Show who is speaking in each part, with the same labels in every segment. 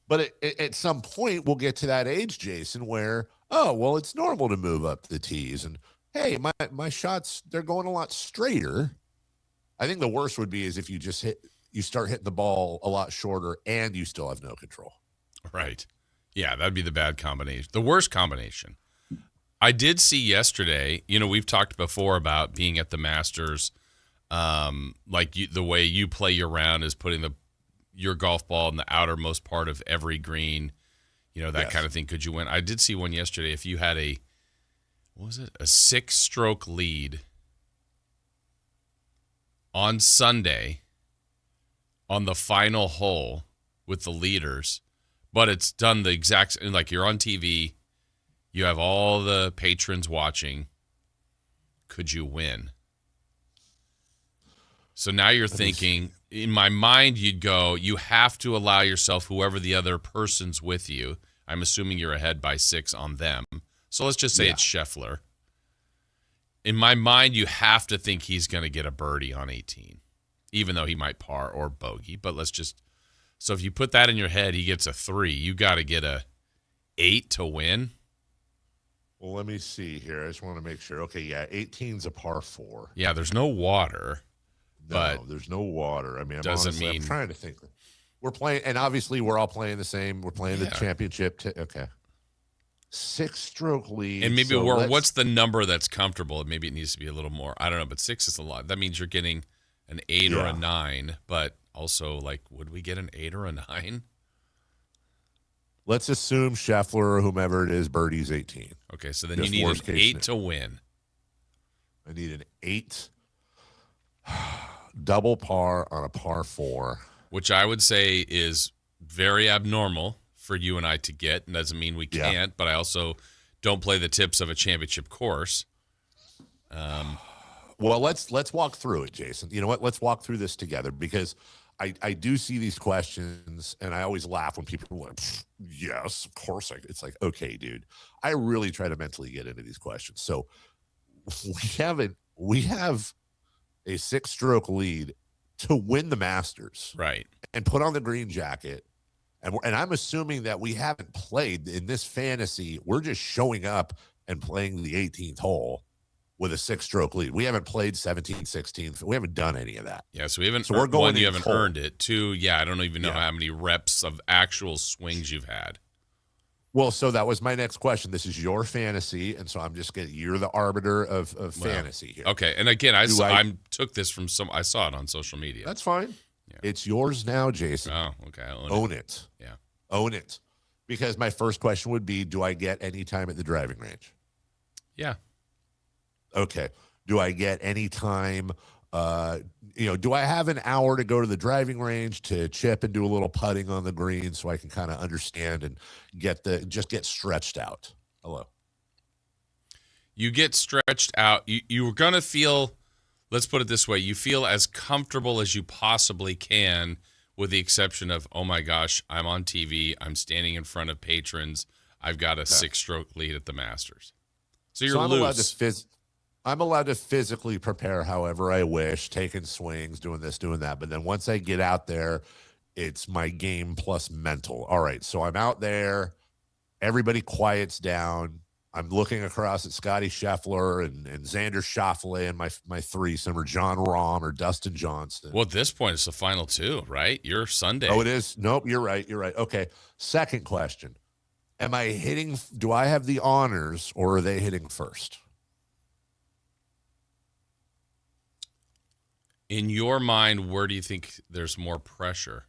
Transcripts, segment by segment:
Speaker 1: But at some point, we'll get to that age, Jason, where, oh, well, it's normal to move up the tees. And, hey, my shots, they're going a lot straighter. I think the worst would be is if you start hitting the ball a lot shorter and you still have no control.
Speaker 2: Right. Yeah, that'd be the bad combination. The worst combination. I did see yesterday, we've talked before about being at the Masters, the way you play your round is putting your golf ball in the outermost part of every green, that kind of thing. Could you win? I did see one yesterday. If you had a 6-stroke lead on Sunday on the final hole with the leaders, but it's done the exact, like you're on TV, you have all the patrons watching, could you win? So now you're thinking, in my mind, you'd go, you have to allow yourself, whoever the other person's with you, I'm assuming you're ahead by 6 on them. So let's just say it's Scheffler. In my mind, you have to think he's going to get a birdie on 18, even though he might par or bogey. But so if you put that in your head, he gets a 3. You got to get a 8 to win.
Speaker 1: Well, let me see here. I just want to make sure. Okay, yeah, 18's a par 4.
Speaker 2: Yeah, there's no water.
Speaker 1: No, there's no water. I mean, I'm trying to think. We're playing, and obviously we're all playing the same. We're playing the championship. Okay. 6-stroke lead.
Speaker 2: And maybe what's the number that's comfortable? Maybe it needs to be a little more. I don't know, but 6 is a lot. That means you're getting an 8 or a 9, but also, would we get an 8 or a 9?
Speaker 1: Let's assume Scheffler or whomever it is, birdie's 18.
Speaker 2: Okay, so then you need an 8 to win.
Speaker 1: I need an 8 double par on a par 4.
Speaker 2: Which I would say is very abnormal for you and I to get. And doesn't mean we can't, but I also don't play the tips of a championship course.
Speaker 1: Well, let's walk through it, Jason. You know what? Let's walk through this together, because I do see these questions, and I always laugh when people are like, yes, of course. It's like, okay, dude, I really try to mentally get into these questions. So we have a 6-stroke lead to win the Masters,
Speaker 2: right,
Speaker 1: and put on the green jacket. And I'm assuming that we haven't played in this fantasy. We're just showing up and playing the 18th hole with a 6-stroke lead. We haven't played 17th, 16th. We haven't done any of that.
Speaker 2: Yeah, so we haven't. So we're going. One, you haven't earned it. 2, I don't even know how many reps of actual swings you've had.
Speaker 1: Well, so that was my next question. This is your fantasy, and so you're the arbiter of fantasy here.
Speaker 2: Okay, and again, I took this from I saw it on social media.
Speaker 1: That's fine. Yeah. It's yours now, Jason.
Speaker 2: Oh, okay.
Speaker 1: Own it.
Speaker 2: Yeah.
Speaker 1: Own it. Because my first question would be, do I get any time at the driving range?
Speaker 2: Yeah.
Speaker 1: Okay. Do I get any time? Do I have an hour to go to the driving range to chip and do a little putting on the green so I can kind of understand and get stretched out? Hello.
Speaker 2: You get stretched out. You're going to feel, let's put it this way, you feel as comfortable as you possibly can, with the exception of, oh my gosh, I'm on TV, I'm standing in front of patrons, I've got a 6-stroke lead at the Masters. So you're loose.
Speaker 1: I'm allowed to physically prepare however I wish, taking swings, doing this, doing that. But then once I get out there, it's my game plus mental. All right, so I'm out there. Everybody quiets down. I'm looking across at Scotty Scheffler and Xander Schauffele and my threesome, or John Rahm or Dustin Johnson.
Speaker 2: Well, at this point, it's the final 2, right? You're Sunday.
Speaker 1: Oh, it is? Nope, you're right. Okay, second question. Do I have the honors, or are they hitting first?
Speaker 2: In your mind, where do you think there's more pressure?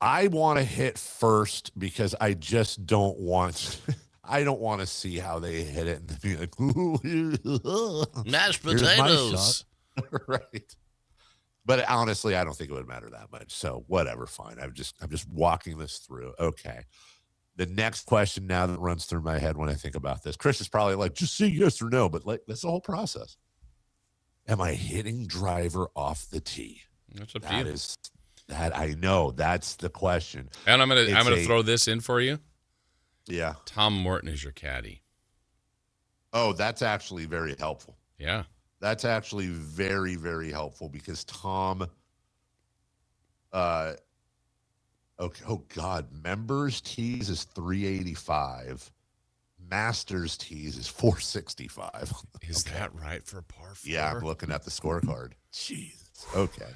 Speaker 1: I want to hit first because I just don't want I don't want to see how they hit it and be like,
Speaker 2: mashed potatoes.
Speaker 1: Right. But honestly, I don't think it would matter that much. So whatever, fine. I'm just walking this through. Okay. The next question now that runs through my head when I think about this, Chris is probably like, just say yes or no, but that's the whole process. Am I hitting driver off the tee?
Speaker 2: That's up to you.
Speaker 1: That I know. That's the question.
Speaker 2: And I'm gonna throw this in for you.
Speaker 1: Yeah.
Speaker 2: Tom Morton is your caddy.
Speaker 1: Oh, that's actually very helpful.
Speaker 2: Yeah.
Speaker 1: That's actually very, very helpful, because Tom Okay. Oh God. Members tees is 385. Masters tees is 465.
Speaker 2: Is that right for a par 4?
Speaker 1: Yeah, I'm looking at the scorecard. Jesus. Okay.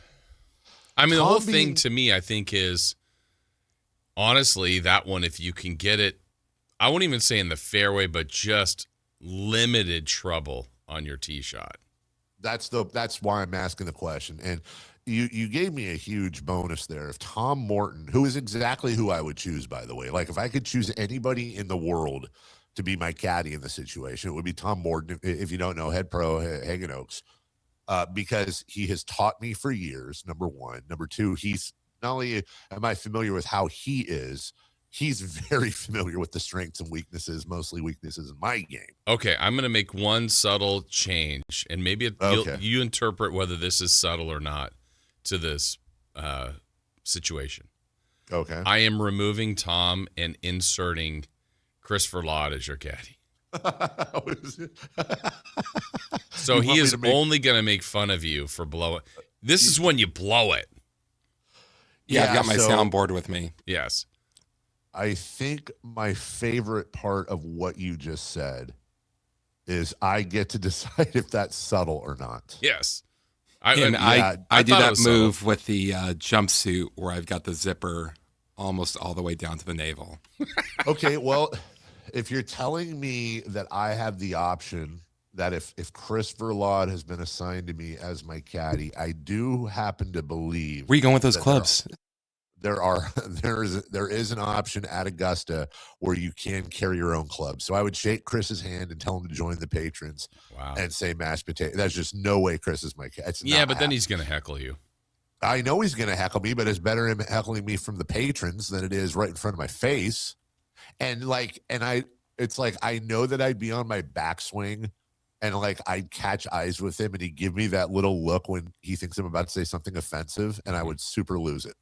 Speaker 2: I mean, the whole thing
Speaker 1: being,
Speaker 2: to me, I think, is honestly that one, if you can get it, I won't even say in the fairway, but just limited trouble on your tee shot.
Speaker 1: That's why I'm asking the question. And you gave me a huge bonus there. If Tom Morton, who is exactly who I would choose, by the way, like if I could choose anybody in the world to be my caddy in the situation, it would be Tom Morton. If you don't know, head pro, Hagen Oaks, because he has taught me for years, number one. Number two, he's not only am I familiar with how he is, he's very familiar with the strengths and weaknesses, mostly weaknesses in my game.
Speaker 2: Okay, I'm going to make one subtle change, and maybe you interpret whether this is subtle or not to this situation.
Speaker 1: Okay.
Speaker 2: I am removing Tom and inserting Christopher Lott as your caddy. So he is only going to make fun of you for blowing. This is when you blow it.
Speaker 3: Yeah, I've got my soundboard with me.
Speaker 2: Yes.
Speaker 1: I think my favorite part of what you just said is I get to decide if that's subtle or not.
Speaker 2: Yes.
Speaker 3: I do that move subtle with the jumpsuit where I've got the zipper almost all the way down to the navel.
Speaker 1: Okay, well, if you're telling me that I have the option that if Christopher Lott has been assigned to me as my caddy, I do happen to believe.
Speaker 3: Where are you going with those clubs?
Speaker 1: There is an option at Augusta where you can carry your own club. So I would shake Chris's hand and tell him to join the patrons.
Speaker 2: Wow.
Speaker 1: And say mashed potato. There's just no way Chris is my caddy.
Speaker 2: Yeah, but then he's going to heckle you.
Speaker 1: I know he's going to heckle me, but it's better him heckling me from the patrons than it is right in front of my face. And it's like I know that I'd be on my backswing and like I'd catch eyes with him and he'd give me that little look when he thinks I'm about to say something offensive and I would super lose it.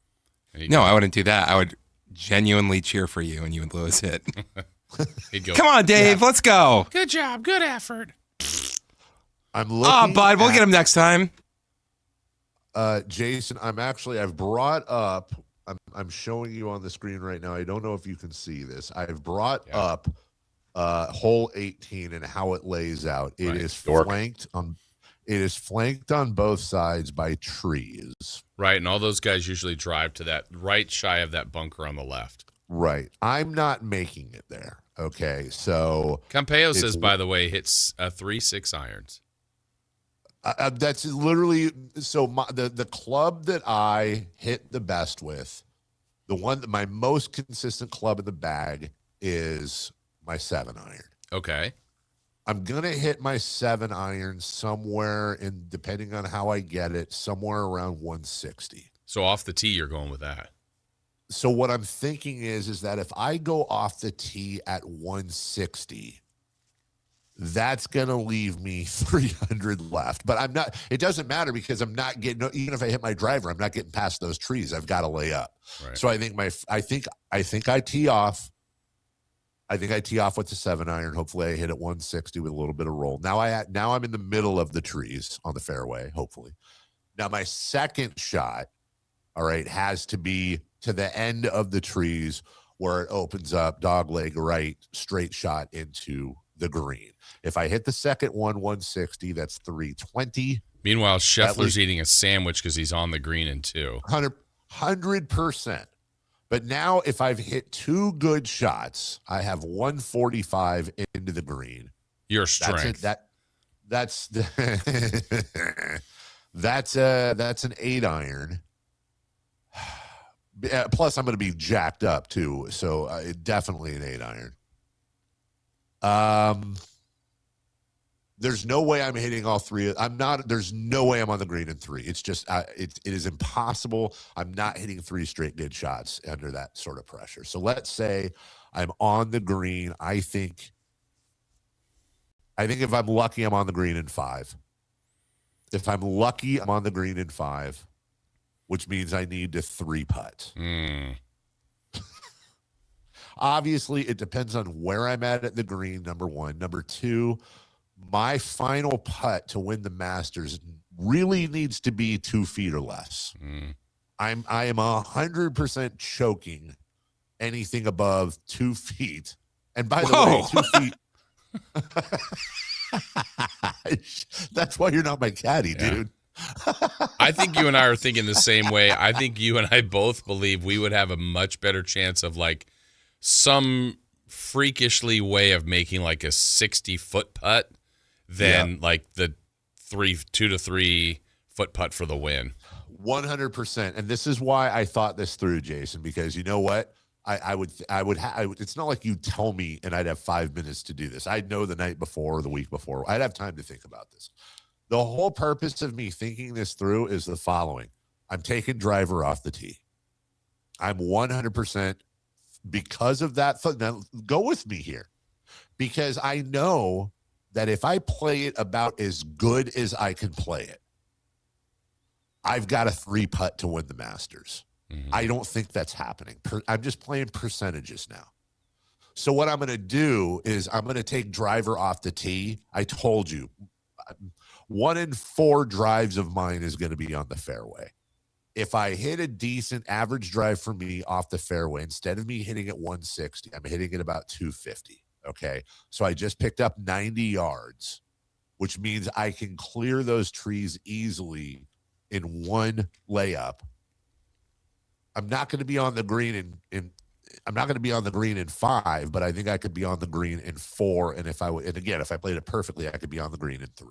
Speaker 3: No, I wouldn't do that. I would genuinely cheer for you and you would lose it.
Speaker 2: Go,
Speaker 3: come on, Dave, let's go.
Speaker 2: Good job. Good effort.
Speaker 1: I'm looking.
Speaker 3: Oh, bud, we'll get him next time.
Speaker 1: Jason, I've brought up, I'm showing you on the screen right now. I don't know if you can see this. I've brought up hole 18 and how it lays out. It is flanked on both sides by trees.
Speaker 2: Right, and all those guys usually drive to that right shy of that bunker on the left.
Speaker 1: Right. I'm not making it there. Okay, so
Speaker 2: Campeo says, by the way, hits 3-6 irons.
Speaker 1: That's literally so. The club that I hit the best with, my most consistent club in the bag is my 7-iron.
Speaker 2: Okay.
Speaker 1: I'm gonna hit my 7-iron somewhere depending on how I get it, somewhere around 160.
Speaker 2: So off the tee, you're going with that.
Speaker 1: So what I'm thinking is that if I go off the tee at 160. That's going to leave me 300 left, but I'm not, it doesn't matter because I'm not getting, even if I hit my driver, I'm not getting past those trees. I've got to lay up.
Speaker 2: Right.
Speaker 1: So I think I tee off. I think I tee off with the 7-iron. Hopefully I hit at 160 with a little bit of roll. Now I'm in the middle of the trees on the fairway, hopefully. Now my second shot, all right, has to be to the end of the trees where it opens up dog leg right, straight shot into the green. If I hit the second one, 160, that's 320.
Speaker 2: Meanwhile, Scheffler's eating a sandwich because he's on the green in 2.
Speaker 1: 100%. But now if I've hit 2 good shots, I have 145 into the green.
Speaker 2: Your strength.
Speaker 1: That's an 8-iron. Plus, I'm going to be jacked up too, so definitely an 8-iron. There's no way I'm hitting all 3. There's no way I'm on the green in 3. It's just, it is impossible. I'm not hitting 3 straight good shots under that sort of pressure. So let's say I'm on the green. I think if I'm lucky, I'm on the green in 5. If I'm lucky, I'm on the green in 5, which means I need to 3-putt. Obviously, it depends on where I'm at the green, number one. Number two, my final putt to win the Masters really needs to be 2 feet or less. I am 100% choking anything above 2 feet. And by the way, 2 feet. That's why you're not my caddy, dude.
Speaker 2: I think you and I are thinking the same way. I think you and I both believe we would have a much better chance of like some freakishly way of making like a 60-foot putt than like the 2 to 3 foot putt for the win.
Speaker 1: 100%. And this is why I thought this through, Jason, because you know what? I would, it's not like you tell me and I'd have 5 minutes to do this. I'd know the night before or the week before. I'd have time to think about this. The whole purpose of me thinking this through is the following. I'm taking driver off the tee. I'm 100% because of that. Now, go with me here, because I know that if I play it about as good as I can play it, I've got a 3 putt to win the Masters. Mm-hmm. I don't think that's happening. I'm just playing percentages now. So what I'm going to do is I'm going to take driver off the tee. I told you, 1 in 4 drives of mine is going to be on the fairway. If I hit a decent average drive for me off the fairway, instead of me hitting at 160, I'm hitting it about 250. Okay. So I just picked up 90 yards, which means I can clear those trees easily in 1 layup. I'm not going to be on the green I'm not going to be on the green in 5, but I think I could be on the green in 4. And if I played it perfectly, I could be on the green in 3.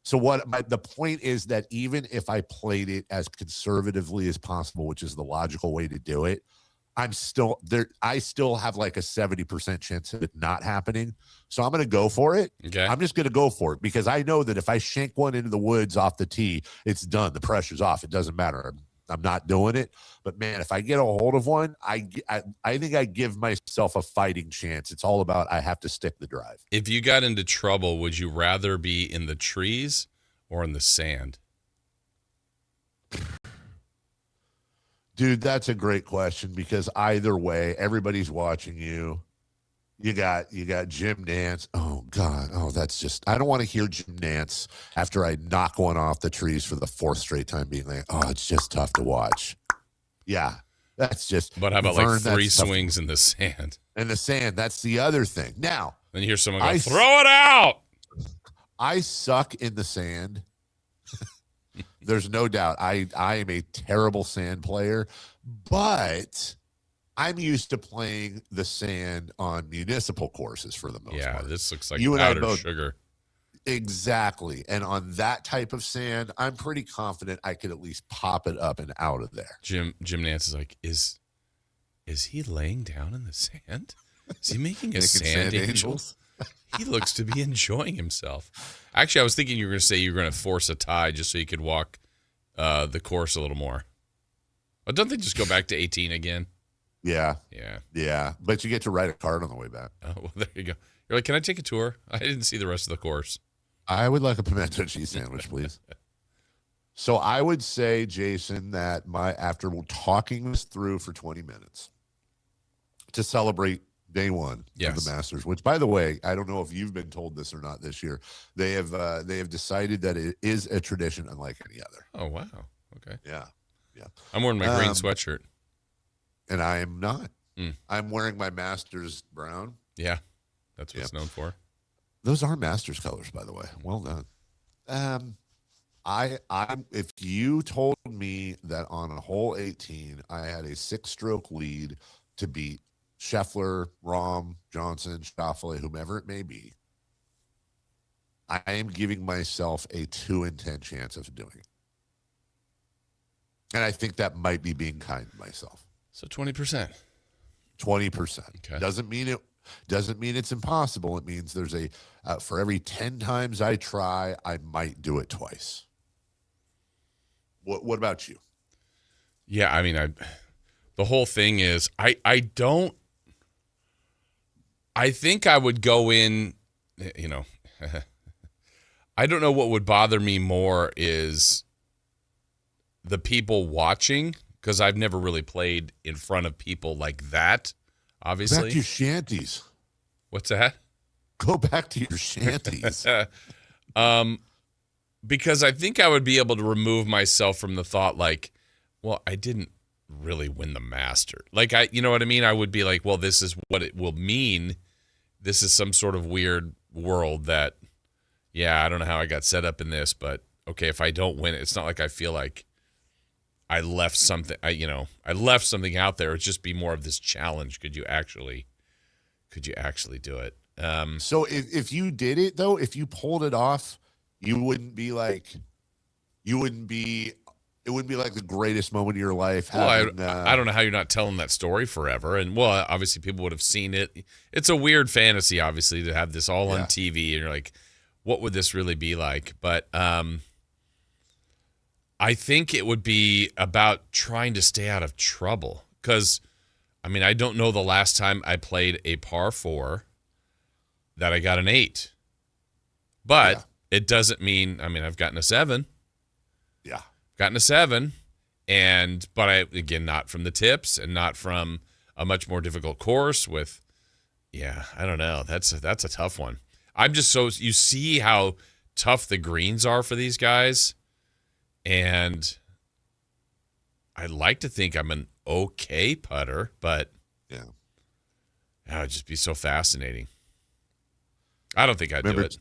Speaker 1: So the point is that even if I played it as conservatively as possible, which is the logical way to do it, I'm still there. I still have like a 70% chance of it not happening. So I'm going to go for it.
Speaker 2: Okay.
Speaker 1: I'm just going to go for it because I know that if I shank one into the woods off the tee, it's done. The pressure's off. It doesn't matter. I'm not doing it. But man, if I get a hold of one, I think I give myself a fighting chance. It's all about I have to stick the drive.
Speaker 2: If you got into trouble, would you rather be in the trees or in the sand?
Speaker 1: Dude, that's a great question because either way, everybody's watching you. You got Jim Nance. Oh, God. Oh, that's just – I don't want to hear Jim Nance after I knock one off the trees for the 4th straight time being like, oh, it's just tough to watch. Yeah, that's just –
Speaker 2: But how about like 3 swings in the sand?
Speaker 1: In the sand, that's the other thing. Now –
Speaker 2: then you hear someone go, throw it out.
Speaker 1: I suck in the sand. There's no doubt. I am a terrible sand player, but – I'm used to playing the sand on municipal courses for the most part.
Speaker 2: Yeah, this looks like powdered sugar.
Speaker 1: Exactly. And on that type of sand, I'm pretty confident I could at least pop it up and out of there.
Speaker 2: Jim Nance is like, is he laying down in the sand? Is he making a sand angel? He looks to be enjoying himself. Actually, I was thinking you were going to say you were going to force a tie just so you could walk the course a little more. But don't they just go back to 18 again?
Speaker 1: Yeah.
Speaker 2: Yeah.
Speaker 1: But you get to write a card on the way back.
Speaker 2: Oh, well, there you go. You're like, can I take a tour? I didn't see the rest of the course.
Speaker 1: I would like a pimento cheese sandwich, please. So I would say, Jason, that after talking this through for 20 minutes to celebrate day 1 of the Masters, which, by the way, I don't know if you've been told this or not this year. They have decided that it is a tradition unlike any other.
Speaker 2: Oh, wow. Okay.
Speaker 1: Yeah.
Speaker 2: I'm wearing my green sweatshirt.
Speaker 1: And I am not. I'm wearing my Masters brown.
Speaker 2: Yeah, that's what it's known for.
Speaker 1: Those are Masters colors, by the way. Well done. If you told me that on a hole 18, I had a 6-stroke lead to beat Scheffler, Rahm, Johnson, Schauffele, whomever it may be, I am giving myself a 2 in 10 chance of doing it. And I think that might be being kind to myself.
Speaker 2: So 20%.
Speaker 1: 20%.
Speaker 2: Okay.
Speaker 1: Doesn't mean it's impossible. It means there's for every 10 times I try, I might do it twice. What about you?
Speaker 2: Yeah, I mean, the whole thing is I think I would go in, I don't know what would bother me more is the people watching, because I've never really played in front of people like that, obviously.
Speaker 1: Back to your shanties.
Speaker 2: What's that?
Speaker 1: Go back to your shanties.
Speaker 2: Because I think I would be able to remove myself from the thought, like, Well, I didn't really win the Master. Like, you know what I mean? I would be like, well, this is what it will mean. This is some sort of weird world that, yeah, I don't know how I got set up in this, but okay, if I don't win it, it's not like I feel like I left something, I left something out there. It'd just be more of this challenge. Could you actually do it?
Speaker 1: So if you did it though, if you pulled it off, it wouldn't be like the greatest moment of your life.
Speaker 2: Well, I don't know how you're not telling that story forever. And well, obviously people would have seen it. It's a weird fantasy, obviously, to have this all on TV, and you're like, what would this really be like? But I think it would be about trying to stay out of trouble. Because, I mean, I don't know the last time I played a par 4 that I got an 8. But it doesn't mean, I mean, I've gotten a 7.
Speaker 1: Yeah.
Speaker 2: Gotten a 7. But again, not from the tips and not from a much more difficult course with, I don't know. That's a tough one. I'm just you see how tough the greens are for these guys. And I like to think I'm an okay putter, but
Speaker 1: it
Speaker 2: would just be so fascinating. I don't think I'd do it.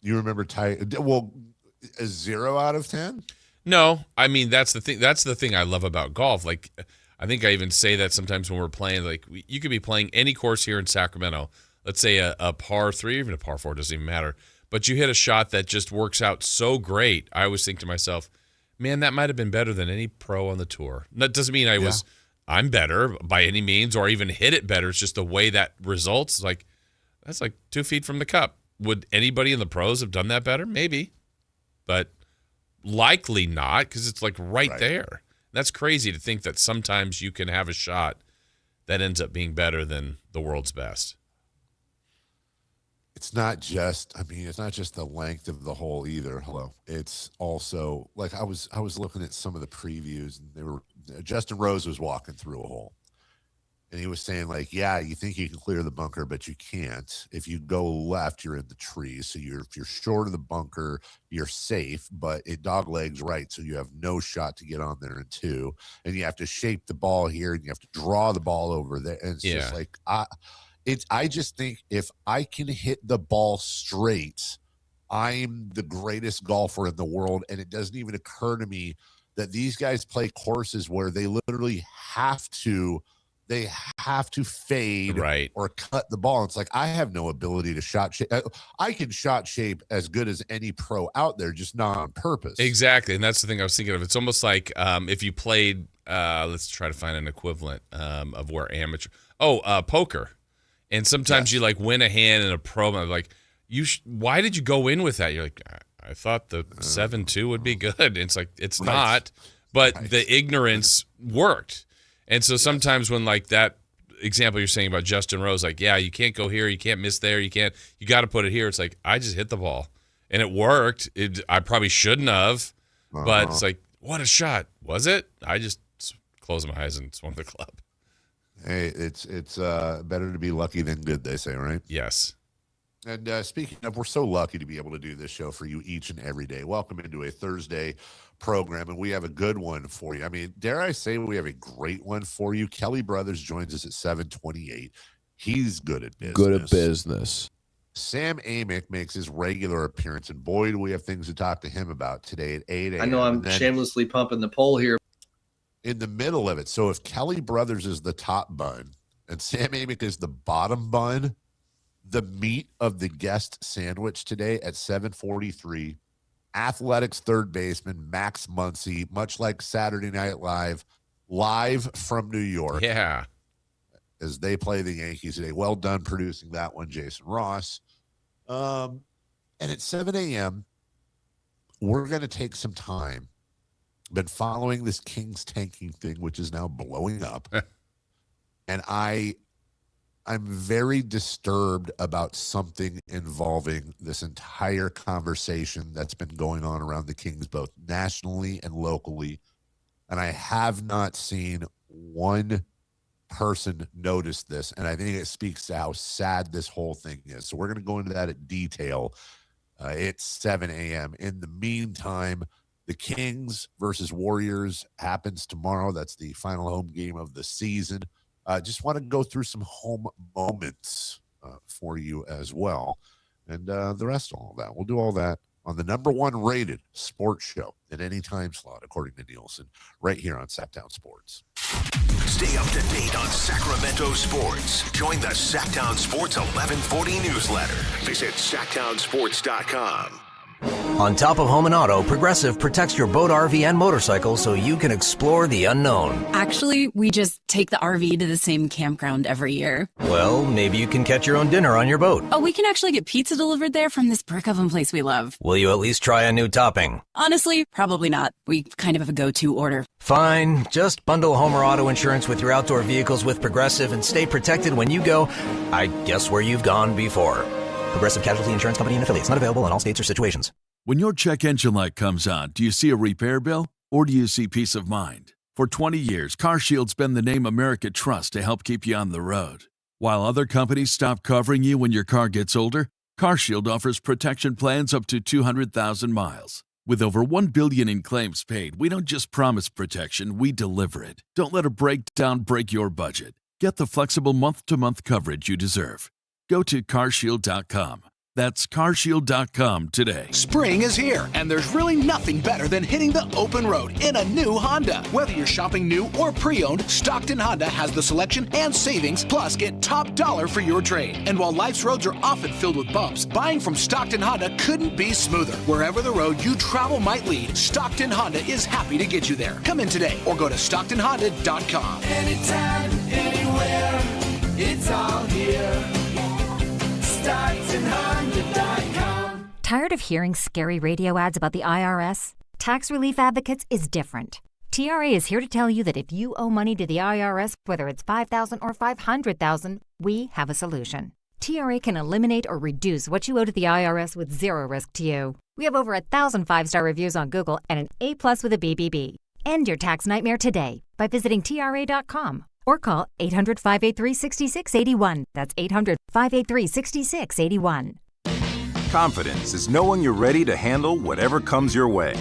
Speaker 1: You remember a 0 out of 10?
Speaker 2: No, I mean, that's the thing. That's the thing I love about golf. Like, I think I even say that sometimes when we're playing, like you could be playing any course here in Sacramento. Let's say a par 3, even a par 4, doesn't even matter. But you hit a shot that just works out so great. I always think to myself, man, that might have been better than any pro on the tour. That doesn't mean I'm better by any means or even hit it better. It's just the way that results. Like, that's like 2 feet from the cup. Would anybody in the pros have done that better? Maybe. But likely not, because it's like right there. That's crazy to think that sometimes you can have a shot that ends up being better than the world's best.
Speaker 1: It's not just the length of the hole either. Hello. It's also like I was looking at some of the previews, and Justin Rose was walking through a hole. And he was saying, like, yeah, you think you can clear the bunker, but you can't. If you go left, you're in the trees. So if you're short of the bunker, you're safe, but it dog legs right. So you have no shot to get on there in 2. And you have to shape the ball here, and you have to draw the ball over there. And it's just like, I just think if I can hit the ball straight, I'm the greatest golfer in the world. And it doesn't even occur to me that these guys play courses where they literally have to fade or cut the ball. It's like, I have no ability to shot shape. I can shot shape as good as any pro out there, just not on purpose.
Speaker 2: Exactly. And that's the thing I was thinking of. It's almost like if you played, let's try to find an equivalent of where amateur, poker. And sometimes you like win a hand in a pro. I'm like, why did you go in with that? You're like, I thought the 7-2 would be good. And it's like, it's not, but the ignorance worked. And so sometimes when like that example you're saying about Justin Rose, like, you can't go here, you can't miss there, you got to put it here. It's like, I just hit the ball and it worked. I probably shouldn't have, but it's like, what a shot. Was it? I just closed my eyes and swung the club.
Speaker 1: Hey, it's better to be lucky than good, they say, right?
Speaker 2: Yes.
Speaker 1: And speaking of, we're so lucky to be able to do this show for you each and every day. Welcome into a Thursday program, and we have a good one for you. I mean, dare I say we have a great one for you. Kelly Brothers joins us at 7:28. He's good at business. Sam Amick makes his regular appearance, and boy, do we have things to talk to him about today at 8 a.m.
Speaker 4: I know I'm shamelessly pumping the poll here.
Speaker 1: In the middle of it, so if Kelly Brothers is the top bun and Sam Amick is the bottom bun, the meat of the guest sandwich today at 7:43, Athletics third baseman Max Muncy, much like Saturday Night live from New York.
Speaker 2: Yeah.
Speaker 1: As they play the Yankees today. Well done producing that one, Jason Ross. And at 7 a.m., we're going to take some time. Been following this Kings tanking thing, which is now blowing up. And I'm very disturbed about something involving this entire conversation that's been going on around the Kings, both nationally and locally. And I have not seen one person notice this. And I think it speaks to how sad this whole thing is. So we're going to go into that in detail. It's 7 a.m. In the meantime, The Kings versus Warriors happens tomorrow. That's the final home game of the season. Just want to go through some home moments for you as well. And the rest of all that. We'll do all that on the number one rated sports show in any time slot, according to Nielsen, right here on Sactown Sports.
Speaker 5: Stay up to date on Sacramento sports. Join the Sactown Sports 1140 newsletter. Visit SactownSports.com.
Speaker 6: On top of home and auto, Progressive protects your boat, RV, and motorcycle so you can explore the unknown.
Speaker 7: Actually, we just take the RV to the same campground every year.
Speaker 6: Well, maybe you can catch your own dinner on your boat.
Speaker 7: Oh, we can actually get pizza delivered there from this brick oven place we love.
Speaker 6: Will you at least try a new topping?
Speaker 7: Honestly, probably not. We kind of have a go-to order.
Speaker 6: Fine. Just bundle home or auto insurance with your outdoor vehicles with Progressive and stay protected when you go, I guess, where you've gone before. Progressive Casualty Insurance Company and affiliates. Not available in all states or situations.
Speaker 8: When your check engine light comes on, do you see a repair bill or do you see peace of mind? For 20 years, CarShield's been the name America trusts to help keep you on the road. While other companies stop covering you when your car gets older, CarShield offers protection plans up to 200,000 miles. With over $1 billion in claims paid, we don't just promise protection, we deliver it. Don't let a breakdown break your budget. Get the flexible month-to-month coverage you deserve. Go to carshield.com. That's carshield.com today.
Speaker 9: Spring is here, and there's really nothing better than hitting the open road in a new Honda. Whether you're shopping new or pre-owned, Stockton Honda has the selection and savings, plus get top dollar for your trade. And while life's roads are often filled with bumps, buying from Stockton Honda couldn't be smoother. Wherever the road you travel might lead, Stockton Honda is happy to get you there. Come in today or go to StocktonHonda.com.
Speaker 10: Anytime, anywhere, it's all here. StocktonHonda.com.
Speaker 11: Tired of hearing scary radio ads about the IRS? Tax Relief Advocates is different. TRA is here to tell you that if you owe money to the IRS, whether it's $5,000 or $500,000, we have a solution. TRA can eliminate or reduce what you owe to the IRS with zero risk to you. We have over 1,000 5-star reviews on Google and an A+ with a BBB. End your tax nightmare today by visiting TRA.com. Or call 800-583-6681. That's 800-583-6681.
Speaker 12: Confidence is knowing you're ready to handle whatever comes your way.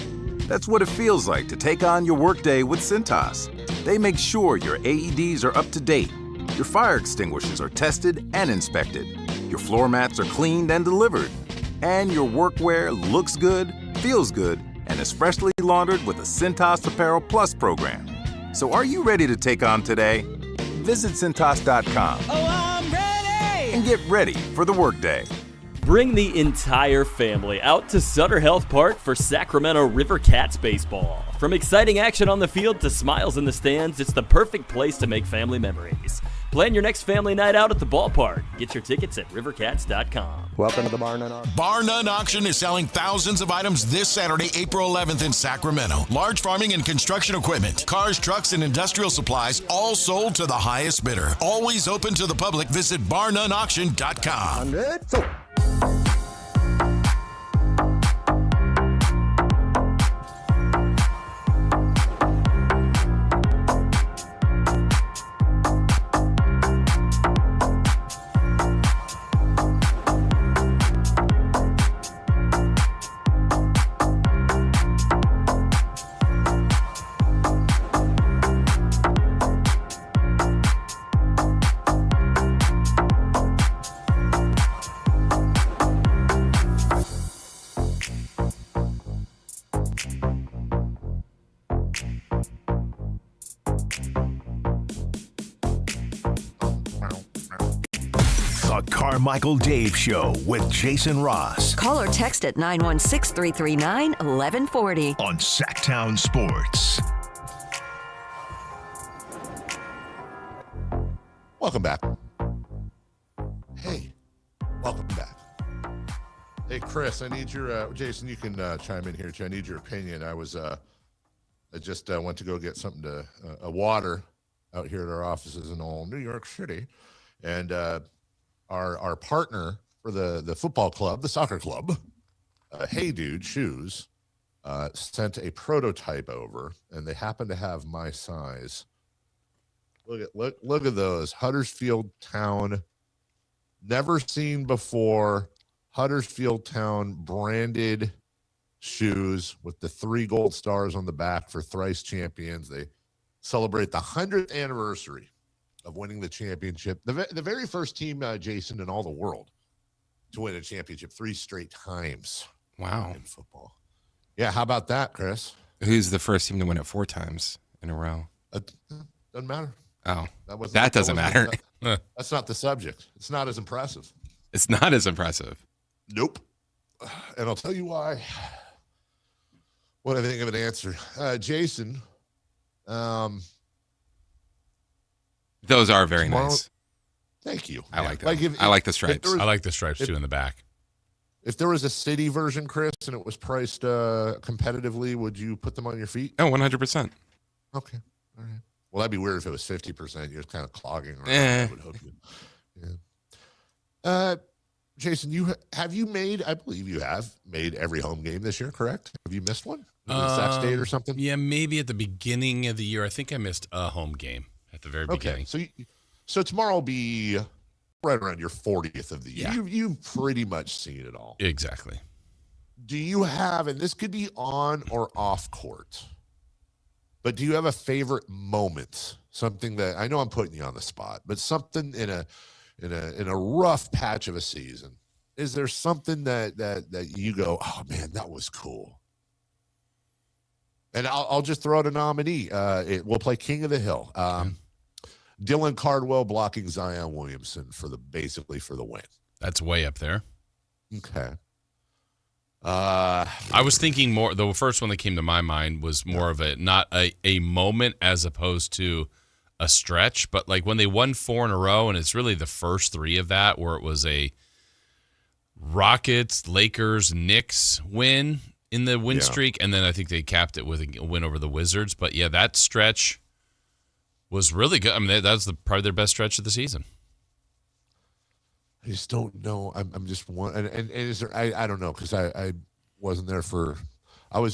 Speaker 12: That's what it feels like to take on your workday with Cintas. They make sure your AEDs are up to date, your fire extinguishers are tested and inspected, your floor mats are cleaned and delivered, and your workwear looks good, feels good, and is freshly laundered with a Cintas Apparel Plus program. So are you ready to take on today? Visit Cintas.com.
Speaker 10: Oh, I'm ready!
Speaker 12: And get ready for the workday.
Speaker 13: Bring the entire family out to Sutter Health Park for Sacramento River Cats baseball. From exciting action on the field to smiles in the stands, it's the perfect place to make family memories. Plan your next family night out at the ballpark. Get your tickets at rivercats.com.
Speaker 14: Welcome to the Bar None Auction.
Speaker 5: Bar None Auction is selling thousands of items this Saturday, April 11th in Sacramento. Large farming and construction equipment, cars, trucks, and industrial supplies, all sold to the highest bidder. Always open to the public. Visit barnoneauction.com.
Speaker 14: 100, so.
Speaker 5: The Carmichael Dave Show with Jason Ross.
Speaker 15: Call or text at 916-339-1140.
Speaker 5: On Sactown Sports.
Speaker 1: Welcome back. Hey, welcome back. Hey, Chris, I need your, Jason, you can chime in here too. I need your opinion. I just went to go get something a water out here at our offices in old New York City. And our partner for the football club, the soccer club, Hey Dude Shoes, sent a prototype over, and they happen to have my size. Look at those Huddersfield Town, never seen before, Huddersfield Town branded shoes with the 3 gold stars on the back for thrice champions. They celebrate the 100th anniversary of winning the championship. The very first team, Jason, in all the world to win a championship 3 straight times.
Speaker 3: Wow.
Speaker 1: In football. Yeah, how about that, Chris?
Speaker 3: Who's the first team to win it 4 times in a row?
Speaker 1: Doesn't matter.
Speaker 3: Oh, that doesn't matter.
Speaker 1: That's not the subject. It's not as impressive.
Speaker 3: It's not as impressive.
Speaker 1: Nope. And I'll tell you why. What I think of an answer. Jason.
Speaker 3: Those are very nice.
Speaker 1: Thank you.
Speaker 3: I like them. I like the stripes.
Speaker 2: I like the stripes too in the back.
Speaker 1: If there was a city version, Chris, and it was priced competitively, would you put them on your feet?
Speaker 3: Oh, 100%.
Speaker 1: Okay. All right. Well, that'd be weird if it was 50%. You're kind of clogging around. I would hope you. Yeah. Jason, have you made? I believe you have made every home game this year. Correct? Have you missed one? Sac State or something?
Speaker 2: Yeah, maybe at the beginning of the year. I think I missed a home game at the very beginning.
Speaker 1: So tomorrow will be right around your 40th of the year.
Speaker 2: Yeah.
Speaker 1: You've pretty much seen it all.
Speaker 2: Exactly.
Speaker 1: Do you have? And this could be on or off court. But do you have a favorite moment? Something that I know I'm putting you on the spot, but something in a rough patch of a season. Is there something that you go, oh man, that was cool? And I'll just throw out a nominee. We'll play King of the Hill. Dylan Cardwell blocking Zion Williamson basically for the win.
Speaker 2: That's way up there.
Speaker 1: Okay.
Speaker 2: I was thinking more. The first one that came to my mind was more of not a moment as opposed to a stretch, but like when they won 4 in a row, and it's really the first 3 of that where it was a Rockets, Lakers, Knicks win in the win streak, and then I think they capped it with a win over the Wizards. But yeah, that stretch was really good. I mean, that's probably their best stretch of the season.
Speaker 1: I just don't know. I'm just one, and is there? I don't know because I wasn't there for. I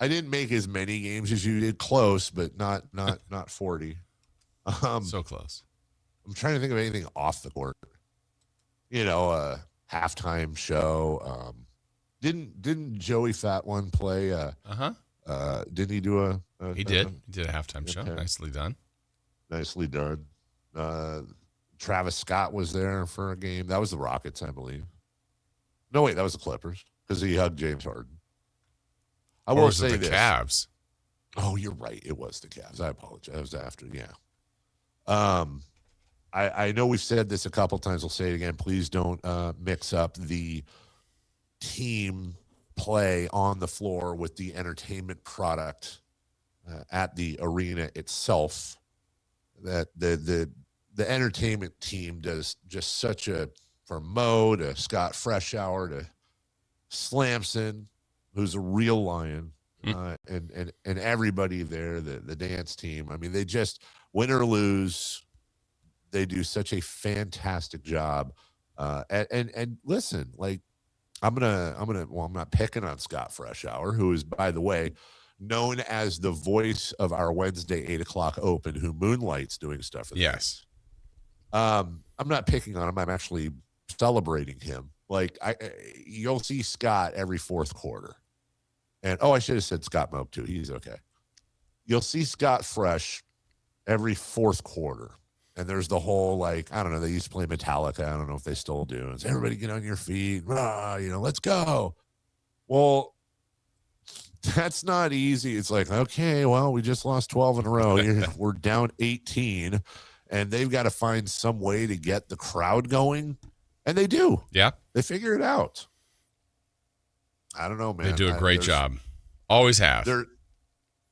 Speaker 1: didn't make as many games as you did. Close, but not 40.
Speaker 2: So close.
Speaker 1: I'm trying to think of anything off the court. Halftime show. Didn't Joey Fat One play? Didn't he do a?
Speaker 2: He did. He did a halftime show. Nicely done.
Speaker 1: Nicely done. Travis Scott was there for a game. That was the Rockets, I believe. No, wait, that was the Clippers because he hugged James Harden. I will say this.
Speaker 2: Cavs.
Speaker 1: Oh, you're right. It was the Cavs. I apologize. It was after. Yeah. I know we've said this a couple times. I'll say it again. Please don't mix up the team play on the floor with the entertainment product at the arena itself. That the entertainment team does just such from Mo to Scott Freshour to Slamson, who's a real lion, and everybody there, the dance team. I mean, they just win or lose, they do such a fantastic job. And listen, like I'm not picking on Scott Freshour, who is, by the way, known as the voice of our Wednesday 8:00 open, who moonlights doing stuff for the
Speaker 2: Yes.
Speaker 1: I'm not picking on him. I'm actually celebrating him. Like you'll see Scott every fourth quarter. And I should have said Scott Moak too. He's okay. You'll see Scott Fresh every fourth quarter. And there's the whole, I don't know, they used to play Metallica. I don't know if they still do. It's everybody get on your feet. Let's go. Well, that's not easy. It's like, okay, well, we just lost 12 in a row. We're down 18. And they've got to find some way to get the crowd going. And they do.
Speaker 2: Yeah.
Speaker 1: They figure it out. I don't know, man.
Speaker 2: They do a great job. Always have.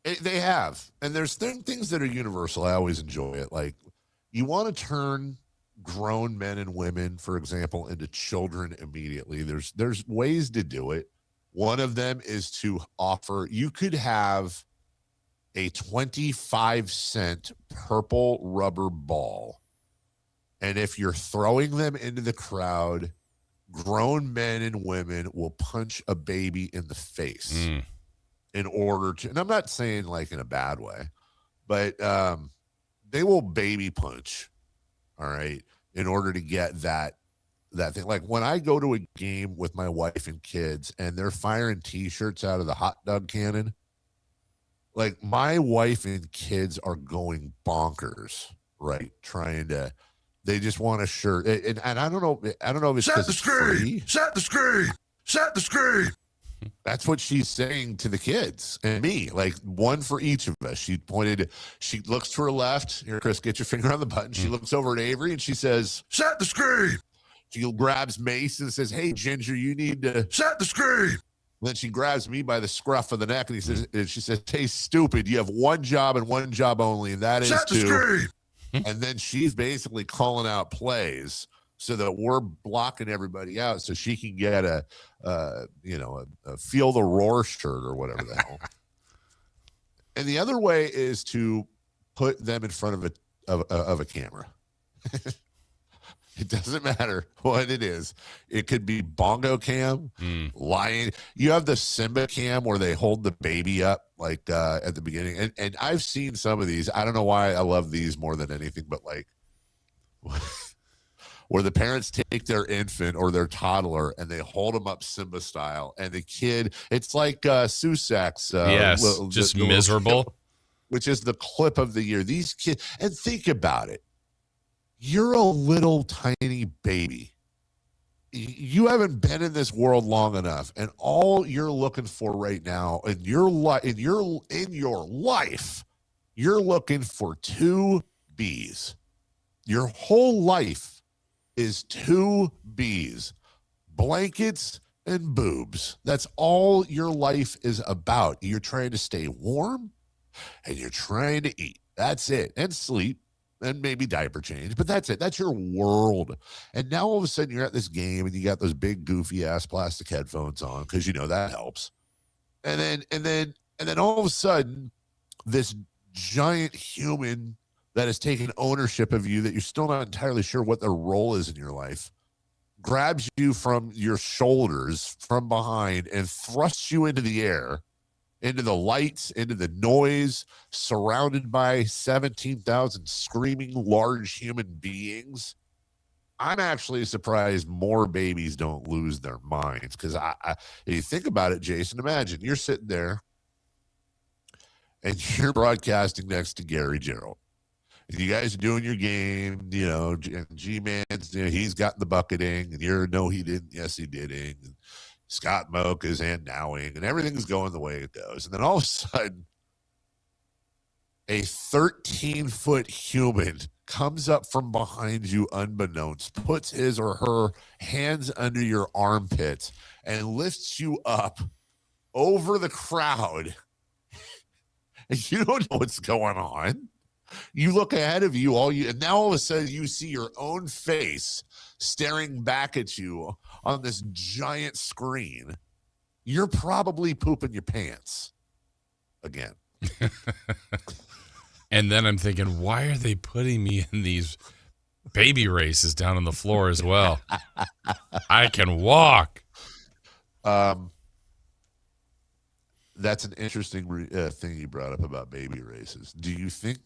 Speaker 1: They have. And there's things that are universal. I always enjoy it. Like, you want to turn grown men and women, for example, into children immediately. There's ways to do it. One of them is to offer, you could have a 25-cent purple rubber ball. And if you're throwing them into the crowd, grown men and women will punch a baby in the face in order to, and I'm not saying like in a bad way, but they will baby punch, all right, in order to get that thing. Like when I go to a game with my wife and kids and they're firing T-shirts out of the hot dog cannon, like my wife and kids are going bonkers, right? They just want a shirt. And I don't know if it's
Speaker 14: Set the
Speaker 1: screen.
Speaker 14: Set the screen. Set the screen.
Speaker 1: That's what she's saying to the kids and me, like one for each of us. She looks to her left. Here, Chris, get your finger on the button. She looks over at Avery and she says,
Speaker 14: set the screen.
Speaker 1: She grabs Mace and says, hey, Ginger, you need to
Speaker 14: set the screen.
Speaker 1: Then she grabs me by the scruff of the neck and she says, hey, stupid, you have one job and one job only, and that is
Speaker 14: set the screen.
Speaker 1: And then she's basically calling out plays so that we're blocking everybody out so she can get a feel the roar shirt or whatever the hell. And the other way is to put them in front of a camera. It doesn't matter what it is. It could be bongo cam, lying. You have the Simba cam where they hold the baby up like at the beginning. And I've seen some of these. I don't know why I love these more than anything, but like where the parents take their infant or their toddler and they hold them up Simba style. And the kid, it's like Susak's.
Speaker 2: Just miserable.
Speaker 1: Which is the clip of the year. These kids, and think about it. You're a little tiny baby. You haven't been in this world long enough, and all you're looking for right now in your life, you're looking for 2 B's. Your whole life is 2 B's: blankets and boobs. That's all your life is about. You're trying to stay warm, and you're trying to eat. That's it, and sleep. And maybe diaper change, but that's it. That's your world. And now all of a sudden you're at this game and you got those big goofy ass plastic headphones on because that helps. And then all of a sudden, this giant human that has taken ownership of you that you're still not entirely sure what their role is in your life grabs you from your shoulders from behind and thrusts you into the air, into the lights, into the noise, surrounded by 17,000 screaming large human beings. I'm actually surprised more babies don't lose their minds because if you think about it, Jason, imagine you're sitting there and you're broadcasting next to Gary Gerald. And you guys are doing your game, and G-Man's, he's got the bucketing, and you're, no, he didn't, yes, he didn't. And Scott Moak is nowing, and everything's going the way it goes. And then all of a sudden, a 13-foot human comes up from behind you unbeknownst, puts his or her hands under your armpits, and lifts you up over the crowd. And you don't know what's going on. You look ahead of you, and now all of a sudden you see your own face staring back at you on this giant screen. You're probably pooping your pants again.
Speaker 2: And then I'm thinking, why are they putting me in these baby races down on the floor as well? I can walk.
Speaker 1: That's an interesting thing you brought up about baby races. Do you think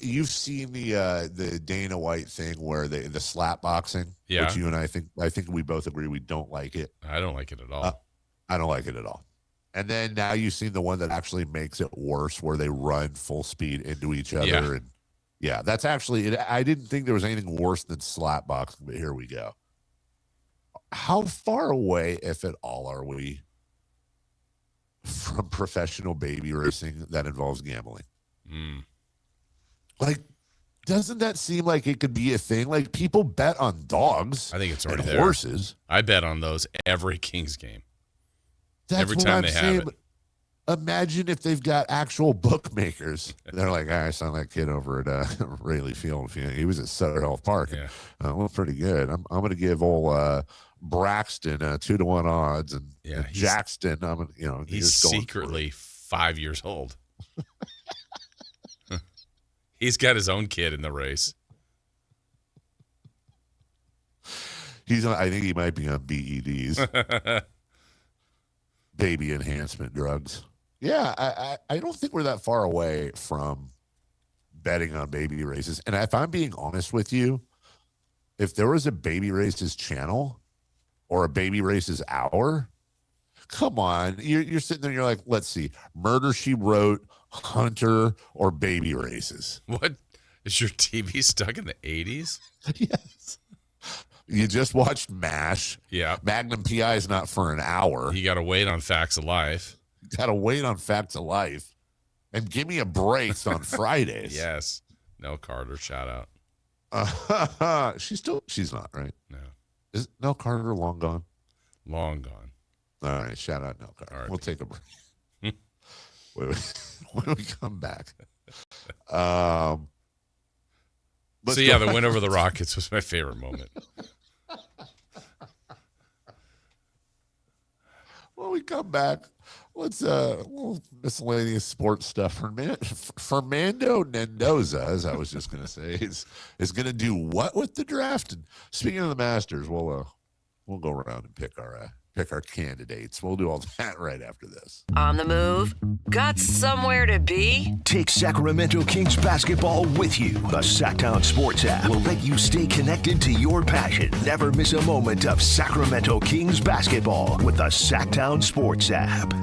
Speaker 1: you've seen the Dana White thing where the slap boxing?
Speaker 2: Yeah.
Speaker 1: Which you and I think we both agree we don't like it.
Speaker 2: I don't like it at all.
Speaker 1: I don't like it at all. And then now you've seen the one that actually makes it worse, where they run full speed into each other.
Speaker 2: Yeah.
Speaker 1: And yeah, that's actually, I didn't think there was anything worse than slap boxing, but here we go. How far away, if at all, are we from professional baby racing that involves gambling? Like, doesn't that seem like it could be a thing? Like, people bet on dogs.
Speaker 2: I think it's already
Speaker 1: and
Speaker 2: there.
Speaker 1: Horses.
Speaker 2: I bet on those every Kings game.
Speaker 1: That's
Speaker 2: every
Speaker 1: what
Speaker 2: time
Speaker 1: I'm
Speaker 2: they
Speaker 1: saying.
Speaker 2: have it.
Speaker 1: Imagine if they've got actual bookmakers. They're like, I saw that kid over at Rayleigh Field. He was at Sutter Health Park.
Speaker 2: Yeah.
Speaker 1: Well, pretty good. I'm going to give old Braxton 2-1 odds, and Jackson.
Speaker 2: He's secretly 5 years old. He's got his own kid in the race.
Speaker 1: I think he might be on BEDs. Baby enhancement drugs. Yeah, I don't think we're that far away from betting on baby races. And if I'm being honest with you, if there was a Baby Races channel or a Baby Races hour, come on. You're sitting there and you're like, let's see, Murder, She Wrote, Hunter, or Baby Races.
Speaker 2: What? Is your TV stuck in the 80s?
Speaker 1: Yes. You just watched MASH.
Speaker 2: Yeah.
Speaker 1: Magnum PI is not for an hour.
Speaker 2: You got to wait on Facts of Life.
Speaker 1: Got to wait on Facts of Life. And give me a break on Fridays.
Speaker 2: Yes. Nell Carter, shout out.
Speaker 1: She's not, right?
Speaker 2: No.
Speaker 1: Is Nell Carter long gone?
Speaker 2: Long gone.
Speaker 1: All right, shout out Nell Carter.
Speaker 2: Right.
Speaker 1: We'll take a break. when we come back. The
Speaker 2: win over the Rockets was my favorite moment.
Speaker 1: When we come back, let's miscellaneous sports stuff. Fernando Mendoza, as I was just going to say, is going to do what with the draft? And speaking of the Masters, we'll go around and pick our candidates. We'll do all that right after this.
Speaker 15: On the move? Got somewhere to be?
Speaker 16: Take Sacramento Kings basketball with you. The Sactown Sports app will let you stay connected to your passion. Never miss a moment of Sacramento Kings basketball with the Sactown Sports app.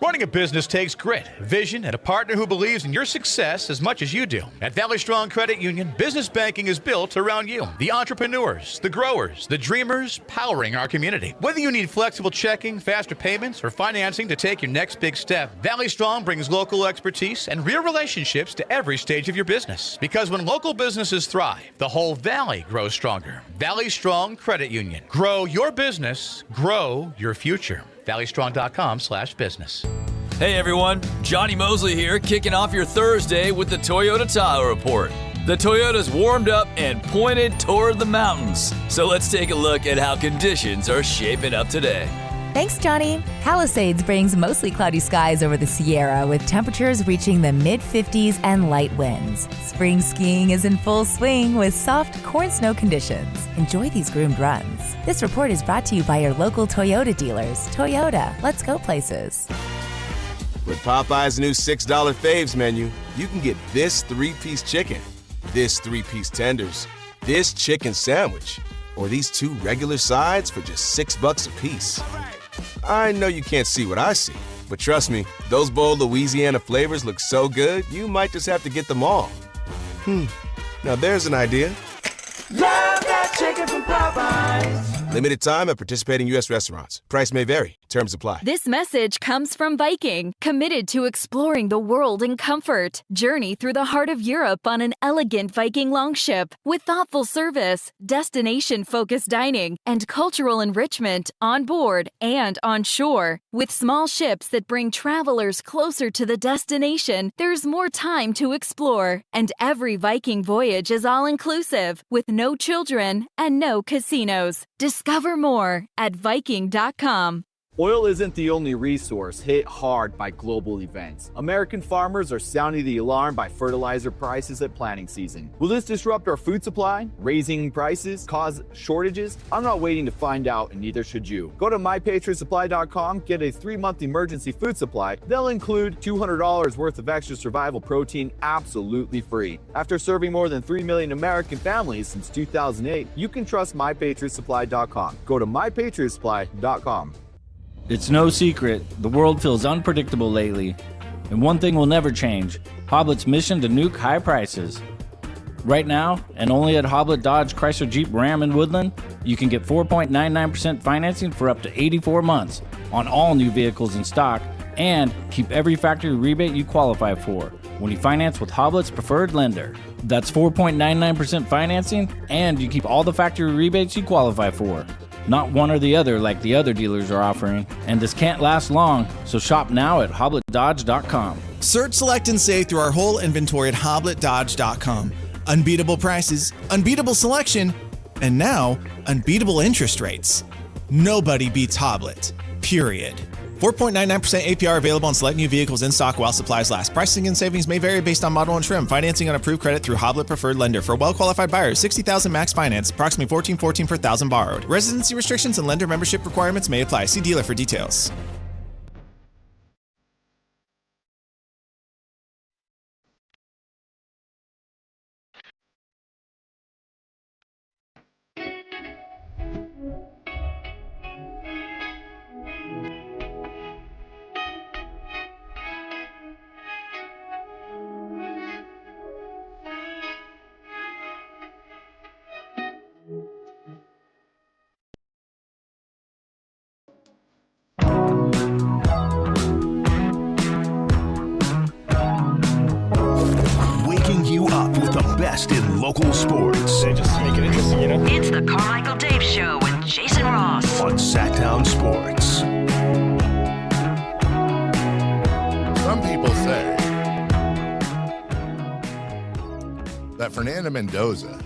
Speaker 17: Running a business takes grit, vision, and a partner who believes in your success as much as you do. At Valley Strong Credit Union, business banking is built around you. The entrepreneurs, the growers, the dreamers powering our community. Whether you need flexible checking, faster payments, or financing to take your next big step, Valley Strong brings local expertise and real relationships to every stage of your business. Because when local businesses thrive, the whole valley grows stronger. Valley Strong Credit Union. Grow your business, grow your future. ValleyStrong.com/business.
Speaker 18: Hey everyone, Johnny Mosley here, kicking off your Thursday with the Toyota Tahoe Report. The Toyota's warmed up and pointed toward the mountains. So let's take a look at how conditions are shaping up today.
Speaker 19: Thanks, Johnny. Palisades brings mostly cloudy skies over the Sierra with temperatures reaching the mid-50s and light winds. Spring skiing is in full swing with soft corn snow conditions. Enjoy these groomed runs. This report is brought to you by your local Toyota dealers. Toyota, let's go places.
Speaker 20: With Popeye's new $6 faves menu, you can get this 3-piece chicken, this 3-piece tenders, this chicken sandwich, or these 2 regular sides for just $6 a piece. I know you can't see what I see, but trust me, those bold Louisiana flavors look so good, you might just have to get them all. Now there's an idea.
Speaker 10: Love that chicken from Popeyes.
Speaker 20: Limited time at participating U.S. restaurants. Price may vary. Terms apply.
Speaker 21: This message comes from Viking, committed to exploring the world in comfort. Journey through the heart of Europe on an elegant Viking longship with thoughtful service, destination-focused dining, and cultural enrichment on board and on shore. With small ships that bring travelers closer to the destination, there's more time to explore. And every Viking voyage is all-inclusive, with no children and no casinos. Discover more at Viking.com.
Speaker 22: Oil isn't the only resource hit hard by global events. American farmers are sounding the alarm by fertilizer prices at planting season. Will this disrupt our food supply? Raising prices cause shortages? I'm not waiting to find out, and neither should you. Go to mypatriotsupply.com, get a 3-month emergency food supply. They'll include $200 worth of extra survival protein absolutely free. After serving more than 3 million American families since 2008, you can trust mypatriotsupply.com. Go to mypatriotsupply.com.
Speaker 23: It's no secret, the world feels unpredictable lately. And one thing will never change, Hoblet's mission to nuke high prices. Right now, and only at Hoblet Dodge Chrysler Jeep Ram in Woodland, you can get 4.99% financing for up to 84 months on all new vehicles in stock, and keep every factory rebate you qualify for when you finance with Hoblet's preferred lender. That's 4.99% financing, and you keep all the factory rebates you qualify for. Not one or the other like the other dealers are offering. And this can't last long, so shop now at HobletDodge.com.
Speaker 24: Search, select, and save through our whole inventory at HobletDodge.com. Unbeatable prices, unbeatable selection, and now, unbeatable interest rates. Nobody beats Hoblet, period. 4.99% APR available on select new vehicles in stock while supplies last. Pricing and savings may vary based on model and trim. Financing on approved credit through Hoblet Preferred Lender. For well-qualified buyers, $60,000 max finance, approximately $14.14 per thousand borrowed. Residency restrictions and lender membership requirements may apply. See dealer for details.
Speaker 16: best in local sports.
Speaker 10: They just make it interesting, you know?
Speaker 15: It's the Carmichael Dave Show with Jason Ross
Speaker 16: on Sactown Sports.
Speaker 1: Some people say that Fernando Mendoza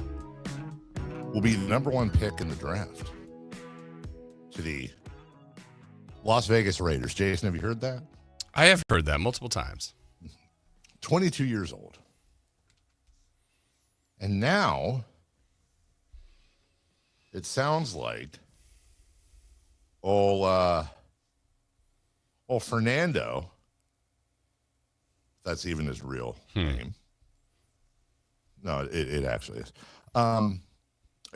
Speaker 1: will be the number one pick in the draft to the Las Vegas Raiders. Jason, have you heard that?
Speaker 2: I have heard that multiple times.
Speaker 1: 22 years old. And now it sounds like old Fernando, that's even his real name. No, it actually is.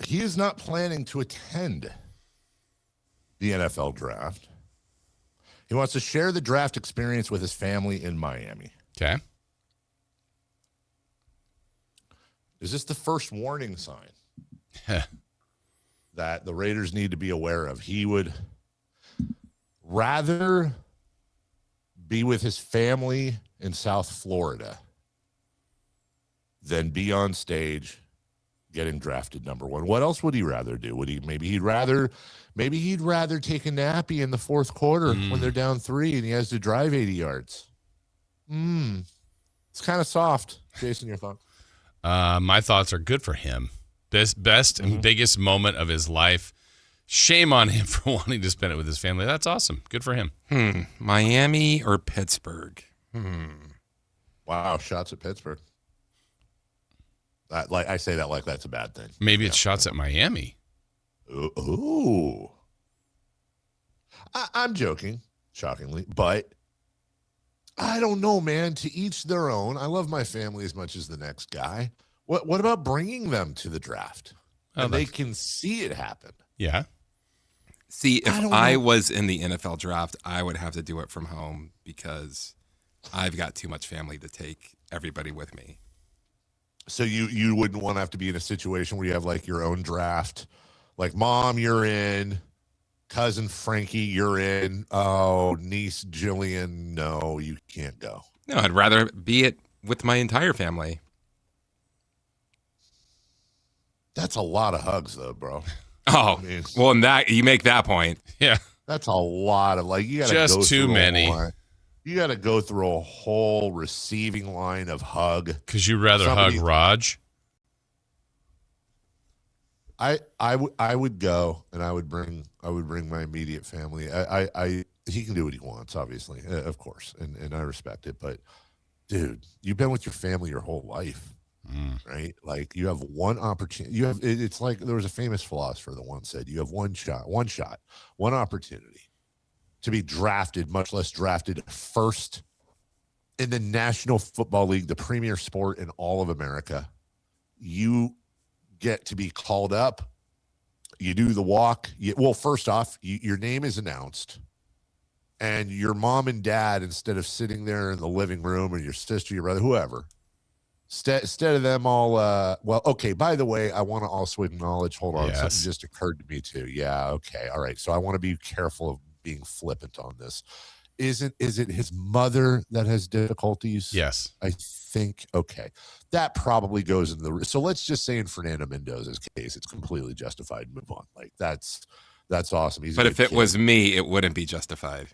Speaker 1: He is not planning to attend the NFL draft. He wants to share the draft experience with his family in Miami.
Speaker 2: Okay.
Speaker 1: Is this the first warning sign that the Raiders need to be aware of? He would rather be with his family in South Florida than be on stage getting drafted number one. What else would he rather do? Maybe he'd rather take a nappy in the fourth quarter when they're down 3 and he has to drive 80 yards. It's kind of soft. Jason, your thoughts?
Speaker 2: My thoughts are good for him. Best and biggest moment of his life. Shame on him for wanting to spend it with his family. That's awesome. Good for him.
Speaker 3: Miami or Pittsburgh?
Speaker 1: Wow, shots at Pittsburgh. I say that like that's a bad thing.
Speaker 2: Maybe it's shots at Miami.
Speaker 1: Ooh. I'm joking, shockingly, but I don't know, man. To each their own. I love my family as much as the next guy. What about bringing them to the draft? And they can see it happen.
Speaker 2: Yeah.
Speaker 3: See, if I was in the NFL draft, I would have to do it from home because I've got too much family to take everybody with me.
Speaker 1: So you wouldn't want to have to be in a situation where you have like your own draft, like mom, you're in, cousin Frankie, you're in. Oh, niece Jillian, no, you can't go.
Speaker 3: No, I'd rather be it with my entire family.
Speaker 1: That's a lot of hugs, though, bro.
Speaker 3: Oh, well, in that you make that point.
Speaker 2: Yeah,
Speaker 1: that's a lot of you got to
Speaker 2: just
Speaker 1: go
Speaker 2: too many.
Speaker 1: You got to go through a whole receiving line of hug.
Speaker 2: Because you'd rather hug Raj?
Speaker 1: I would go and I would bring my immediate family. He can do what he wants, obviously, of course, and I respect it. But dude, you've been with your family your whole life, right? Like you have one opportunity. It's like there was a famous philosopher that once said, "You have one shot, one opportunity to be drafted, much less drafted first in the National Football League, the premier sport in all of America. You get to be called up. You do the walk. First off, your name is announced, and your mom and dad, instead of sitting there in the living room, or your sister, your brother, whoever, instead of them all, okay, by the way, I want to also acknowledge, hold on, something just occurred to me too. Yeah, okay, all right. So I want to be careful of being flippant on this. Is it his mother that has difficulties?
Speaker 2: Yes.
Speaker 1: I think, okay. That probably goes in so let's just say in Fernando Mendoza's case, it's completely justified. Move on. Like that's awesome. But
Speaker 3: if it was me, it wouldn't be justified.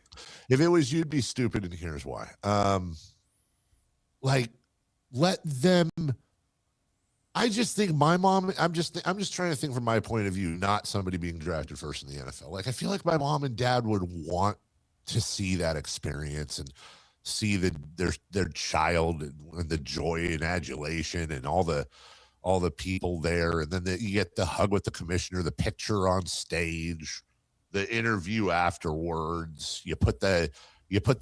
Speaker 1: If it was, you'd be stupid, and here's why. Let them. I just think my mom. I'm just trying to think from my point of view, not somebody being drafted first in the NFL. Like I feel like my mom and dad would want to see that experience and see their child and the joy and adulation and all the people there, and then you get the hug with the commissioner, the picture on stage, the interview afterwards. You put the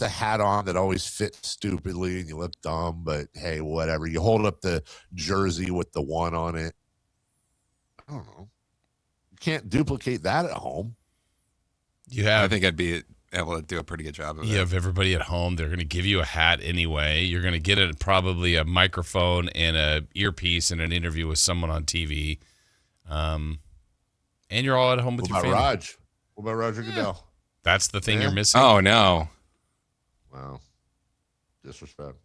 Speaker 1: hat on that always fits stupidly and you look dumb, but hey, whatever. You hold up the jersey with the one on it. I don't know. You can't duplicate that at home.
Speaker 3: I think I'd be able to do a pretty good job of it.
Speaker 2: You have everybody at home. They're going to give you a hat anyway. You're going to get probably a microphone and a earpiece and an interview with someone on TV. And you're all at home with your family.
Speaker 1: What about Roger Goodell?
Speaker 2: That's the thing you're missing?
Speaker 3: Oh, no.
Speaker 1: Wow. Disrespect.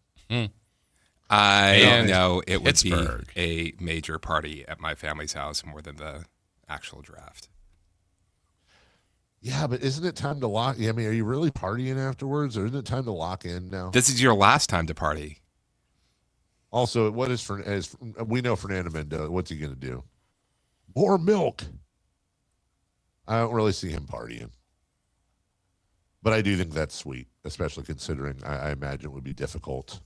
Speaker 3: I know it would
Speaker 2: Pittsburgh.
Speaker 3: be a major party at my family's house more than the actual draft.
Speaker 1: Yeah, but isn't it time to lock? I mean, are you really partying afterwards, or isn't it time to lock in now?
Speaker 3: This is your last time to party.
Speaker 1: Also, what is as we know Fernando Mendoza? What's he going to do? More milk. I don't really see him partying, but I do think that's sweet, especially considering I imagine it would be difficult.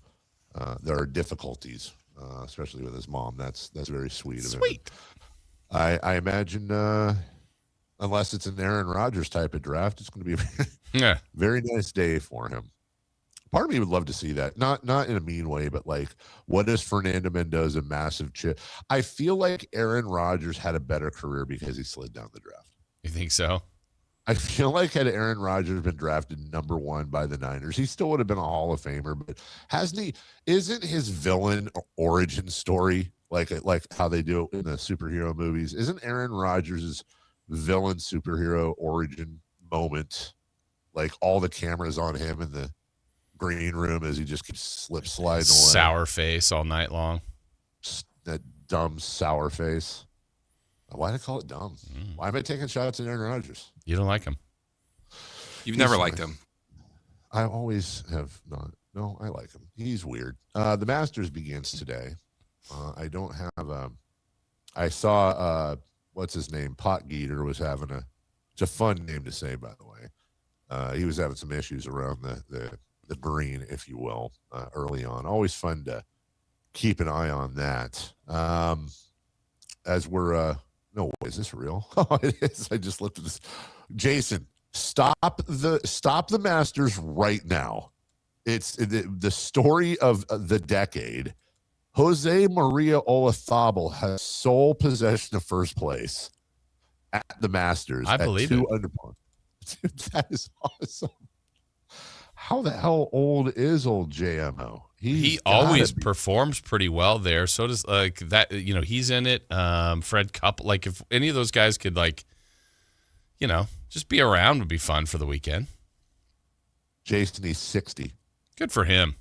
Speaker 1: There are difficulties, especially with his mom. That's very sweet of him.
Speaker 2: Sweet.
Speaker 1: I imagine. Unless it's an Aaron Rodgers type of draft, it's going to be a very nice day for him. Part of me would love to see that. Not in a mean way, but like, what is Fernando Mendoza massive chip? I feel like Aaron Rodgers had a better career because he slid down the draft.
Speaker 2: You think so?
Speaker 1: I feel like had Aaron Rodgers been drafted number 1 by the Niners, he still would have been a Hall of Famer. But hasn't he? Isn't his villain origin story like how they do it in the superhero movies? Isn't Aaron Rodgers' villain superhero origin moment like all the cameras on him in the green room as he just keeps sliding away?
Speaker 2: Sour face all night long.
Speaker 1: That dumb sour face. Why did I call it dumb? Why am I taking shots at Aaron Rodgers?
Speaker 2: You don't like him.
Speaker 3: You've never liked him.
Speaker 1: I always have not. No, I like him. He's weird. The Masters begins today. I don't have I saw what's his name? Pot Geeter was having it's a fun name to say, by the way. He was having some issues around the green, if you will, early on. Always fun to keep an eye on that. As we're no, is this real? Oh, it is. I just looked at this. Jason, stop the Masters right now. It's the story of the decade. Jose Maria Olazabal has sole possession of first place at the Masters.
Speaker 2: I believe it.
Speaker 1: Under par. Dude, that is awesome. How the hell old is old JMO?
Speaker 2: He always performs pretty well there. So does like that. You know, he's in it. Fred Cup. Like if any of those guys could just be around would be fun for the weekend.
Speaker 1: Jason, he's 60.
Speaker 2: Good for him.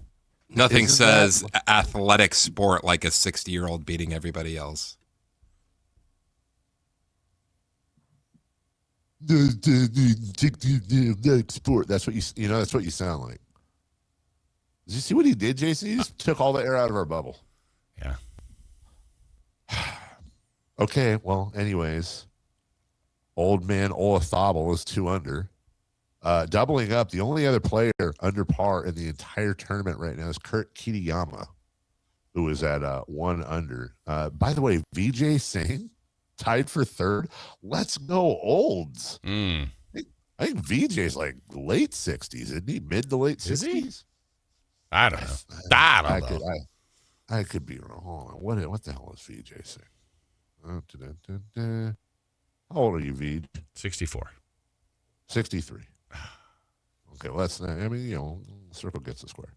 Speaker 3: Nothing says athletic sport like a 60-year-old beating everybody else.
Speaker 1: Sport. That's what that's what you sound like. Did you see what he did, Jason? He just took all the air out of our bubble.
Speaker 2: Yeah.
Speaker 1: Okay. Well, anyways, old man Olazabal is 2 under. Doubling up, the only other player under par in the entire tournament right now is Kurt Kitayama, who is at 1 under. By the way, Vijay Singh tied for 3rd. Let's go, olds. I think Vijay's like late 60s, isn't he? Mid to late 60s?
Speaker 2: Is he? I don't know. I don't know.
Speaker 1: I could be wrong. Hold on. What the hell is Vijay Singh? How old are you, Vij?
Speaker 2: 64.
Speaker 1: 63. Okay, well, that's not, I mean, circle gets the square.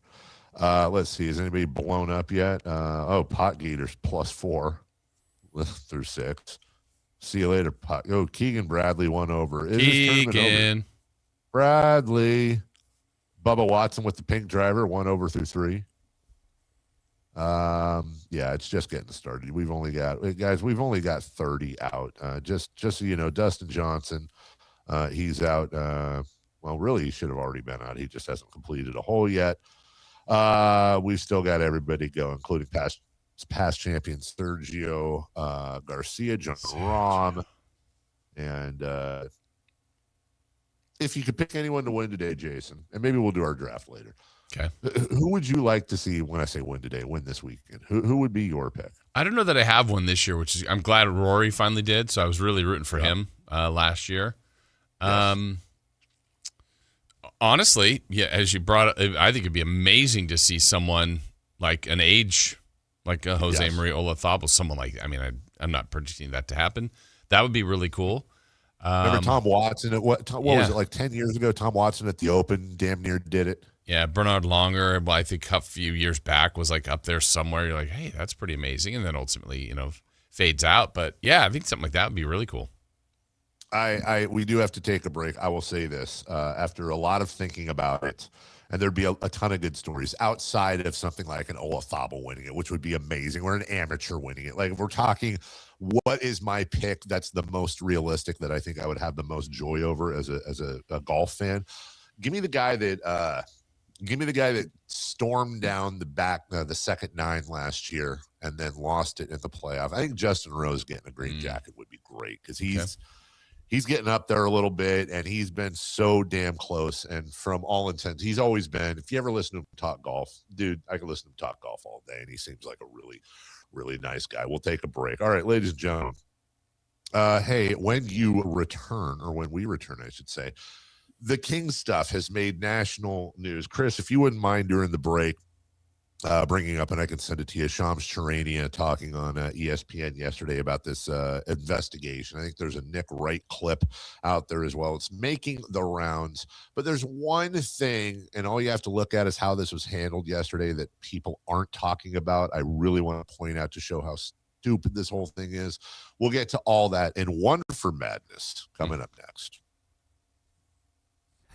Speaker 1: Let's see. Is anybody blown up yet? Pot Geeter's +4 through 6. See you later, Pot. Oh, Keegan Bradley 1 over.
Speaker 2: Keegan.
Speaker 1: Bradley. Bubba Watson with the pink driver 1 over through 3. Yeah, it's just getting started. We've only got 30 out. Just so you know, Dustin Johnson, he's out. Well, really, he should have already been out. He just hasn't completed a hole yet. We've still got everybody go, including past champions Sergio Garcia, John Rahm, and if you could pick anyone to win today, Jason, and maybe we'll do our draft later.
Speaker 2: Okay.
Speaker 1: Who would you like to see when I say win today, win this weekend? Who would be your pick?
Speaker 2: I don't know that I have one this year, which is I'm glad Rory finally did. So I was really rooting for him last year. Yes. Honestly, yeah, as you brought up, I think it'd be amazing to see someone like an age like a Jose Maria Olazabal, someone like, I'm not predicting that to happen. That would be really cool.
Speaker 1: Remember Tom Watson what was it, like 10 years ago? Tom Watson at the Open damn near did it.
Speaker 2: Yeah, Bernard Longer, I think a few years back was like up there somewhere. You're like, hey, that's pretty amazing. And then ultimately, fades out. But yeah, I think something like that would be really cool.
Speaker 1: We do have to take a break. I will say this, after a lot of thinking about it, and there'd be a ton of good stories outside of something like an Olafable winning it, which would be amazing, or an amateur winning it. Like, if we're talking, what is my pick that's the most realistic that I think I would have the most joy over as a golf fan? Give me the guy that stormed down the second 9 last year and then lost it in the playoff. I think Justin Rose getting a green jacket would be great, because he's getting up there a little bit, and he's been so damn close. And from all intents, he's always been, if you ever listen to him talk golf, dude, I could listen to him talk golf all day, and he seems like a really, really nice guy. We'll take a break. All right, ladies and gentlemen. Hey, when we return, I should say, the Kings stuff has made national news. Chris, if you wouldn't mind during the break, bringing up, and I can send it to you, Shams Charania talking on ESPN yesterday about this investigation. I think there's a Nick Wright clip out there as well. It's making the rounds. But there's one thing, and all you have to look at is how this was handled yesterday, that people aren't talking about. I really want to point out to show how stupid this whole thing is. We'll get to all that in Wonderful Madness coming up next.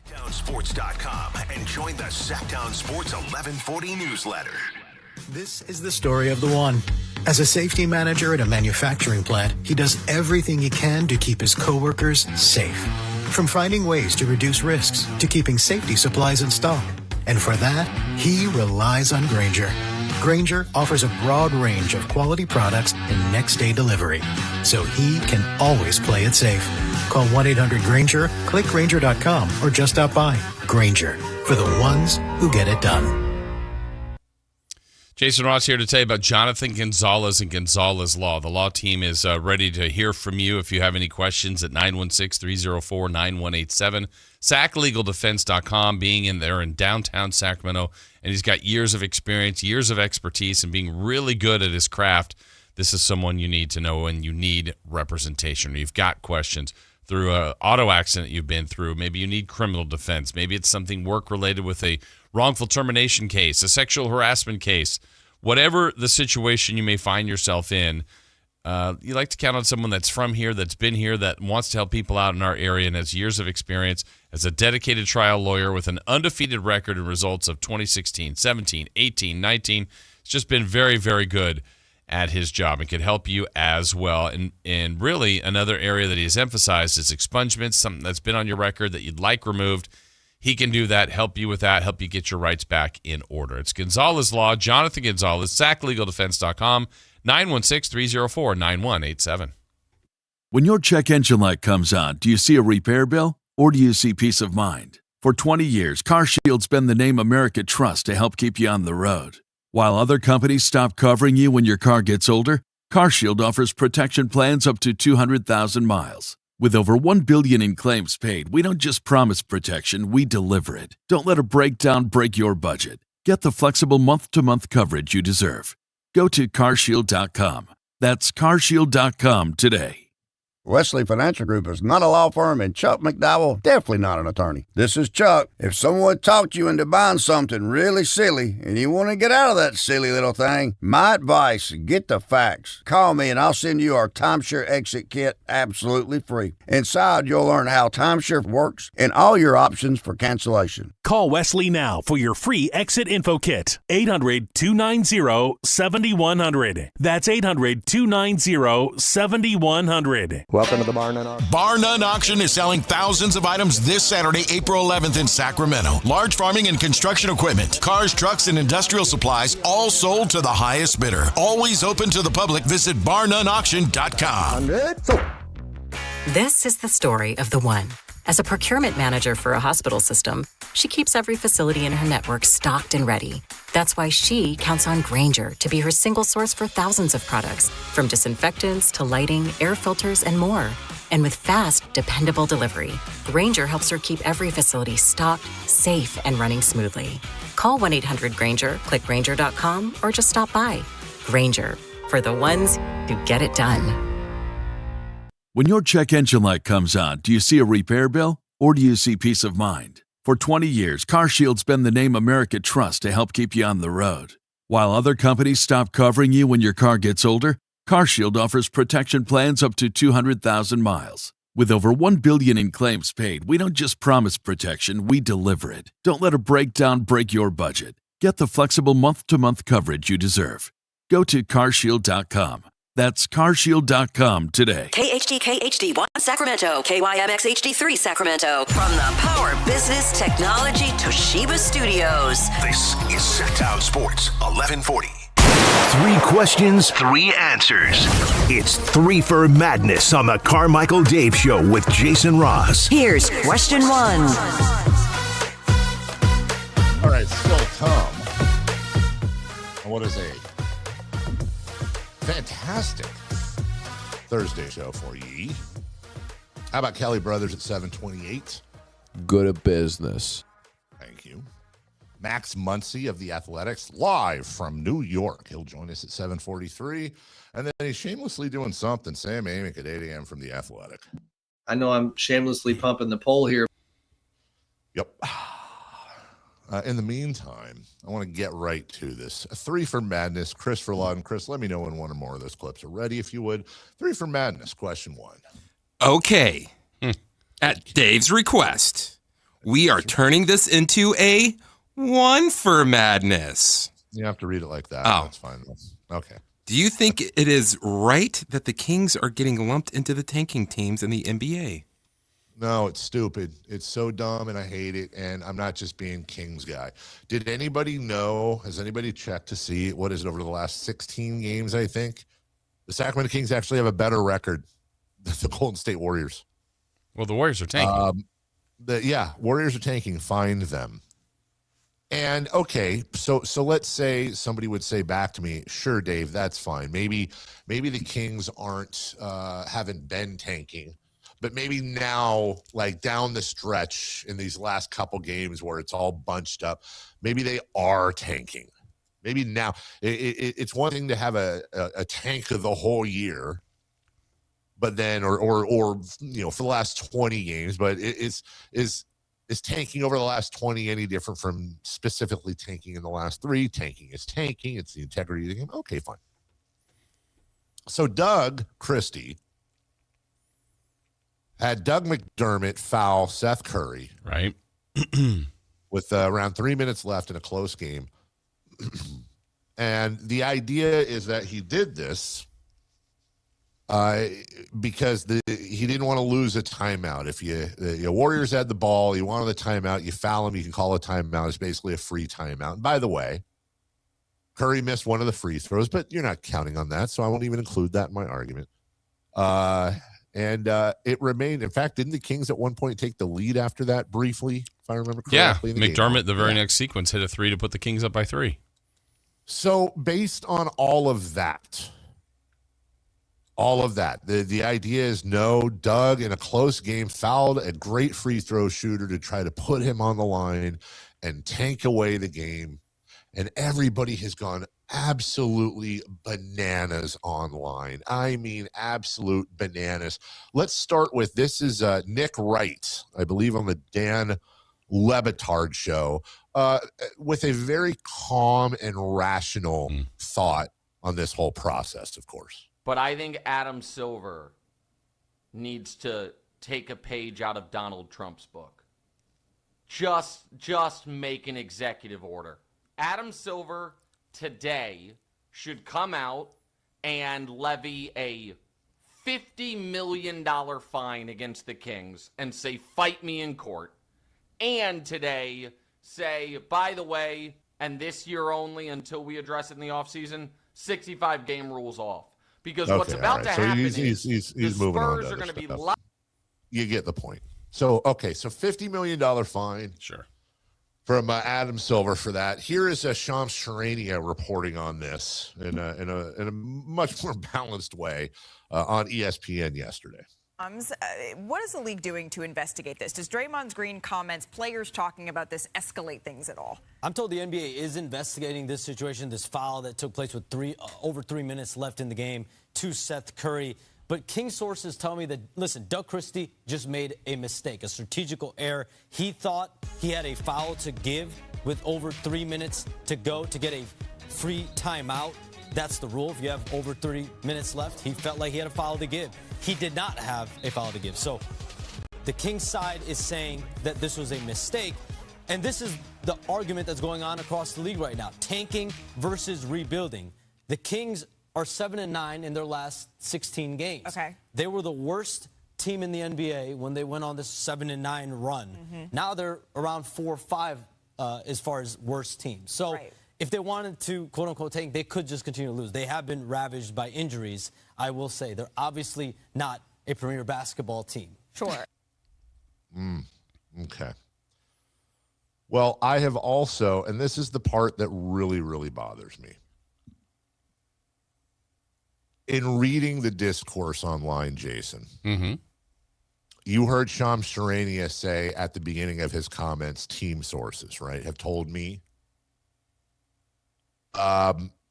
Speaker 16: SactownSports.com and join the Sactown Sports 1140 newsletter.
Speaker 4: This is the story of the one. As a safety manager at a manufacturing plant, he does everything he can to keep his coworkers safe. From finding ways to reduce risks to keeping safety supplies in stock. And for that, he relies on Grainger. Grainger offers a broad range of quality products and next-day delivery, so he can always play it safe. Call 1-800-GRAINGER, click Grainger.com, or just stop by. Grainger, for the ones who get it done.
Speaker 2: Jason Ross here to tell you about Jonathan Gonzalez and Gonzalez Law. The law team is ready to hear from you if you have any questions at 916-304-9187. SacLegalDefense.com, being in there in downtown Sacramento, and he's got years of experience, years of expertise, and being really good at his craft. This is someone you need to know when you need representation, or you've got questions through an auto accident you've been through. Maybe you need criminal defense. Maybe it's something work-related with a wrongful termination case, a sexual harassment case. Whatever the situation you may find yourself in, you like to count on someone that's from here, that's been here, that wants to help people out in our area and has years of experience as a dedicated trial lawyer with an undefeated record and results of 2016, 17, 18, 19. It's just been very, very good at his job and can help you as well. And really, another area that he has emphasized is expungements, something that's been on your record that you'd like removed. He can do that, help you with that, help you get your rights back in order. It's Gonzalez Law, Jonathan Gonzalez, SacLegalDefense.com, 916-304-9187.
Speaker 6: When your check engine light comes on, do you see a repair bill or do you see peace of mind? For 20 years, CarShield's been the name America trusts to help keep you on the road. While other companies stop covering you when your car gets older, CarShield offers protection plans up to 200,000 miles. With over $1 billion in claims paid, we don't just promise protection, we deliver it. Don't let a breakdown break your budget. Get the flexible month-to-month coverage you deserve. Go to CarShield.com. That's CarShield.com today.
Speaker 7: Wesley Financial Group is not a law firm, and Chuck McDowell definitely not an attorney. This is Chuck. If someone talked you into buying something really silly and you want to get out of that silly little thing, my advice, get the facts. Call me and I'll send you our timeshare exit kit absolutely free. Inside, you'll learn how timeshare works and all your options for cancellation.
Speaker 8: Call Wesley now for your free exit info kit. 800-290-7100. That's 800-290-7100.
Speaker 25: Welcome to the Bar None Auction.
Speaker 5: Bar None Auction is selling thousands of items this Saturday, April 11th in Sacramento. Large farming and construction equipment, cars, trucks, and industrial supplies, all sold to the highest bidder. Always open to the public. Visit barnoneauction.com.
Speaker 26: This is the story of the one. As a procurement manager for a hospital system, she keeps every facility in her network stocked and ready. That's why she counts on Grainger to be her single source for thousands of products, from disinfectants to lighting, air filters, and more. And with fast, dependable delivery, Grainger helps her keep every facility stocked, safe, and running smoothly. Call 1-800-GRAINGER, click Grainger.com, or just stop by. Grainger, for the ones who get it done.
Speaker 6: When your check engine light comes on, do you see a repair bill or do you see peace of mind? For 20 years, CarShield's been the name America trusts to help keep you on the road. While other companies stop covering you when your car gets older, CarShield offers protection plans up to 200,000 miles. With over 1 billion in claims paid, we don't just promise protection, we deliver it. Don't let a breakdown break your budget. Get the flexible month-to-month coverage you deserve. Go to carshield.com. That's carshield.com today.
Speaker 26: KHD HD1 Sacramento, KYMX HD3 Sacramento. From the Power Business Technology Toshiba Studios.
Speaker 16: This is Sactown Sports 1140. 3 questions, 3 answers. It's 3 for Madness on the Carmichael Dave Show with Jason Ross.
Speaker 26: Here's question 1.
Speaker 1: All right, still Tom. What is a fantastic Thursday show for ye? How about Kelly Brothers at 7:28?
Speaker 9: Good at business.
Speaker 1: Thank you. Max Muncy of the Athletics, live from New York. He'll join us at 7:43. And then he's shamelessly doing something. Sam Amick at 8 a.m. from the Athletic.
Speaker 11: I know I'm shamelessly pumping the poll here.
Speaker 1: Yep. In the meantime, I want to get right to this. 3 for Madness. Chris for Law. And Chris, let me know when one or more of those clips are ready, if you would. 3 for Madness. Question 1.
Speaker 3: Okay. At Dave's request, we are turning this into a 1 for Madness.
Speaker 1: You have to read it like that.
Speaker 3: Oh.
Speaker 1: That's fine. Okay.
Speaker 3: Do you think it is right that the Kings are getting lumped into the tanking teams in the NBA?
Speaker 1: No, it's stupid. It's so dumb, and I hate it, and I'm not just being Kings guy. Did anybody know, has anybody checked to see, what is it, over the last 16 games, I think? The Sacramento Kings actually have a better record than the Golden State Warriors.
Speaker 2: Well, the Warriors are tanking.
Speaker 1: Warriors are tanking. Find them. And, okay, so let's say somebody would say back to me, sure, Dave, that's fine. Maybe the Kings haven't been tanking. But maybe now, like down the stretch in these last couple games where it's all bunched up, maybe they are tanking. Maybe now it's one thing to have a tank of the whole year, but then or for the last 20 games. But is tanking over the last 20 any different from specifically tanking in the last 3? Tanking is tanking. It's the integrity of the game. Okay, fine. So Doug Christie had Doug McDermott foul Seth Curry.
Speaker 2: Right.
Speaker 1: With around 3 minutes left in a close game. And the idea is that he did this because he didn't want to lose a timeout. If the Warriors had the ball, you wanted a timeout, you foul him, you can call a timeout. It's basically a free timeout. And by the way, Curry missed one of the free throws, but you're not counting on that, so I won't even include that in my argument. And it remained. In fact, didn't the Kings at one point take the lead after that briefly, if I remember correctly?
Speaker 2: Yeah, McDermott, the very next sequence, hit a 3 to put the Kings up by 3.
Speaker 1: So based on all of that, the idea is no, Doug in a close game fouled a great free throw shooter to try to put him on the line and tank away the game. And everybody has gone absolutely bananas online. I mean, absolute bananas. Let's start with, this is Nick Wright, I believe on the Dan Lebitard show, with a very calm and rational thought on this whole process, of course.
Speaker 12: But I think Adam Silver needs to take a page out of Donald Trump's book. Just make an executive order. Adam Silver today should come out and levy a $50 million fine against the Kings and say, fight me in court. And today say, by the way, and this year only until we address it in the offseason, 65 game rules off. Because what's about to happen is the Spurs are going to be locked.
Speaker 1: You get the point. So, okay, so $50 million fine.
Speaker 2: Sure.
Speaker 1: From Adam Silver for that. Here is Shams Charania reporting on this in a much more balanced way on ESPN yesterday.
Speaker 13: What is the league doing to investigate this? Does Draymond Green comments, players talking about this, escalate things at all?
Speaker 14: I'm told the NBA is investigating this situation, this foul that took place with over 3 minutes left in the game to Seth Curry. But King sources tell me that, listen, Doug Christie just made a mistake, a strategical error. He thought he had a foul to give with over 3 minutes to go to get a free timeout. That's the rule. If you have over 30 minutes left, he felt like he had a foul to give. He did not have a foul to give. So the Kings side is saying that this was a mistake. And this is the argument that's going on across the league right now. Tanking versus rebuilding. The Kings are 7-9 in their last 16 games.
Speaker 13: Okay.
Speaker 14: They were the worst team in the NBA when they went on this 7-9 run. Now they're around 4-5 as far as worst teams. So if they wanted to, quote unquote, tank, they could just continue to lose. They have been ravaged by injuries, I will say. They're obviously not a premier basketball team.
Speaker 13: Sure.
Speaker 1: Okay. Well, I have also, and this is the part that really, really bothers me. In reading the discourse online, Jason, you heard Shams Charania say at the beginning of his comments, team sources, right, have told me.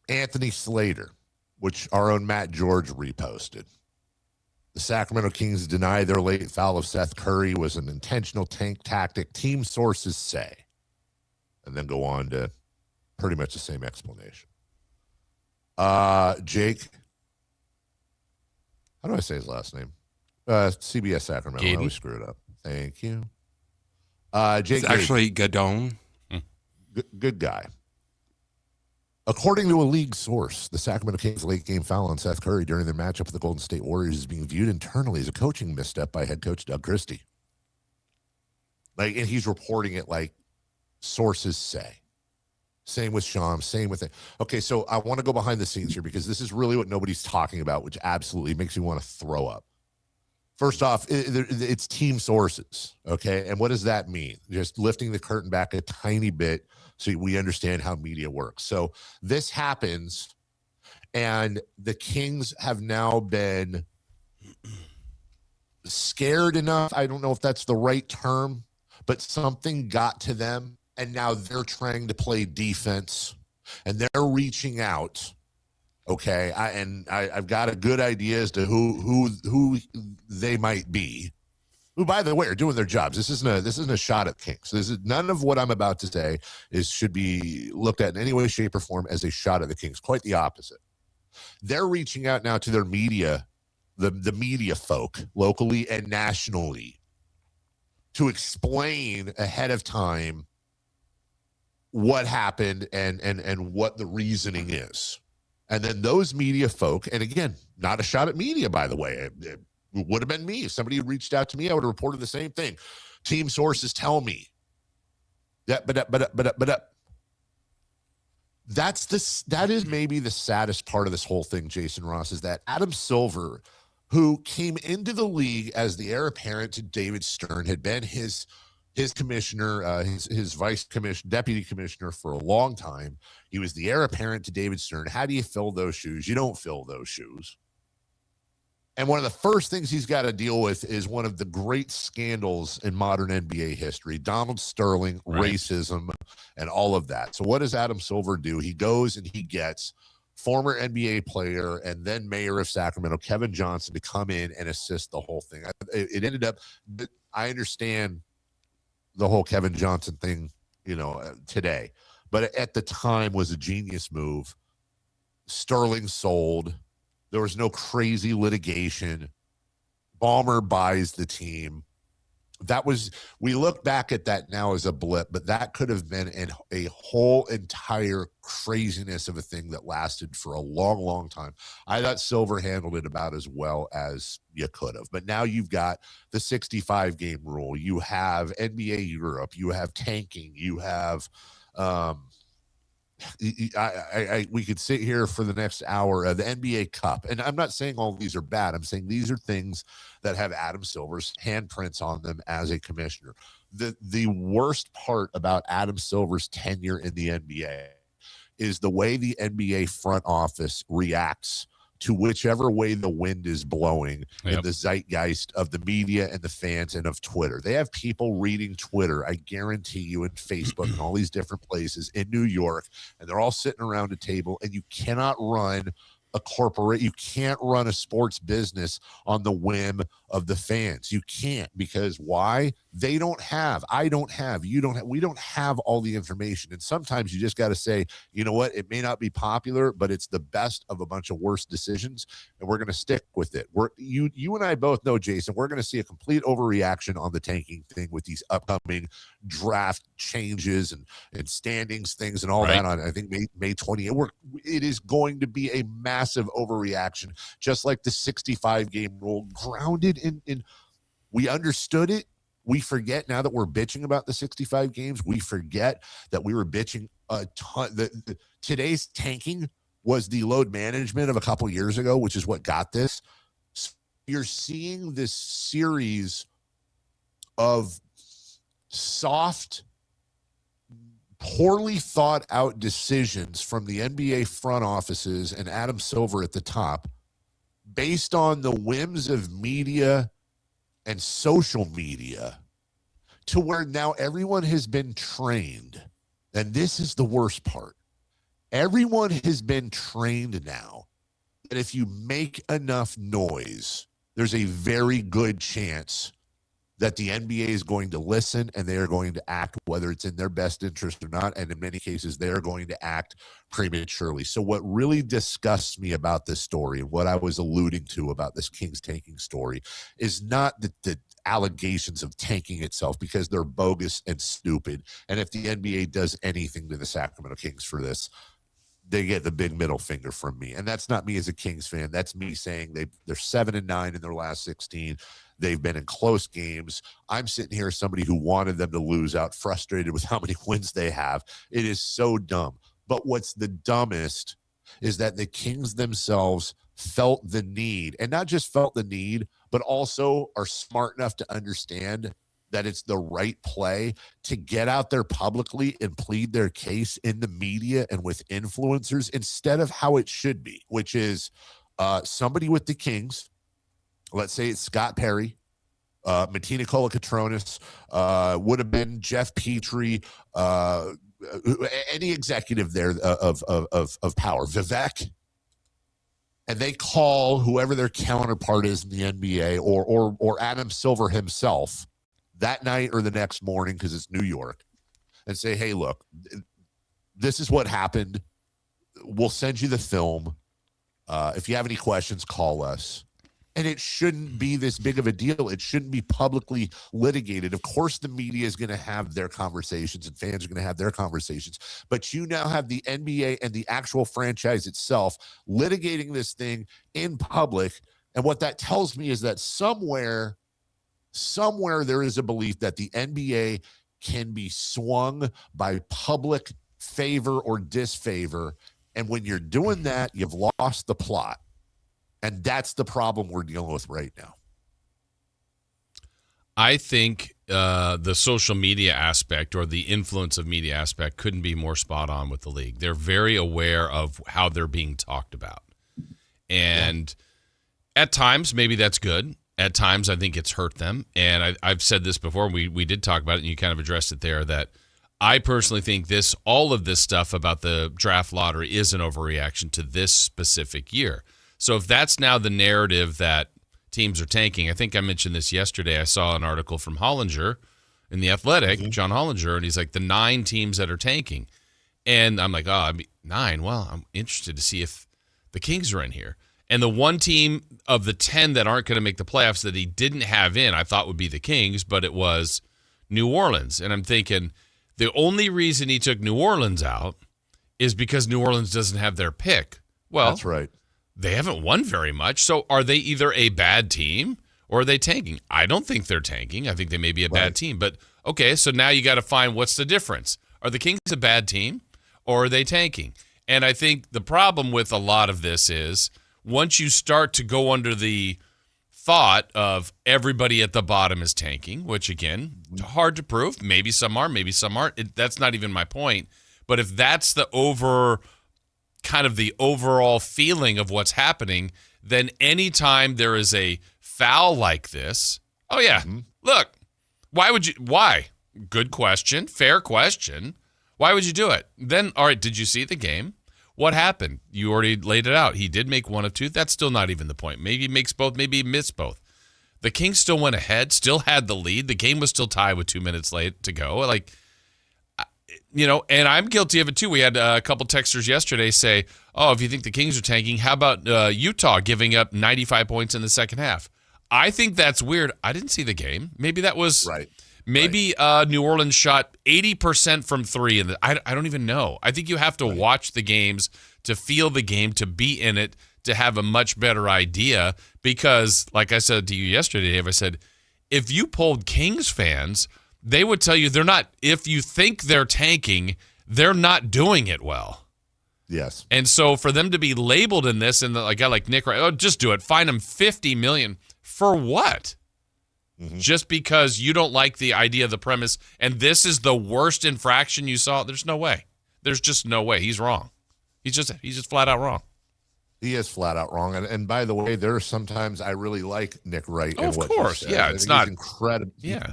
Speaker 1: Anthony Slater, which our own Matt George reposted. The Sacramento Kings deny their late foul of Seth Curry was an intentional tank tactic, team sources say. And then go on to pretty much the same explanation. Jake, how do I say his last name? CBS Sacramento. I always screw it up. Thank you. Jake,
Speaker 3: it's actually Gadone.
Speaker 1: Good guy. According to a league source, the Sacramento Kings' late game foul on Seth Curry during their matchup with the Golden State Warriors is being viewed internally as a coaching misstep by head coach Doug Christie. And he's reporting it like sources say. Same with Shams, same with it. Okay, so I want to go behind the scenes here because this is really what nobody's talking about, which absolutely makes me want to throw up. First off, it's team sources, okay? And what does that mean? Just lifting the curtain back a tiny bit so we understand how media works. So this happens, and the Kings have now been scared enough. I don't know if that's the right term, but something got to them, and now they're trying to play defense, and they're reaching out. Okay, I've got a good idea as to who they might be. Who, by the way, are doing their jobs. This isn't a shot at Kings. This is none of what I'm about to say should be looked at in any way, shape, or form as a shot at the Kings. Quite the opposite. They're reaching out now to their media, the media folk, locally and nationally, to explain ahead of time what happened and what the reasoning is. And then those media folk, and again, not a shot at media, by the way. It would have been me. If somebody had reached out to me, I would have reported the same thing. Team sources tell me. That is maybe the saddest part of this whole thing, Jason Ross, is that Adam Silver, who came into the league as the heir apparent to David Stern, had been his commissioner, his vice commissioner, deputy commissioner for a long time. He was the heir apparent to David Stern. How do you fill those shoes? You don't fill those shoes. And one of the first things he's got to deal with is one of the great scandals in modern NBA history, Donald Sterling, racism, and all of that. So what does Adam Silver do? He goes and he gets former NBA player and then mayor of Sacramento, Kevin Johnson, to come in and assist the whole thing. It ended up, I understand the whole Kevin Johnson thing, today, but at the time was a genius move. Sterling sold. There was no crazy litigation. Ballmer buys the team. We look back at that now as a blip, but that could have been a whole entire craziness of a thing that lasted for a long, long time. I thought Silver handled it about as well as you could have. But now you've got the 65-game rule. You have NBA Europe. You have tanking. You have we could sit here for the next hour. The NBA Cup, and I'm not saying all these are bad. I'm saying these are things that have Adam Silver's handprints on them as a commissioner. The worst part about Adam Silver's tenure in the NBA is the way the NBA front office reacts to whichever way the wind is blowing in the zeitgeist of the media and the fans and of Twitter. They have people reading Twitter, I guarantee you, and Facebook and all these different places in New York, and they're all sitting around a table, and you cannot run a corporate. You can't run a sports business on the whim of the fans. You can't, because why? They don't have, I don't have, you don't have, we don't have all the information. And sometimes you just got to say, you know what? It may not be popular, but it's the best of a bunch of worse decisions, and we're going to stick with it. You and I both know, Jason, we're going to see a complete overreaction on the tanking thing with these upcoming draft changes and standings things and all
Speaker 2: right.
Speaker 1: that on, I think, May 28th. It is going to be a massive overreaction, just like the 65-game rule, grounded in we understood it. We forget now that we're bitching about the 65 games. We forget that we were bitching a ton. Today's tanking was the load management of a couple years ago, which is what got this. So you're seeing this series of soft, poorly thought out decisions from the NBA front offices and Adam Silver at the top, based on the whims of media and social media, to where now everyone has been trained. And this is the worst part. Everyone has been trained now that if you make enough noise, there's a very good chance that the NBA is going to listen and they are going to act, whether it's in their best interest or not. And in many cases, they are going to act prematurely. So what really disgusts me about this story, and what I was alluding to about this Kings tanking story, is not the allegations of tanking itself, because they're bogus and stupid. And if the NBA does anything to the Sacramento Kings for this, they get the big middle finger from me. And that's not me as a Kings fan. That's me saying they're 7-9 in their last 16. They've been in close games. I'm sitting here as somebody who wanted them to lose out, frustrated with how many wins they have. It is so dumb. But what's the dumbest is that the Kings themselves felt the need, and not just felt the need, but also are smart enough to understand that it's the right play to get out there publicly and plead their case in the media and with influencers, instead of how it should be, which is somebody with the Kings. Let's say it's Scott Perry, Martina Colacatronis, would have been Jeff Petrie, any executive there of power, Vivek, and they call whoever their counterpart is in the NBA, or Adam Silver himself, that night or the next morning, because it's New York, and say, hey, look, this is what happened. We'll send you the film. If you have any questions, call us. And it shouldn't be this big of a deal. It shouldn't be publicly litigated. Of course, the media is going to have their conversations and fans are going to have their conversations. But you now have the NBA and the actual franchise itself litigating this thing in public. And what that tells me is that somewhere there is a belief that the NBA can be swung by public favor or disfavor. And when you're doing that, you've lost the plot. And that's the problem we're dealing with right now.
Speaker 2: I think the social media aspect, or the influence of media aspect, couldn't be more spot on with the league. They're very aware of how they're being talked about. And at times, maybe that's good. At times, I think it's hurt them. And I've said this before. We did talk about it, and you kind of addressed it there, that I personally think all of this stuff about the draft lottery is an overreaction to this specific year. So if that's now the narrative that teams are tanking, I think I mentioned this yesterday. I saw an article from Hollinger in The Athletic, John Hollinger, and he's like, the 9 teams that are tanking. And I'm like, 9? Well, I'm interested to see if the Kings are in here. And the one team of the 10 that aren't going to make the playoffs that he didn't have in, I thought would be the Kings, but it was New Orleans. And I'm thinking the only reason he took New Orleans out is because New Orleans doesn't have their pick. Well,
Speaker 1: that's right.
Speaker 2: They haven't won very much. So are they either a bad team or are they tanking? I don't think they're tanking. I think they may be a bad team. But, okay, so now you got to find what's the difference. Are the Kings a bad team or are they tanking? And I think the problem with a lot of this is once you start to go under the thought of everybody at the bottom is tanking, which, again, hard to prove. Maybe some are, maybe some aren't. That's not even my point. But if that's the overall feeling of what's happening, then anytime there is a foul like this, look, why? Good question, fair question. Why would you do it? Then, all right, did you see the game? What happened? You already laid it out. He did make one of two. That's still not even the point. Maybe he makes both. Maybe he missed both. The Kings still went ahead, still had the lead. The game was still tied with 2 minutes late to go. Like, and I'm guilty of it too. We had a couple texters yesterday say, oh, if you think the Kings are tanking, how about Utah giving up 95 points in the second half? I think that's weird. I didn't see the game. Maybe that was
Speaker 1: right.
Speaker 2: Maybe New Orleans shot 80% from three. And I don't even know. I think you have to watch the games to feel the game, to be in it, to have a much better idea. Because, like I said to you yesterday, Dave, I said, if you polled Kings fans, they would tell you they're not. If you think they're tanking, they're not doing it well.
Speaker 1: Yes.
Speaker 2: And so for them to be labeled in this, and a guy like Nick, oh, just do it. Fine them $50 million. For what? Mm-hmm. Just because you don't like the idea of the premise, and this is the worst infraction you saw? There's no way. There's just no way. He's wrong. He's just flat out wrong.
Speaker 1: He is flat out wrong. And by the way, there are sometimes I really like Nick Wright.
Speaker 2: Oh, of course. Yeah, it's not
Speaker 1: incredible.
Speaker 2: Yeah.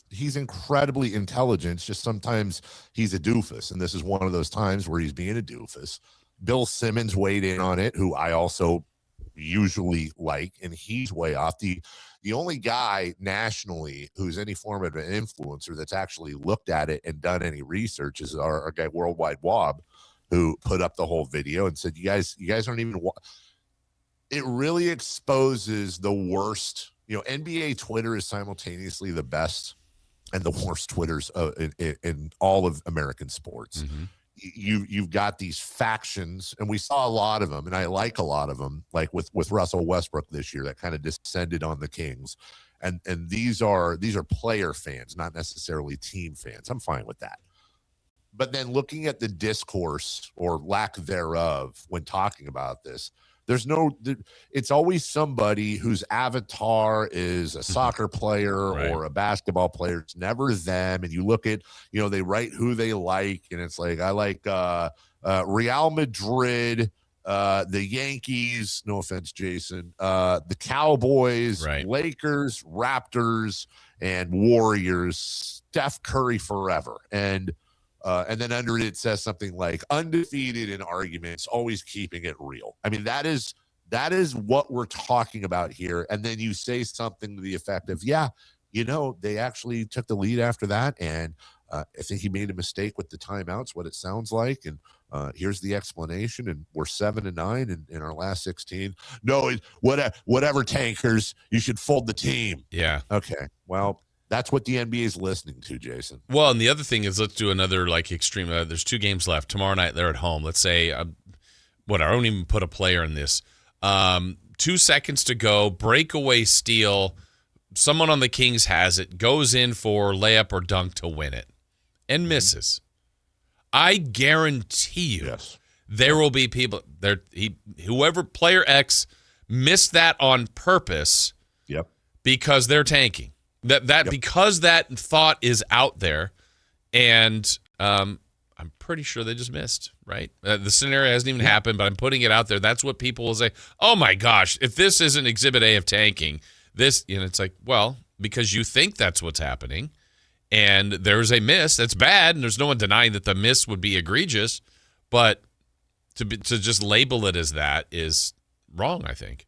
Speaker 1: He's incredibly intelligent. It's just sometimes he's a doofus. And this is one of those times where he's being a doofus. Bill Simmons weighed in on it, who I also usually like, and he's way off. The only guy nationally who's any form of an influencer that's actually looked at it and done any research is our guy Worldwide Wob, who put up the whole video and said, you guys aren't even it really exposes the worst. NBA Twitter is simultaneously the best and the worst Twitters in all of American sports.
Speaker 2: Mm-hmm.
Speaker 1: You've got these factions, and we saw a lot of them, and I like a lot of them, like with Russell Westbrook this year, that kind of descended on the Kings. And these are player fans, not necessarily team fans. I'm fine with that. But then looking at the discourse or lack thereof when talking about this, it's always somebody whose avatar is a soccer player
Speaker 2: right.
Speaker 1: or a basketball player. It's never them. And you look at, they write who they like. And it's like, I like Real Madrid, the Yankees, no offense, Jason, the Cowboys,
Speaker 2: right.
Speaker 1: Lakers, Raptors, and Warriors, Steph Curry forever. And then under it says something like undefeated in arguments, always keeping it real. I mean, that is what we're talking about here. And then you say something to the effect of, they actually took the lead after that. And I think he made a mistake with the timeouts, what it sounds like. And here's the explanation. And we're 7-9 in our last 16. No, whatever, tankers, you should fold the team.
Speaker 2: Yeah.
Speaker 1: Okay. Well, that's what the NBA is listening to, Jason.
Speaker 2: Well, and the other thing is, let's do another extreme. There's 2 games left. Tomorrow night, they're at home. Let's say, I don't even put a player in this. 2 seconds to go, breakaway steal. Someone on the Kings has it, goes in for layup or dunk to win it, and misses. I guarantee you there will be people there. Whoever player X missed that on purpose.
Speaker 1: Yep.
Speaker 2: Because they're tanking. Because that thought is out there, and I'm pretty sure they just missed, right? The scenario hasn't even happened, but I'm putting it out there. That's what people will say. Oh my gosh, if this isn't Exhibit A of tanking, it's like, well, because you think that's what's happening, and there's a miss that's bad, and there's no one denying that the miss would be egregious, but to just label it as that is wrong, I think.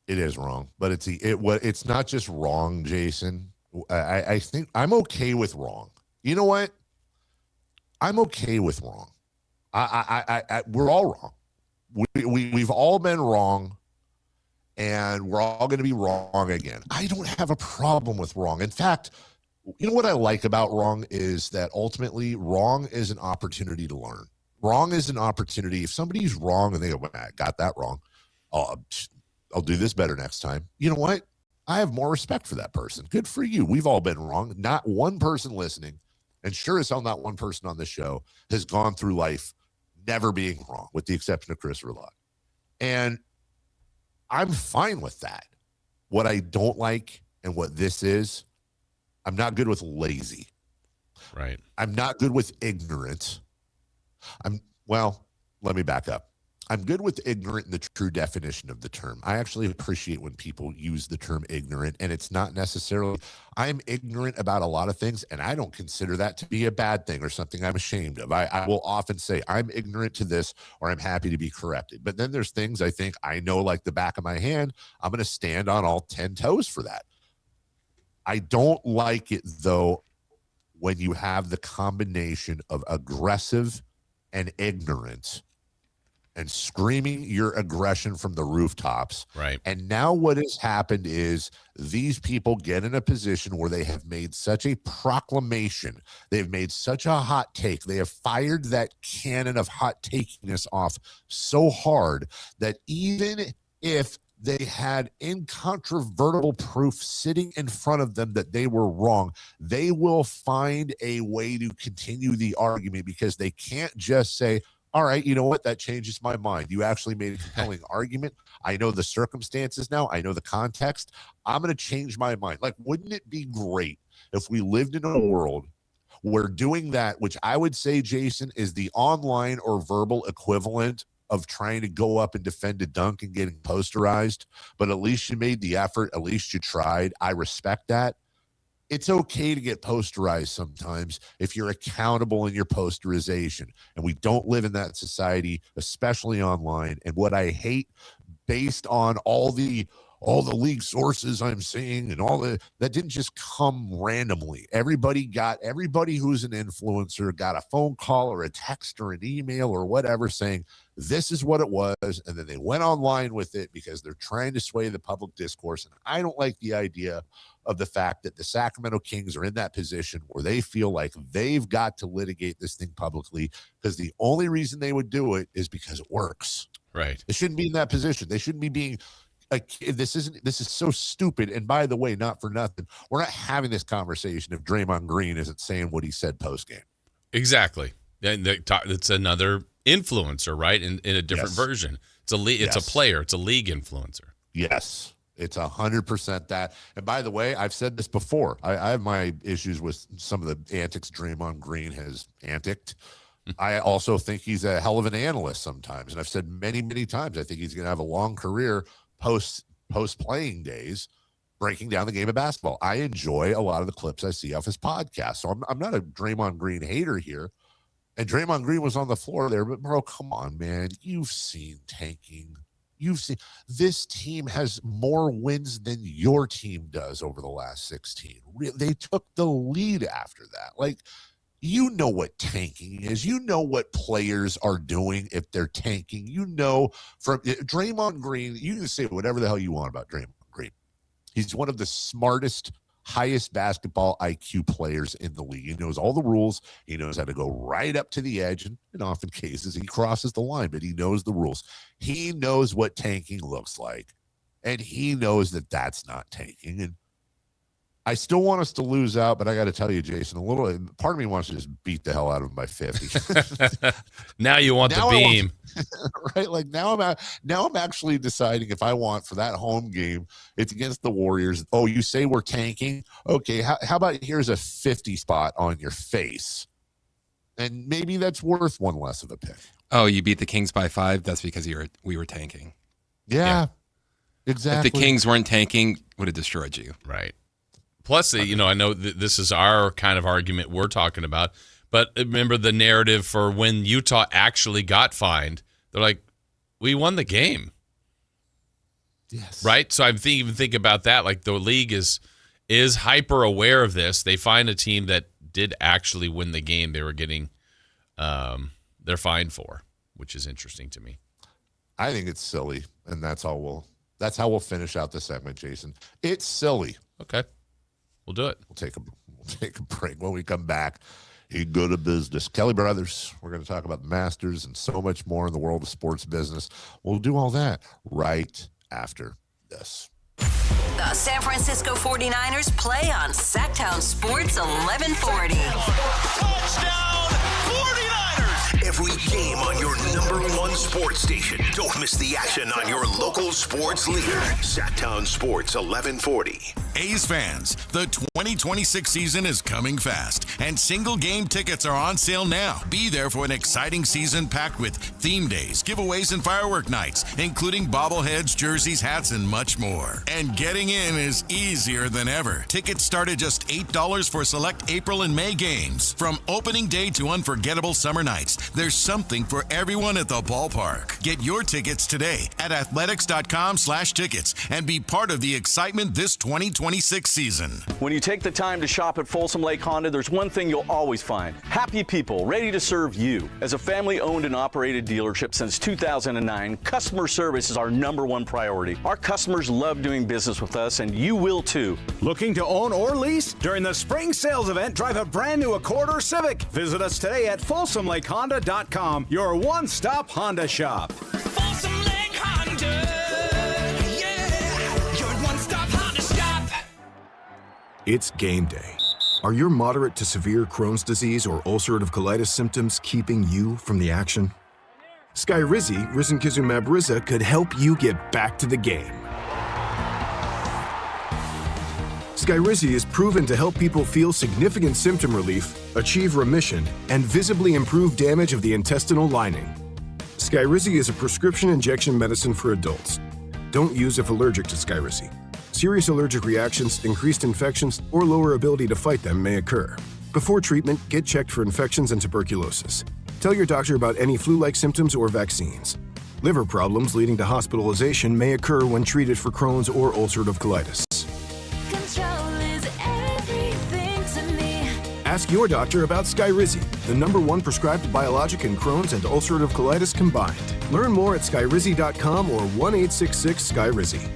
Speaker 1: It is wrong, but it's not just wrong, Jason. I think I'm okay with wrong. You know what? I'm okay with wrong. We're all wrong. We've all been wrong, and we're all going to be wrong again. I don't have a problem with wrong. In fact, you know what I like about wrong is that ultimately wrong is an opportunity to learn. Wrong is an opportunity. If somebody's wrong and they go, I got that wrong, I'll do this better next time. You know what? I have more respect for that person. Good for you. We've all been wrong. Not one person listening, and sure as hell not one person on this show has gone through life never being wrong, with the exception of Chris Rillotte. And I'm fine with that. What I don't like, and what this is, I'm not good with lazy.
Speaker 2: Right.
Speaker 1: I'm not good with ignorant. Let me back up. I'm good with ignorant in the true definition of the term. I actually appreciate when people use the term ignorant, and it's not necessarily, I'm ignorant about a lot of things, and I don't consider that to be a bad thing or something I'm ashamed of. I will often say I'm ignorant to this, or I'm happy to be corrected. But then there's things I think I know like the back of my hand. I'm going to stand on all 10 toes for that. I don't like it, though, when you have the combination of aggressive and ignorant and screaming your aggression from the rooftops.
Speaker 2: Right.
Speaker 1: And now what has happened is these people get in a position where they have made such a proclamation. They've made such a hot take. They have fired that cannon of hot takiness off so hard that even if they had incontrovertible proof sitting in front of them that they were wrong, they will find a way to continue the argument, because they can't just say, all right, you know what? That changes my mind. You actually made a compelling argument. I know the circumstances now. I know the context. I'm going to change my mind. Like, wouldn't it be great if we lived in a world where doing that, which I would say, Jason, is the online or verbal equivalent of trying to go up and defend a dunk and getting posterized, but at least you made the effort. At least you tried. I respect that. It's okay to get posterized sometimes if you're accountable in your posterization. And we don't live in that society, especially online. And what I hate, based on all the league sources I'm seeing and that didn't just come randomly. Everybody who's an influencer got a phone call or a text or an email or whatever saying this is what it was. And then they went online with it because they're trying to sway the public discourse. And I don't like the idea of the fact that the Sacramento Kings are in that position where they feel like they've got to litigate this thing publicly, because the only reason they would do it is because it works.
Speaker 2: Right.
Speaker 1: They shouldn't be in that position. They shouldn't be being this is so stupid. And by the way, not for nothing, we're not having this conversation if Draymond Green isn't saying what he said post game.
Speaker 2: Exactly. It's another influencer, right? In a different version. It's a player. It's a league influencer.
Speaker 1: Yes. It's 100% that. And by the way, I've said this before. I have my issues with some of the antics Draymond Green has anticked. I also think he's a hell of an analyst sometimes. And I've said many, many times, I think he's going to have a long career post playing days, breaking down the game of basketball. I enjoy a lot of the clips I see off his podcast. So I'm not a Draymond Green hater here. And Draymond Green was on the floor there, but bro, come on, man. You've seen tanking. You've seen this team has more wins than your team does over the last 16. They took the lead after that. Like, you know what tanking is. You know what players are doing if they're tanking. You know, from Draymond Green, you can say whatever the hell you want about Draymond Green. He's one of the smartest, highest basketball IQ players in the league. He knows all the rules. He knows how to go right up to the edge. And in often cases, he crosses the line, but he knows the rules. He knows what tanking looks like. And he knows that that's not tanking. And I still want us to lose out, but I got to tell you, Jason, part of me wants to just beat the hell out of him by 50.
Speaker 2: Now you want the beam.
Speaker 1: Right? Like now I'm actually deciding if I want for that home game, it's against the Warriors. Oh, you say we're tanking? Okay, how about here's a 50 spot on your face? And maybe that's worth one less of a pick.
Speaker 3: Oh, you beat the Kings by 5? That's because we were tanking.
Speaker 1: Yeah, exactly.
Speaker 3: If the Kings weren't tanking, would have destroyed you.
Speaker 2: Right. Plus, I know this is our kind of argument we're talking about, but remember the narrative for when Utah actually got fined. They're like, we won the game.
Speaker 1: Yes.
Speaker 2: Right? So even think about that. Like, the league is hyper aware of this. They find a team that did actually win the game they were getting their fine for, which is interesting to me.
Speaker 1: I think it's silly, and that's how we'll finish out the segment, Jason. It's silly.
Speaker 2: Okay. We'll do it.
Speaker 1: We'll take a break. When we come back, you go to business. Kelly Brothers, we're going to talk about the Masters and so much more in the world of sports business. We'll do all that right after this.
Speaker 15: The San Francisco 49ers play on Sactown Sports 1140.
Speaker 16: Touchdown 49ers! Every game on your #1 sports station. Don't miss the action on your local sports leader. Sactown Sports 1140.
Speaker 5: A's fans, the 2026 season is coming fast, and single game tickets are on sale now. Be there for an exciting season packed with theme days, giveaways, and firework nights, including bobbleheads, jerseys, hats, and much more. And getting in is easier than ever. Tickets start at just $8 for select April and May games. From opening day to unforgettable summer nights, there's something for everyone at the ballpark. Get your tickets today at athletics.com/tickets and be part of the excitement this 2026 season.
Speaker 17: When you take the time to shop at Folsom Lake Honda, there's one thing you'll always find: happy people ready to serve you. As a family-owned and operated dealership since 2009, customer service is our #1 priority. Our customers love doing business with us, and you will too.
Speaker 18: Looking to own or lease? During the spring sales event, drive a brand new Accord or Civic. Visit us today at FolsomLakeHonda.com, your one-stop Honda shop.
Speaker 10: Folsom Lake Honda. Yeah, your one-stop Honda shop.
Speaker 19: It's game day. Are your moderate to severe Crohn's disease or ulcerative colitis symptoms keeping you from the action? Skyrizi, risankizumab Riza, could help you get back to the game. Skyrizi is proven to help people feel significant symptom relief, achieve remission, and visibly improve damage of the intestinal lining. Skyrizi is a prescription injection medicine for adults. Don't use if allergic to Skyrizi. Serious allergic reactions, increased infections, or lower ability to fight them may occur. Before treatment, get checked for infections and tuberculosis. Tell your doctor about any flu-like symptoms or vaccines. Liver problems leading to hospitalization may occur when treated for Crohn's or ulcerative colitis.
Speaker 10: Control is everything to me.
Speaker 19: Ask your doctor about Skyrizi, the #1 prescribed biologic in Crohn's and ulcerative colitis combined. Learn more at skyrizi.com or 1-866-SKYRIZI.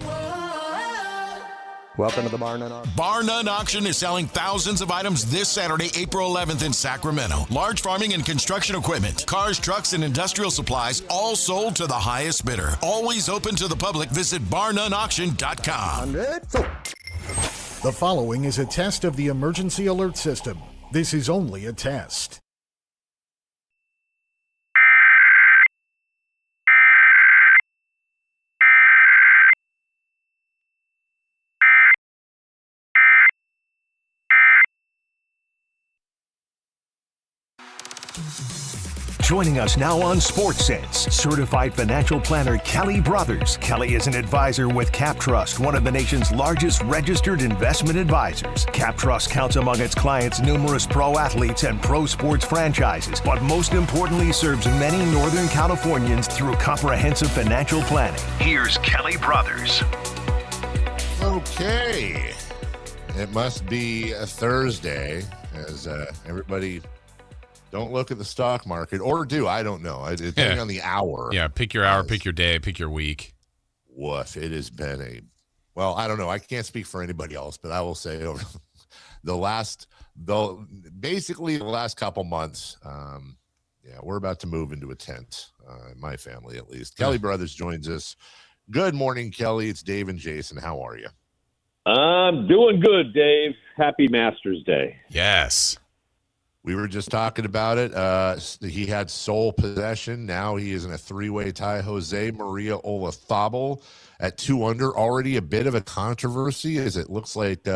Speaker 20: Welcome to the Bar None Auction.
Speaker 5: Bar None Auction is selling thousands of items this Saturday, April 11th in Sacramento. Large farming and construction equipment, cars, trucks, and industrial supplies, all sold to the highest bidder. Always open to the public. Visit barnoneauction.com.
Speaker 21: The following is a test of the emergency alert system. This is only a test.
Speaker 16: Joining us now on Sports Sense, certified financial planner Kelly Brothers. Kelly is an advisor with Cap Trust, one of the nation's largest registered investment advisors. Cap Trust counts among its clients numerous pro athletes and pro sports franchises, but most importantly serves many Northern Californians through comprehensive financial planning. Here's Kelly Brothers.
Speaker 1: Okay. It must be a Thursday as everybody... Don't look at the stock market, or do. I don't know. Depending on the hour.
Speaker 2: Yeah, pick your hour, pick your day, pick your week.
Speaker 1: Woof. It has been well, I don't know. I can't speak for anybody else, but I will say over basically the last couple months, we're about to move into a tent, in my family at least. Kelly Brothers joins us. Good morning, Kelly. It's Dave and Jason. How are you?
Speaker 25: I'm doing good, Dave. Happy Masters Day.
Speaker 2: Yes.
Speaker 1: We were just talking about it. He had sole possession. Now he is in a three-way tie. Jose Maria Olazabal at 2 under. Already a bit of a controversy as it looks like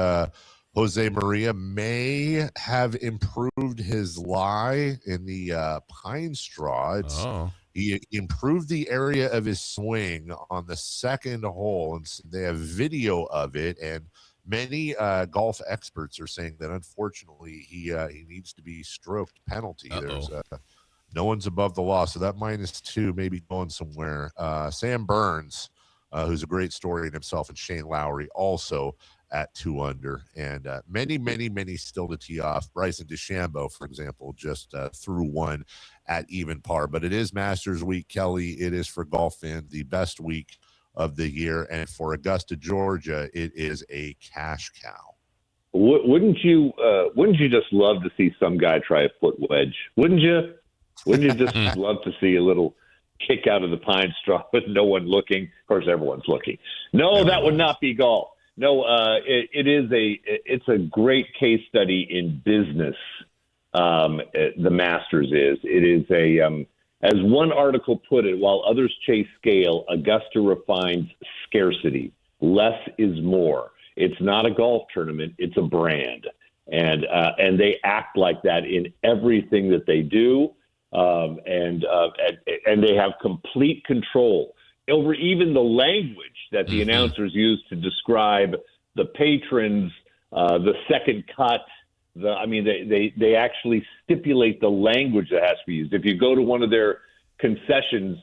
Speaker 1: Jose Maria may have improved his lie in the pine straw. He improved the area of his swing on the second hole, and they have video of it. And many golf experts are saying that unfortunately he needs to be stroked penalty. There's no one's above the law, so that -2 may be going somewhere. Sam Burns, who's a great story in himself, and Shane Lowry also at 2 under, and many still to tee off. Bryson DeChambeau, for example, just threw one at even par. But it is Masters Week, Kelly. It is for golf fans the best week of the year, and for Augusta, Georgia, it is a cash cow.
Speaker 25: Wouldn't you just love to see some guy try a foot wedge? Wouldn't you? Wouldn't you just love to see a little kick out of the pine straw with no one looking? Of course, everyone's looking. No, that would not be golf. No, it's a great case study in business. The Masters is. It is as one article put it, while others chase scale, Augusta refines scarcity. Less is more. It's not a golf tournament. It's a brand. And they act like that in everything that they do. And they have complete control over even the language that the announcers use to describe the patrons, the second cut. They actually stipulate the language that has to be used. If you go to one of their concessions,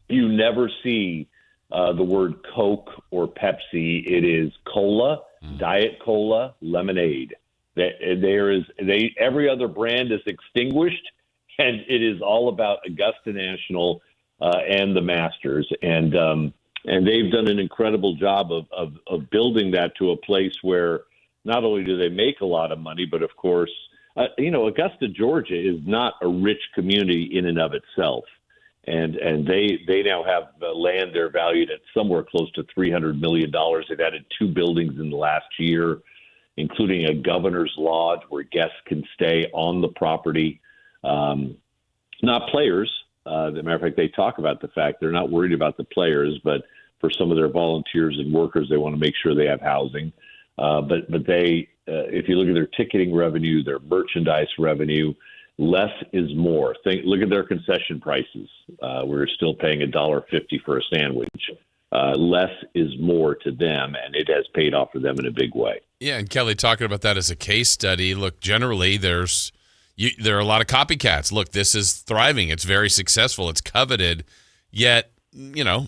Speaker 25: you never see the word Coke or Pepsi. It is cola, Diet Cola, lemonade. Every other brand is extinguished, and it is all about Augusta National and the Masters. And they've done an incredible job of building that to a place where not only do they make a lot of money, but of course, Augusta, Georgia is not a rich community in and of itself. And they now have land there valued at somewhere close to $300 million. They've added 2 buildings in the last year, including a governor's lodge where guests can stay on the property. Not players. As a matter of fact, they talk about the fact they're not worried about the players, but for some of their volunteers and workers, they want to make sure they have housing. But they, if you look at their ticketing revenue, their merchandise revenue, less is more. Look at their concession prices. We're still paying $1.50 for a sandwich. Less is more to them, and it has paid off for them in a big way.
Speaker 2: Yeah, and Kelly, talking about that as a case study, look, generally there are a lot of copycats. Look, this is thriving. It's very successful. It's coveted, yet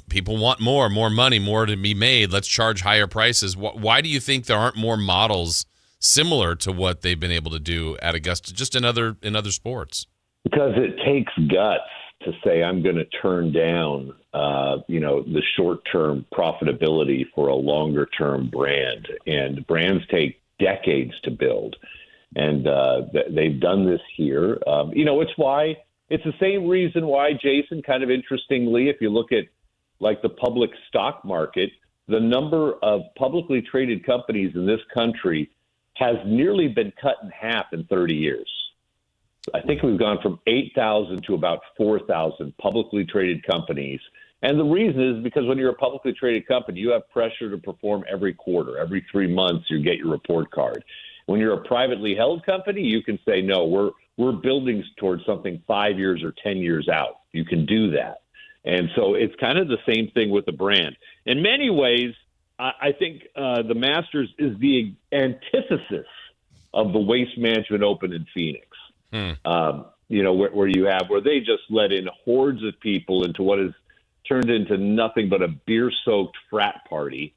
Speaker 2: people want more money, more to be made. Let's charge higher prices. Why do you think there aren't more models similar to what they've been able to do at Augusta, just in other sports?
Speaker 25: Because it takes guts to say I'm going to turn down, the short-term profitability for a longer-term brand. And brands take decades to build. And they've done this here. It's the same reason why, Jason, kind of interestingly, if you look at like the public stock market, the number of publicly traded companies in this country has nearly been cut in half in 30 years. I think we've gone from 8,000 to about 4,000 publicly traded companies. And the reason is because when you're a publicly traded company, you have pressure to perform every quarter. Every 3 months, you get your report card. When you're a privately held company, you can say, no, we're building towards something 5 years or 10 years out. You can do that. And so it's kind of the same thing with the brand. In many ways, I think the Masters is the antithesis of the Waste Management Open in Phoenix. Where they just let in hordes of people into what has turned into nothing but a beer-soaked frat party.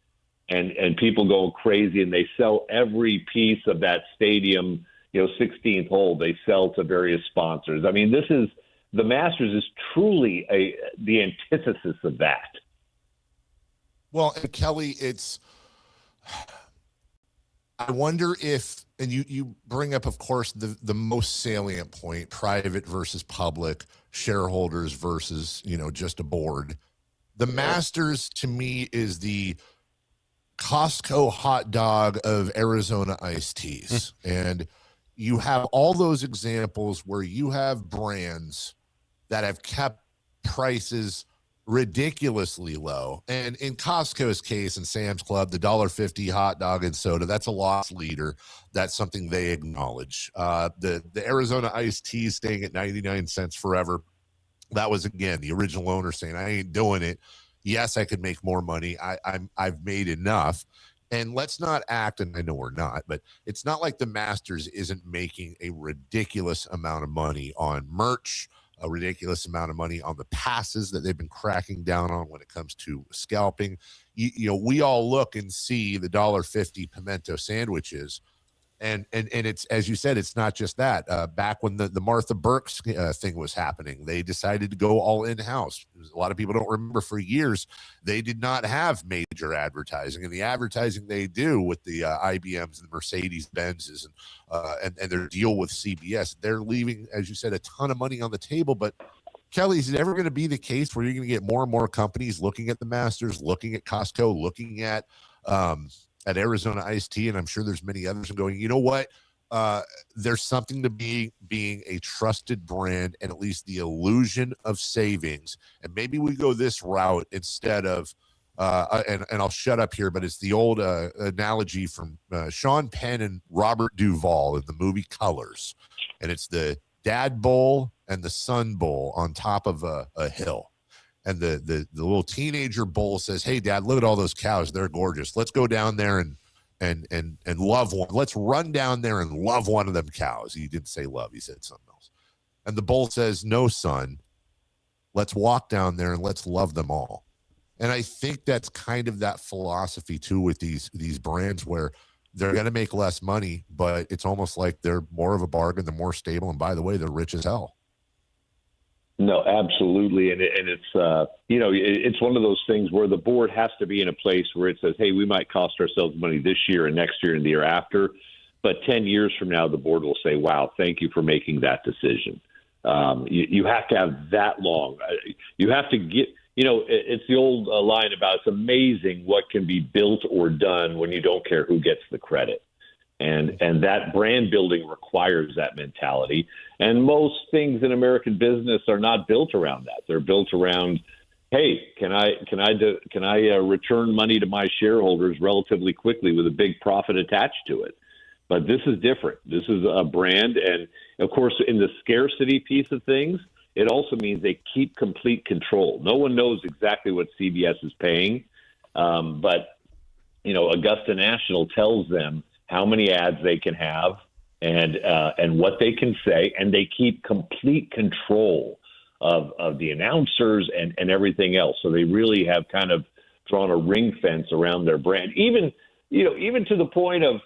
Speaker 25: And people go crazy, and they sell every piece of that stadium, 16th hole, they sell to various sponsors. I mean, the Masters is truly the antithesis of that.
Speaker 1: Well, and Kelly, I wonder if, and you bring up, of course, the most salient point, private versus public, shareholders versus, just a board. The Masters, to me, is the Costco hot dog of Arizona iced teas. And you have all those examples where you have brands that have kept prices ridiculously low. And in Costco's case and Sam's Club, the $1.50 hot dog and soda, that's a loss leader. That's something they acknowledge. The Arizona iced tea staying at 99 cents forever. That was, again, the original owner saying, I ain't doing it. Yes, I could make more money. I've made enough. And let's not act, and I know we're not, but it's not like the Masters isn't making a ridiculous amount of money on merch, a ridiculous amount of money on the passes that they've been cracking down on when it comes to scalping. We all look and see the $1.50 pimento sandwiches. And it's, as you said, it's not just that. Back when the Martha Burks thing was happening, they decided to go all in-house. A lot of people don't remember, for years, they did not have major advertising. And the advertising they do with the IBMs and the Mercedes-Benzes and their deal with CBS, they're leaving, as you said, a ton of money on the table. But, Kelly, is it ever going to be the case where you're going to get more and more companies looking at the Masters, looking at Costco, looking at Arizona iced tea, and I'm sure there's many others, and going, you know what? There's something to being a trusted brand and at least the illusion of savings. And maybe we go this route instead of and I'll shut up here, but it's the old analogy from Sean Penn and Robert Duvall in the movie Colors. And it's the dad bull and the son bull on top of a hill. And the little teenager bull says, "Hey, Dad, look at all those cows. They're gorgeous. Let's go down there and love one. Let's run down there and love one of them cows." He didn't say love. He said something else. And the bull says, "No, son. Let's walk down there and let's love them all." And I think that's kind of that philosophy too with these brands where they're going to make less money, but it's almost like they're more of a bargain, they're more stable, and by the way, they're rich as hell.
Speaker 25: No, absolutely. And it's, it's one of those things where the board has to be in a place where it says, hey, we might cost ourselves money this year and next year and the year after. But 10 years from now, the board will say, wow, thank you for making that decision. You have to have that long. You have to get, it's the old line about it's amazing what can be built or done when you don't care who gets the credit. And that brand building requires that mentality. And most things in American business are not built around that. They're built around, hey, can I return money to my shareholders relatively quickly with a big profit attached to it? But this is different. This is a brand. And, of course, in the scarcity piece of things, it also means they keep complete control. No one knows exactly what CBS is paying. But, Augusta National tells them how many ads they can have and what they can say, and they keep complete control of the announcers and everything else. So they really have kind of drawn a ring fence around their brand, even to the point of,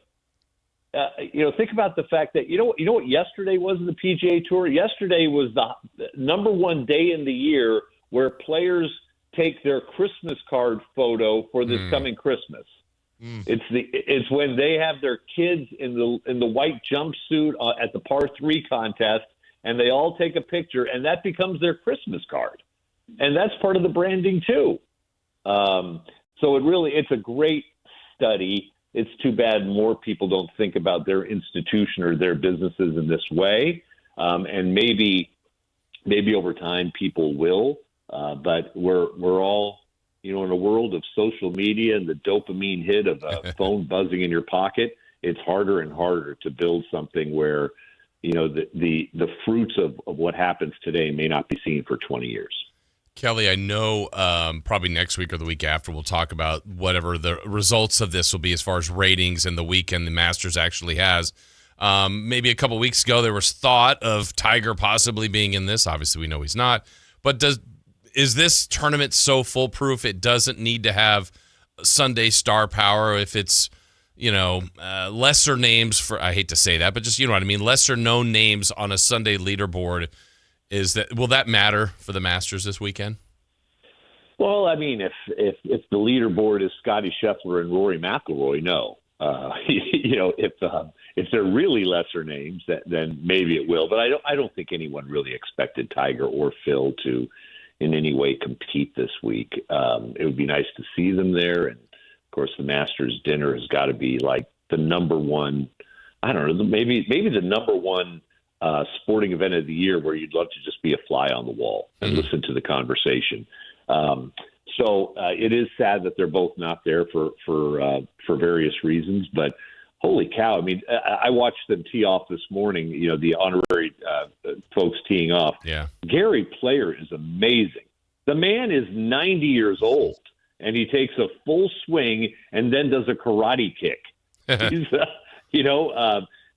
Speaker 25: think about the fact that, you know what yesterday was in the PGA Tour? Yesterday was the number one day in the year where players take their Christmas card photo for this coming Christmas. It's when they have their kids in the white jumpsuit at the par 3 contest, and they all take a picture, and that becomes their Christmas card, and that's part of the branding too. So it's a great study. It's too bad more people don't think about their institution or their businesses in this way, and maybe over time people will. But we're all. In a world of social media and the dopamine hit of a phone buzzing in your pocket, it's harder and harder to build something where, the fruits of what happens today may not be seen for 20 years.
Speaker 2: Kelly, I know probably next week or the week after we'll talk about whatever the results of this will be as far as ratings and the weekend the Masters actually has. Maybe a couple weeks ago there was thought of Tiger possibly being in this. Obviously, we know he's not. But is this tournament so foolproof it doesn't need to have Sunday star power if it's, lesser names for, I hate to say that, but just, you know what I mean, lesser known names on a Sunday leaderboard? Will that matter for the Masters this weekend?
Speaker 25: Well, I mean, if the leaderboard is Scotty Scheffler and Rory McIlroy, no. If they're really lesser names, then maybe it will. But I don't think anyone really expected Tiger or Phil to in any way compete this week. It would be nice to see them there. And, of course, the Masters dinner has got to be like the number one, I don't know, maybe the number one sporting event of the year where you'd love to just be a fly on the wall and listen to the conversation. So it is sad that they're both not there for various reasons. But holy cow! I mean, I watched them tee off this morning. The honorary folks teeing off. Yeah, Gary Player is amazing. The man is 90 years old, and he takes a full swing and then does a karate kick. He's,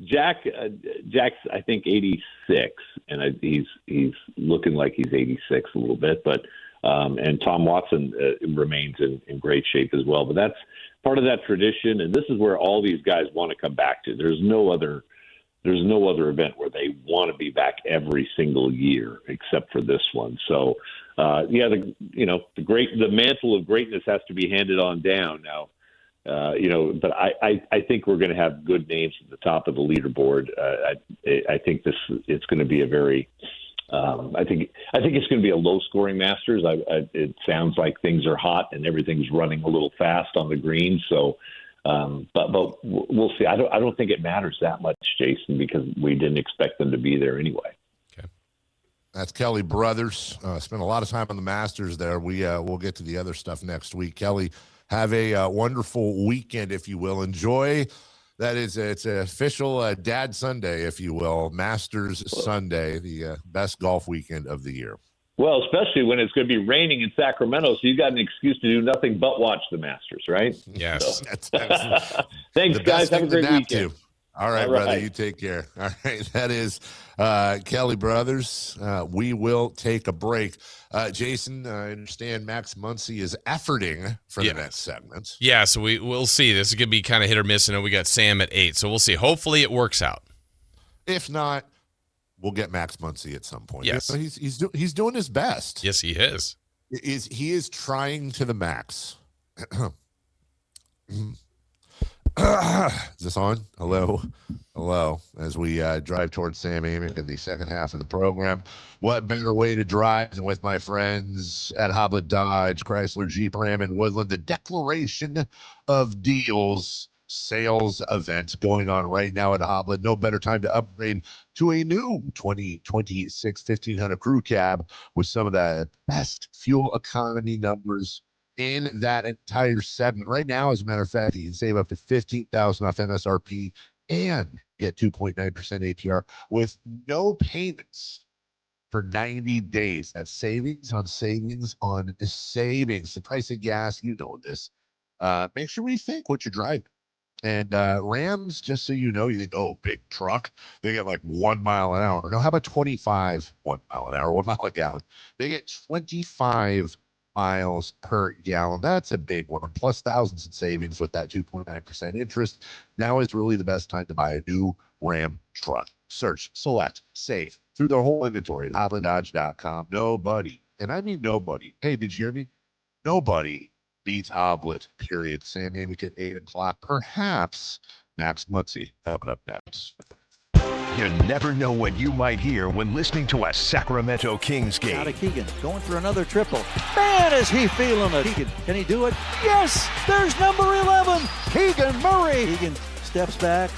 Speaker 25: Jack's I think 86, and he's looking like he's 86 a little bit, but. And Tom Watson remains in great shape as well. But that's part of that tradition, and this is where all these guys want to come back to. There's no other event where they want to be back every single year except for this one. So, the mantle of greatness has to be handed on down now. But I think we're going to have good names at the top of the leaderboard. I think it's going to be a very I think it's going to be a low-scoring Masters. It sounds like things are hot and everything's running a little fast on the green. So, but we'll see. I don't think it matters that much, Jason, because we didn't expect them to be there anyway.
Speaker 1: That's Kelly Brothers. Spent a lot of time on the Masters there. We'll get to the other stuff next week. Kelly, have a wonderful weekend, if you will. Enjoy. It's an official Dad Sunday, if you will. Masters Sunday, the best golf weekend of the year.
Speaker 25: Well, especially when it's going to be raining in Sacramento, so you got an excuse to do nothing but watch the Masters, right?
Speaker 2: Yes.
Speaker 25: So. Thanks, guys. Have a great weekend.
Speaker 1: All right, brother. You take care. All right. That is Kelly Brothers. We will take a break. Jason, I understand Max Muncy is efforting for the next segment.
Speaker 2: Yeah, so we'll see. This is going to be kind of hit or miss. I know we got Sam at 8, so we'll see. Hopefully it works out.
Speaker 1: If not, we'll get Max Muncy at some point.
Speaker 2: Yes.
Speaker 1: He's doing his best.
Speaker 2: Yes, he is.
Speaker 1: He is trying to the max. Is this on? Hello. As we drive towards Sam Amick in the second half of the program. What better way to drive than with my friends at Hoblet Dodge, Chrysler, Jeep, Ram, and Woodland? The Declaration of Deals sales event going on right now at Hoblet. No better time to upgrade to a new 2026 1500 crew cab with some of the best fuel economy numbers in that entire segment. Right now, as a matter of fact, you can save up to $15,000 off MSRP and get 2.9% APR with no payments for 90 days. That's savings on savings on savings. The price of gas, you know this. Make sure we think what you're driving. And Rams, just so you know, you think, oh, big truck. They get like 1 mile an hour. No, how about 25, 1 mile an hour, 1 mile a gallon? They get 25 miles per gallon. That's a big one. Plus thousands in savings with that 2.9% interest. Now is really the best time to buy a new Ram truck. Search, select, save through their whole inventory at HobletDodge.com. Nobody, and I mean nobody. Hey, did you hear me? Nobody beats Hoblet, period. Sam Amick at 8 o'clock. Perhaps Max Muncy coming up next.
Speaker 16: You never know what you might hear when listening to a Sacramento Kings game.
Speaker 4: Out of Keegan, going for another triple. Man, is he feeling it. Keegan, can he do it? Yes, there's number 11, Keegan Murray. Keegan steps back.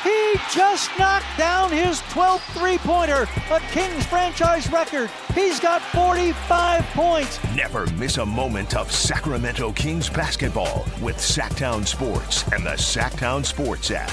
Speaker 4: He just knocked down his 12th three-pointer, a Kings franchise record. He's got 45 points.
Speaker 16: Never miss a moment of Sacramento Kings basketball with Sactown Sports and the Sactown Sports app.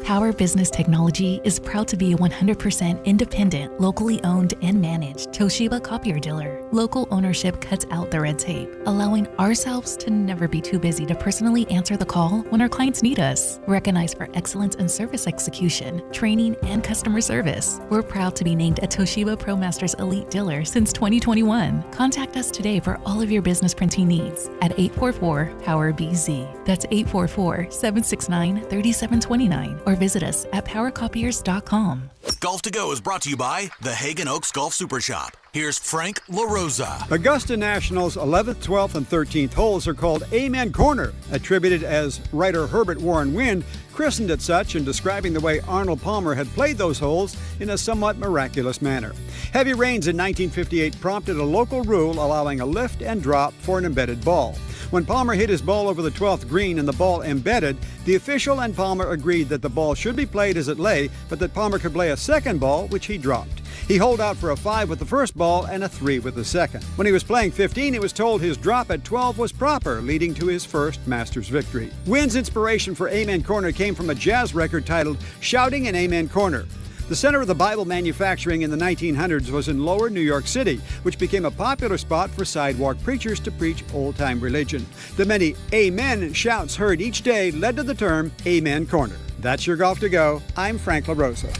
Speaker 7: Power Business Technology is proud to be a 100% independent, locally owned and managed Toshiba copier dealer. Local ownership cuts out the red tape, allowing ourselves to never be too busy to personally answer the call when our clients need us. Recognized for excellence in service execution, training, and customer service, we're proud to be named a Toshiba ProMasters Elite Dealer since 2021. Contact us today for all of your business printing needs at 844-POWER-BZ. That's 844-769-3729. Or visit us at powercopiers.com.
Speaker 20: Golf to Go is brought to you by the Hagen Oaks Golf Super Shop. Here's Frank LaRosa.
Speaker 22: Augusta National's 11th, 12th, and 13th holes are called Amen Corner, attributed as writer Herbert Warren Wind christened it such in describing the way Arnold Palmer had played those holes in a somewhat miraculous manner. Heavy rains in 1958 prompted a local rule allowing a lift and drop for an embedded ball. When Palmer hit his ball over the 12th green and the ball embedded, the official and Palmer agreed that the ball should be played as it lay, but that Palmer could play a second ball, which he dropped. He holed out for a 5 with the first ball and a 3 with the second. When he was playing 15, he was told his drop at 12 was proper, leading to his first Masters victory. Wynn's inspiration for Amen Corner came from a jazz record titled Shouting in Amen Corner. The center of the Bible manufacturing in the 1900s was in Lower New York City, which became a popular spot for sidewalk preachers to preach old-time religion. The many Amen shouts heard each day led to the term Amen Corner. That's your Golf to Go. I'm Frank LaRosa.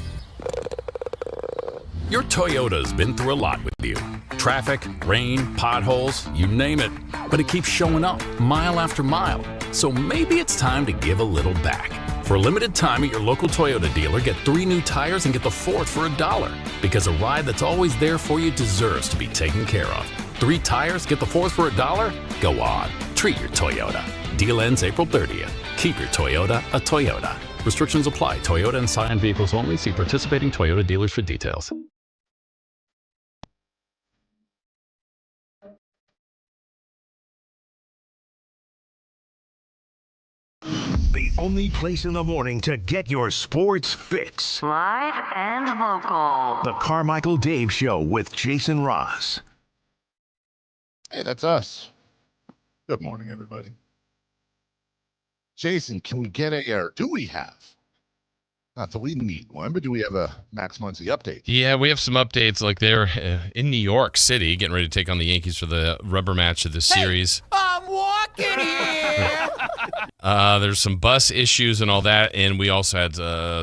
Speaker 23: Your Toyota's been through a lot with you. Traffic, rain, potholes, you name it. But it keeps showing up mile after mile. So maybe it's time to give a little back. For a limited time at your local Toyota dealer, get 3 new tires and get the 4th for $1. Because a ride that's always there for you deserves to be taken care of. 3 tires, get the 4th for $1? Go on. Treat your Toyota. Deal ends April 30th. Keep your Toyota a Toyota. Restrictions apply. Toyota and Scion vehicles only. See participating Toyota dealers for details.
Speaker 16: The only place in the morning to get your sports fix.
Speaker 10: Live and local.
Speaker 16: The Carmichael Dave Show with Jason Ross.
Speaker 6: Hey, that's us. Good morning, everybody. Jason, can we get or do we have? Not that we need one, but do we have a Max Muncy update?
Speaker 2: Yeah, we have some updates. Like they're in New York City, getting ready to take on the Yankees for the rubber match of the series.
Speaker 10: I'm walking here.
Speaker 2: There's some bus issues and all that, and we also had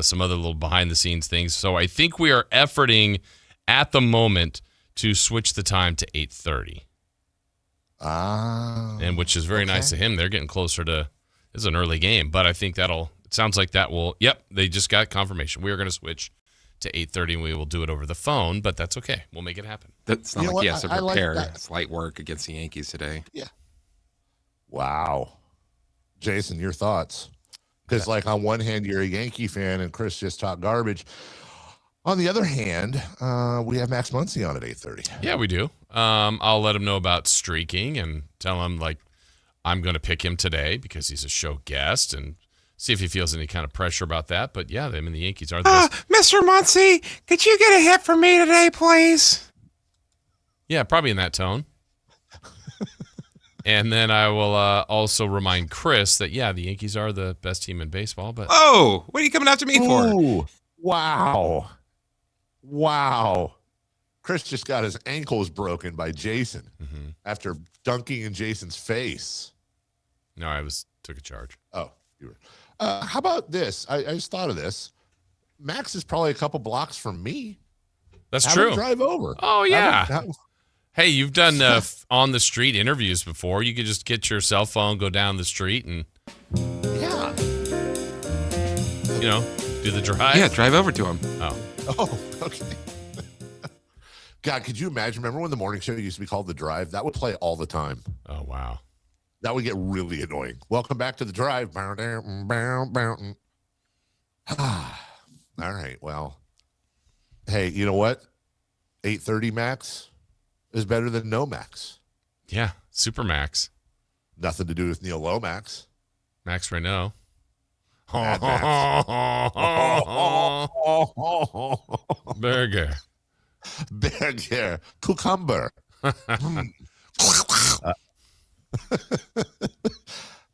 Speaker 2: some other little behind-the-scenes things. So I think we are efforting at the moment to switch the time to 8:30. And which is very nice of him. They're getting closer to. It's an early game, but I think it sounds like that will. Yep, they just got confirmation. We are going to switch to 8:30, and we will do it over the phone. But that's okay. We'll make it happen.
Speaker 3: That's not like he has to prepare. It's light work against the Yankees today.
Speaker 6: Yeah.
Speaker 1: Wow. Jason, your thoughts? Because, like, on one hand, you're a Yankee fan, and Chris just talked garbage. On the other hand, we have Max Muncy on at 8:30.
Speaker 2: Yeah, we do. I'll let him know about streaking and tell him, like, I'm going to pick him today because he's a show guest and see if he feels any kind of pressure about that. But, yeah, them and the Yankees are the best.
Speaker 3: Mr. Muncy, could you get a hit for me today, please?
Speaker 2: Yeah, probably in that tone. And then I will also remind Chris that, yeah, the Yankees are the best team in baseball. But
Speaker 3: oh, what are you coming after me for?
Speaker 1: Wow. Chris just got his ankles broken by Jason after dunking in Jason's face.
Speaker 2: No, I took a charge.
Speaker 1: Oh, you were. How about this? I just thought of this. Max is probably a couple blocks from me.
Speaker 2: That's
Speaker 1: Have
Speaker 2: true.
Speaker 1: him drive over.
Speaker 2: Oh, yeah. Hey, you've done on the street interviews before. You could just get your cell phone, go down the street, and do the drive.
Speaker 3: Yeah, drive over to him.
Speaker 1: Oh, okay. God, could you imagine? Remember when the morning show used to be called The Drive? That would play all the time.
Speaker 2: Oh, wow.
Speaker 1: That would get really annoying. Welcome back to The Drive. All right, well. Hey, you know what? 8:30 Max is better than no Max.
Speaker 2: Yeah, Super Max.
Speaker 1: Nothing to do with Neil Lomax.
Speaker 2: Max Renault. Burger.
Speaker 1: Cucumber.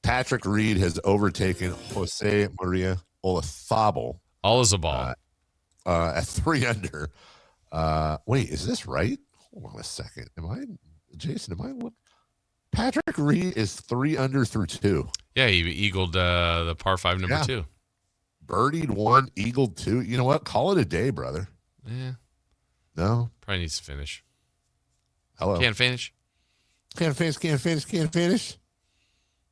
Speaker 1: Patrick Reed has overtaken Jose Maria Olazabal. At 3 under. Wait, is this right? Hold on a second. Jason, Patrick Reed is 3 under through 2.
Speaker 2: Yeah, he eagled the par 5 number 2.
Speaker 1: Birdied 1, eagled 2. You know what? Call it a day, brother.
Speaker 2: Yeah.
Speaker 1: No?
Speaker 2: Probably needs to finish.
Speaker 1: Hello?
Speaker 2: Can't finish.
Speaker 1: Can't finish.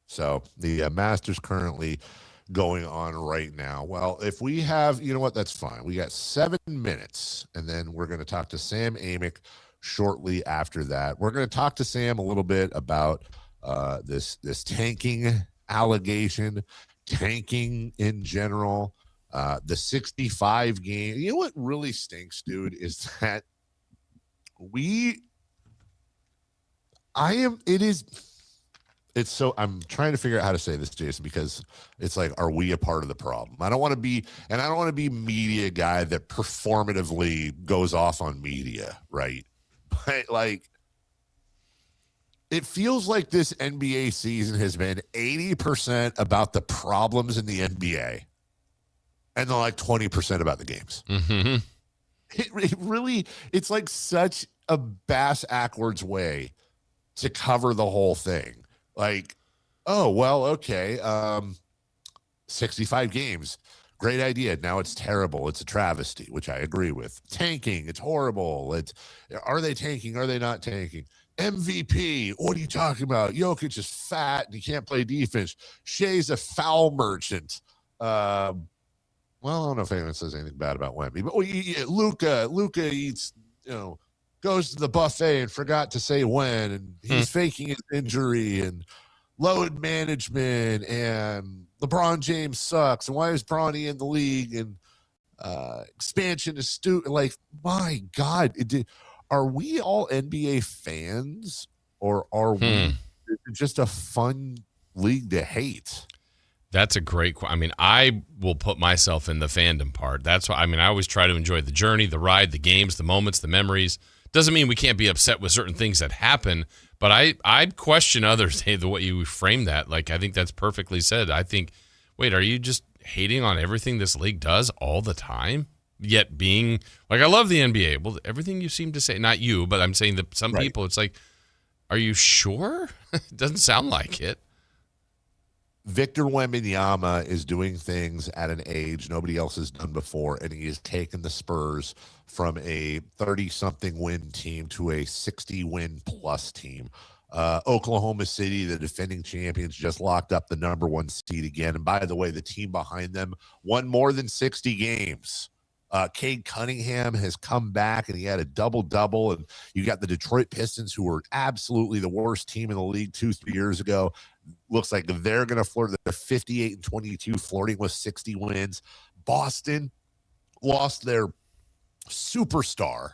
Speaker 1: So the Masters currently going on right now. Well, if we have, you know what? That's fine. We got 7 minutes, and then we're going to talk to Sam Amick shortly after that. We're going to talk to Sam a little bit about this tanking allegation, tanking in general, the 65 game. You know what really stinks, dude, is that I'm trying to figure out how to say this, Jason, because it's like, are we a part of the problem? I don't want to be media guy that performatively goes off on media, right? But like, it feels like this NBA season has been 80% about the problems in the NBA and then like 20% about the games.
Speaker 2: Mm-hmm.
Speaker 1: It really, it's like such a bass-ackwards way to cover the whole thing. Like, oh, well, okay, 65 games. Great idea. Now it's terrible. It's a travesty, which I agree with. Tanking, it's horrible. Are they tanking? Are they not tanking? MVP, what are you talking about? Jokic is fat and he can't play defense. Shea's a foul merchant. Well, I don't know if anyone says anything bad about Wemby, but Luka eats, goes to the buffet and forgot to say when, and he's faking his injury, and load management, and LeBron James sucks, and why is Bronny in the league, and expansion is like, my God, are we all NBA fans, or are we just a fun league to hate?
Speaker 2: That's a great question. I mean, I will put myself in the fandom part. That's why, I mean, I always try to enjoy the journey, the ride, the games, the moments, the memories. Doesn't mean we can't be upset with certain things that happen, but I question others, hey, the way you frame that. Like, I think that's perfectly said. I think, wait, are you just hating on everything this league does all the time? Yet being, like, I love the NBA. Well, everything you seem to say, not you, but I'm saying that some people, it's like, are you sure? It doesn't sound like it.
Speaker 1: Victor Wembanyama is doing things at an age nobody else has done before, and he has taken the Spurs from a 30-something win team to a 60-win-plus team. Oklahoma City, the defending champions, just locked up the number 1 seed again. And by the way, the team behind them won more than 60 games. Cade Cunningham has come back, and he had a double-double. And you got the Detroit Pistons, who were absolutely the worst team in the league 2-3 years ago. Looks like they're going to flirt. They're 58-22, flirting with 60 wins. Boston lost their superstar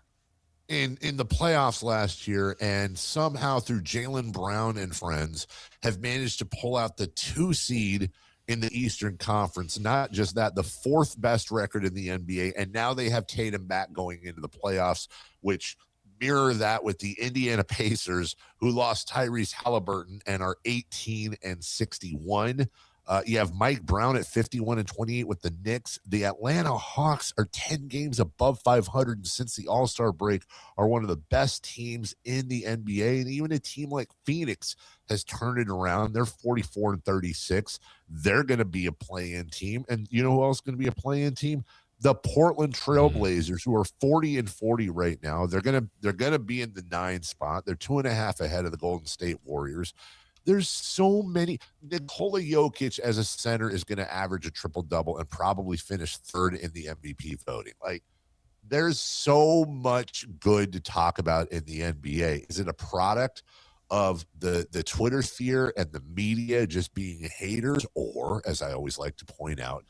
Speaker 1: in the playoffs last year, and somehow through Jaylen Brown and friends have managed to pull out the 2 seed in the Eastern Conference. Not just that, the 4th best record in the NBA, and now they have Tatum back going into the playoffs, which mirror that with the Indiana Pacers, who lost Tyrese Halliburton and are 18-61. You have Mike Brown at 51-28 with the Knicks. The Atlanta Hawks are 10 games above 500, and since the All-Star break are one of the best teams in the NBA. And even a team like Phoenix has turned it around. They're 44-36. They're going to be a play-in team. And you know who else is going to be a play-in team? The Portland Trailblazers, who are 40-40 right now. They're gonna be in the 9 spot. They're 2.5 ahead of the Golden State Warriors. There's so many. Nikola Jokic as a center is going to average a triple-double and probably finish 3rd in the MVP voting. Like, there's so much good to talk about in the NBA. Is it a product of the Twitter sphere and the media just being haters, or, as I always like to point out,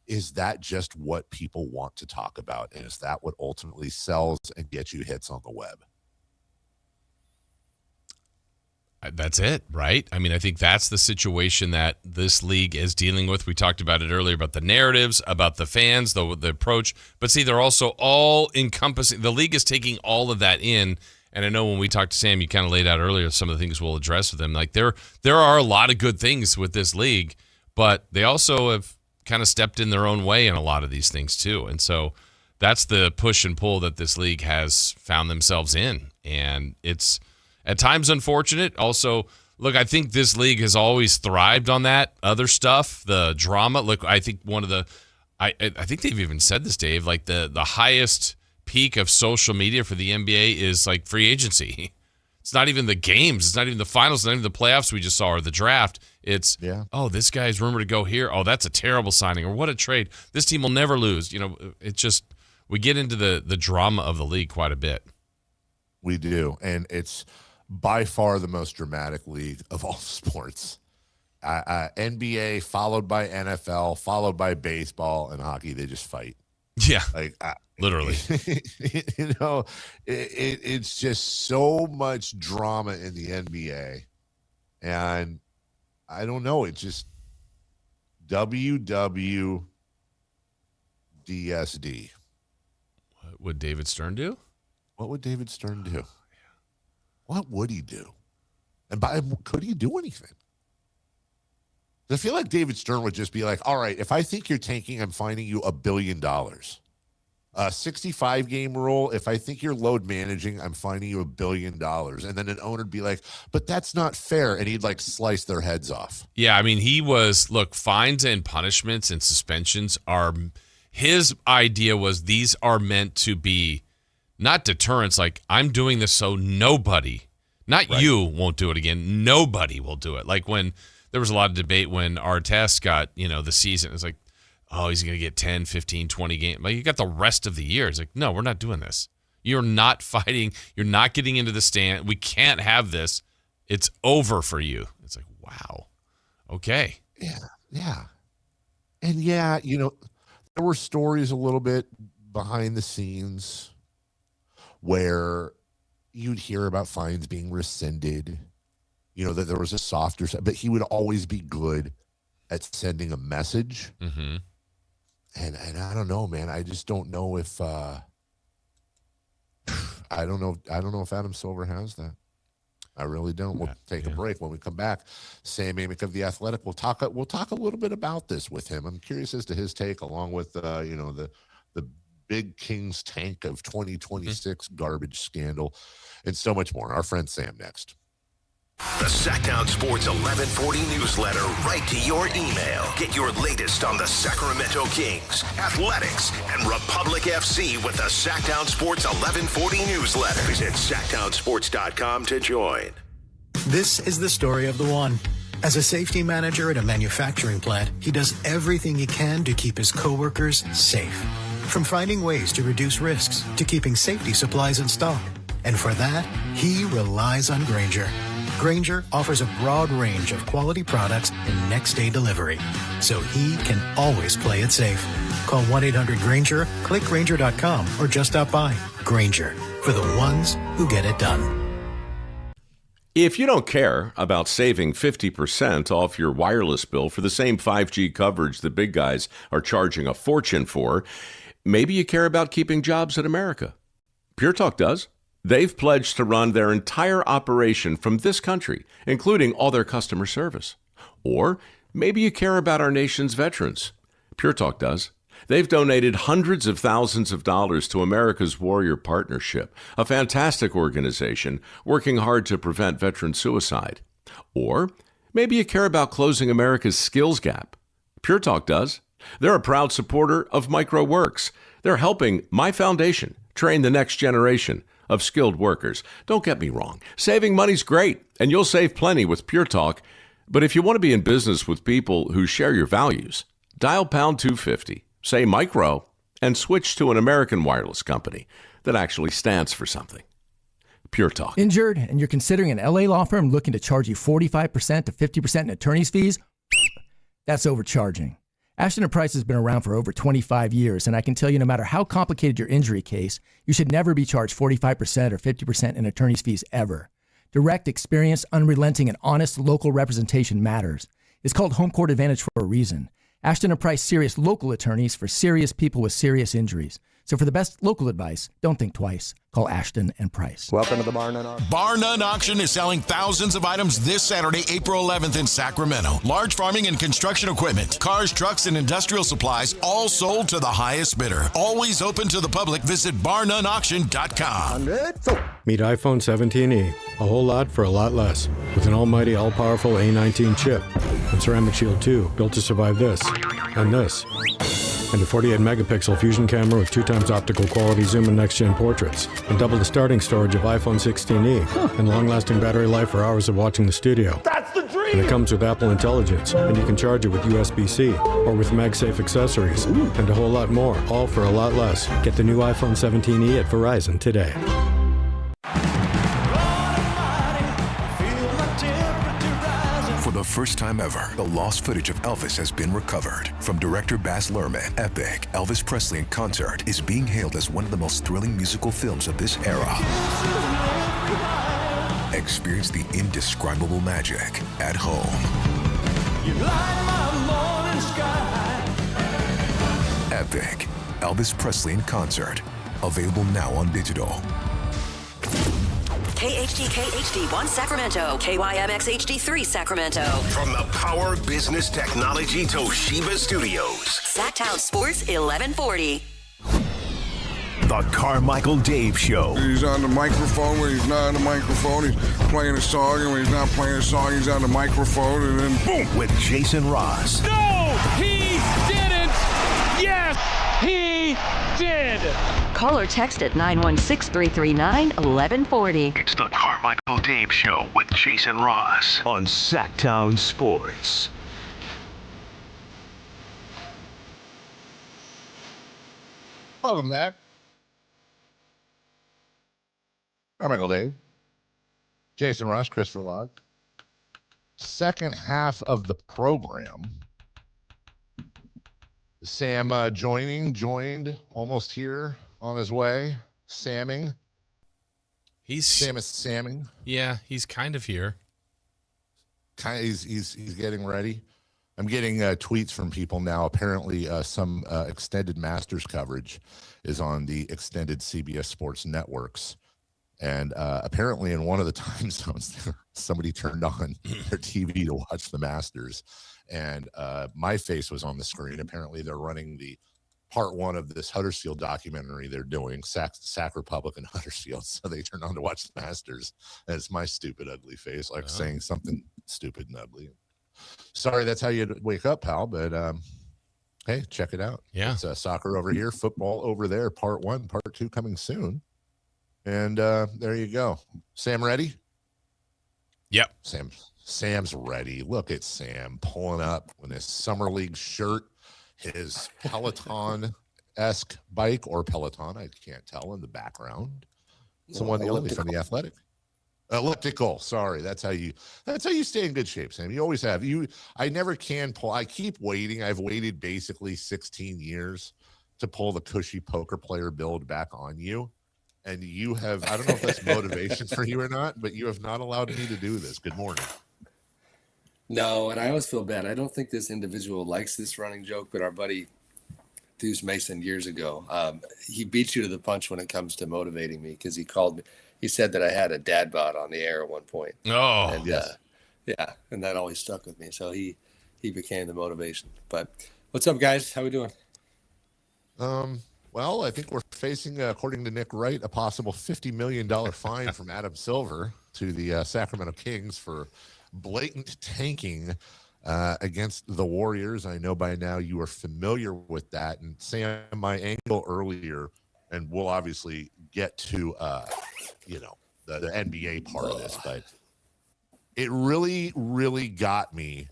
Speaker 1: is that just what people want to talk about? And is that what ultimately sells and gets you hits on the web?
Speaker 2: That's it, right? I mean, I think that's the situation that this league is dealing with. We talked about it earlier about the narratives, about the fans, the approach. But see, they're also all encompassing. The league is taking all of that in. And I know when we talked to Sam, you kind of laid out earlier some of the things we'll address with him. Like, there are a lot of good things with this league, but they also have kind of stepped in their own way in a lot of these things too. And so that's the push and pull that this league has found themselves in. And it's at times unfortunate. Also, look, I think this league has always thrived on that other stuff, the drama. Look, I think I think they've even said this, Dave, like the highest peak of social media for the NBA is like free agency. It's not even the games. It's not even the finals. It's not even the playoffs we just saw or the draft. It's, oh, this guy's rumored to go here. Oh, that's a terrible signing. Or what a trade. This team will never lose. You know, it's just, we get into the drama of the league quite a bit.
Speaker 1: We do. And it's by far the most dramatic league of all sports. NBA followed by NFL, followed by baseball and hockey. They just fight.
Speaker 2: Yeah.
Speaker 1: Like,
Speaker 2: literally.
Speaker 1: You know, it's just so much drama in the NBA. And I don't know. It's just WWDSD.
Speaker 2: What would David Stern do?
Speaker 1: What would David Stern do? What would he do? And could he do anything? I feel like David Stern would just be like, all right, if I think you're tanking, I'm fining you $1 billion. 65-game rule, if I think you're load managing, I'm fining you $1 billion. And then an owner would be like, but that's not fair. And he'd like slice their heads off.
Speaker 2: Yeah, I mean, look, fines and punishments and suspensions his idea was these are meant to be not deterrents, like I'm doing this so nobody, not right. You won't do it again. Nobody will do it. Like when there was a lot of debate when Artest got, the season, it's like, oh, he's going to get 10, 15, 20 games. Like, you got the rest of the year. It's like, no, we're not doing this. You're not fighting. You're not getting into the stand. We can't have this. It's over for you. It's like, wow. Okay.
Speaker 1: Yeah. And yeah, there were stories a little bit behind the scenes where you'd hear about fines being rescinded, that there was a softer side, but he would always be good at sending a message.
Speaker 2: Mm-hmm.
Speaker 1: And I don't know, man. I just don't know if I don't know if Adam Silver has that. I really don't. We'll take a break. When we come back, Sam Amick of The Athletic. We'll talk a little bit about this with him. I'm curious as to his take, along with the big Kings tank of 2026 garbage scandal, and so much more. Our friend Sam next.
Speaker 16: The Sactown Sports 1140 newsletter right to your email. Get your latest on the Sacramento Kings, Athletics, and Republic FC with the Sactown Sports 1140 newsletter. Visit SactownSports.com to join.
Speaker 8: This is the story of the one. As a safety manager at a manufacturing plant, he does everything he can to keep his coworkers safe. From finding ways to reduce risks to keeping safety supplies in stock. And for that, he relies on Grainger. Grainger offers a broad range of quality products and next-day delivery, so he can always play it safe. Call 1-800-GRAINGER, click Grainger.com, or just stop by. Grainger, for the ones who get it done.
Speaker 9: If you don't care about saving 50% off your wireless bill for the same 5G coverage the big guys are charging a fortune for, maybe you care about keeping jobs in America. Pure Talk does. They've pledged to run their entire operation from this country, including all their customer service. Or maybe you care about our nation's veterans. Pure Talk does. They've donated hundreds of thousands of dollars to America's Warrior Partnership, a fantastic organization working hard to prevent veteran suicide. Or maybe you care about closing America's skills gap. Pure Talk does. They're a proud supporter of MicroWorks. They're helping my foundation train the next generation of skilled workers. Don't get me wrong. Saving money's great, and you'll save plenty with Pure Talk. But if you want to be in business with people who share your values, dial pound 250, say micro, and switch to an American wireless company that actually stands for something. Pure Talk.
Speaker 11: Injured, and you're considering an LA law firm looking to charge you 45% to 50% in attorney's fees? That's overcharging. Ashton & Price has been around for over 25 years, and I can tell you no matter how complicated your injury case, you should never be charged 45% or 50% in attorney's fees ever. Direct, experienced, unrelenting, and honest local representation matters. It's called Home Court Advantage for a reason. Ashton & Price serious local attorneys for serious people with serious injuries. So for the best local advice, don't think twice. Call Ashton & Price.
Speaker 12: Welcome to the Bar None Auction.
Speaker 5: Bar None Auction is selling thousands of items this Saturday, April 11th in Sacramento. Large farming and construction equipment, cars, trucks, and industrial supplies, all sold to the highest bidder. Always open to the public. Visit barnoneauction.com.
Speaker 22: Meet iPhone 17e. A whole lot for a lot less. With an almighty, all-powerful A19 chip. And Ceramic Shield 2, built to survive this. And this. And a 48-megapixel fusion camera with 2x optical quality zoom and next-gen portraits. And double the starting storage of iPhone 16e. And long-lasting battery life for hours of watching the studio.
Speaker 10: That's the dream!
Speaker 22: And it comes with Apple Intelligence. And you can charge it with USB-C. Or with MagSafe accessories. And a whole lot more. All for a lot less. Get the new iPhone 17e at Verizon today.
Speaker 16: For the first time ever, the lost footage of Elvis has been recovered. From director Baz Luhrmann, epic Elvis Presley in Concert is being hailed as one of the most thrilling musical films of this era. Experience the indescribable magic at home.
Speaker 10: You light my morning sky.
Speaker 16: Epic Elvis Presley in Concert. Available now on digital.
Speaker 15: KHTK HD1 Sacramento, KYMX HD3 Sacramento.
Speaker 16: From the Power Business Technology Toshiba Studios.
Speaker 15: Sactown Sports 1140.
Speaker 16: The Carmichael Dave Show.
Speaker 24: He's on the microphone when he's not on the microphone. He's playing a song, and when he's not playing a song, he's on the microphone, and then boom!
Speaker 16: With Jason Ross.
Speaker 10: No, he didn't! Yes, he did!
Speaker 15: Call or text at 916-339-1140.
Speaker 16: It's the Carmichael Dave Show with Jason Ross on Sactown Sports.
Speaker 6: Welcome back. Carmichael Dave, Jason Ross, Christopher Log. Second half of the program. Sam joined almost here on his way. Sam is samming.
Speaker 2: Yeah, he's kind of here.
Speaker 6: He's getting ready.
Speaker 1: I'm getting tweets from people now. Apparently, some extended Masters coverage is on the extended CBS Sports networks. And apparently in one of the time zones, somebody turned on their TV to watch the Masters. And my face was on the screen. Apparently they're running the part 1 of this Huddersfield documentary they're doing, Sac Republic and Huddersfield. So they turned on to watch the Masters. And it's my stupid, ugly face, like saying something stupid and ugly. Sorry, that's how you wake up, pal. But hey, check it out.
Speaker 2: Yeah.
Speaker 1: It's soccer over here, football over there, part 1, part 2 coming soon. And there you go. Sam ready?
Speaker 2: Yep.
Speaker 1: Sam's ready. Look at Sam pulling up in his summer league shirt, his Peloton-esque bike or Peloton, I can't tell in the background. It's the one the only from the Athletic. Elliptical. Sorry. That's how you stay in good shape, Sam. You always have. I never can pull. I keep waiting. I've waited basically 16 years to pull the cushy poker player build back on you. And you have, I don't know if that's motivation for you or not, but you have not allowed me to do this. Good morning.
Speaker 12: No, and I always feel bad. I don't think this individual likes this running joke, but our buddy Deuce Mason years ago, he beat you to the punch when it comes to motivating me because he called me. He said that I had a dad bod on the air at one point.
Speaker 2: Oh,
Speaker 12: and,
Speaker 2: yes.
Speaker 12: Yeah, and that always stuck with me. So he became the motivation. But what's up, guys? How we doing?
Speaker 1: Well, I think we're facing, according to Nick Wright, a possible $50 million fine from Adam Silver to the Sacramento Kings for blatant tanking against the Warriors. I know by now you are familiar with that. And Sam, my angle earlier, and we'll obviously get to, the NBA part of this, but it really, really got me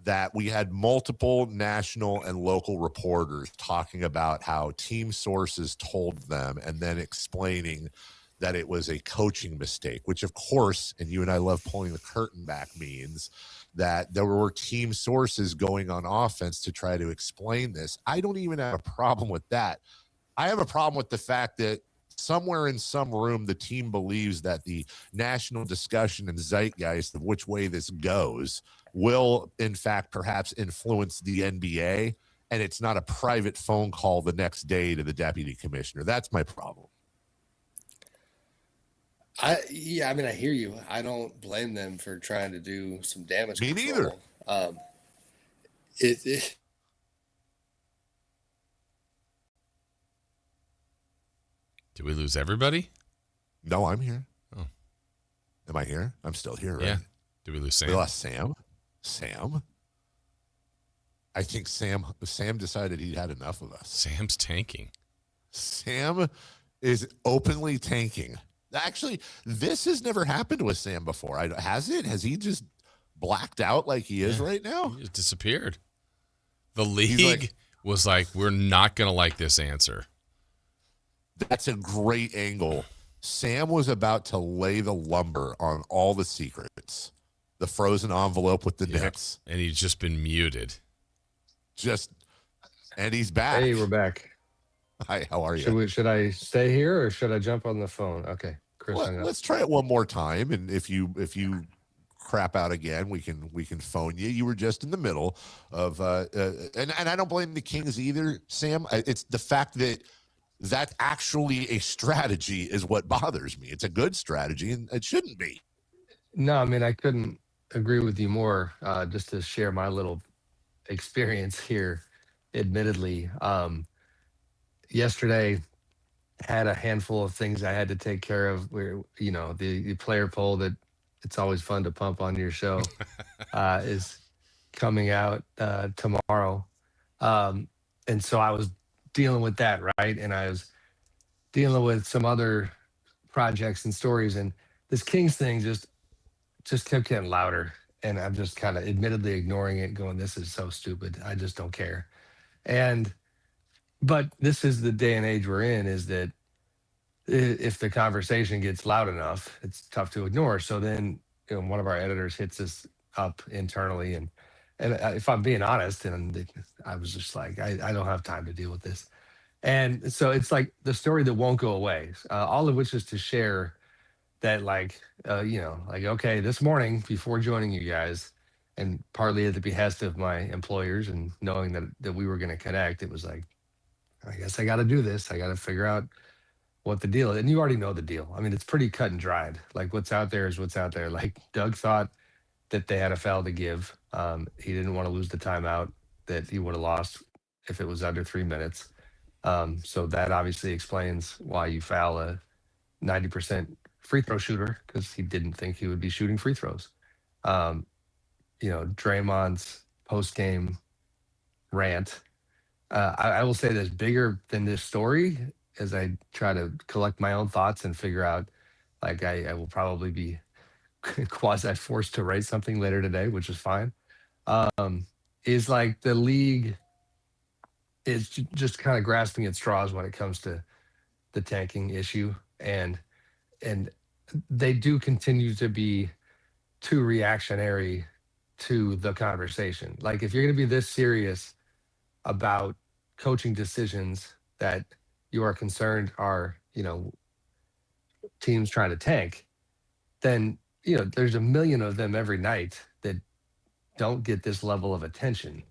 Speaker 1: that we had multiple national and local reporters talking about how team sources told them and then explaining that it was a coaching mistake, which of course, and you and I love pulling the curtain back, means that there were team sources going on offense to try to explain this. I don't even have a problem with that. I have a problem with the fact that somewhere in some room, the team believes that the national discussion and zeitgeist of which way this goes will, in fact, perhaps influence the NBA, and it's not a private phone call the next day to the deputy commissioner. That's my problem.
Speaker 12: I hear you. I don't blame them for trying to do some damage.
Speaker 1: Me
Speaker 12: control.
Speaker 1: neither.
Speaker 2: Did we lose everybody?
Speaker 1: No, I'm here.
Speaker 2: Oh.
Speaker 1: Am I here? I'm still here, right?
Speaker 2: Yeah. Did we lose Sam?
Speaker 1: We lost Sam. Sam? I think Sam decided he'd had enough of us.
Speaker 2: Sam's tanking.
Speaker 1: Sam is openly tanking. Actually, this has never happened with Sam before. Has it? Has he just blacked out like he is right now?
Speaker 2: He just disappeared. The league was like, we're not going to like this answer.
Speaker 1: That's a great angle. Sam was about to lay the lumber on all the secrets. The frozen envelope with the Knicks.
Speaker 2: And he's just been muted.
Speaker 1: And he's back.
Speaker 13: Hey, we're back.
Speaker 1: Hi, how are you?
Speaker 13: Should I stay here or should I jump on the phone? Okay, Chris.
Speaker 1: Let's try it one more time, and if you crap out again, we can phone you. You were just in the middle of and I don't blame the Kings either, Sam. It's the fact that that's actually a strategy is what bothers me. It's a good strategy, and it shouldn't be.
Speaker 13: No, I mean I couldn't agree with you more. Just to share my little experience here, admittedly. Yesterday had a handful of things I had to take care of where, the player poll that it's always fun to pump on your show is coming out tomorrow. And so I was dealing with that, right? And I was dealing with some other projects and stories, and this Kings thing just kept getting louder. And I'm just kind of admittedly ignoring it, going, this is so stupid. I just don't care. But this is the day and age we're in, is that if the conversation gets loud enough, it's tough to ignore. So then, one of our editors hits us up internally, and if I'm being honest, and I was just like, I don't have time to deal with this. And so it's like the story that won't go away. All of which is to share that, okay, this morning before joining you guys, and partly at the behest of my employers and knowing that we were going to connect, it was like, I guess I got to do this. I got to figure out what the deal is. And you already know the deal. I mean, it's pretty cut and dried. Like, what's out there is what's out there. Like, Doug thought that they had a foul to give. He didn't want to lose the timeout that he would have lost if it was under 3 minutes. So that obviously explains why you foul a 90% free throw shooter, because he didn't think he would be shooting free throws. Draymond's post-game rant. I will say this, bigger than this story, as I try to collect my own thoughts and figure out, like, I will probably be quasi forced to write something later today, which is fine. Is like the league is just kind of grasping at straws when it comes to the tanking issue, and they do continue to be too reactionary to the conversation. Like, if you're going to be this serious about coaching decisions that you are concerned are, teams trying to tank, then, there's a million of them every night that don't get this level of attention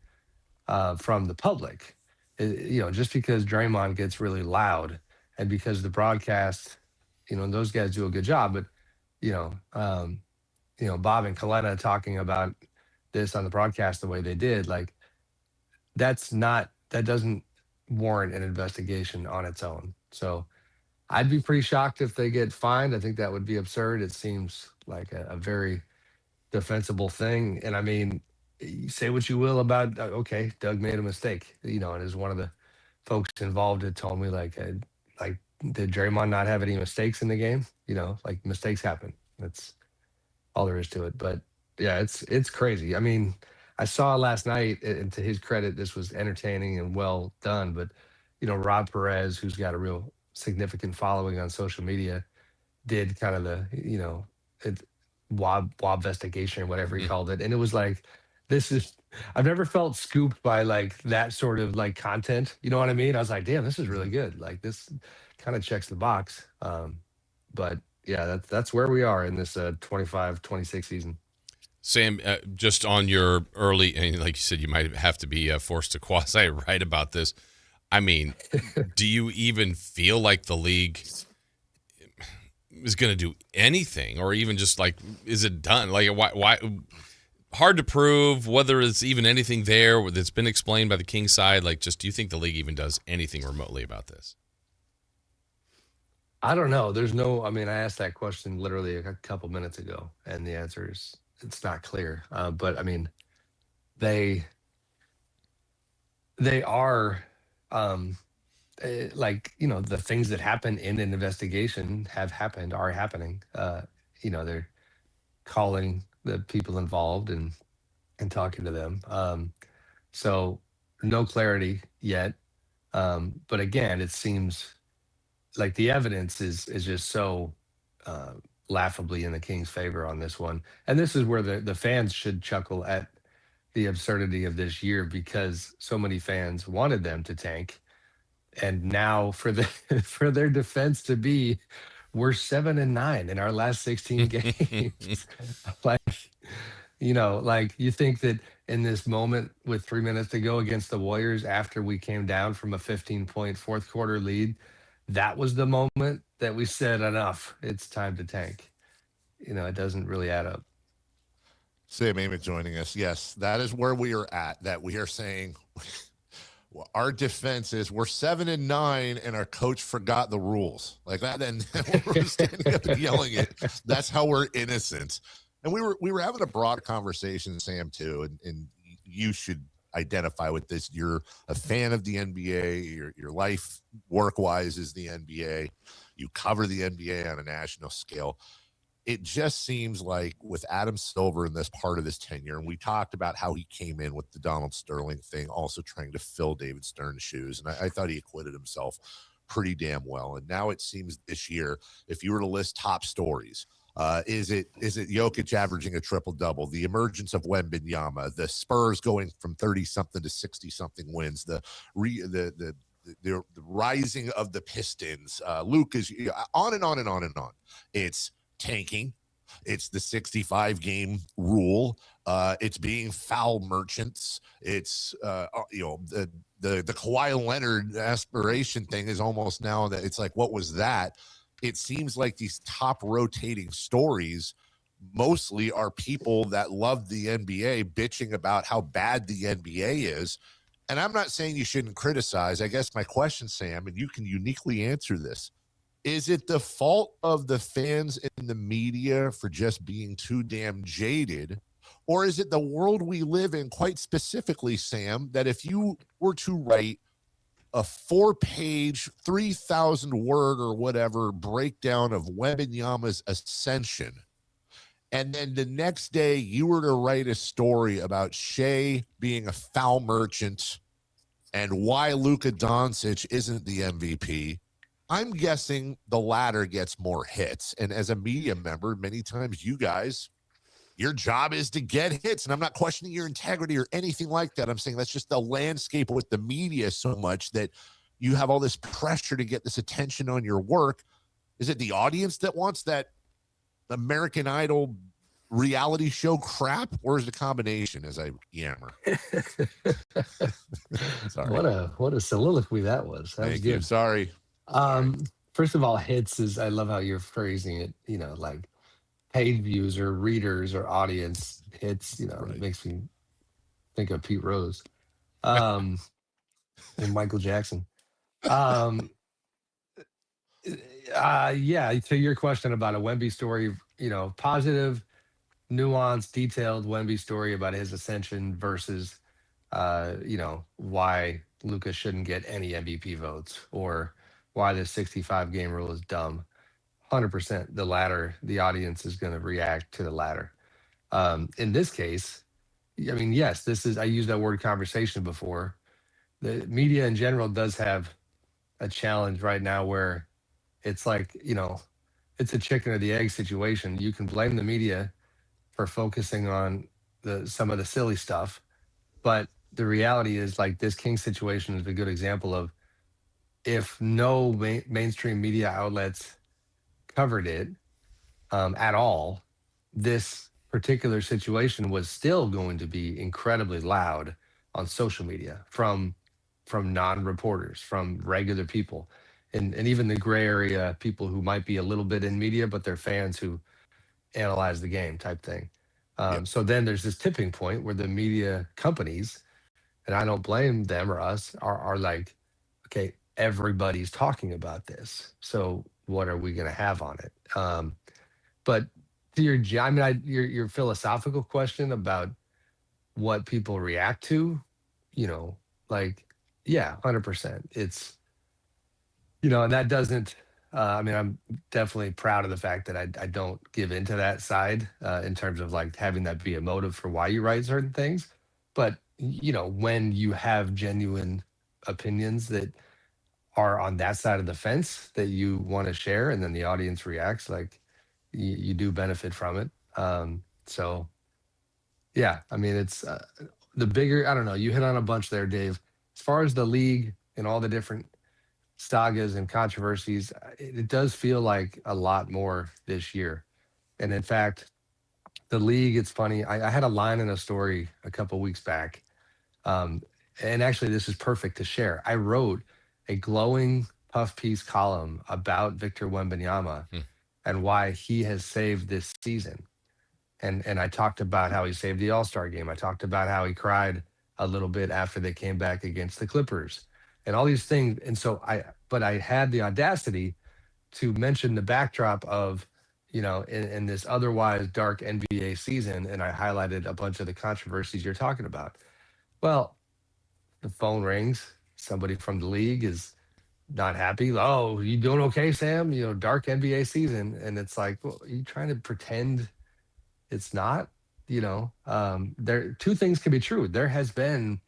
Speaker 13: from the public. Just because Draymond gets really loud and because the broadcast, those guys do a good job, but, Bob and Coletta talking about this on the broadcast the way they did, like, that doesn't warrant an investigation on its own. So I'd be pretty shocked if they get fined. I think that would be absurd. It seems like a very defensible thing. And I mean, you say what you will about, okay, Doug made a mistake, and as one of the folks involved had told me, like, did Draymond not have any mistakes in the game? Like, mistakes happen. That's all there is to it. But yeah, it's crazy. I mean, I saw last night, and to his credit, this was entertaining and well done, but, Rob Perez, who's got a real significant following on social media, did kind of the, wob investigation or whatever he called it. And it was like, I've never felt scooped by like that sort of like content. You know what I mean? I was like, damn, this is really good. Like, this kind of checks the box. But yeah, that's where we are in this 25-26 season.
Speaker 2: Sam, just on your early, and like you said, you might have to be forced to quasi write about this. I mean, do you even feel like the league is going to do anything, or even just like, is it done? Like, why? Hard to prove whether it's even anything there that's been explained by the Kings side. Like, just, do you think the league even does anything remotely about this?
Speaker 13: I don't know. I asked that question literally a couple minutes ago, and the answer is it's not clear. But I mean, they are the things that happen in an investigation are happening. They're calling the people involved and talking to them. So no clarity yet. But again, it seems like the evidence is just so laughably in the Kings' favor on this one. And this is where the fans should chuckle at the absurdity of this year, because so many fans wanted them to tank. And now for their defense to be, we're 7-9 in our last 16 games. Like, you think that in this moment with 3 minutes to go against the Warriors, after we came down from a 15-point fourth quarter lead, that was the moment that we said, enough, it's time to tank. It doesn't really add up.
Speaker 1: Sam Amick joining us. Yes, that is where we are at, that we are saying our defense is we're 7-9 and our coach forgot the rules like that. And we're standing up and yelling it. That's how we're innocent. And we were having a broad conversation, Sam, too. And you should identify with this. You're a fan of the NBA. Your life work-wise is the NBA. You cover the NBA on a national scale. It just seems like with Adam Silver in this part of his tenure, and we talked about how he came in with the Donald Sterling thing, also trying to fill David Stern's shoes. And I thought he acquitted himself pretty damn well. And now it seems this year, if you were to list top stories, is it Jokic averaging a triple-double, the emergence of Wembanyama, the Spurs going from 30-something to 60-something wins, the rising of the Pistons, Luke is on and on and on and on. It's tanking, It's the 65 game rule. It's being foul merchants. It's the Kawhi Leonard aspiration thing is almost now that it's like, what was that? It seems like these top rotating stories mostly are people that love the NBA bitching about how bad the NBA is. And I'm not saying you shouldn't criticize. I guess my question, Sam, and you can uniquely answer this. Is it the fault of the fans in the media for just being too damn jaded? Or is it the world we live in, quite specifically, Sam, that if you were to write a 4-page, 3,000-word or whatever breakdown of Wembanyama's ascension, and then the next day you were to write a story about Shea being a foul merchant and why Luka Doncic isn't the MVP, I'm guessing the latter gets more hits. And as a media member, many times you guys, your job is to get hits. And I'm not questioning your integrity or anything like that. I'm saying that's just the landscape with the media so much that you have all this pressure to get this attention on your work. Is it the audience that wants that American Idol reality show crap, or is it a combination as I yammer? Sorry.
Speaker 13: What a soliloquy that was. That was
Speaker 1: Thank
Speaker 13: good.
Speaker 1: you. Sorry.
Speaker 13: First of all, hits is, I love how you're phrasing it, like paid views or readers or audience hits, It makes me think of Pete Rose and Michael Jackson. Yeah, to your question about a Wemby story, positive, nuanced, detailed Wemby story about his ascension versus, why Luka shouldn't get any MVP votes or why the 65 game rule is dumb. 100% the latter. The audience is going to react to the latter. In this case, I mean, yes, I used that word conversation before. The media in general does have a challenge right now where it's like, it's a chicken or the egg situation. You can blame the media for focusing on some of the silly stuff, but the reality is, like, this King situation is a good example of, if no mainstream media outlets covered it at all, this particular situation was still going to be incredibly loud on social media from non-reporters, from regular people, and even the gray area people who might be a little bit in media, but they're fans who analyze the game type thing. So then there's this tipping point where the media companies, and I don't blame them or us, are like, okay, everybody's talking about this, so what are we going to have on it? But to your philosophical question about what people react to, like, yeah, 100%. It's, and that doesn't, I'm definitely proud of the fact that I don't give into that side in terms of like having that be a motive for why you write certain things. But, when you have genuine opinions that are on that side of the fence that you want to share, and then the audience reacts, like, you do benefit from it. So yeah, it's the bigger, I don't know, you hit on a bunch there, Dave. As far as the league and all the different sagas and controversies, it does feel like a lot more this year. And in fact, the league, it's funny, I had a line in a story a couple weeks back, and actually this is perfect to share. I wrote a glowing puff piece column about Victor Wembanyama and why he has saved this season. And I talked about how he saved the All-Star game. I talked about how he cried a little bit after they came back against the Clippers and all these things. And so I had the audacity to mention the backdrop of, in this otherwise dark NBA season. And I highlighted a bunch of the controversies you're talking about. Well, the phone rings. Somebody from the league is not happy. Oh, you doing okay, Sam? Dark NBA season. And it's like, well, are you trying to pretend it's not? There, two things can be true. There has been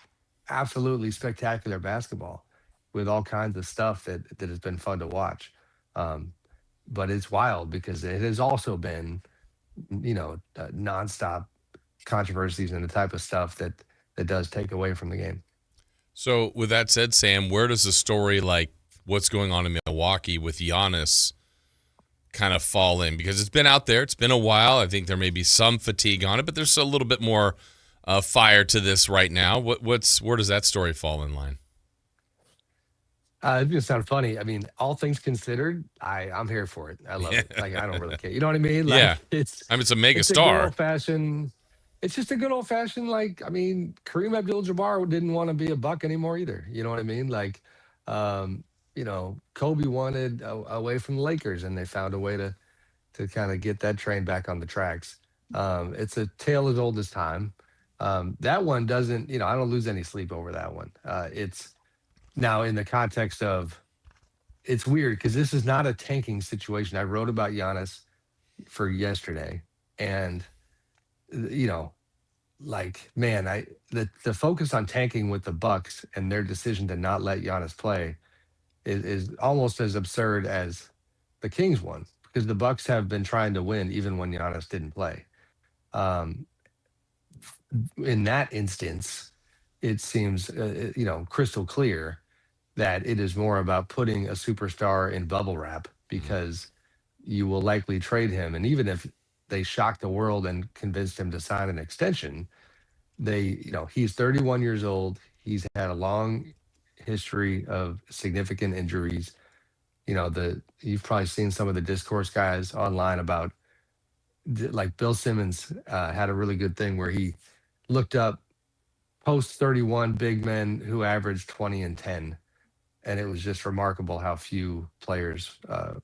Speaker 13: absolutely spectacular basketball with all kinds of stuff that has been fun to watch. But it's wild because it has also been, nonstop controversies and the type of stuff that does take away from the game.
Speaker 2: So with that said, Sam, where does a story like what's going on in Milwaukee with Giannis kind of fall in? Because it's been out there. It's been a while. I think there may be some fatigue on it, but there's a little bit more fire to this right now. Where does that story fall in line?
Speaker 13: It's gonna sound funny. I mean, all things considered, I'm here for it. I love it. Like, I don't really care. You know what I mean? Like,
Speaker 2: it's a mega
Speaker 13: it's
Speaker 2: star.
Speaker 13: A good old-fashioned. It's just a good old fashioned, like, I mean, Kareem Abdul-Jabbar didn't want to be a Buck anymore either. You know what I mean? Like, Kobe wanted away from the Lakers, and they found a way to kind of get that train back on the tracks. It's a tale as old as time. That one doesn't, I don't lose any sleep over that one. It's now in the context of, it's weird because this is not a tanking situation. I wrote about Giannis for yesterday, and like, man, the focus on tanking with the Bucks and their decision to not let Giannis play is almost as absurd as the Kings one, because the Bucks have been trying to win even when Giannis didn't play. In that instance, it seems crystal clear that it is more about putting a superstar in bubble wrap, because you will likely trade him, and even if they shocked the world and convinced him to sign an extension, he's 31 years old. He's had a long history of significant injuries. You've probably seen some of the discourse guys online about, like, Bill Simmons had a really good thing where he looked up post 31 big men who averaged 20 and 10. And it was just remarkable how few players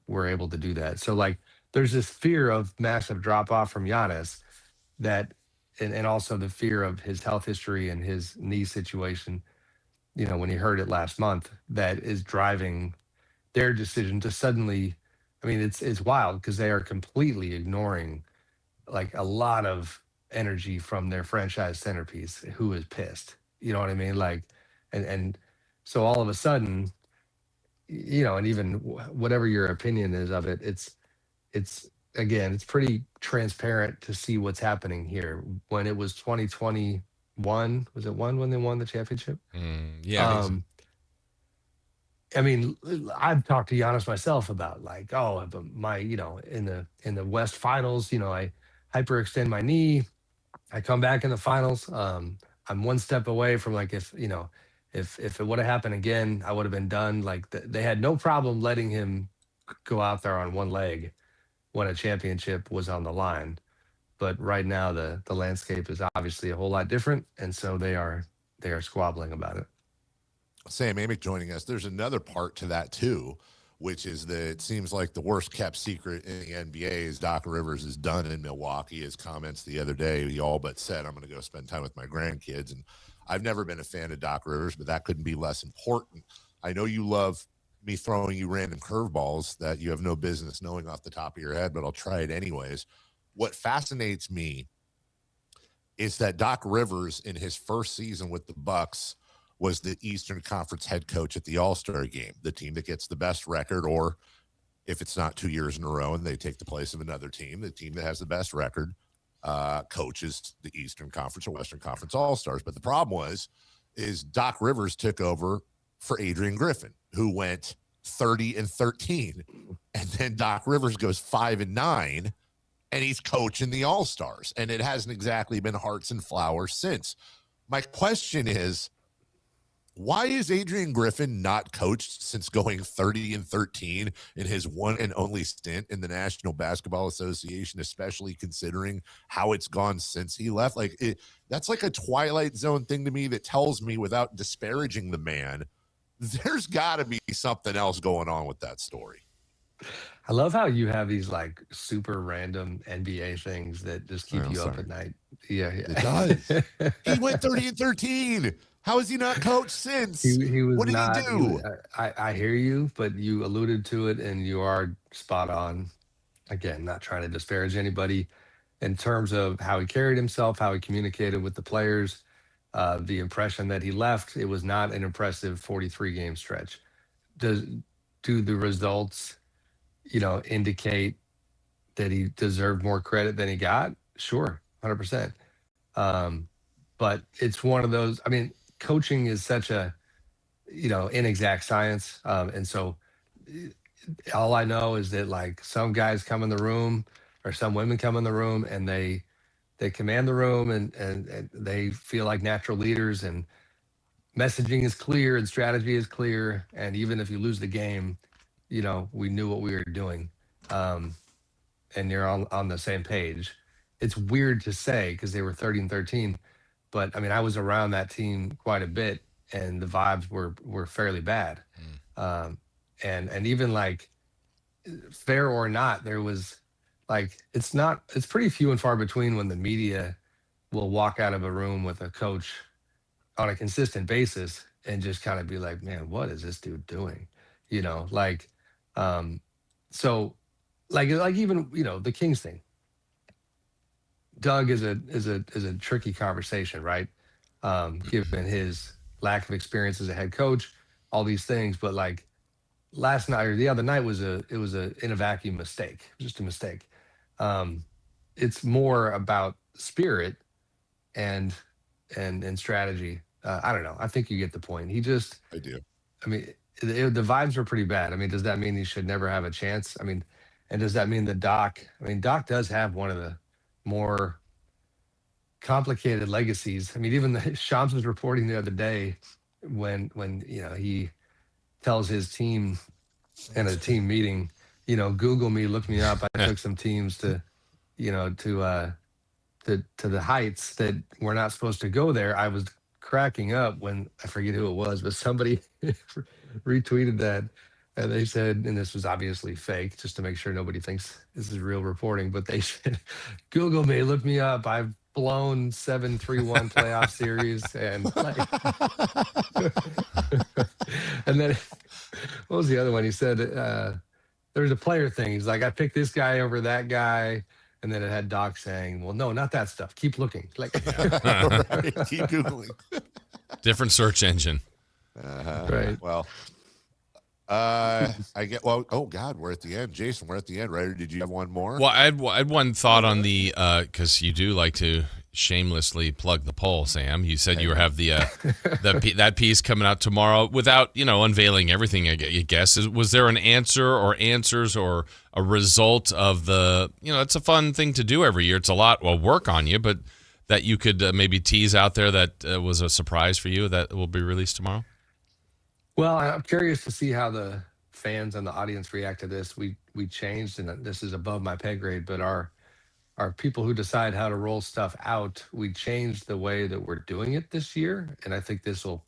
Speaker 13: were able to do that. So, like, there's this fear of massive drop off from Giannis and also the fear of his health history and his knee situation, when he heard it last month, that is driving their decision to suddenly, I mean, it's wild because they are completely ignoring, like, a lot of energy from their franchise centerpiece, who is pissed. You know what I mean? Like, and so all of a sudden, and even whatever your opinion is of it, it's again, it's pretty transparent to see what's happening here. When it was 2021, was it when they won the championship? I mean, I've talked to Giannis myself about, like, my, in the West Finals, I hyperextend my knee. I come back in the finals. I'm one step away from, like, if it would have happened again, I would have been done. Like, they had no problem letting him go out there on one leg when a championship was on the line. But right now, the landscape is obviously a whole lot different, and so they are squabbling about it.
Speaker 1: Sam Amick joining us. There's another part to that too, which is that it seems like the worst kept secret in the NBA is Doc Rivers is done in Milwaukee. His comments the other day, he all but said, I'm going to go spend time with my grandkids. And I've never been a fan of Doc Rivers, but that couldn't be less important. I know you love me throwing you random curveballs that you have no business knowing off the top of your head, but I'll try it anyways. What fascinates me is that Doc Rivers, in his first season with the Bucks, was the Eastern Conference head coach at the All-Star game, the team that gets the best record, or if it's not 2 years in a row and they take the place of another team, the team that has the best record coaches the Eastern Conference or Western Conference All-Stars. But the problem is Doc Rivers took over for Adrian Griffin, who went 30-13. And then Doc Rivers goes 5-9, and he's coaching the All-Stars. And it hasn't exactly been hearts and flowers since. My question is, why is Adrian Griffin not coached since going 30-13 in his one and only stint in the National Basketball Association, especially considering how it's gone since he left? Like, that's like a Twilight Zone thing to me that tells me, without disparaging the man, there's got to be something else going on with that story.
Speaker 13: I love how you have these, like, super random NBA things that just keep you up at night. Yeah.
Speaker 1: It does. He went 30-13. How has he not coached since?
Speaker 13: He was
Speaker 1: what did
Speaker 13: not,
Speaker 1: he do?
Speaker 13: I hear you, but you alluded to it, and you are spot on. Again, not trying to disparage anybody in terms of how he carried himself, how he communicated with the players, the impression that he left. It was not an impressive 43-game stretch. Do the results, indicate that he deserved more credit than he got? Sure, 100%. But it's one of those, I mean, coaching is such a, inexact science. And so all I know is that like some guys come in the room or some women come in the room and they command the room and they feel like natural leaders, and messaging is clear and strategy is clear. And even if you lose the game, you know, we knew what we were doing. And you're on the same page. It's weird to say because they were 30-13, but I mean, I was around that team quite a bit and the vibes were fairly bad. And even like fair or not, there was like, it's pretty few and far between when the media will walk out of a room with a coach on a consistent basis and just kind of be like, man, what is this dude doing? You know, like, so like even, you know, the Kings thing, Doug is a tricky conversation, right? Given his lack of experience as a head coach, all these things, but like last night or the other night was in a vacuum mistake, just a mistake. It's more about spirit and strategy. I don't know. I think you get the point.
Speaker 1: I do.
Speaker 13: I mean, the vibes were pretty bad. I mean, does that mean he should never have a chance? I mean, and does that mean that Doc does have one of the more complicated legacies. I mean, even Shams was reporting the other day when you know, he tells his team in a team meeting, you know, Google me, look me up. I took some teams to, you know, to the heights that we're not supposed to go there. I was cracking up when, I forget who it was, but somebody retweeted that. And they said, and this was obviously fake, just to make sure nobody thinks this is real reporting, but they said, Google me, look me up. I've blown 7-3-1 playoff series. And like, and then what was the other one? He said, there was a player thing. He's like, I picked this guy over that guy. And then it had Doc saying, well, no, not that stuff. Keep looking. Like,
Speaker 1: right. Keep Googling.
Speaker 2: Different search engine.
Speaker 13: Right.
Speaker 1: Well, oh God, we're at the end. Jason, we're at the end, right? Or did you have one more?
Speaker 2: Well, I had one thought on the, because you do like to shamelessly plug the poll, Sam. You said you have the that piece coming out tomorrow without, you know, unveiling everything, I guess. Was there an answer or answers or a result of the, you know, it's a fun thing to do every year. It's a lot of work on you, but that you could maybe tease out there that was a surprise for you that will be released tomorrow?
Speaker 13: Well, I'm curious to see how the fans and the audience react to this. We changed, and this is above my pay grade, but our people who decide how to roll stuff out, we changed the way that we're doing it this year. And I think this will,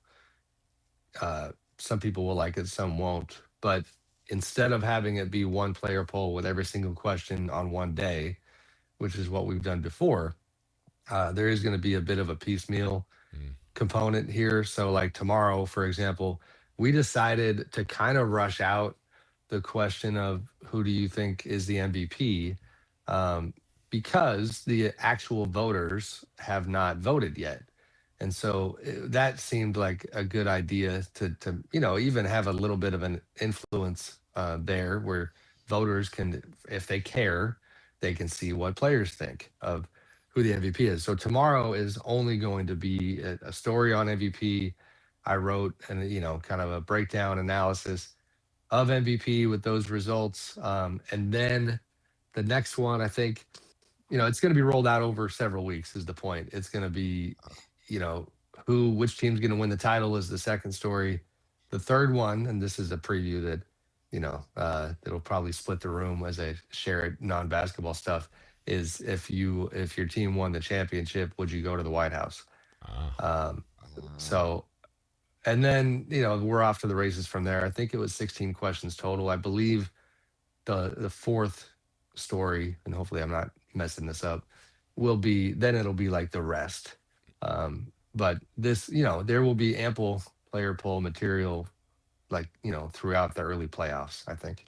Speaker 13: some people will like it, some won't. But instead of having it be one player poll with every single question on one day, which is what we've done before, there is going to be a bit of a piecemeal component here. So like tomorrow, for example, we decided to kind of rush out the question of who do you think is the MVP, because the actual voters have not voted yet. And so that seemed like a good idea to you know, even have a little bit of an influence there where voters can, if they care, they can see what players think of who the MVP is. So tomorrow is only going to be a story on MVP. I wrote, and you know, kind of a breakdown analysis of MVP with those results. And then the next one, I think, you know, it's going to be rolled out over several weeks is the point. It's going to be, you know, which team's going to win the title is the second story. The third one, and this is a preview that, you know, it'll probably split the room as I share it, non-basketball stuff, is if your team won the championship, would you go to the White House? So, and then, you know, we're off to the races from there. I think it was 16 questions total. I believe the fourth story, and hopefully I'm not messing this up, it'll be like the rest. But this, you know, there will be ample player poll material, like, you know, throughout the early playoffs, I think.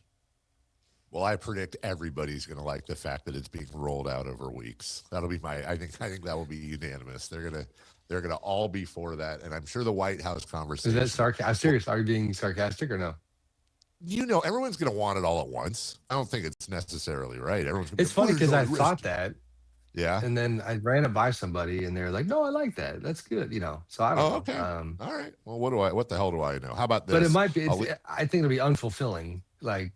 Speaker 1: Well, I predict everybody's going to like the fact that it's being rolled out over weeks. That'll be I think that will be unanimous. They're gonna all be for that, and I'm sure the White House conversation.
Speaker 13: Is that sarcastic? I'm serious. Are you being sarcastic or no?
Speaker 1: You know, everyone's going to want it all at once. I don't think it's necessarily right.
Speaker 13: It's funny because I thought that.
Speaker 1: Yeah.
Speaker 13: And then I ran it by somebody, and they're like, "No, I like that. That's good." You know. So I don't know.
Speaker 1: Okay. All right. Well, what the hell do I know? How about this?
Speaker 13: But it might be. I think it'll be unfulfilling. Like,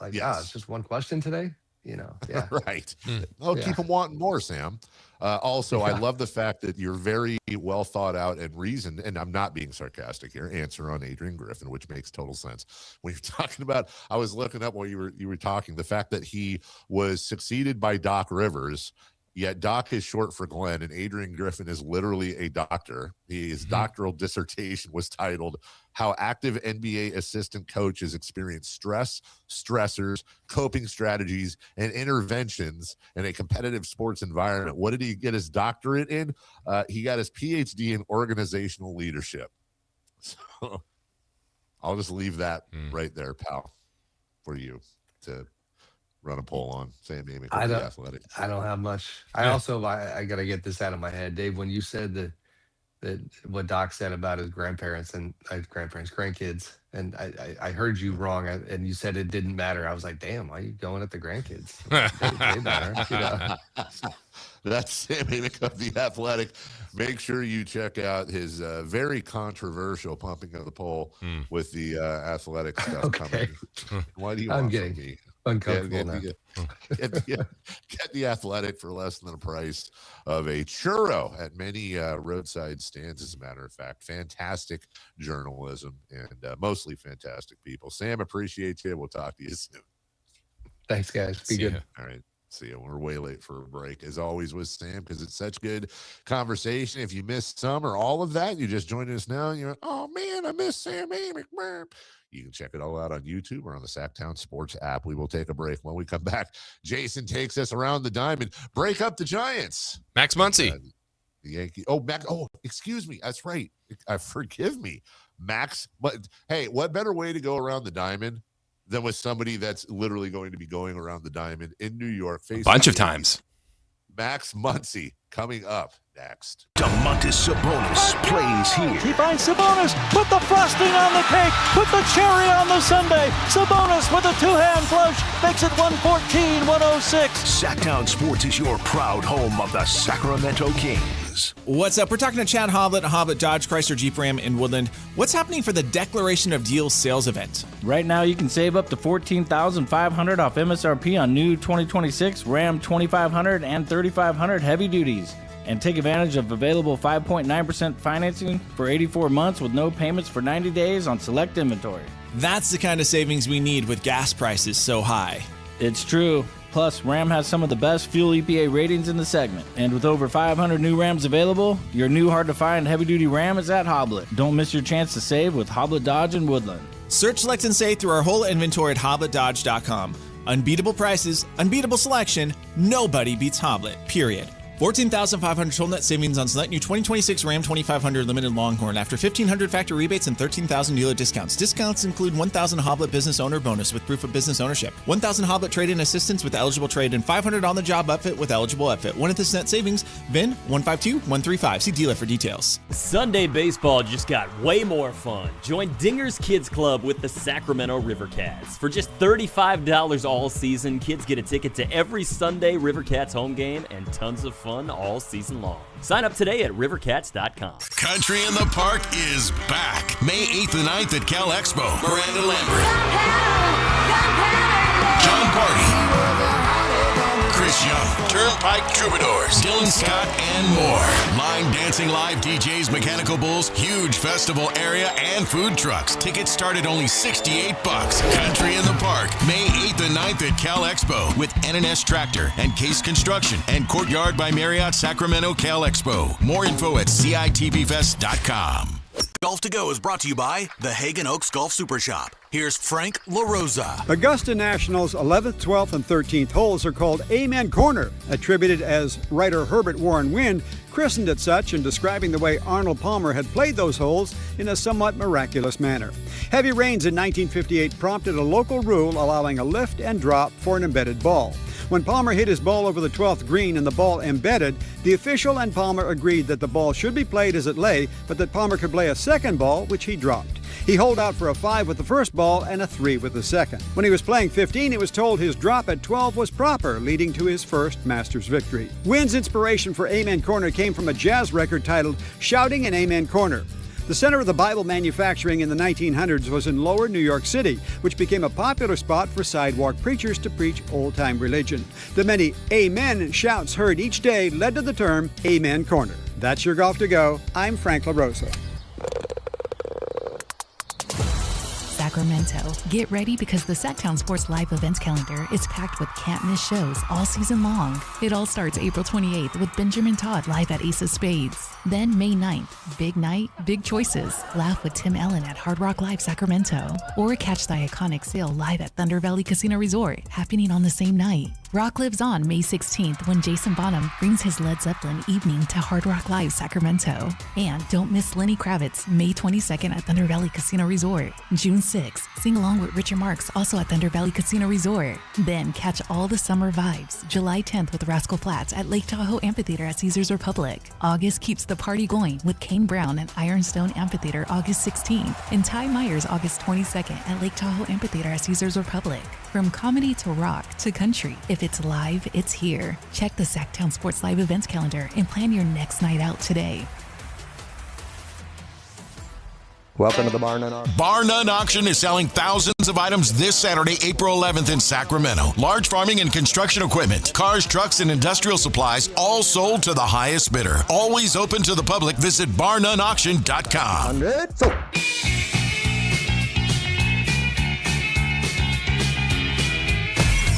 Speaker 13: Like,
Speaker 1: Yes.
Speaker 13: it's just one question today. Yeah.
Speaker 1: Right. Oh, keep them wanting more, Sam. Also, I love the fact that you're very well thought out and reasoned, and I'm not being sarcastic here, answer on Adrian Griffin, which makes total sense. When you're talking about, I was looking up while you were talking, the fact that he was succeeded by Doc Rivers, yet Doc is short for Glenn, and Adrian Griffin is literally a doctor. His doctoral dissertation was titled How Active NBA Assistant Coaches Experience Stress, Stressors, Coping Strategies, and Interventions in a Competitive Sports Environment. What did he get his doctorate in? He got his PhD in Organizational Leadership. So I'll just leave that right there, pal, for you to run a poll on. Sam Amick, Athletic.
Speaker 13: I don't have much. I also, I got to get this out of my head, Dave. When you said that what Doc said about his grandkids, and I heard you wrong, and you said it didn't matter. I was like, damn, why are you going at the grandkids? They matter.
Speaker 1: That's Sam Amick of The Athletic. Make sure you check out his very controversial pumping of the poll with the Athletic stuff coming. Why do you want from me?
Speaker 13: Uncomfortable now.
Speaker 1: Get The Athletic for less than the price of a churro at many roadside stands, as a matter of fact. Fantastic journalism and mostly fantastic people. Sam, appreciate you. We'll talk to you soon.
Speaker 13: Thanks, guys. Be good.
Speaker 1: All right. See you. We're way late for a break, as always, with Sam, because it's such good conversation. If you missed some or all of that, you just joined us now, and you're like, oh, man, I missed Sam Amick. You can check it all out on YouTube or on the Sactown Sports app. We will take a break. When we come back, Jason takes us around the diamond. Break up the Giants.
Speaker 2: Max Muncy.
Speaker 1: The Yankees. Oh, Max. Oh, excuse me. That's right. Forgive me. Max. But hey, what better way to go around the diamond than with somebody that's literally going to be going around the diamond in New York?
Speaker 3: A bunch of times.
Speaker 1: Max Muncy coming up next.
Speaker 16: Domantas Sabonis plays here.
Speaker 4: He finds Sabonis. Put the frosting on the cake. Put the cherry on the sundae. Sabonis with a two-hand flush makes it 114-106.
Speaker 16: Sactown Sports is your proud home of the Sacramento Kings.
Speaker 14: What's up? We're talking to Chad Hoblet, Hoblet Dodge Chrysler Jeep Ram in Woodland. What's happening for the Declaration of Deals sales event?
Speaker 17: Right now, you can save up to $14,500 off MSRP on new 2026 Ram 2500 and 3500 heavy duties. And take advantage of available 5.9% financing for 84 months with no payments for 90 days on select inventory.
Speaker 14: That's the kind of savings we need with gas prices so high.
Speaker 17: It's true. Plus, Ram has some of the best fuel EPA ratings in the segment. And with over 500 new Rams available, your new hard-to-find heavy-duty Ram is at Hoblet. Don't miss your chance to save with Hoblet Dodge in Woodland.
Speaker 14: Search, select, and save through our whole inventory at HobletDodge.com. Unbeatable prices, unbeatable selection, nobody beats Hoblet, period. $14,500 total net savings on select new 2026 Ram 2500 Limited Longhorn after $1,500 factory rebates and $13,000 dealer discounts. Discounts include $1,000 Hoblet business owner bonus with proof of business ownership, $1,000 Hoblet trade-in assistance with eligible trade, and $500 on-the-job upfit with eligible upfit. One of this net savings, VIN 152135. See dealer for details.
Speaker 18: Sunday baseball just got way more fun. Join Dinger's Kids Club with the Sacramento Rivercats. For just $35 all season, kids get a ticket to every Sunday Rivercats home game and tons of fun all season long. Sign up today at rivercats.com.
Speaker 5: Country in the Park is back. May 8th and 9th at Cal Expo. Miranda Lambert. John Party. Chris Young. Turnpike Troubadours. Dylan Scott and more. Line dancing live DJs, Mechanical Bulls, huge festival area, and food trucks. Tickets start at only $68. Country in the Park. May 8th and 9th at Cal Expo with N&S Tractor and Case Construction and Courtyard by Marriott Sacramento Cal Expo. More info at CITVFest.com.
Speaker 20: Golf to Go is brought to you by the Hagen Oaks Golf Super Shop. Here's Frank LaRosa.
Speaker 22: Augusta National's 11th, 12th, and 13th holes are called Amen Corner, attributed as writer Herbert Warren Wind christened it such in describing the way Arnold Palmer had played those holes in a somewhat miraculous manner. Heavy rains in 1958 prompted a local rule allowing a lift and drop for an embedded ball. When Palmer hit his ball over the 12th green and the ball embedded, the official and Palmer agreed that the ball should be played as it lay, but that Palmer could play a second ball, which he dropped. He holed out for a 5 with the first ball and a 3 with the second. When he was playing 15, he was told his drop at 12 was proper, leading to his first Masters victory. Wynn's inspiration for Amen Corner came from a jazz record titled Shouting in Amen Corner. The center of the Bible manufacturing in the 1900s was in Lower New York City, which became a popular spot for sidewalk preachers to preach old-time religion. The many amen shouts heard each day led to the term Amen Corner. That's your Golf to Go. I'm Frank LaRosa.
Speaker 7: Sacramento. Get ready because the Sactown Sports Live events calendar is packed with can't-miss shows all season long. It all starts April 28th with Benjamin Todd live at Ace of Spades. Then May 9th, big night, big choices. Laugh with Tim Allen at Hard Rock Live Sacramento. Or catch the iconic sale live at Thunder Valley Casino Resort, happening on the same night. Rock lives on May 16th when Jason Bonham brings his Led Zeppelin evening to Hard Rock Live Sacramento. And don't miss Lenny Kravitz May 22nd at Thunder Valley Casino Resort. June 6th, sing along with Richard Marx also at Thunder Valley Casino Resort. Then catch all the summer vibes July 10th with Rascal Flatts at Lake Tahoe Amphitheater at Caesars Republic. August keeps the party going with Kane Brown at Ironstone Amphitheater August 16th and Ty Myers August 22nd at Lake Tahoe Amphitheater at Caesars Republic. From comedy to rock to country, if it's live, it's here. Check the Sactown Sports Live events calendar and plan your next night out today.
Speaker 19: Welcome to the Bar None Auction.
Speaker 5: Bar None Auction is selling thousands of items this Saturday, April 11th in Sacramento. Large farming and construction equipment, cars, trucks, and industrial supplies, all sold to the highest bidder. Always open to the public. Visit barnoneauction.com.
Speaker 19: 100, so.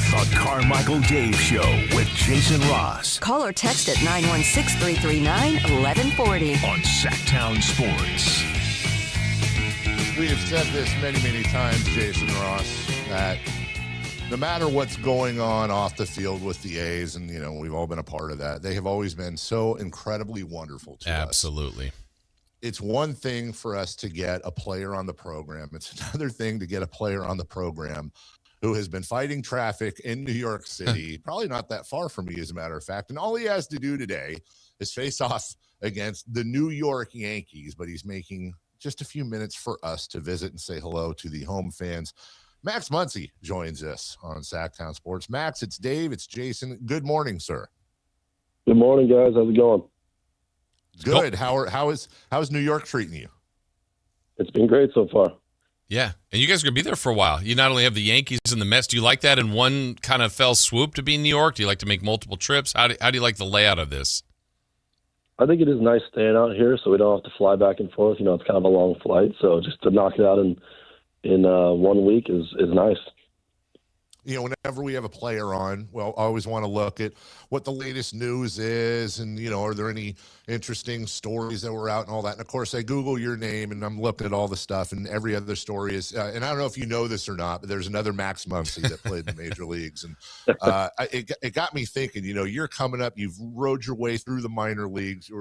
Speaker 16: The Carmichael Dave Show with Jason Ross.
Speaker 15: Call or text at 916-339-1140.
Speaker 16: On Sactown Sports.
Speaker 1: We have said this many, many times, Jason Ross, that no matter what's going on off the field with the A's, and, you know, we've all been a part of that, they have always been so incredibly wonderful to us.
Speaker 2: Absolutely.
Speaker 1: It's one thing for us to get a player on the program. It's another thing to get a player on the program who has been fighting traffic in New York City, probably not that far from me, as a matter of fact. And all he has to do today is face off against the New York Yankees, but he's making just a few minutes for us to visit and say hello to the home fans. Max Muncy joins us on Sactown Sports. Max, it's Dave, it's Jason. Good morning, sir.
Speaker 21: Good morning, guys. How's it going?
Speaker 1: Good. How's New York treating you?
Speaker 21: It's been great so far.
Speaker 2: Yeah, and you guys are going to be there for a while. You not only have the Yankees and the Mets. Do you like that in one kind of fell swoop to be in New York? Do you like to make multiple trips? How do you like the layout of this?
Speaker 21: I think it is nice staying out here so we don't have to fly back and forth. You know, it's kind of a long flight, so just to knock it out in 1 week is nice.
Speaker 1: You know, whenever we have a player on, well, I always want to look at what the latest news is and, you know, are there any interesting stories that were out and all that. And, of course, I Google your name and I'm looking at all the stuff and every other story is and I don't know if you know this or not, but there's another Max Muncy that played in the major leagues. And it got me thinking, you know, you're coming up, you've rode your way through the minor leagues.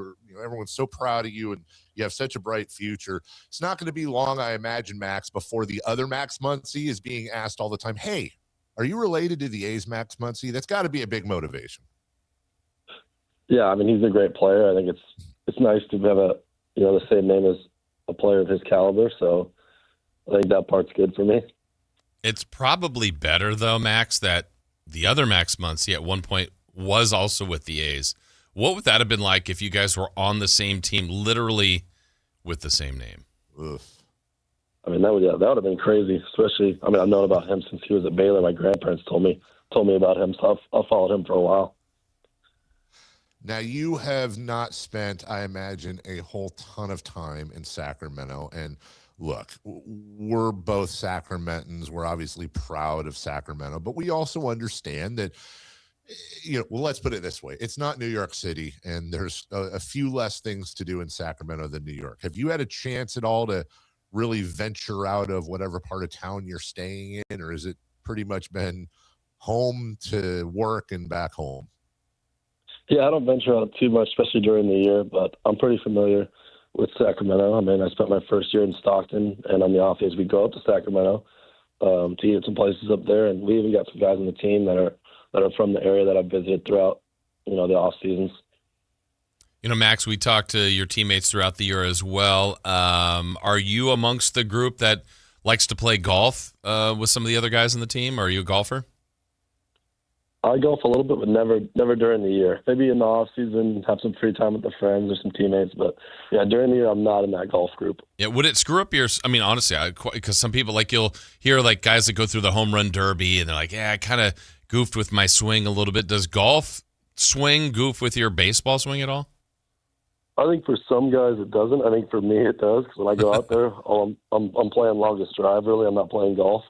Speaker 1: Everyone's so proud of you and you have such a bright future. It's not going to be long, I imagine, Max, before the other Max Muncy is being asked all the time, hey, are you related to the A's Max Muncy? That's got to be a big motivation.
Speaker 21: Yeah, I mean, he's a great player. I think it's nice to have the same name as a player of his caliber. So I think that part's good for me.
Speaker 2: It's probably better though, Max, that the other Max Muncy at one point was also with the A's. What would that have been like if you guys were on the same team, literally with the same name?
Speaker 1: Oof.
Speaker 21: I mean, that would have been crazy. Especially, I mean, I've known about him since he was at Baylor. My grandparents told me about him, so I've followed him for a while.
Speaker 1: Now, you have not spent, I imagine, a whole ton of time in Sacramento. And look, we're both Sacramentans. We're obviously proud of Sacramento, but we also understand that, you know, well, let's put it this way. It's not New York City, and there's a few less things to do in Sacramento than New York. Have you had a chance at all to really venture out of whatever part of town you're staying in, or has it pretty much been home to work and back home?
Speaker 21: Yeah, I don't venture out too much, especially during the year, but I'm pretty familiar with Sacramento. I mean, I spent my first year in Stockton, and on the off days we go up to Sacramento to eat at some places up there, and we even got some guys on the team that are from the area that I've visited throughout, you know, the off seasons.
Speaker 2: You know, Max, we talked to your teammates throughout the year as well. Are you amongst the group that likes to play golf with some of the other guys on the team? Are you a golfer?
Speaker 21: I golf a little bit, but never during the year. Maybe in the off season, have some free time with the friends or some teammates. But yeah, during the year, I'm not in that golf group.
Speaker 2: Yeah, would it screw up your? I mean, honestly, because some people like you'll hear like guys that go through the home run derby and they're like, yeah, I kind of goofed with my swing a little bit. Does golf swing goof with your baseball swing at all?
Speaker 21: I think for some guys it doesn't. I think for me it does. Because when I go out there, I'm playing longest drive. Really, I'm not playing golf.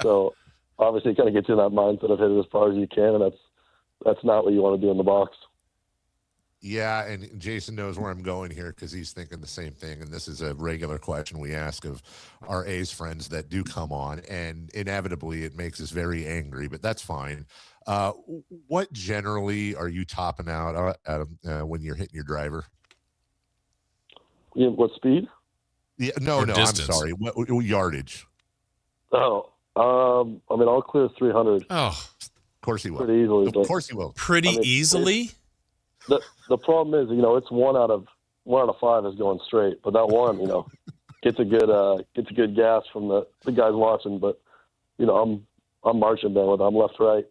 Speaker 21: So obviously, it kind of gets you in that mindset of hit it as far as you can, and that's not what you want to do in the box.
Speaker 1: Yeah, and Jason knows where I'm going here because he's thinking the same thing. And this is a regular question we ask of our A's friends that do come on, and inevitably it makes us very angry, but that's fine. What generally are you topping out at when you're hitting your driver?
Speaker 21: Yeah, what speed?
Speaker 1: Yeah, no, I'm sorry. What yardage?
Speaker 21: Oh, I mean, I'll clear 300.
Speaker 2: Oh,
Speaker 1: of course he will.
Speaker 21: Pretty easily.
Speaker 1: Of course he will.
Speaker 2: Pretty easily.
Speaker 21: The problem is, it's one out of 5 is going straight, but that one, gets a good gas from the guys watching. But I'm marching down with it. I'm left right.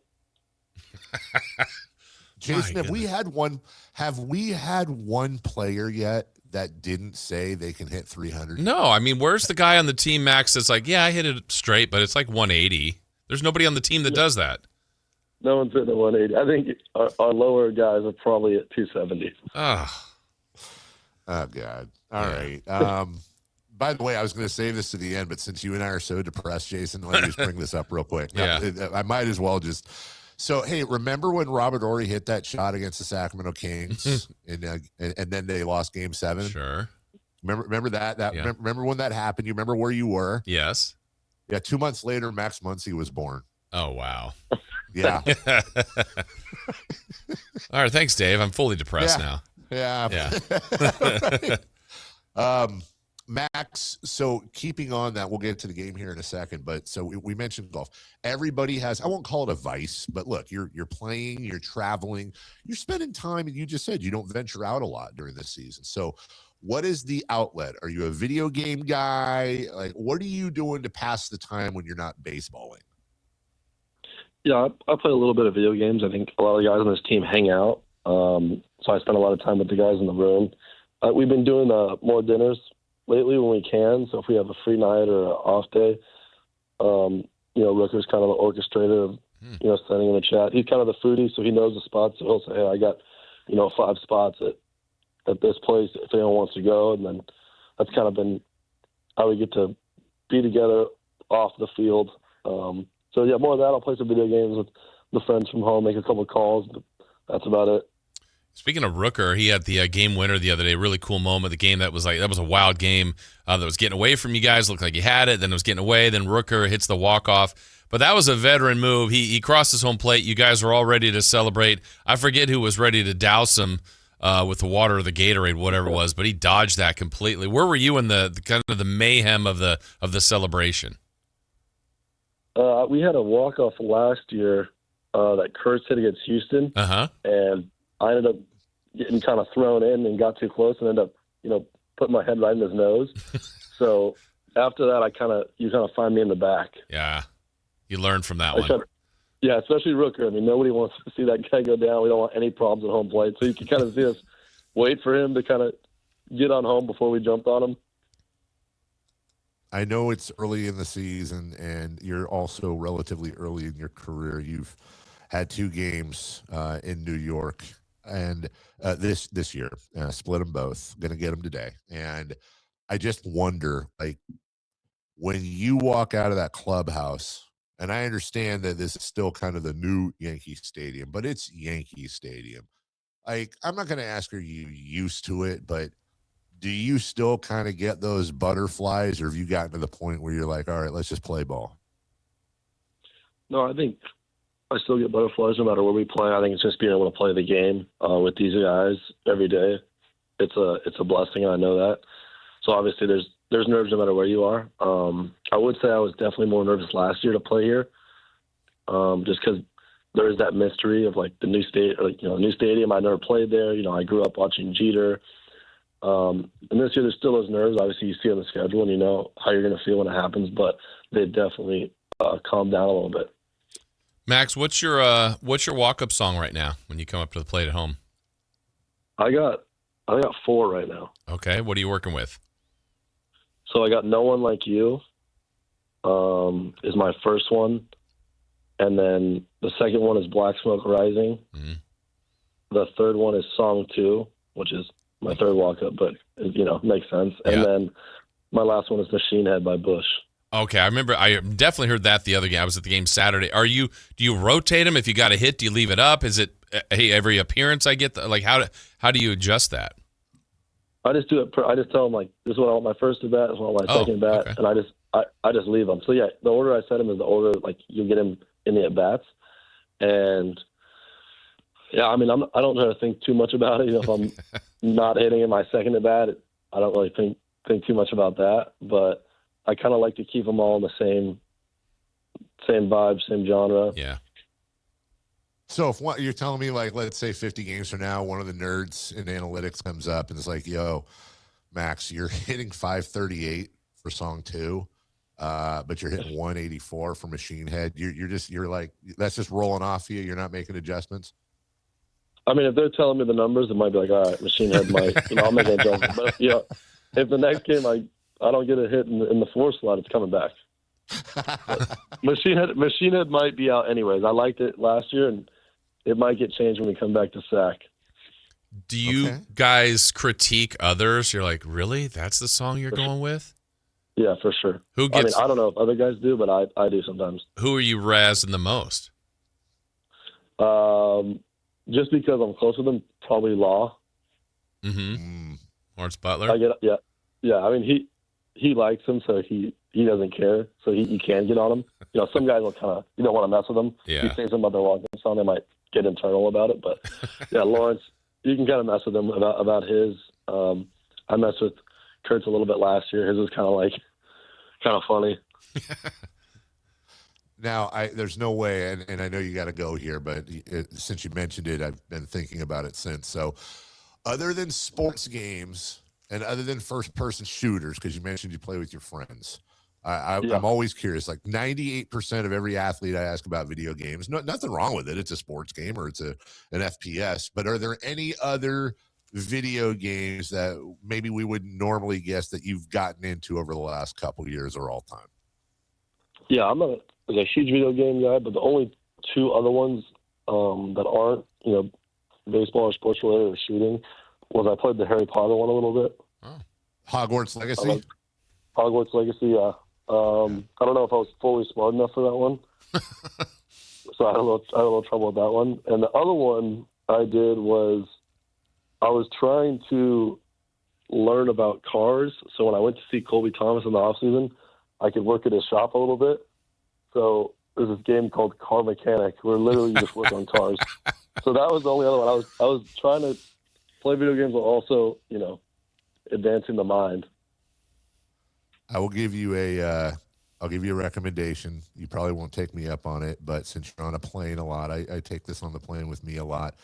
Speaker 1: Jason, have we had one player yet that didn't say they can hit 300?
Speaker 2: No, I mean, where's the guy on the team, Max, that's like, yeah, I hit it straight, but it's like 180. There's nobody on the team that does that.
Speaker 21: No one's hitting at 180. I think our lower guys are probably at 270.
Speaker 2: Oh
Speaker 1: God. All right. By the way, I was going to save this to the end, but since you and I are so depressed, Jason, let me just bring this up real quick.
Speaker 2: Yeah.
Speaker 1: I might as well just. So, hey, remember when Robert Horry hit that shot against the Sacramento Kings, and then they lost Game 7?
Speaker 2: Sure.
Speaker 1: Remember that? Remember when that happened? You remember where you were?
Speaker 2: Yes.
Speaker 1: Yeah. 2 months later, Max Muncy was born.
Speaker 2: Oh, wow.
Speaker 1: Yeah.
Speaker 2: All right. Thanks, Dave. I'm fully depressed now.
Speaker 1: Yeah. Max, so keeping on that, we'll get to the game here in a second, but so we mentioned golf. Everybody has, I won't call it a vice, but look, you're playing, you're traveling, you're spending time, and you just said you don't venture out a lot during this season. So what is the outlet? Are you a video game guy? Like, what are you doing to pass the time when you're not baseballing?
Speaker 21: Yeah, I play a little bit of video games. I think a lot of the guys on this team hang out. So I spend a lot of time with the guys in the room. We've been doing more dinners lately when we can. So if we have a free night or an off day, Rooker's kind of the orchestrator of, sending in the chat. He's kind of the foodie, so he knows the spots. So he'll say, hey, I got, 5 spots at this place if anyone wants to go. And then that's kind of been how we get to be together off the field. So, yeah, more of that. I'll play some video games with the friends from home, make a couple of calls, but that's about it.
Speaker 2: Speaking of Rooker, he had the game winner the other day. Really cool moment. The game that was a wild game that was getting away from you guys. Looked like you had it. Then it was getting away. Then Rooker hits the walk-off. But that was a veteran move. He crossed his home plate. You guys were all ready to celebrate. I forget who was ready to douse him with the water or the Gatorade, whatever it was, but he dodged that completely. Where were you in the kind of the mayhem of the celebration?
Speaker 21: We had a walk-off last year that Kurtz hit against Houston, and I ended up getting kind of thrown in and got too close and ended up, putting my head right in his nose. So after that, you kind of find me in the back.
Speaker 2: Yeah, you learned from that one.
Speaker 21: Yeah, especially Rooker. I mean, nobody wants to see that guy go down. We don't want any problems at home plate. So you can kind of see us wait for him to kind of get on home before we jumped on him.
Speaker 1: I know it's early in the season, and you're also relatively early in your career. You've had 2 games in New York, and this year, split them both. Going to get them today, and I just wonder, like, when you walk out of that clubhouse, and I understand that this is still kind of the new Yankee Stadium, but it's Yankee Stadium. Like, I'm not going to ask, are you used to it, but do you still kind of get those butterflies, or have you gotten to the point where you're like, all right, let's just play ball?
Speaker 21: No, I think I still get butterflies no matter where we play. I think it's just being able to play the game with these guys every day. It's a blessing, and I know that. So obviously there's nerves no matter where you are. I would say I was definitely more nervous last year to play here, just because there is that mystery of like the new new stadium. I never played there. I grew up watching Jeter. And this year there's still those nerves. Obviously you see on the schedule and you know how you're going to feel when it happens, but they definitely calm down a little bit.
Speaker 2: Max, what's your walk-up song right now when you come up to the plate at home?
Speaker 21: I got 4 right now.
Speaker 2: Okay, what are you working with?
Speaker 21: So I got No One Like You is my first one. And then the second one is Black Smoke Rising.
Speaker 2: Mm-hmm.
Speaker 21: The third one is Song 2, which is my third walk-up, but, makes sense. And then my last one is Machine Head by Bush.
Speaker 2: Okay, I remember. I definitely heard that the other game. I was at the game Saturday. Do you rotate them? If you got a hit, do you leave it up? Is it, hey, every appearance I get? How do you adjust that?
Speaker 21: I just do it. I just tell them, like, this is what I want my first at bat, this is what I want my second at bat,
Speaker 2: okay.
Speaker 21: and I just leave them. So, yeah, the order I set them is the order, like, you get him in the at-bats. And, yeah, I mean, I don't try to think too much about it. If I'm not hitting in my second at-bat, I don't really think too much about that. But I kind of like to keep them all in the same vibe, same genre.
Speaker 2: Yeah.
Speaker 1: So if you're telling me, like, let's say 50 games from now, one of the nerds in analytics comes up and is like, yo, Max, you're hitting 538 for Song 2, but you're hitting 184 for Machine Head. You're like, that's just rolling off you. You're not making adjustments.
Speaker 21: I mean, if they're telling me the numbers, it might be like, all right, Machine Head might, I'll make an adjustment. But, if the next game I don't get a hit in the 4 slot, it's coming back. Machine Head might be out anyways. I liked it last year, and it might get changed when we come back to Sac.
Speaker 2: Do you guys critique others? You're like, really? That's the song you're going with?
Speaker 21: Yeah, for sure. I don't know if other guys do, but I do sometimes.
Speaker 2: Who are you razzing the most?
Speaker 21: Just because I'm close with him, probably Law.
Speaker 2: Mm-hmm. Lawrence Butler?
Speaker 21: Yeah. I mean, he likes him, so he doesn't care, so you can get on him. Some guys will kind of, you don't want to mess with them.
Speaker 2: Yeah.
Speaker 21: You say something about their walk-in song, they might get internal about it. But, yeah, Lawrence, you can kind of mess with him about his. I messed with Kurt's a little bit last year. His was kind of funny.
Speaker 1: Now, there's no way, and I know you got to go here, but since you mentioned it, I've been thinking about it since. So other than sports games and other than first-person shooters, because you mentioned you play with your friends, I'm always curious. Like 98% of every athlete I ask about video games, nothing wrong with it. It's a sports game or it's an FPS. But are there any other video games that maybe we wouldn't normally guess that you've gotten into over the last couple years or all time?
Speaker 21: Yeah, I'm a huge video game guy, but the only 2 other ones that aren't, baseball or sports related or shooting, was I played the Harry Potter one a little bit.
Speaker 1: Oh. Hogwarts Legacy?
Speaker 21: Hogwarts Legacy, yeah. I don't know if I was fully smart enough for that one. So I had a little trouble with that one. And the other one I did was I was trying to learn about cars. So when I went to see Colby Thomas in the offseason, I could work at his shop a little bit. So there's this game called Car Mechanic where literally you just work on cars. So that was the only other one. I was trying to play video games while also, advancing the mind.
Speaker 1: I will give you I'll give you a recommendation. You probably won't take me up on it, but since you're on a plane a lot, I take this on the plane with me a lot.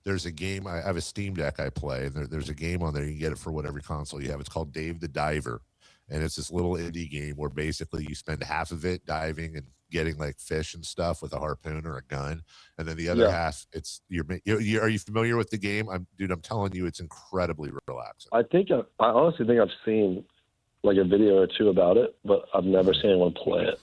Speaker 1: There's a game, I have a Steam Deck I play, and there's a game on there. You can get it for whatever console you have. It's called Dave the Diver, and it's this little indie game where basically you spend half of it diving and getting like fish and stuff with a harpoon or a gun, and then the other half, it's are you familiar with the game? I'm telling you, it's incredibly relaxing.
Speaker 21: I honestly think I've seen like a video or 2 about it, but I've never seen anyone play it.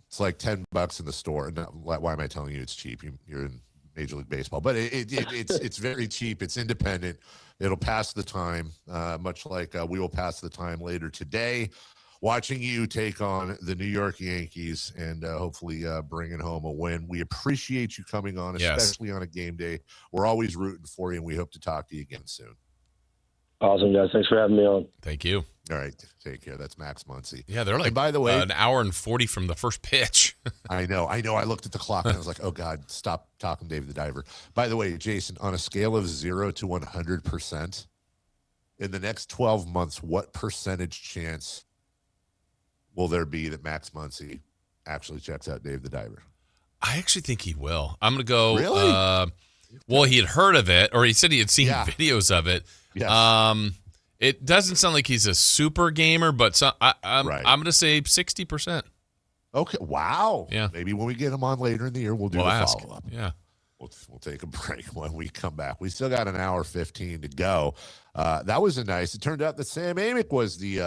Speaker 1: It's like $10 in the store. Why am I telling you it's cheap? You're in Major League Baseball, but it's very cheap. It's independent. It'll pass the time, much like we will pass the time later today, watching you take on the New York Yankees and hopefully bringing home a win. We appreciate you coming on, especially on a game day. We're always rooting for you, and we hope to talk to you again soon.
Speaker 21: Awesome, guys. Thanks for having me on.
Speaker 2: Thank you.
Speaker 1: All right. Take care. That's Max Muncy.
Speaker 2: Yeah, they're like,
Speaker 1: and by the way,
Speaker 2: an hour and 40 from the first pitch.
Speaker 1: I know. I looked at the clock and I was like, oh, God, stop talking Dave the Diver. By the way, Jason, on a scale of 0 to 100%, in the next 12 months, what percentage chance will there be that Max Muncy actually checks out Dave the Diver?
Speaker 2: I actually think he will. I'm going to go.
Speaker 1: Really?
Speaker 2: Well, he had heard of it, or he said he had seen videos of it.
Speaker 1: Yes.
Speaker 2: It doesn't sound like he's a super gamer, but I'm going to say 60%.
Speaker 1: Okay. Wow.
Speaker 2: Yeah.
Speaker 1: Maybe when we get him on later in the year, we'll do
Speaker 2: We'll
Speaker 1: a
Speaker 2: ask.
Speaker 1: follow-up.
Speaker 2: Yeah.
Speaker 1: We'll take a break when we come back. We still got an hour 15 to go. That was It turned out that Sam Amick was the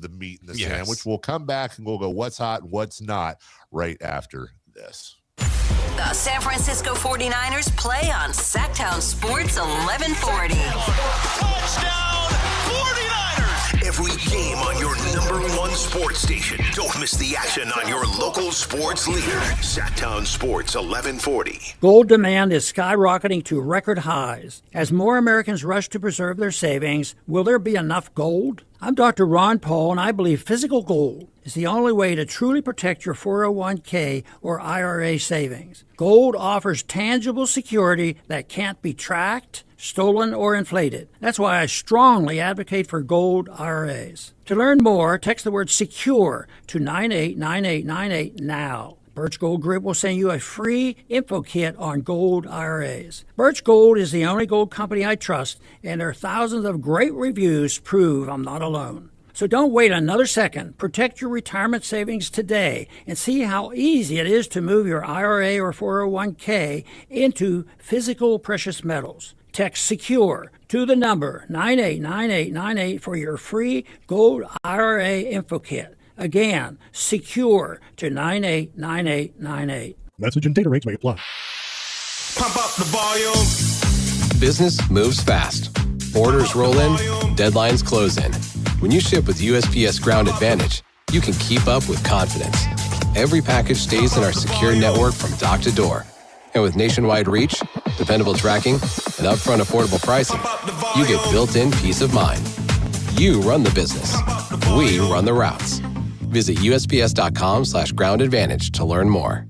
Speaker 1: meat in the sandwich. We'll come back and we'll go what's hot and what's not right after this.
Speaker 15: The San Francisco 49ers play on Sactown Sports 1140.
Speaker 20: Touchdown 49ers!
Speaker 16: Every game on your #1 sports station. Don't miss the action on your local sports leader. Sactown Sports 1140.
Speaker 8: Gold demand is skyrocketing to record highs. As more Americans rush to preserve their savings, will there be enough gold? I'm Dr. Ron Paul, and I believe physical gold is the only way to truly protect your 401k or IRA savings. Gold offers tangible security that can't be tracked, stolen, or inflated. That's why I strongly advocate for gold IRAs. To learn more, text the word SECURE to 989898 now. Birch Gold Group will send you a free info kit on gold IRAs. Birch Gold is the only gold company I trust, and their thousands of great reviews prove I'm not alone. So don't wait another second. Protect your retirement savings today and see how easy it is to move your IRA or 401k into physical precious metals. Text SECURE to the number 989898 for your free gold IRA info kit. Again, SECURE to 989898.
Speaker 9: Message and data rates may apply.
Speaker 20: Pump up the volume.
Speaker 11: Business moves fast. Orders roll in, deadlines close in. When you ship with USPS Ground Advantage, you can keep up with confidence. Every package stays in our secure network from dock to door. And with nationwide reach, dependable tracking, and upfront affordable pricing, you get built-in peace of mind. You run the business. We run the routes. Visit USPS.com/Ground Advantage to learn more.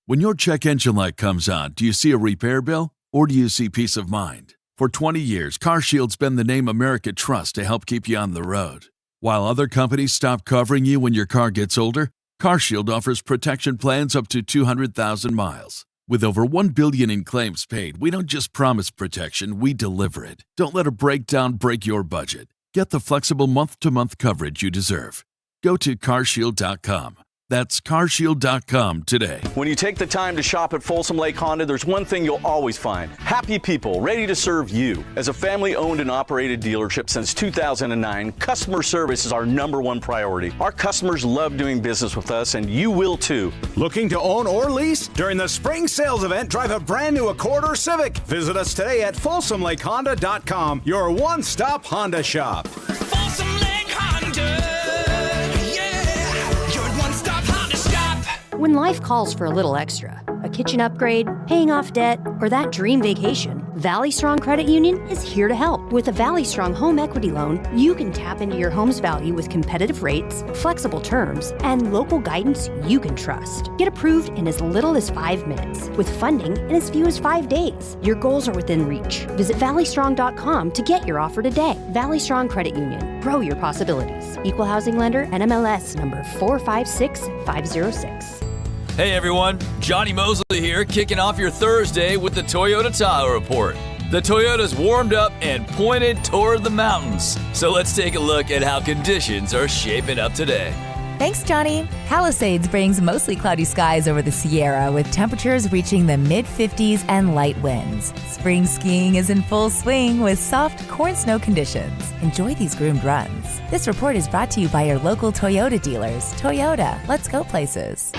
Speaker 23: When your check engine light comes on, do you see a repair bill or do you see peace of mind? For 20 years, CarShield's been the name America trusts to help keep you on the road. While other companies stop covering you when your car gets older, CarShield offers protection plans up to 200,000 miles. With over $1 billion in claims paid, we don't just promise protection, we deliver it. Don't let a breakdown break your budget. Get the flexible month-to-month coverage you deserve. Go to carshield.com. That's carshield.com today.
Speaker 25: When you take the time to shop at Folsom Lake Honda, there's one thing you'll always find. Happy people ready to serve you. As a family-owned and operated dealership since 2009, customer service is our #1 priority. Our customers love doing business with us, and you will too.
Speaker 26: Looking to own or lease? During the spring sales event, drive a brand new Accord or Civic. Visit us today at FolsomLakeHonda.com, your one-stop Honda shop.
Speaker 10: Folsom Lake Honda.
Speaker 27: When life calls for a little extra, a kitchen upgrade, paying off debt, or that dream vacation, Valley Strong Credit Union is here to help. With a Valley Strong home equity loan, you can tap into your home's value with competitive rates, flexible terms, and local guidance you can trust. Get approved in as little as 5 minutes, with funding in as few as 5 days. Your goals are within reach. Visit valleystrong.com to get your offer today. Valley Strong Credit Union. Grow your possibilities. Equal housing lender, NMLS number 456506.
Speaker 28: Hey everyone, Johnny Mosley here, kicking off your Thursday with the Toyota Tahoe Report. The Toyota's warmed up and pointed toward the mountains. So let's take a look at how conditions are shaping up today.
Speaker 29: Thanks, Johnny. Palisades brings mostly cloudy skies over the Sierra with temperatures reaching the mid-50s and light winds. Spring skiing is in full swing with soft corn snow conditions. Enjoy these groomed runs. This report is brought to you by your local Toyota dealers. Toyota, let's go places.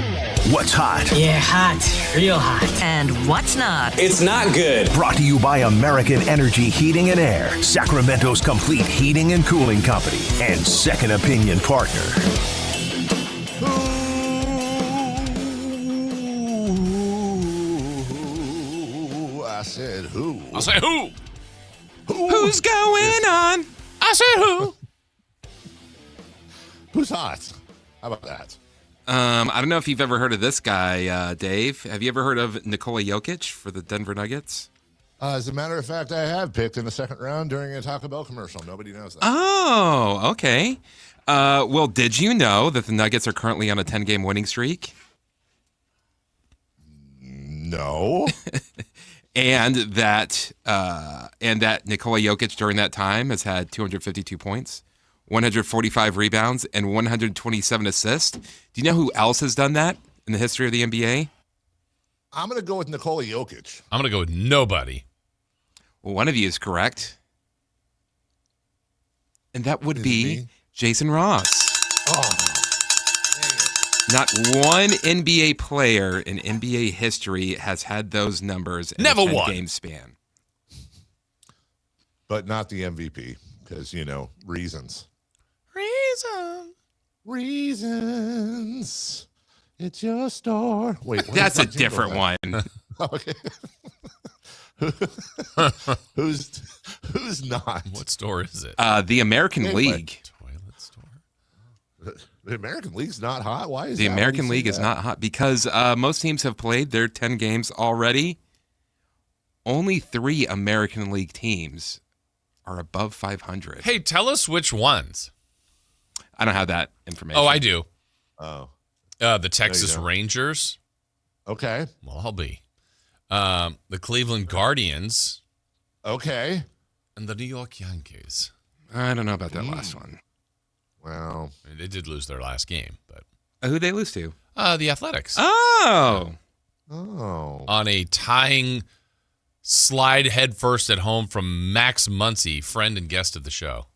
Speaker 16: What's hot?
Speaker 15: Yeah, hot. Real hot. And what's not?
Speaker 16: It's not good. Brought to you by American Energy Heating and Air, Sacramento's complete heating and cooling company, and second opinion partner.
Speaker 1: I said who?
Speaker 2: I'll say who?
Speaker 3: Who's going on?
Speaker 2: I said who?
Speaker 1: Who's hot? How about that?
Speaker 3: I don't know if you've ever heard of this guy, Dave. Have you ever heard of Nikola Jokic for the Denver Nuggets?
Speaker 1: As a matter of fact, I have picked in the second round during a Taco Bell commercial. Nobody knows that.
Speaker 3: Oh, okay. Well, did you know that the Nuggets are currently on a 10-game winning streak?
Speaker 1: No.
Speaker 3: and that Nikola Jokic during that time has had 252 points, 145 rebounds, and 127 assists. Do you know who else has done that in the history of the NBA?
Speaker 1: I'm going to go with Nikola Jokic.
Speaker 2: I'm going to go with nobody.
Speaker 3: Well, one of you is correct. And that would be Jason Ross.
Speaker 1: Oh,
Speaker 3: not one NBA player in NBA history has had those numbers in
Speaker 2: Never
Speaker 3: a
Speaker 2: won.
Speaker 3: 10-game span.
Speaker 1: But not the MVP because, reasons. Reasons. It's your star. Wait,
Speaker 3: that's a different one.
Speaker 1: Okay. Who's not?
Speaker 2: What store is it?
Speaker 3: The American League.
Speaker 2: Toilet store.
Speaker 1: The American League's not hot. Why is
Speaker 3: the
Speaker 1: that?
Speaker 3: American League is not hot because most teams have played their 10 games already. Only 3 American League teams are above 500.
Speaker 2: Hey, tell us which ones.
Speaker 3: I don't have that information.
Speaker 2: Oh, I do.
Speaker 1: Oh.
Speaker 2: The Texas Rangers.
Speaker 1: Okay.
Speaker 2: Well, I'll be. The Cleveland Guardians.
Speaker 1: Okay.
Speaker 2: And the New York Yankees.
Speaker 3: I don't know about that last one.
Speaker 1: Well,
Speaker 2: I mean, they did lose their last game, but
Speaker 3: who'd they lose to?
Speaker 2: The Athletics.
Speaker 3: Oh.
Speaker 2: On a tying slide headfirst at home from Max Muncy, friend and guest of the show.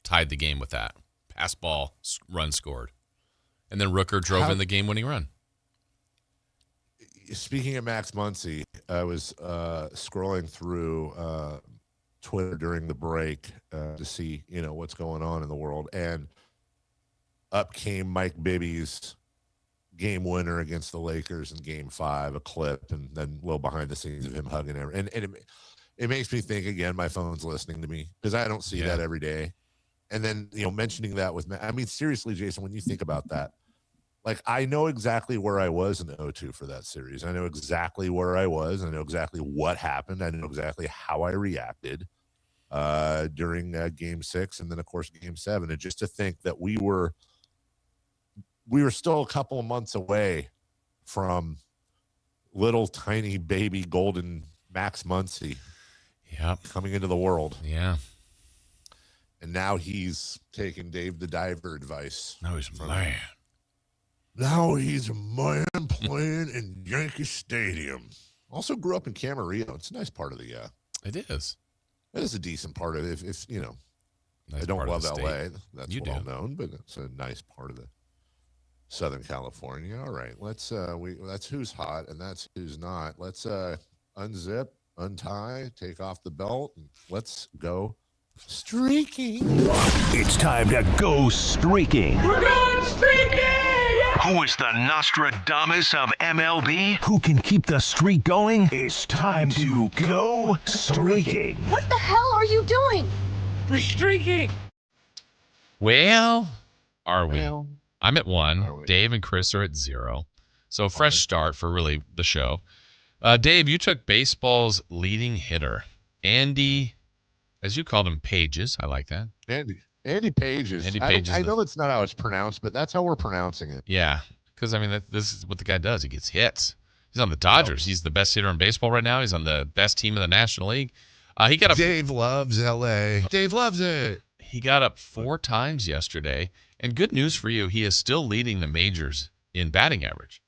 Speaker 2: Tied the game with that. Pass ball, run scored. And then Rooker drove in the game-winning run.
Speaker 1: Speaking of Max Muncy, I was scrolling through Twitter during the break to see, what's going on in the world. And up came Mike Bibby's game winner against the Lakers in Game 5, a clip, and then a little behind the scenes of him hugging her. And it makes me think, again, my phone's listening to me because I don't see that every day. And then, mentioning that with, seriously, Jason, when you think about that, like, I know exactly where I was in 0-2 for that series. I know exactly where I was. I know exactly what happened. I know exactly how I reacted during Game 6 and then, of course, Game 7. And just to think that we were still a couple of months away from little tiny baby golden Max Muncy coming into the world.
Speaker 2: Yeah.
Speaker 1: And now he's taking Dave the Diver advice.
Speaker 2: Now he's a man.
Speaker 1: Now he's a man playing in Yankee Stadium. Also grew up in Camarillo. It's a nice part of the
Speaker 2: It is.
Speaker 1: It is a decent part of it. If
Speaker 2: Nice
Speaker 1: I don't
Speaker 2: part of
Speaker 1: love
Speaker 2: the
Speaker 1: LA.
Speaker 2: state.
Speaker 1: That's
Speaker 2: You
Speaker 1: well
Speaker 2: do.
Speaker 1: known, but it's a nice part of the Southern California. All right. Let's that's who's hot and that's who's not. Let's unzip, untie, take off the belt, and let's go streaking.
Speaker 16: It's time to go streaking.
Speaker 10: We're going streaking!
Speaker 16: Who is the Nostradamus of MLB? Who can keep the streak going? It's time to go streaking.
Speaker 4: What the hell are you doing?
Speaker 10: We're streaking.
Speaker 2: Well, are we? I'm at 1. Dave and Chris are at 0. So fresh start for really the show. Dave, you took baseball's leading hitter, Andy, as you called him, Pages. I like that.
Speaker 1: Andy Pages.
Speaker 2: Andy Pages.
Speaker 1: I know that's not how it's pronounced, but that's how we're pronouncing it.
Speaker 2: Yeah, because, this is what the guy does. He gets hits. He's on the Dodgers. He's the best hitter in baseball right now. He's on the best team in the National League.
Speaker 1: Dave loves L.A. Dave loves it.
Speaker 2: He got up 4 times yesterday. And good news for you, he is still leading the majors in batting average.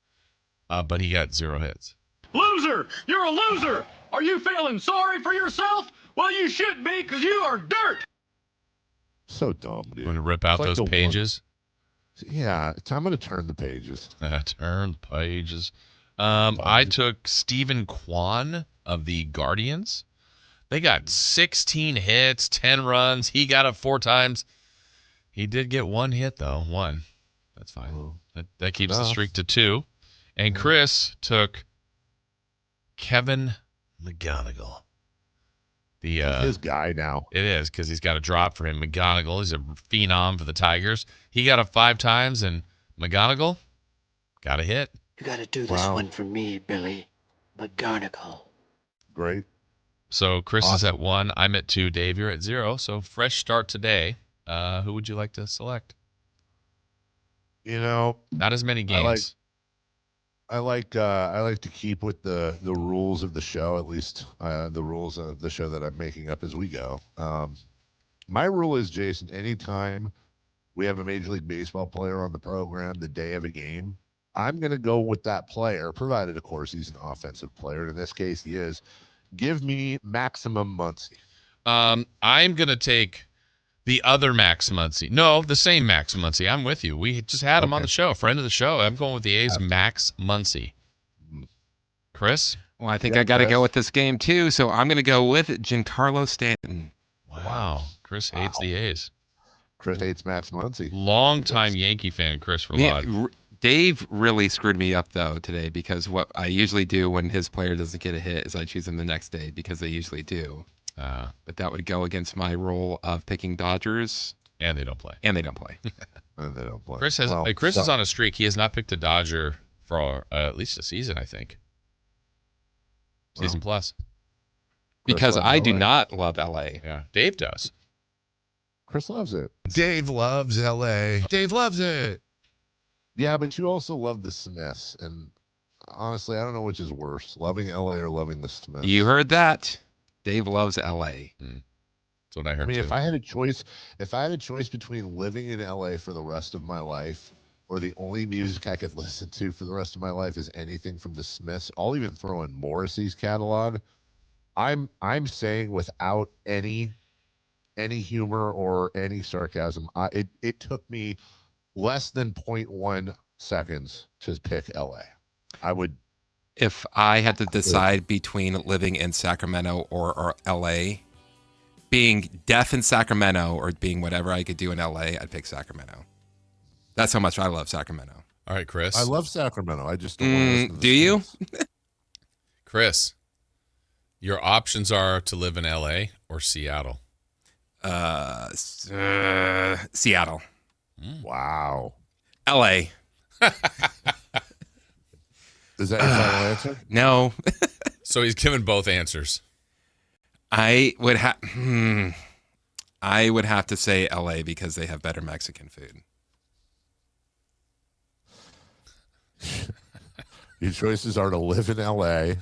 Speaker 2: But he got 0 hits.
Speaker 10: Loser! You're a loser! Are you feeling sorry for yourself? Well, you should be, because you are dirt!
Speaker 1: So dumb, dude.
Speaker 2: Want to rip out those pages?
Speaker 1: Yeah, I'm going to turn the pages.
Speaker 2: Turn the pages. I took Stephen Kwan of the Guardians. They got 16 hits, 10 runs. He got up 4 times. He did get 1 hit, though. 1. That's fine. That keeps the streak to 2. And Chris took Kevin McGonigal.
Speaker 1: His guy now.
Speaker 2: It is, because he's got a drop for him. McGonigal, he's a phenom for the Tigers. He got up 5 times, and McGonigal got a hit.
Speaker 6: You got to do this one for me, Billy McGonigal.
Speaker 1: Great.
Speaker 2: So Chris is at 1. I'm at 2. Dave, you're at 0. So fresh start today. Who would you like to select? Not as many games.
Speaker 1: I like to keep with the rules of the show, at least the rules of the show that I'm making up as we go. My rule is, Jason, anytime we have a Major League Baseball player on the program the day of a game, I'm going to go with that player, provided, of course, he's an offensive player. And in this case, he is. Give me Maximum Muncy.
Speaker 2: I'm going to take the other Max Muncy. No, the same Max Muncy. I'm with you. We just had him on the show, a friend of the show. I'm going with the A's Max Muncy. Chris?
Speaker 3: Well, I think I got to go with this game, too, so I'm going to go with Giancarlo Stanton.
Speaker 2: Wow. Chris hates the A's.
Speaker 1: Chris hates Max Muncy.
Speaker 2: Long-time Yankee fan, Chris Verlaud.
Speaker 3: Dave really screwed me up, though, today, because what I usually do when his player doesn't get a hit is I choose him the next day, because they usually do. But that would go against my rule of picking Dodgers.
Speaker 2: And they don't play.
Speaker 3: And they don't play.
Speaker 1: And they don't play.
Speaker 2: Chris is on a streak. He has not picked a Dodger for at least a season, I think. Season plus.
Speaker 3: Because I do not love L.A.
Speaker 2: Yeah, Dave does.
Speaker 1: Chris loves it.
Speaker 2: Dave loves L.A. Dave loves it.
Speaker 1: Yeah, but you also love the Smiths. And honestly, I don't know which is worse, loving L.A. or loving the Smiths.
Speaker 3: You heard that. Dave loves L.A.
Speaker 2: That's what I heard.
Speaker 1: I mean,
Speaker 2: too.
Speaker 1: if I had a choice between living in L.A. for the rest of my life or the only music I could listen to for the rest of my life is anything from the Smiths, I'll even throw in Morrissey's catalog. I'm saying without any humor or any sarcasm, it took me less than 0.1 seconds to pick L.A. I would.
Speaker 3: If I had to decide between living in Sacramento or L.A., being deaf in Sacramento or being whatever I could do in L.A., I'd pick Sacramento. That's how much I love Sacramento.
Speaker 2: All right, Chris.
Speaker 1: I love Sacramento. I just don't want to listen to
Speaker 3: do you?
Speaker 2: Chris, your options are to live in L.A. or Seattle.
Speaker 3: Seattle.
Speaker 1: Wow.
Speaker 3: L.A.
Speaker 1: Is that your final answer?
Speaker 3: No.
Speaker 2: So he's given both answers.
Speaker 3: I would have to say L.A. because they have better Mexican food.
Speaker 1: Your choices are to live in L.A.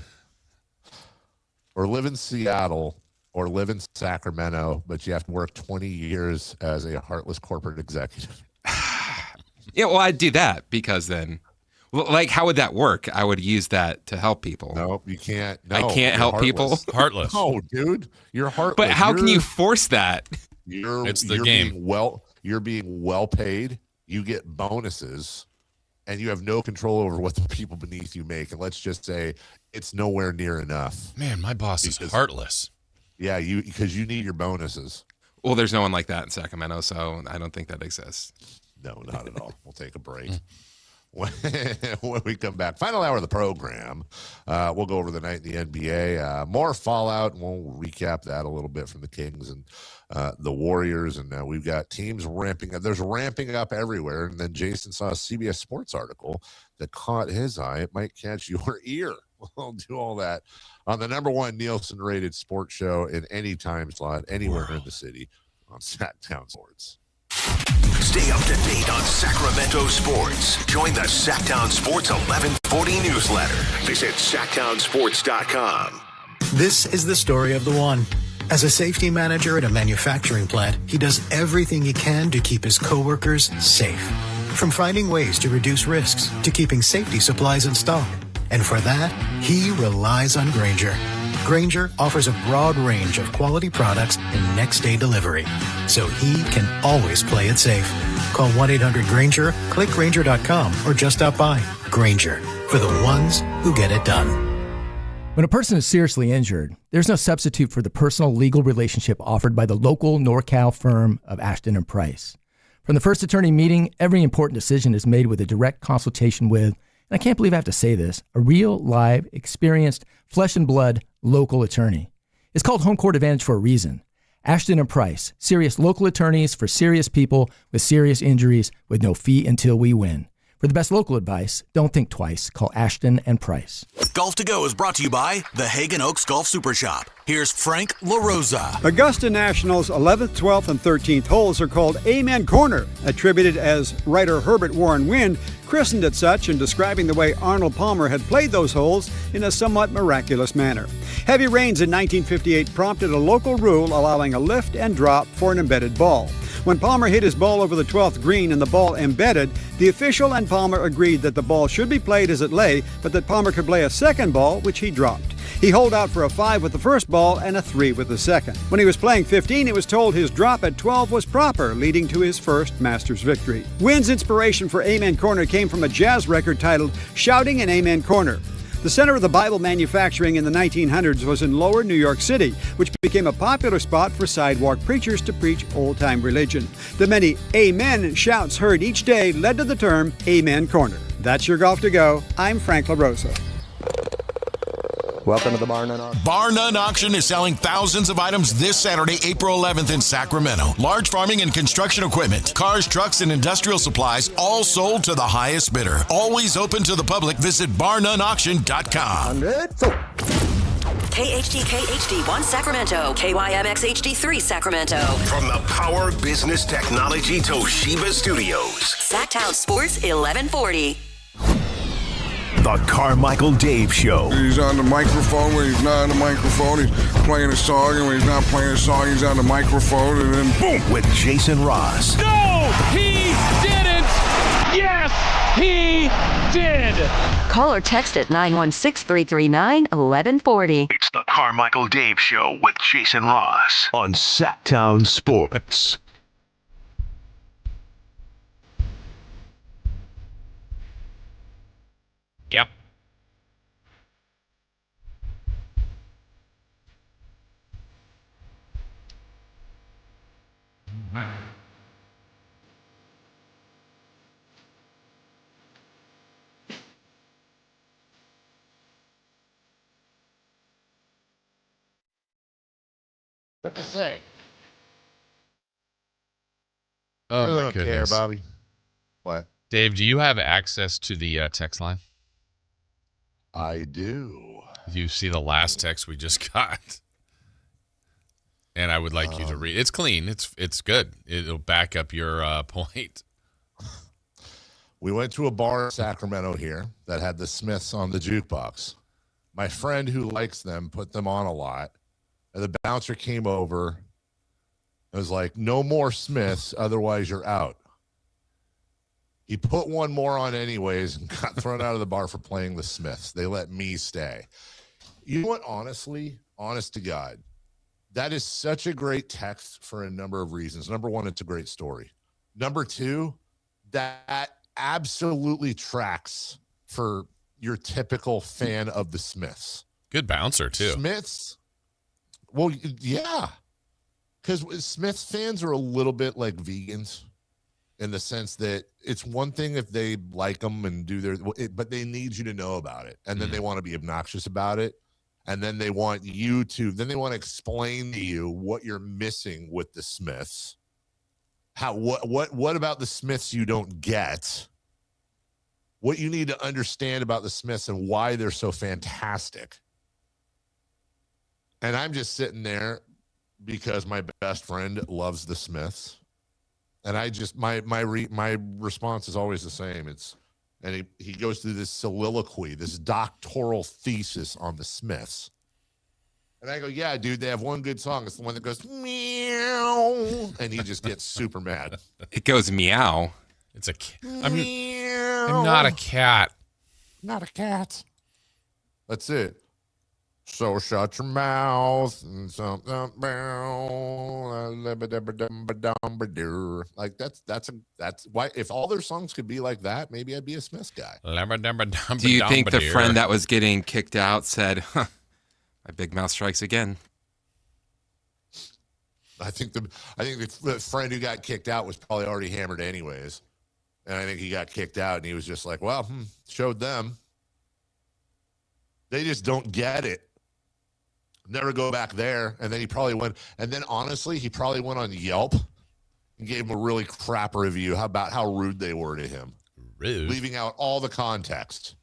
Speaker 1: or live in Seattle or live in Sacramento, but you have to work 20 years as a heartless corporate executive.
Speaker 3: Yeah, well, I'd do that because then, like, how would that work? I would use that to help people.
Speaker 1: No, you can't. No,
Speaker 3: I can't help people.
Speaker 2: Heartless.
Speaker 1: No, dude, you're heartless.
Speaker 3: But how can you force that?
Speaker 2: It's the game.
Speaker 1: You're being well paid. You get bonuses, and you have no control over what the people beneath you make. And let's just say it's nowhere near enough.
Speaker 2: Man, my boss is heartless.
Speaker 1: Yeah, because you need your bonuses.
Speaker 3: Well, there's no one like that in Sacramento, so I don't think that exists.
Speaker 1: No, not at all. We'll take a break. When we come back, final hour of the program, we'll go over the night in the NBA. More fallout, and we'll recap that a little bit from the Kings and the Warriors. And we've got teams ramping up. There's ramping up everywhere. And then Jason saw a CBS Sports article that caught his eye. It might catch your ear. We'll do all that on the #1 Nielsen-rated sports show in any time slot, anywhere in the city on Sactown Sports.
Speaker 16: Stay up to date on Sacramento sports. Join the Sactown Sports 1140 newsletter. Visit SactownSports.com.
Speaker 7: This is the story of the one. As a safety manager at a manufacturing plant, he does everything he can to keep his coworkers safe. From finding ways to reduce risks to keeping safety supplies in stock. And for that, he relies on Grainger. Grainger offers a broad range of quality products and next-day delivery, so he can always play it safe. Call 1-800-GRAINGER, click Grainger.com, or just stop by. Grainger, for the ones who get it done.
Speaker 9: When a person is seriously injured, there's no substitute for the personal legal relationship offered by the local NorCal firm of Ashton and Price. From the first attorney meeting, every important decision is made with a direct consultation with, and I can't believe I have to say this, a real, live, experienced, flesh and blood local attorney. It's called Home Court Advantage for a reason. Ashton and Price, serious local attorneys for serious people with serious injuries with no fee until we win. For the best local advice, don't think twice. Call Ashton and Price.
Speaker 20: Golf to Go is brought to you by the Hagen Oaks Golf Super Shop. Here's Frank LaRosa.
Speaker 12: Augusta National's 11th, 12th, and 13th holes are called Amen Corner, attributed as writer Herbert Warren Wind christened it such in describing the way Arnold Palmer had played those holes in a somewhat miraculous manner. Heavy rains in 1958 prompted a local rule allowing a lift and drop for an embedded ball. When Palmer hit his ball over the 12th green and the ball embedded, the official and Palmer agreed that the ball should be played as it lay, but that Palmer could play a second ball, which he dropped. He holed out for a 5 with the first ball and a 3 with the second. When he was playing 15, he was told his drop at 12 was proper, leading to his first Masters victory. Wynn's inspiration for Amen Corner came from a jazz record titled Shouting in Amen Corner. The center of the Bible manufacturing in the 1900s was in Lower New York City, which became a popular spot for sidewalk preachers to preach old-time religion. The many amen shouts heard each day led to the term Amen Corner. That's your Golf to Go. I'm Frank LaRosa.
Speaker 5: Welcome to the Bar None Auction.
Speaker 20: Bar None Auction is selling thousands of items this Saturday, April 11th in Sacramento. Large farming and construction equipment, cars, trucks, and industrial supplies, all sold to the highest bidder. Always open to the public. Visit barnoneauction.com.
Speaker 15: KHD1 Sacramento, KYMX HD3 Sacramento.
Speaker 16: From the Power Business Technology Toshiba Studios.
Speaker 15: Sactown Sports 1140.
Speaker 16: The Carmichael Dave Show.
Speaker 13: He's on the microphone when he's not on the microphone. He's playing a song, and when he's not playing a song, he's on the microphone, and then boom!
Speaker 16: With Jason Ross.
Speaker 10: No, he didn't. Yes, he did.
Speaker 27: Call or text at 916-339-1140.
Speaker 16: It's the Carmichael Dave Show with Jason Ross on Sactown Sports.
Speaker 2: Yep.
Speaker 1: What to say?
Speaker 2: Oh,
Speaker 1: I
Speaker 2: my
Speaker 1: don't care,
Speaker 2: goodness.
Speaker 1: Bobby. What?
Speaker 2: Dave, do you have access to the text line?
Speaker 1: I do.
Speaker 2: You see the last text we just got, and I would like you to read. It's clean. It's good. It'll back up your point.
Speaker 1: We went to a bar in Sacramento here that had the Smiths on the jukebox. My friend who likes them put them on a lot, and the bouncer came over and was like, "No more Smiths, otherwise you're out." He put one more on anyways and got thrown out of the bar for playing the Smiths. They let me stay. You know what? Honestly, honest to God, that is such a great text for a number of reasons. Number one, it's a great story. Number two, that absolutely tracks for your typical fan of the Smiths.
Speaker 2: Good bouncer, too.
Speaker 1: Smiths, well, yeah. Because Smiths fans are a little bit like vegans, in the sense that it's one thing if they like them and do but they need you to know about it. And then they want to be obnoxious about it. And then they want to explain to you what you're missing with the Smiths. What about the Smiths you don't get? What you need to understand about the Smiths and why they're so fantastic. And I'm just sitting there because my best friend loves the Smiths. And I just, my response is always the same. He goes through this soliloquy, this doctoral thesis on the Smiths. And I go, yeah, dude, they have one good song. It's the one that goes, meow. And he just gets super mad.
Speaker 3: It goes meow.
Speaker 2: It's a I'm not a cat.
Speaker 1: Not a cat. That's it. So shut your mouth and something like that's why if all their songs could be like that, maybe I'd be a Smiths guy.
Speaker 3: Do you think the friend that was getting kicked out said, huh, my big mouth strikes again?
Speaker 1: I think the friend who got kicked out was probably already hammered anyways. And I think he got kicked out and he was just like, well, showed them. They just don't get it. Never go back there. And then he probably went, and then honestly, he probably went on Yelp and gave him a really crap review about how rude they were to him.
Speaker 2: Rude.
Speaker 1: Leaving out all the context.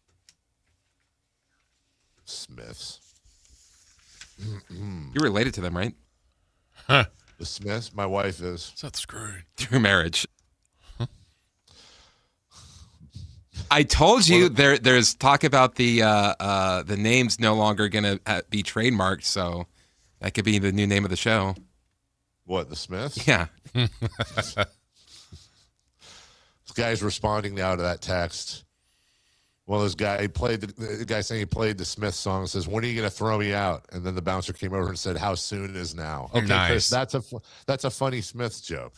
Speaker 1: Smiths.
Speaker 3: You're related to them, right?
Speaker 2: Huh.
Speaker 1: The Smiths? My wife is.
Speaker 2: That's screwed.
Speaker 3: Through marriage. I told you there's talk about the name's no longer going to be trademarked, so that could be the new name of the show.
Speaker 1: What, the Smiths?
Speaker 3: Yeah.
Speaker 1: This guy's responding now to that text. Well, this guy the guy saying he played the Smith song, says, "When are you going to throw me out?" And then the bouncer came over and said, "How soon is now?" Okay,
Speaker 2: nice.
Speaker 1: Chris, that's a funny Smiths joke.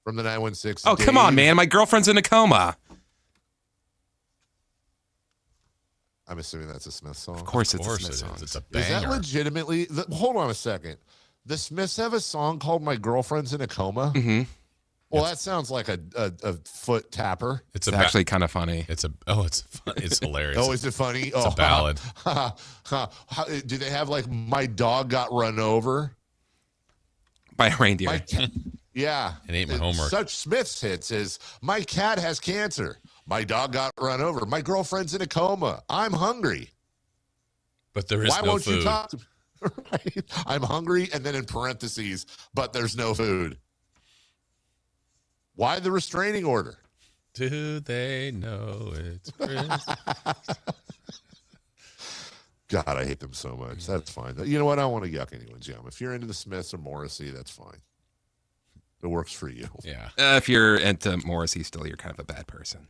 Speaker 1: From the 916.
Speaker 3: Oh, come on, man. My girlfriend's in a coma.
Speaker 1: I'm assuming that's a Smith song.
Speaker 3: Of course it's a Smith song.
Speaker 2: It's a
Speaker 1: Is that
Speaker 2: banger.
Speaker 1: legitimately? Hold on a second. The Smiths have a song called "My Girlfriend's in a Coma."
Speaker 3: Mm-hmm.
Speaker 1: Well, that sounds like a foot tapper.
Speaker 3: It's actually kind of funny.
Speaker 2: It's hilarious.
Speaker 1: Oh, is it funny?
Speaker 2: It's a ballad.
Speaker 1: Do they have like "My Dog Got Run Over"
Speaker 3: by a reindeer?
Speaker 1: Yeah.
Speaker 2: It ain't my homework.
Speaker 1: Such Smiths hits is "My cat has cancer." "My dog got run over." "My girlfriend's in a coma." "I'm hungry."
Speaker 2: But there is
Speaker 1: Why
Speaker 2: no
Speaker 1: won't
Speaker 2: food.
Speaker 1: you talk to me? Right? "I'm hungry," and then in parentheses, "but there's no food." Why the restraining order?
Speaker 2: Do they know it's Christmas?
Speaker 1: God, I hate them so much. That's fine. You know what? I don't want to yuck anyone's yum. If you're into the Smiths or Morrissey, that's fine. It works for you.
Speaker 2: Yeah.
Speaker 3: If you're into Morrissey still, you're kind of a bad person.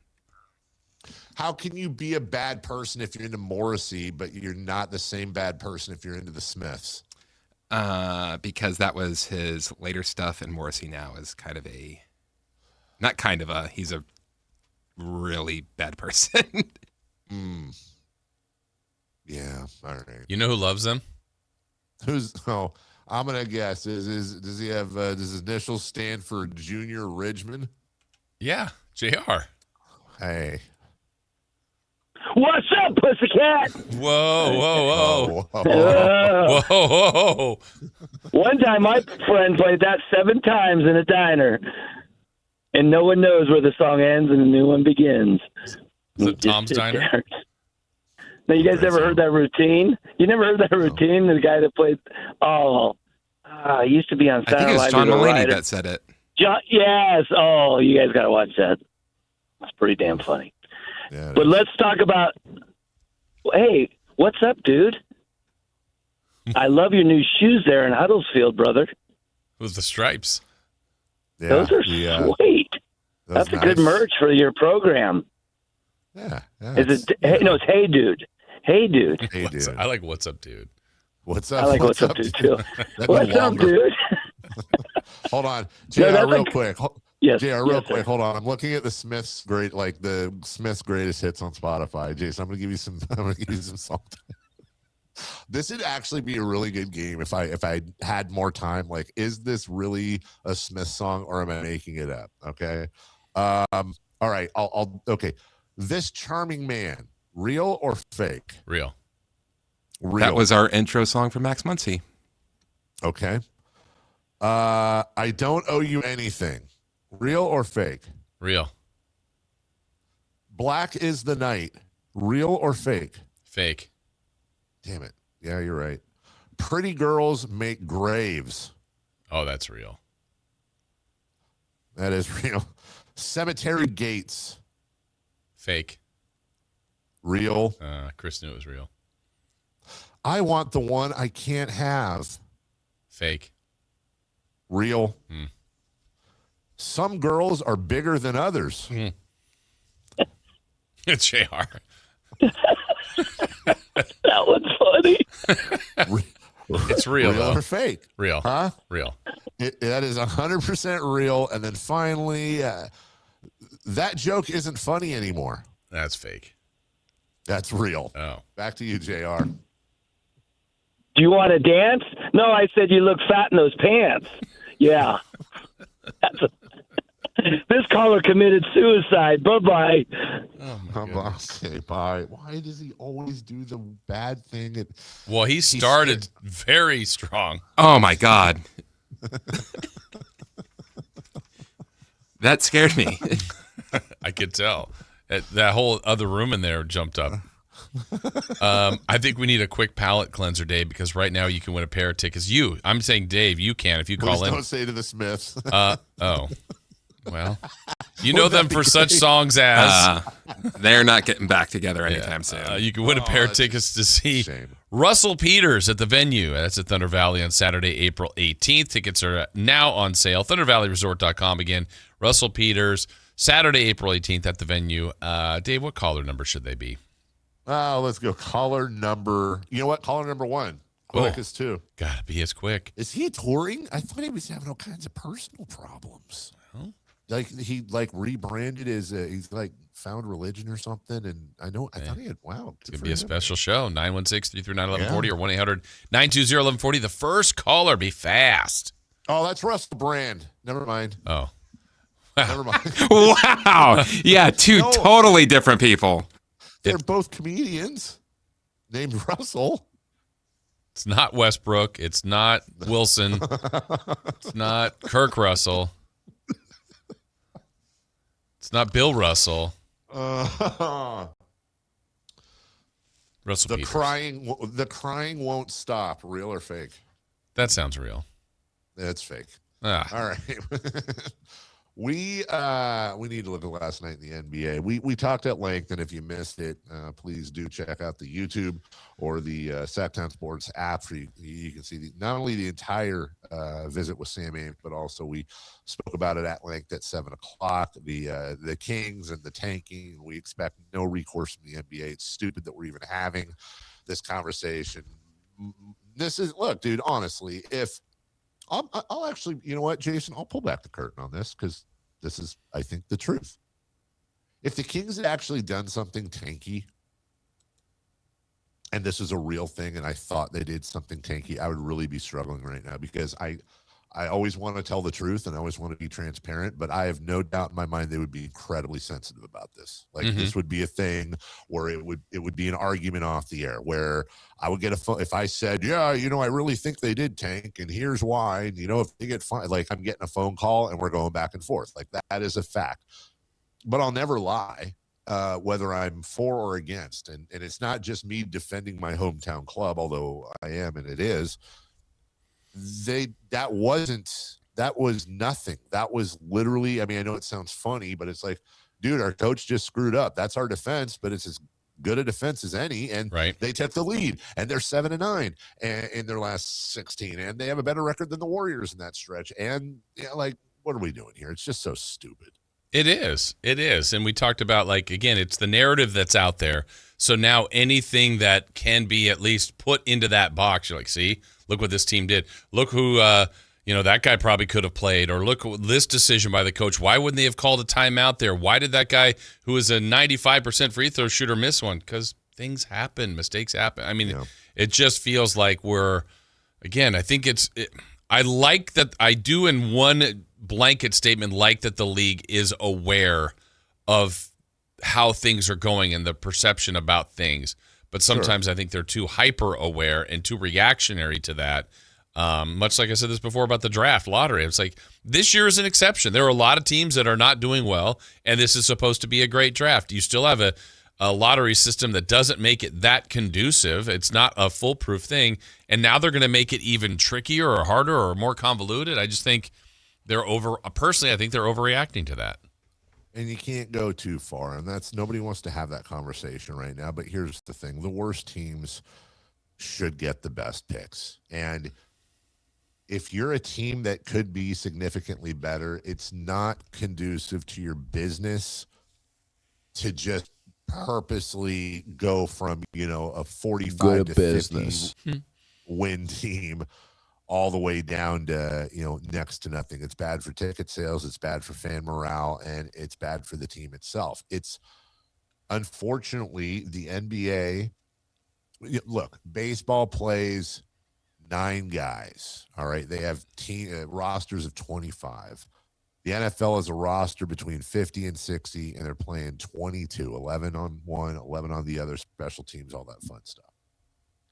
Speaker 1: How can you be a bad person if you're into Morrissey, but you're not the same bad person if you're into the Smiths?
Speaker 3: Because that was his later stuff, and Morrissey now is kind of he's a really bad person.
Speaker 1: Yeah, all right.
Speaker 2: You know who loves them?
Speaker 1: I'm gonna guess. Does he have does his initials stand for Junior Ridgeman?
Speaker 2: Yeah, JR.
Speaker 1: Hey.
Speaker 5: What's up, pussycat?
Speaker 2: Whoa. Whoa.
Speaker 5: One time, my friend played that 7 times in a diner, and no one knows where the song ends and the new one begins.
Speaker 2: Is it Tom's Diner?
Speaker 5: Now, you guys ever heard that routine? You never heard that routine? The guy that played, he used to be on
Speaker 3: I
Speaker 5: Saturday
Speaker 3: think
Speaker 5: Night
Speaker 3: it's John
Speaker 5: Live.
Speaker 3: Mulaney that said it.
Speaker 5: Yes. Oh, you guys got to watch that. It's pretty damn funny.
Speaker 1: Yeah,
Speaker 5: but let's talk about, hey, what's up, dude? I love your new shoes there in Huddersfield, brother.
Speaker 2: With the stripes.
Speaker 1: Yeah,
Speaker 5: Those are sweet. That's a good merch for your program.
Speaker 1: Yeah.
Speaker 5: Is it? Hey, no, it's Hey Dude. Hey Dude.
Speaker 1: Hey, dude.
Speaker 2: I like What's Up, Dude.
Speaker 1: What's up?
Speaker 5: I like What's Up, Dude, too.
Speaker 1: That'd be
Speaker 5: What's up,
Speaker 1: longer.
Speaker 5: dude?
Speaker 1: Hold on. JR,
Speaker 5: No,
Speaker 1: real quick.
Speaker 5: Yes,
Speaker 1: JR, real
Speaker 5: yes,
Speaker 1: quick.
Speaker 5: sir.
Speaker 1: Hold on. I'm looking at the Smiths greatest hits on Spotify. Jason, I'm gonna give you some song. This would actually be a really good game if I had more time. Like, is this really a Smith song or am I making it up? Okay. All right. Okay. This charming man, real or fake?
Speaker 2: Real.
Speaker 3: That was our intro song for Max Muncy.
Speaker 1: Okay. I don't owe you anything. Real or fake?
Speaker 2: Real.
Speaker 1: Black is the night. Real or fake?
Speaker 2: Fake.
Speaker 1: Damn it. Yeah, you're right. Pretty girls make graves.
Speaker 2: Oh, that's real.
Speaker 1: That is real. Cemetery gates.
Speaker 2: Fake.
Speaker 1: Real.
Speaker 2: Chris knew it was real.
Speaker 1: I want the one I can't have.
Speaker 2: Fake.
Speaker 1: Real. Some girls are bigger than others.
Speaker 2: It's JR.
Speaker 5: That one's funny.
Speaker 2: It's real,
Speaker 1: Real
Speaker 2: though.
Speaker 1: or fake?
Speaker 2: Real.
Speaker 1: Huh?
Speaker 2: Real.
Speaker 1: That is 100% real. And then finally, that joke isn't funny anymore.
Speaker 2: That's fake.
Speaker 1: That's real.
Speaker 2: Oh.
Speaker 1: Back to you, JR.
Speaker 5: Do you want to dance? No, I said you look fat in those pants. Yeah. This caller committed suicide. Bye-bye.
Speaker 1: Okay, bye. Why does he always do the bad thing?
Speaker 2: Well, he started very strong.
Speaker 3: Oh, my God. That scared me.
Speaker 2: I could tell. That whole other room in there jumped up. I think we need a quick palate cleanser, Dave, because right now you can win a pair of tickets. I'm saying, Dave, you can if you call
Speaker 1: Please
Speaker 2: in.
Speaker 1: don't say to the Smiths.
Speaker 2: Well, you know them for such songs as
Speaker 3: they're not getting back together anytime soon.
Speaker 2: You can win a pair of tickets to see Russell Peters at the venue. That's at Thunder Valley on Saturday, April 18th. Tickets are now on sale. ThunderValleyResort.com. Again, Russell Peters, Saturday, April 18th at the venue. Dave, what caller number should they be?
Speaker 1: Let's go. Caller number. You know what? Caller number 1. Quickest too.
Speaker 2: Gotta be as quick.
Speaker 1: Is he touring? I thought he was having all kinds of personal problems. Like he rebranded as he's found religion or something. And I thought he had
Speaker 2: It's gonna be a special show. 916-339-1140 or 1-800-920-1140. The first caller, be fast.
Speaker 1: Oh, that's Russell Brand. Never mind.
Speaker 2: Oh.
Speaker 1: Never mind.
Speaker 3: Wow. Yeah, two totally different people.
Speaker 1: They're both comedians named Russell.
Speaker 2: It's not Westbrook. It's not Wilson. It's not Kirk Russell. It's not Bill Russell.
Speaker 1: Russell
Speaker 2: Peters.
Speaker 1: The crying won't stop. Real or fake?
Speaker 2: That sounds real.
Speaker 1: That's fake.
Speaker 2: Ah.
Speaker 1: All right. We need to look at last night in the NBA. We talked at length, and if you missed it, please do check out the YouTube or the Sactown Sports app. You can see not only the entire visit with Sam Amick, but also we spoke about it at length at 7 o'clock. The Kings and the tanking. We expect no recourse from the NBA. It's stupid that we're even having this conversation. Look, dude. Honestly, if I'll actually, you know what, Jason? I'll pull back the curtain on this because this is, I think, the truth. If the Kings had actually done something tanky, and this is a real thing, and I thought they did something tanky, I would really be struggling right now because I always want to tell the truth and I always want to be transparent, but I have no doubt in my mind they would be incredibly sensitive about this. This would be a thing where it would be an argument off the air where I would get a phone if I said, yeah, I really think they did tank and here's why. And, if they get fine, I'm getting a phone call and we're going back and forth. That is a fact. But I'll never lie, whether I'm for or against. And it's not just me defending my hometown club, although I am, and it is. That was nothing. That was literally, I know it sounds funny, but it's like, dude, our coach just screwed up. That's our defense, but it's as good a defense as any. And they took the lead and they're 7-9 in their last 16. And they have a better record than the Warriors in that stretch. And what are we doing here? It's just so stupid.
Speaker 2: It is. And we talked about, again, it's the narrative that's out there. So now anything that can be at least put into that box, you're like, see, look what this team did. Look who, that guy probably could have played. Or look at this decision by the coach. Why wouldn't they have called a timeout there? Why did that guy who is a 95% free throw shooter miss one? Because things happen. Mistakes happen. It just feels like I think I like that. I do in one blanket statement like that the league is aware of how things are going and the perception about things. But sometimes I think they're too hyper aware and too reactionary to that. Much like I said this before about the draft lottery. It's like this year is an exception. There are a lot of teams that are not doing well, and this is supposed to be a great draft. You still have a lottery system that doesn't make it that conducive. It's not a foolproof thing. And now they're going to make it even trickier or harder or more convoluted. I just think personally, I think they're overreacting to that.
Speaker 1: And you can't go too far, and nobody wants to have that conversation right now. But here's the thing: the worst teams should get the best picks. And if you're a team that could be significantly better, it's not conducive to your business to just purposely go from a 45 to 50 win team all the way down to, next to nothing. It's bad for ticket sales. It's bad for fan morale, and it's bad for the team itself. It's unfortunately the NBA. Look, baseball plays 9 guys. All right. They have rosters of 25. The NFL is a roster between 50 and 60, and they're playing 22, 11 on one, 11 on the other, special teams, all that fun stuff.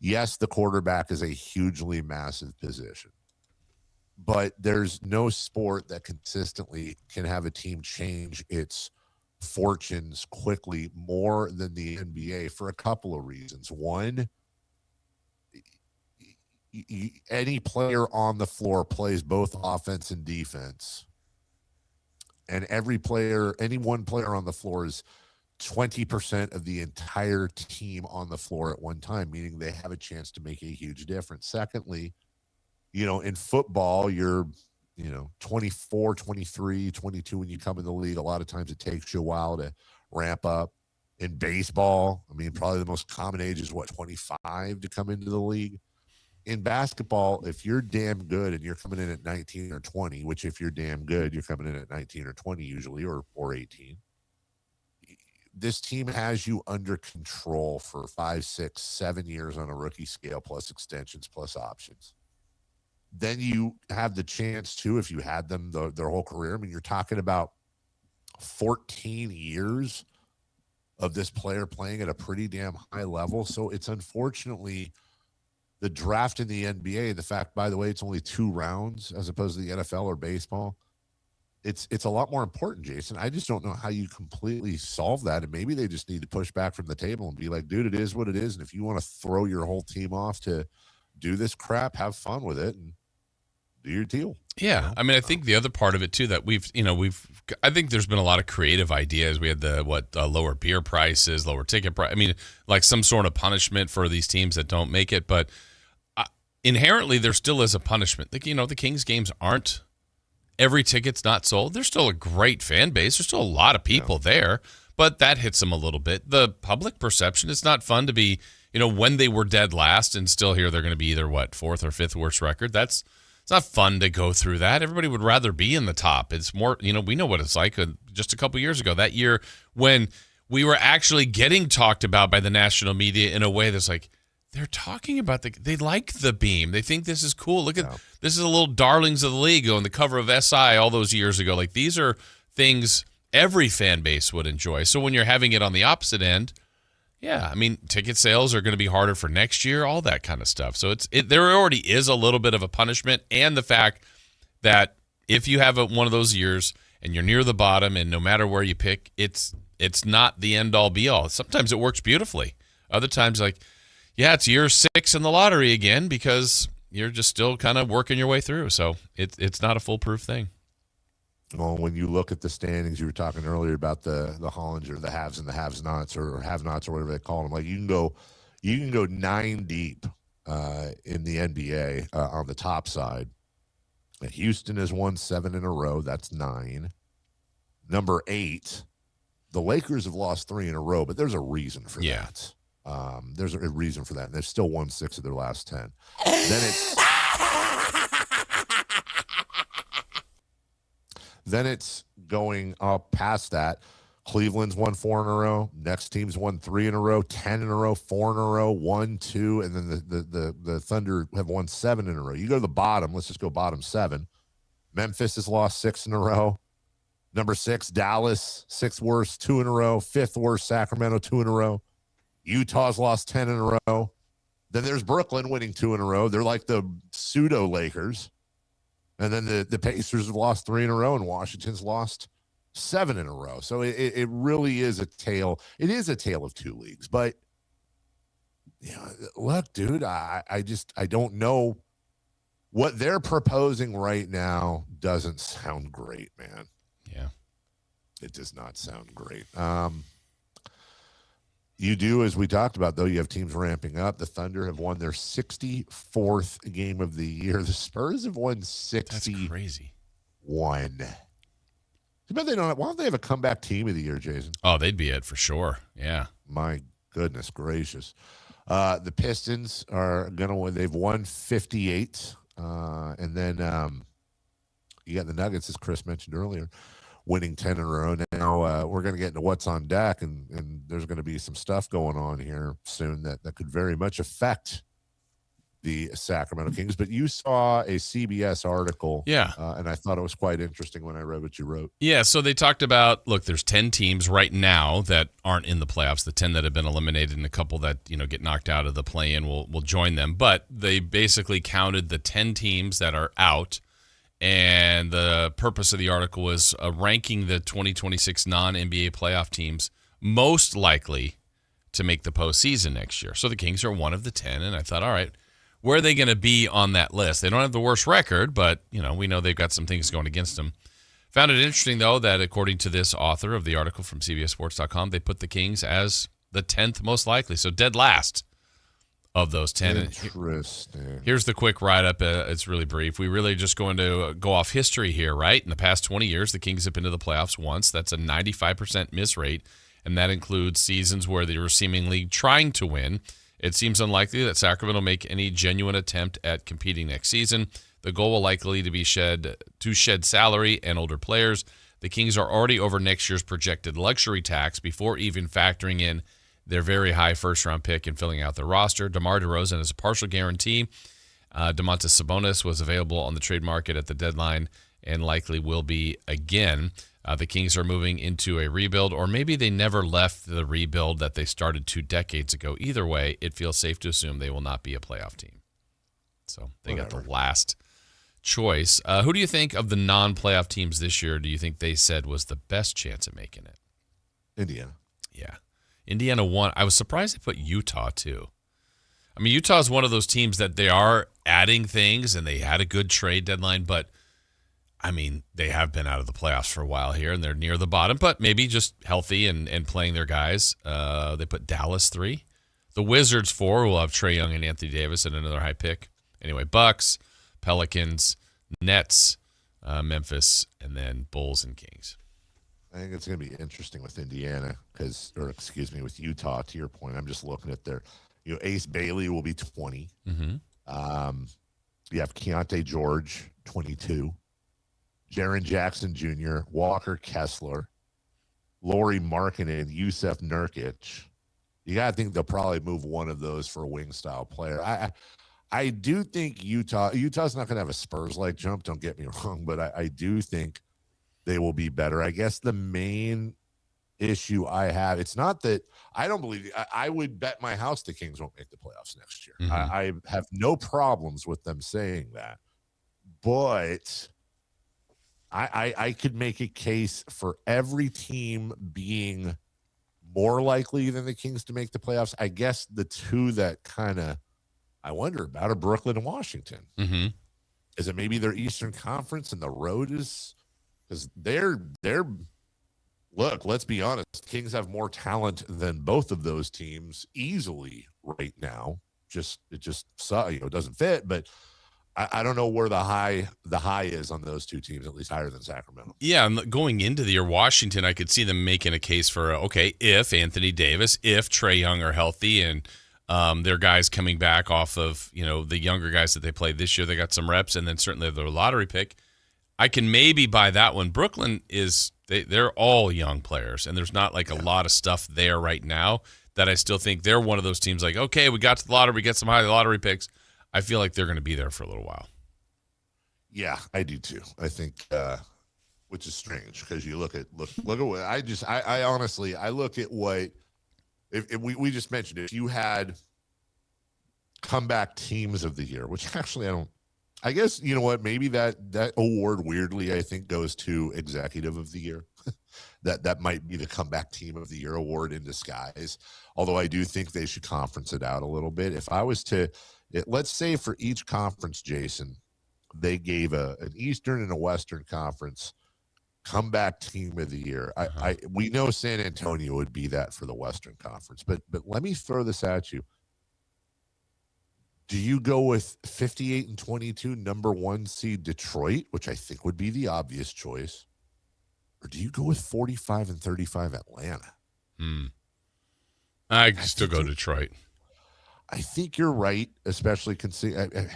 Speaker 1: Yes, the quarterback is a hugely massive position, but there's no sport that consistently can have a team change its fortunes quickly more than the NBA for a couple of reasons. One, any player on the floor plays both offense and defense, and any one player on the floor is 20% of the entire team on the floor at one time, meaning they have a chance to make a huge difference. Secondly, in football, you're, 24, 23, 22 when you come in the league. A lot of times it takes you a while to ramp up. In baseball, probably the most common age is 25 to come into the league. In basketball, if you're damn good and you're coming in at 19 or 20, which if you're damn good, you're coming in at 19 or 20 usually, or 18. This team has you under control for 5, 6, 7 years on a rookie scale, plus extensions, plus options. Then you have the chance to, if you had them their whole career, you're talking about 14 years of this player playing at a pretty damn high level. So it's unfortunately the draft in the NBA, the fact, by the way, it's only 2 rounds as opposed to the NFL or baseball. It's a lot more important, Jason. I just don't know how you completely solve that. And maybe they just need to push back from the table and be like, dude, it is what it is. And if you want to throw your whole team off to do this crap, have fun with it and do your deal.
Speaker 2: Yeah. I think the other part of it too, that I think there's been a lot of creative ideas. We had the lower beer prices, lower ticket price. Like some sort of punishment for these teams that don't make it. But inherently there still is a punishment. The Kings games aren't, every ticket's not sold. There's still a great fan base. There's still a lot of people there, but that hits them a little bit. The public perception, it's not fun to be, when they were dead last and still here, they're going to be either 4th or 5th worst record. It's not fun to go through that. Everybody would rather be in the top. It's more, we know what it's like just a couple years ago, that year when we were actually getting talked about by the national media in a way that's like, they're talking about they like the beam. They think this is cool. Look at this is a little darlings of the league on the cover of SI all those years ago. Like these are things every fan base would enjoy. So when you're having it on the opposite end, ticket sales are going to be harder for next year, all that kind of stuff. So there already is a little bit of a punishment, and the fact that if you have one of those years and you're near the bottom, and no matter where you pick, it's not the end all be all. Sometimes it works beautifully. Other times, it's year 6 in the lottery again because you're just still kind of working your way through. So it's not a foolproof thing.
Speaker 1: Well, when you look at the standings, you were talking earlier about the Hollinger, the haves and the have-nots or have-nots or whatever they call them. Like you can go 9 deep in the NBA on the top side. Houston has won 7 in a row. That's 9. Number 8, the Lakers have lost 3 in a row, but there's a reason for that. There's a reason for that. And they've still won 6 of their last 10. Then it's going up past that. Cleveland's won 4 in a row. Next team's won 3 in a row, 10 in a row, 4 in a row, 1, 2, and then the Thunder have won 7 in a row. You go to the bottom. Let's just go bottom 7. Memphis has lost 6 in a row. Number 6, Dallas, 6th worst, 2 in a row. 5th worst, Sacramento, 2 in a row. Utah's lost 10 in a row. Then there's Brooklyn winning 2 in a row. They're like the pseudo Lakers. And then the Pacers have lost 3 in a row, and Washington's lost 7 in a row. So it really is a tale. It is a tale of 2 leagues. But look, dude, I don't know. What they're proposing right now doesn't sound great, man.
Speaker 2: Yeah.
Speaker 1: It does not sound great. You do, as we talked about, though, you have teams ramping up. The Thunder have won their 64th game of the year. The Spurs have won 60.
Speaker 2: That's crazy.
Speaker 1: Too bad they don't. Why don't they have a comeback team of the year, Jason?
Speaker 2: Oh, they'd be it for sure. Yeah.
Speaker 1: My goodness gracious. The Pistons are going to win. They've won 58. And then you got the Nuggets, as Chris mentioned earlier, winning 10 in a row. Now we're going to get into what's on deck, and there's going to be some stuff going on here soon that could very much affect the Sacramento Kings. But you saw a CBS article, and I thought it was quite interesting when I read what you wrote.
Speaker 2: Yeah, so they talked about, look, there's 10 teams right now that aren't in the playoffs, the 10 that have been eliminated, and a couple that get knocked out of the play-in will join them. But they basically counted the 10 teams that are out. And the purpose of the article was ranking the 2026 non-NBA playoff teams most likely to make the postseason next year. So the Kings are one of the 10, and I thought, all right, where are they going to be on that list? They don't have the worst record, but we know they've got some things going against them. Found it interesting, though, that according to this author of the article from CBSSports.com, they put the Kings as the 10th most likely, so dead last of those 10.
Speaker 1: Interesting.
Speaker 2: Here's the quick write-up. It's really brief. We really just going to go off history here, right? In the past 20 years, the Kings have been to the playoffs once. That's a 95% miss rate, and that includes seasons where they were seemingly trying to win. It seems unlikely that Sacramento will make any genuine attempt at competing next season. The goal will likely to be shed salary and older players. The Kings are already over next year's projected luxury tax before even factoring in their very high first-round pick and filling out their roster. DeMar DeRozan is a partial guarantee. Domantas Sabonis was available on the trade market at the deadline and likely will be again. The Kings are moving into a rebuild, or maybe they never left the rebuild that they started 2 decades ago. Either way, it feels safe to assume they will not be a playoff team. So they got the last choice. Who do you think of the non-playoff teams this year do you think they said was the best chance of making it?
Speaker 1: Indiana.
Speaker 2: Yeah. Indiana won. I was surprised they put Utah, too. I mean, Utah is one of those teams that they are adding things, and they had a good trade deadline, but, I mean, they have been out of the playoffs for a while here, and they're near the bottom, but maybe just healthy and playing their guys. They put Dallas 3. The Wizards 4 will have Trae Young and Anthony Davis and another high pick. Anyway, Bucks, Pelicans, Nets, Memphis, and then Bulls and Kings.
Speaker 1: I think it's going to be interesting with Indiana with Utah. To your point, I'm just looking at their, Ace Bailey will be 20.
Speaker 2: Mm-hmm.
Speaker 1: You have Keontae George, 22. Jaren Jackson Jr., Walker Kessler, Lauri Markkanen, Yusef Nurkic. You got to think they'll probably move one of those for a wing style player. I do think Utah's not going to have a Spurs-like jump, don't get me wrong, but I do think they will be better. I guess the main issue I have, it's not that I don't believe I would bet my house the Kings won't make the playoffs next year.
Speaker 2: Mm-hmm.
Speaker 1: I have no problems with them saying that, but I could make a case for every team being more likely than the Kings to make the playoffs. I guess the two that kind of I wonder about are Brooklyn and Washington.
Speaker 2: Mm-hmm.
Speaker 1: Is it maybe their Eastern Conference and the road is because they're look, let's be honest, Kings have more talent than both of those teams easily right now. It doesn't fit, but I don't know where the high is on those two teams, at least higher than Sacramento.
Speaker 2: Yeah, and going into the year, Washington, I could see them making a case for, if Anthony Davis, if Trae Young are healthy and their guys coming back off of, the younger guys that they played this year, they got some reps, and then certainly their lottery pick. I can maybe buy that one. Brooklyn they're all young players, and there's not a lot of stuff there right now that I still think they're one of those teams we got to the lottery, we get some high lottery picks. I feel like they're going to be there for a little while.
Speaker 1: Yeah, I do too. I think, which is strange because you look at what I honestly look at what if we just mentioned if you had comeback teams of the year, which actually I guess you know what, maybe that award weirdly I think goes to executive of the year. that might be the comeback team of the year award in disguise. Although I do think they should conference it out a little bit. If I was to let's say for each conference, Jason, they gave an Eastern and a Western conference comeback team of the year. We know San Antonio would be that for the Western Conference, but let me throw this at you. Do you go with 58-22 number 1 seed Detroit, which I think would be the obvious choice, or do you go with 45-35 Atlanta?
Speaker 2: I still go Detroit.
Speaker 1: I think you're right, especially considering.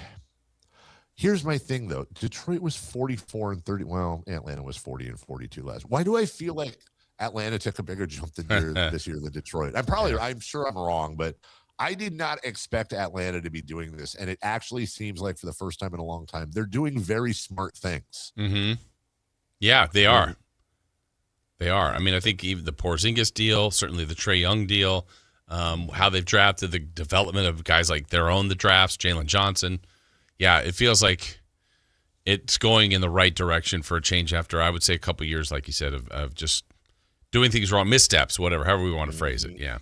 Speaker 1: Here's my thing, though. Detroit was 44-30. Well, Atlanta was 40-42 last. Why do I feel like Atlanta took a bigger jump this year than Detroit? I'm sure I'm wrong, but I did not expect Atlanta to be doing this, and it actually seems like for the first time in a long time, they're doing very smart things.
Speaker 2: Mm-hmm. Yeah, they are. They are. I mean, I think even the Porzingis deal, certainly the Trae Young deal, how they've drafted, the development of guys like their own the drafts, Jalen Johnson. Yeah, it feels like it's going in the right direction for a change after, I would say, a couple of years, like you said, of just doing things wrong, missteps, however we want to phrase it. Yeah.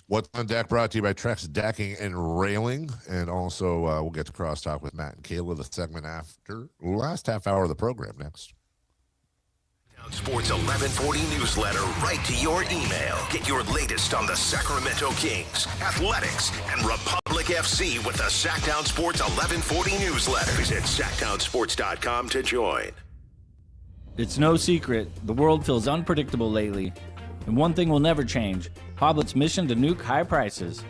Speaker 1: What's on Deck brought to you by Trex Decking and Railing. And also we'll get to crosstalk with Matt and Kayla, the segment after last half hour of the program next.
Speaker 16: Sports 1140 newsletter right to your email. Get your latest on the Sacramento Kings, athletics, and Republic FC with the Sactown Sports 1140 newsletter. Visit SactownSports.com to join.
Speaker 8: It's no secret, the world feels unpredictable lately. And one thing will never change, Hoblet's mission to nuke high prices.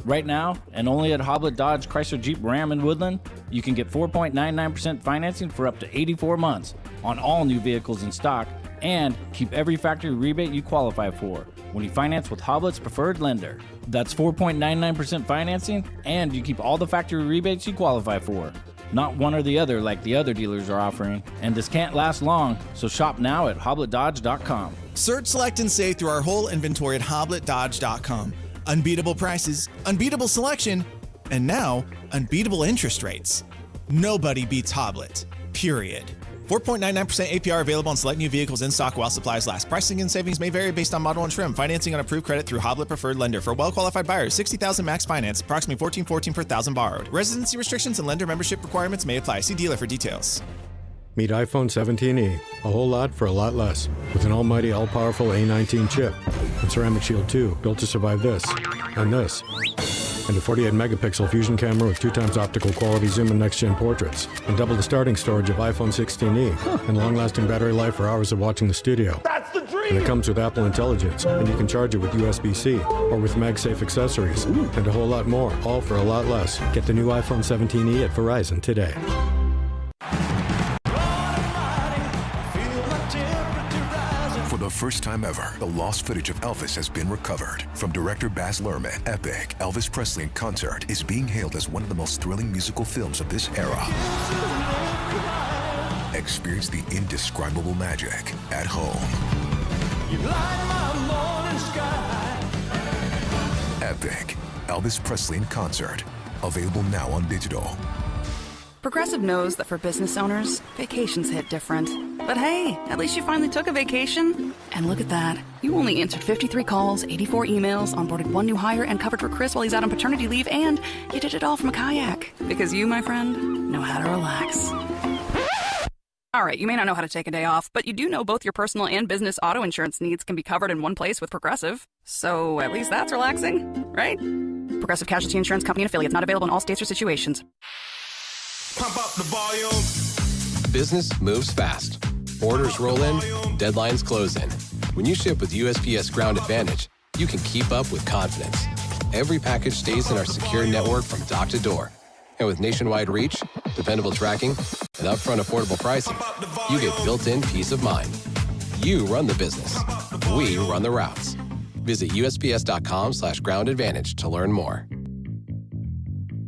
Speaker 8: Right now, and only at Hoblet Dodge Chrysler Jeep Ram in Woodland, you can get 4.99% financing for up to 84 months on all new vehicles in stock, and keep every factory rebate you qualify for when you finance with Hoblet's preferred lender. That's 4.99% financing, and you keep all the factory rebates you qualify for. Not one or the other like the other dealers are offering, and this can't last long, so shop now at HobletDodge.com.
Speaker 11: Search, select, and save through our whole inventory at HobletDodge.com. Unbeatable prices, unbeatable selection, and now, unbeatable interest rates. Nobody beats Hoblet, period. 4.99% APR available on select new vehicles in stock while supplies last. Pricing and savings may vary based on model and trim. Financing on approved credit through Hoblet Preferred Lender. For well-qualified buyers, $60,000 max finance, approximately $14.14 per thousand borrowed. Residency restrictions and lender membership requirements may apply. See dealer for details.
Speaker 14: Meet iPhone 17e. A whole lot for a lot less. With an almighty, all-powerful A19 chip. And Ceramic Shield 2, built to survive this. And this. And a 48-megapixel fusion camera with 2x optical quality zoom and next-gen portraits. And double the starting storage of iPhone 16e. And long-lasting battery life for hours of watching the studio.
Speaker 10: That's the dream!
Speaker 14: And it comes with Apple Intelligence. And you can charge it with USB-C. Or with MagSafe accessories. And a whole lot more. All for a lot less. Get the new iPhone 17e at Verizon today.
Speaker 16: For the first time ever, the lost footage of Elvis has been recovered. From director Baz Luhrmann, epic Elvis Presley in concert is being hailed as one of the most thrilling musical films of this era. Experience the indescribable magic at home.
Speaker 10: You light my morning sky.
Speaker 16: Epic Elvis Presley in concert. Available now on digital.
Speaker 17: Progressive knows that for business owners, vacations hit different. But hey, at least you finally took a vacation. And look at that. You only answered 53 calls, 84 emails, onboarded one new hire, and covered for Chris while he's out on paternity leave, and you did it all from a kayak. Because you, my friend, know how to relax. All right, you may not know how to take a day off, but you do know both your personal and business auto insurance needs can be covered in one place with Progressive. So at least that's relaxing, right? Progressive Casualty Insurance Company and affiliates, not available in all states or situations.
Speaker 10: Pump up the volume.
Speaker 18: Business moves fast. Orders roll in, deadlines close in. When you ship with USPS Ground Advantage, you can keep up with confidence. Every package stays in our secure network from dock to door. And with nationwide reach, dependable tracking, and upfront affordable pricing, you get built-in peace of mind. You run the business. We run the routes. Visit USPS.com/Ground Advantage to learn more.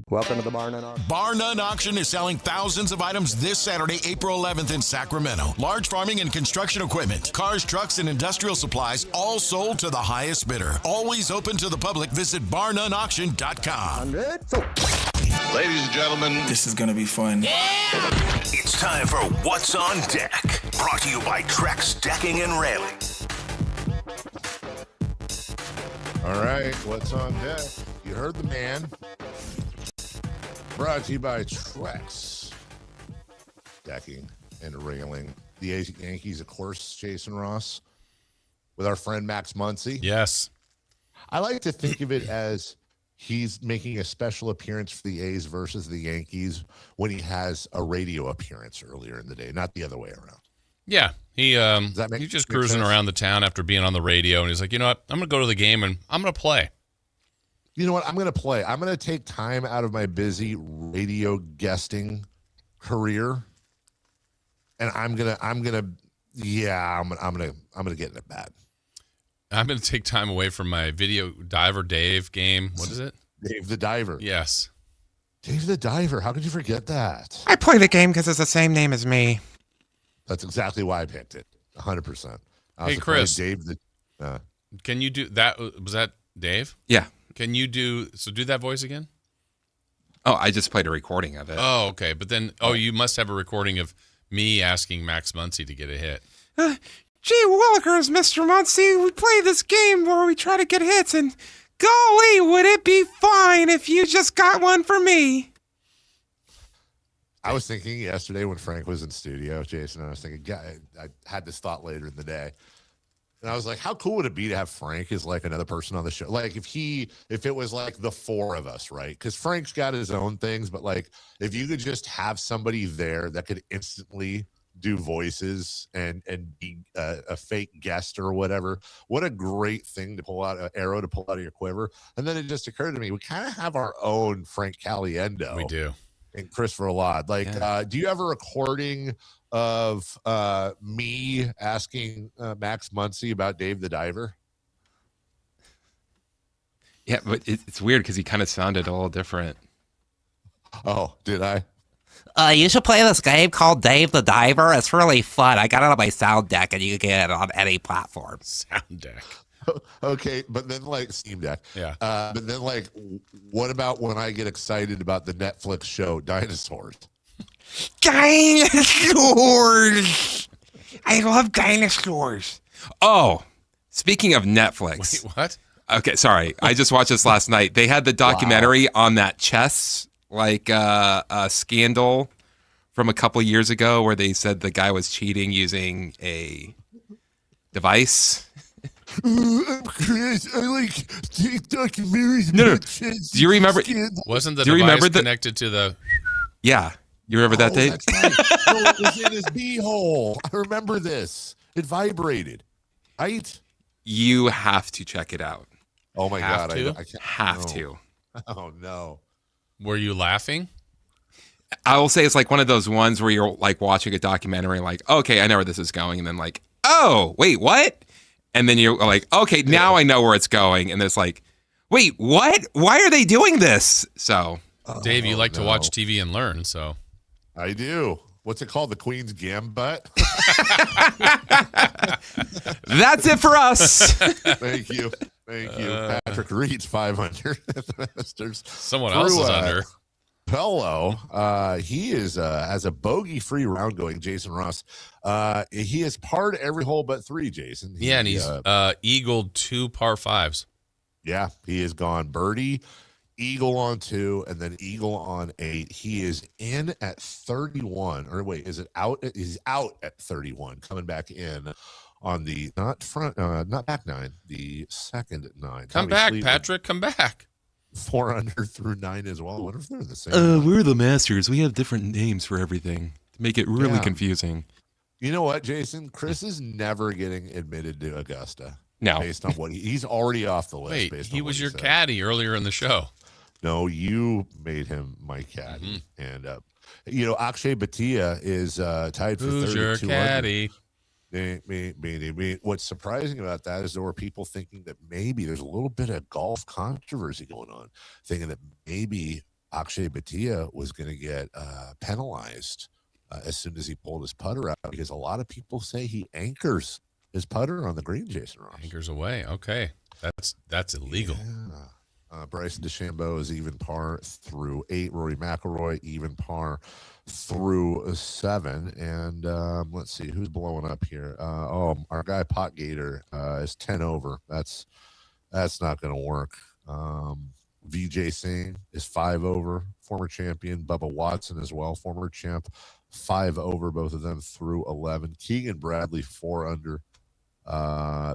Speaker 19: Welcome to the Bar None Auction.
Speaker 20: Bar None Auction is selling thousands of items this Saturday, April 11th in Sacramento. Large farming and construction equipment, cars, trucks, and industrial supplies, all sold to the highest bidder. Always open to the public. Visit barnoneauction.com.
Speaker 16: Ladies and gentlemen,
Speaker 11: This is gonna be fun.
Speaker 16: Yeah! It's time for What's on Deck. Brought to you by Trex Decking and Railing.
Speaker 1: All right, what's on deck? You heard the man. Brought to you by Trex Decking and Railing. The Yankees, of course, Jason Ross, with our friend Max Muncy.
Speaker 2: Yes.
Speaker 1: I like to think of it as he's making a special appearance for the A's versus the Yankees when he has a radio appearance earlier in the day, not the other way around.
Speaker 2: Yeah. He's just cruising
Speaker 1: sense?
Speaker 2: around the town after being on the radio, and he's like, you know what? I'm going to go to the game, and I'm going to play.
Speaker 1: You know what? I'm going to play. I'm going to take time out of my busy radio guesting career, and I'm going to get in it bad.
Speaker 2: I'm going to take time away from my video diver Dave game. What is it?
Speaker 1: Dave the Diver.
Speaker 2: Yes.
Speaker 1: Dave the Diver. How could you forget that?
Speaker 3: I play the game because it's the same name as me.
Speaker 1: That's exactly why I picked it. 100%.
Speaker 2: Hey, Chris.
Speaker 1: Dave
Speaker 2: can you do that? Was that Dave?
Speaker 3: Yeah.
Speaker 2: Can you do that voice again?
Speaker 3: Oh, I just played a recording of it.
Speaker 2: Oh, okay. But then, you must have a recording of me asking Max Muncy to get a hit.
Speaker 3: Gee willikers, Mr. Muncy, we play this game where we try to get hits, and golly, would it be fine if you just got one for me?
Speaker 1: I was thinking yesterday when Frank was in studio, Jason, I was thinking, I had this thought later in the day. And I was like, how cool would it be to have Frank as like another person on the show? Like if it was like the four of us, right? Because Frank's got his own things, but like if you could just have somebody there that could instantly do voices and be a fake guest or whatever, what a great thing to pull out, an arrow to pull out of your quiver. And then it just occurred to me, we kind of have our own Frank Caliendo.
Speaker 2: We do.
Speaker 1: And Christopher Laud. Like, do you have a recording of me asking Max Muncy about Dave the Diver?
Speaker 3: Yeah, but it's weird because he kind of sounded a little different.
Speaker 1: Oh, did I?
Speaker 4: You should play this game called Dave the Diver. It's really fun. I got it on my sound deck, and you can get it on any platform.
Speaker 2: Sound deck.
Speaker 1: Okay, but then like Steam Deck.
Speaker 2: Yeah.
Speaker 1: But then like, what about when I get excited about the Netflix show Dinosaurs?
Speaker 3: Dinosaurs! I love dinosaurs. Oh, speaking of Netflix.
Speaker 2: Wait, what?
Speaker 3: Okay, sorry. I just watched this last night. They had the documentary on that chess scandal from a couple years ago where they said the guy was cheating using a device.
Speaker 1: Chris, I like documentaries.
Speaker 3: No. Do you remember?
Speaker 2: Wasn't the device connected to the?
Speaker 3: Yeah, you remember that, Dave?
Speaker 1: That's right. No, it was in his beehole. I remember this. It vibrated. Right?
Speaker 3: You have to check it out.
Speaker 1: Oh my God! I can't,
Speaker 3: have to.
Speaker 1: Oh no!
Speaker 2: Were you laughing?
Speaker 3: I will say it's like one of those ones where you're like watching a documentary, like, okay, I know where this is going, and then like, oh, wait, what? And then you're like, okay, now I know where it's going. And it's like, wait, what? Why are they doing this? So,
Speaker 2: Dave, you like to watch TV and learn, so.
Speaker 1: I do. What's it called? The Queen's Gambit?
Speaker 3: That's it for us.
Speaker 1: Thank you. Patrick Reed's 500 at the Masters.
Speaker 2: Someone else is under.
Speaker 1: Pello, he is has a bogey-free round going. Jason Ross, he has parred every hole but three. Jason,
Speaker 2: and he's eagled 2 par 5s.
Speaker 1: Yeah, he has gone birdie, eagle on 2, and then eagle on 8. He is in at 31. Or wait, is it out? He's out at 31, coming back in on the not back 9, the second 9.
Speaker 2: Come back, Patrick. Come back.
Speaker 1: 4 under through 9 as well. I wonder if they're the same.
Speaker 3: We're the Masters. We have different names for everything to make it really confusing.
Speaker 1: You know what, Jason? Chris is never getting admitted to Augusta.
Speaker 3: No.
Speaker 1: Based on what he's already off the list.
Speaker 2: Wait, he was your caddy earlier in the show.
Speaker 1: No, you made him my caddy. And, Akshay Bhatia is tied for 32.
Speaker 2: Who's your caddy?
Speaker 1: Me. What's surprising about that is there were people thinking that maybe there's a little bit of golf controversy going on, thinking that maybe Akshay Bhatia was going to get penalized as soon as he pulled his putter out, because a lot of people say he anchors his putter on the green, Jason Ross.
Speaker 2: Anchors away. Okay. That's illegal.
Speaker 1: Yeah. Bryson DeChambeau is even par through 8. Rory McIlroy even par through 7. And let's see who's blowing up here. Our guy Pot Gator is 10 over. That's not going to work. Vijay Singh is 5 over, former champion. Bubba Watson as well, former champ, 5 over, both of them through 11. Keegan Bradley 4 under.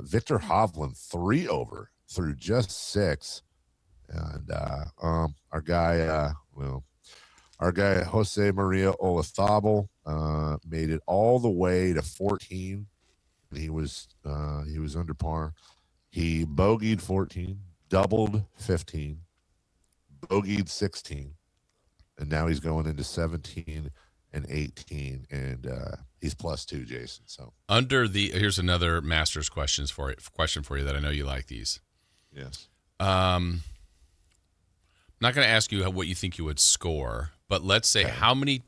Speaker 1: Victor Hovland 3 over through just 6. And our guy Jose Maria Olazabal made it all the way to 14. He was under par. He bogeyed 14, doubled 15, bogeyed 16, and now he's going into 17 and 18, and he's +2, Jason. So
Speaker 2: here's another Masters question for you that I know you like these.
Speaker 1: Yes.
Speaker 2: I'm not going to ask you what you think you would score, but let's say how many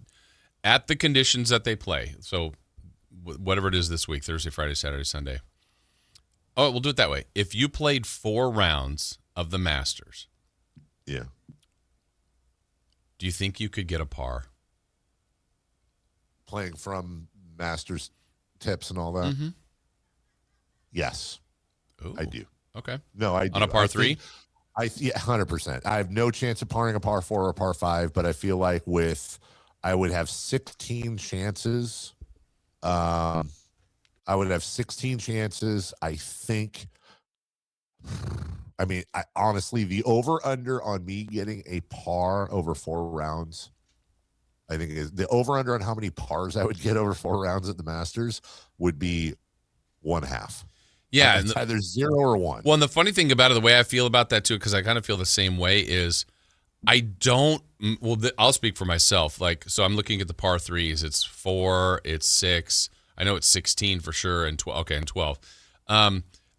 Speaker 2: at the conditions that they play. So whatever it is this week, Thursday, Friday, Saturday, Sunday. Oh, we'll do it that way. If you played 4 rounds of the Masters,
Speaker 1: yeah,
Speaker 2: do you think you could get a par?
Speaker 1: Playing from Masters tips and all that?
Speaker 2: Mm-hmm.
Speaker 1: Yes.
Speaker 2: Ooh,
Speaker 1: I do.
Speaker 2: Okay.
Speaker 1: No, I do.
Speaker 2: On a par 3?
Speaker 1: Yeah, 100%. I have no chance of parring a par 4 or a par 5, but I feel like with I would have 16 chances. I think. I mean, honestly, the over-under on me getting a par over 4 rounds, I think is the over-under on how many pars I would get over 4 rounds at the Masters would be 1/2.
Speaker 2: Yeah.
Speaker 1: It's either 0 or 1.
Speaker 2: Well, and the funny thing about it, the way I feel about that too, because I kind of feel the same way, is I'll speak for myself. Like, so I'm looking at the par 3s. It's 4, it's 6. I know it's 16 for sure, and 12. Okay, and 12.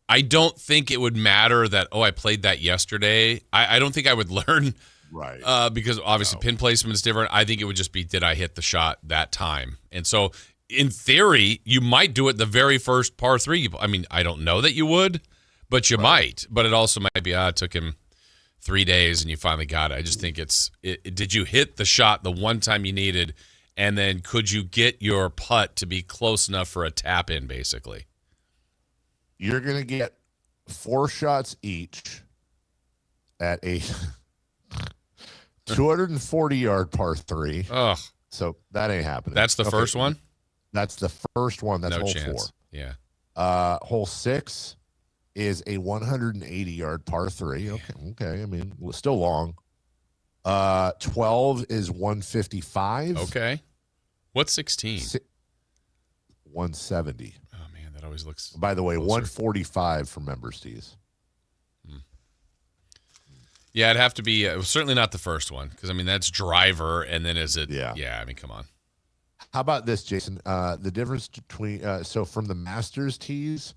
Speaker 2: I don't think it would matter that, I played that yesterday. I don't think I would learn.
Speaker 1: Right.
Speaker 2: Because obviously pin placement is different. I think it would just be, did I hit the shot that time? And so in theory, you might do it the very first par 3. I mean, I don't know that you would, but you might. But it also might be, it took him 3 days and you finally got it. I just think did you hit the shot the one time you needed? And then could you get your putt to be close enough for a tap in, basically?
Speaker 1: You're going to get 4 shots each at a 240-yard par 3.
Speaker 2: Ugh.
Speaker 1: So that ain't happening.
Speaker 2: That's the first one?
Speaker 1: That's the first one. That's
Speaker 2: no
Speaker 1: hole
Speaker 2: chance.
Speaker 1: 4.
Speaker 2: Yeah.
Speaker 1: Hole 6 is a 180-yard par 3. Okay. I mean, still long. 12 is 155.
Speaker 2: Okay. What's 16?
Speaker 1: 170.
Speaker 2: Oh, man, that always looks...
Speaker 1: By the way,
Speaker 2: closer.
Speaker 1: 145 for members tees.
Speaker 2: Yeah, it'd have to be certainly not the first one, because, I mean, that's driver, and then is it...
Speaker 1: Yeah,
Speaker 2: I mean, come on.
Speaker 1: How about this, Jason? The difference between... so from the Masters tees,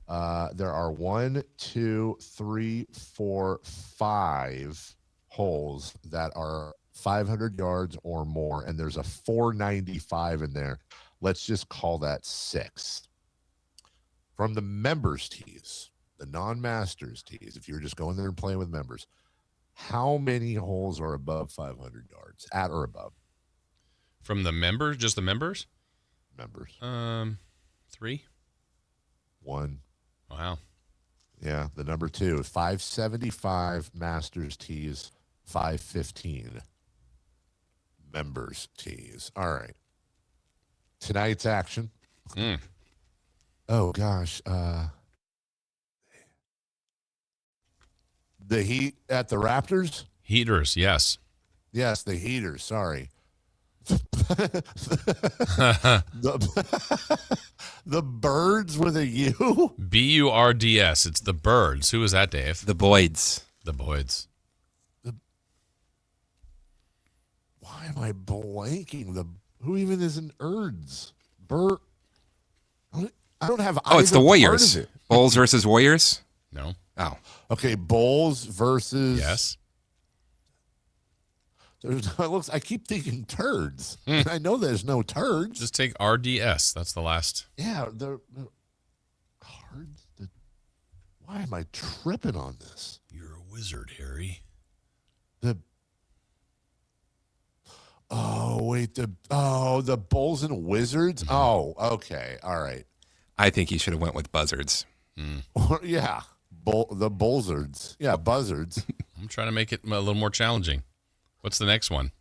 Speaker 1: there are 1, 2, 3, 4, 5 holes that are 500 yards or more, and there's a 495 in there. Let's just call that 6. From the members tees, the non-Masters tees, if you're just going there and playing with members, how many holes are above 500 yards, at or above?
Speaker 2: From the members, just the members?
Speaker 1: Members.
Speaker 2: 3.
Speaker 1: 1.
Speaker 2: Wow.
Speaker 1: Yeah, the number 2 is 575 Masters tees, 515 members tees. All right. Tonight's action. Oh gosh. The Heat at the Raptors?
Speaker 2: Heaters, yes.
Speaker 1: Yes, the Heaters, sorry. The Birds with a U?
Speaker 2: Burds. It's the Birds. Who is that, Dave?
Speaker 3: The Boyds.
Speaker 2: The Boyds.
Speaker 1: Why am I blanking? Who even is an Erds? I don't have.
Speaker 3: Oh, it's the Warriors. Bulls versus Warriors.
Speaker 2: No.
Speaker 3: Oh.
Speaker 1: Okay, Bulls versus.
Speaker 2: Yes.
Speaker 1: I keep thinking turds. And I know there's no turds.
Speaker 2: Just take RDS. That's the last.
Speaker 1: Yeah, the cards. Why am I tripping on this?
Speaker 2: You're a wizard, Harry.
Speaker 1: The Bulls and Wizards. Oh, okay, all right.
Speaker 3: I think he should have went with Buzzards.
Speaker 1: Yeah, the Buzzards. Yeah, Buzzards.
Speaker 2: I'm trying to make it a little more challenging. What's the next one?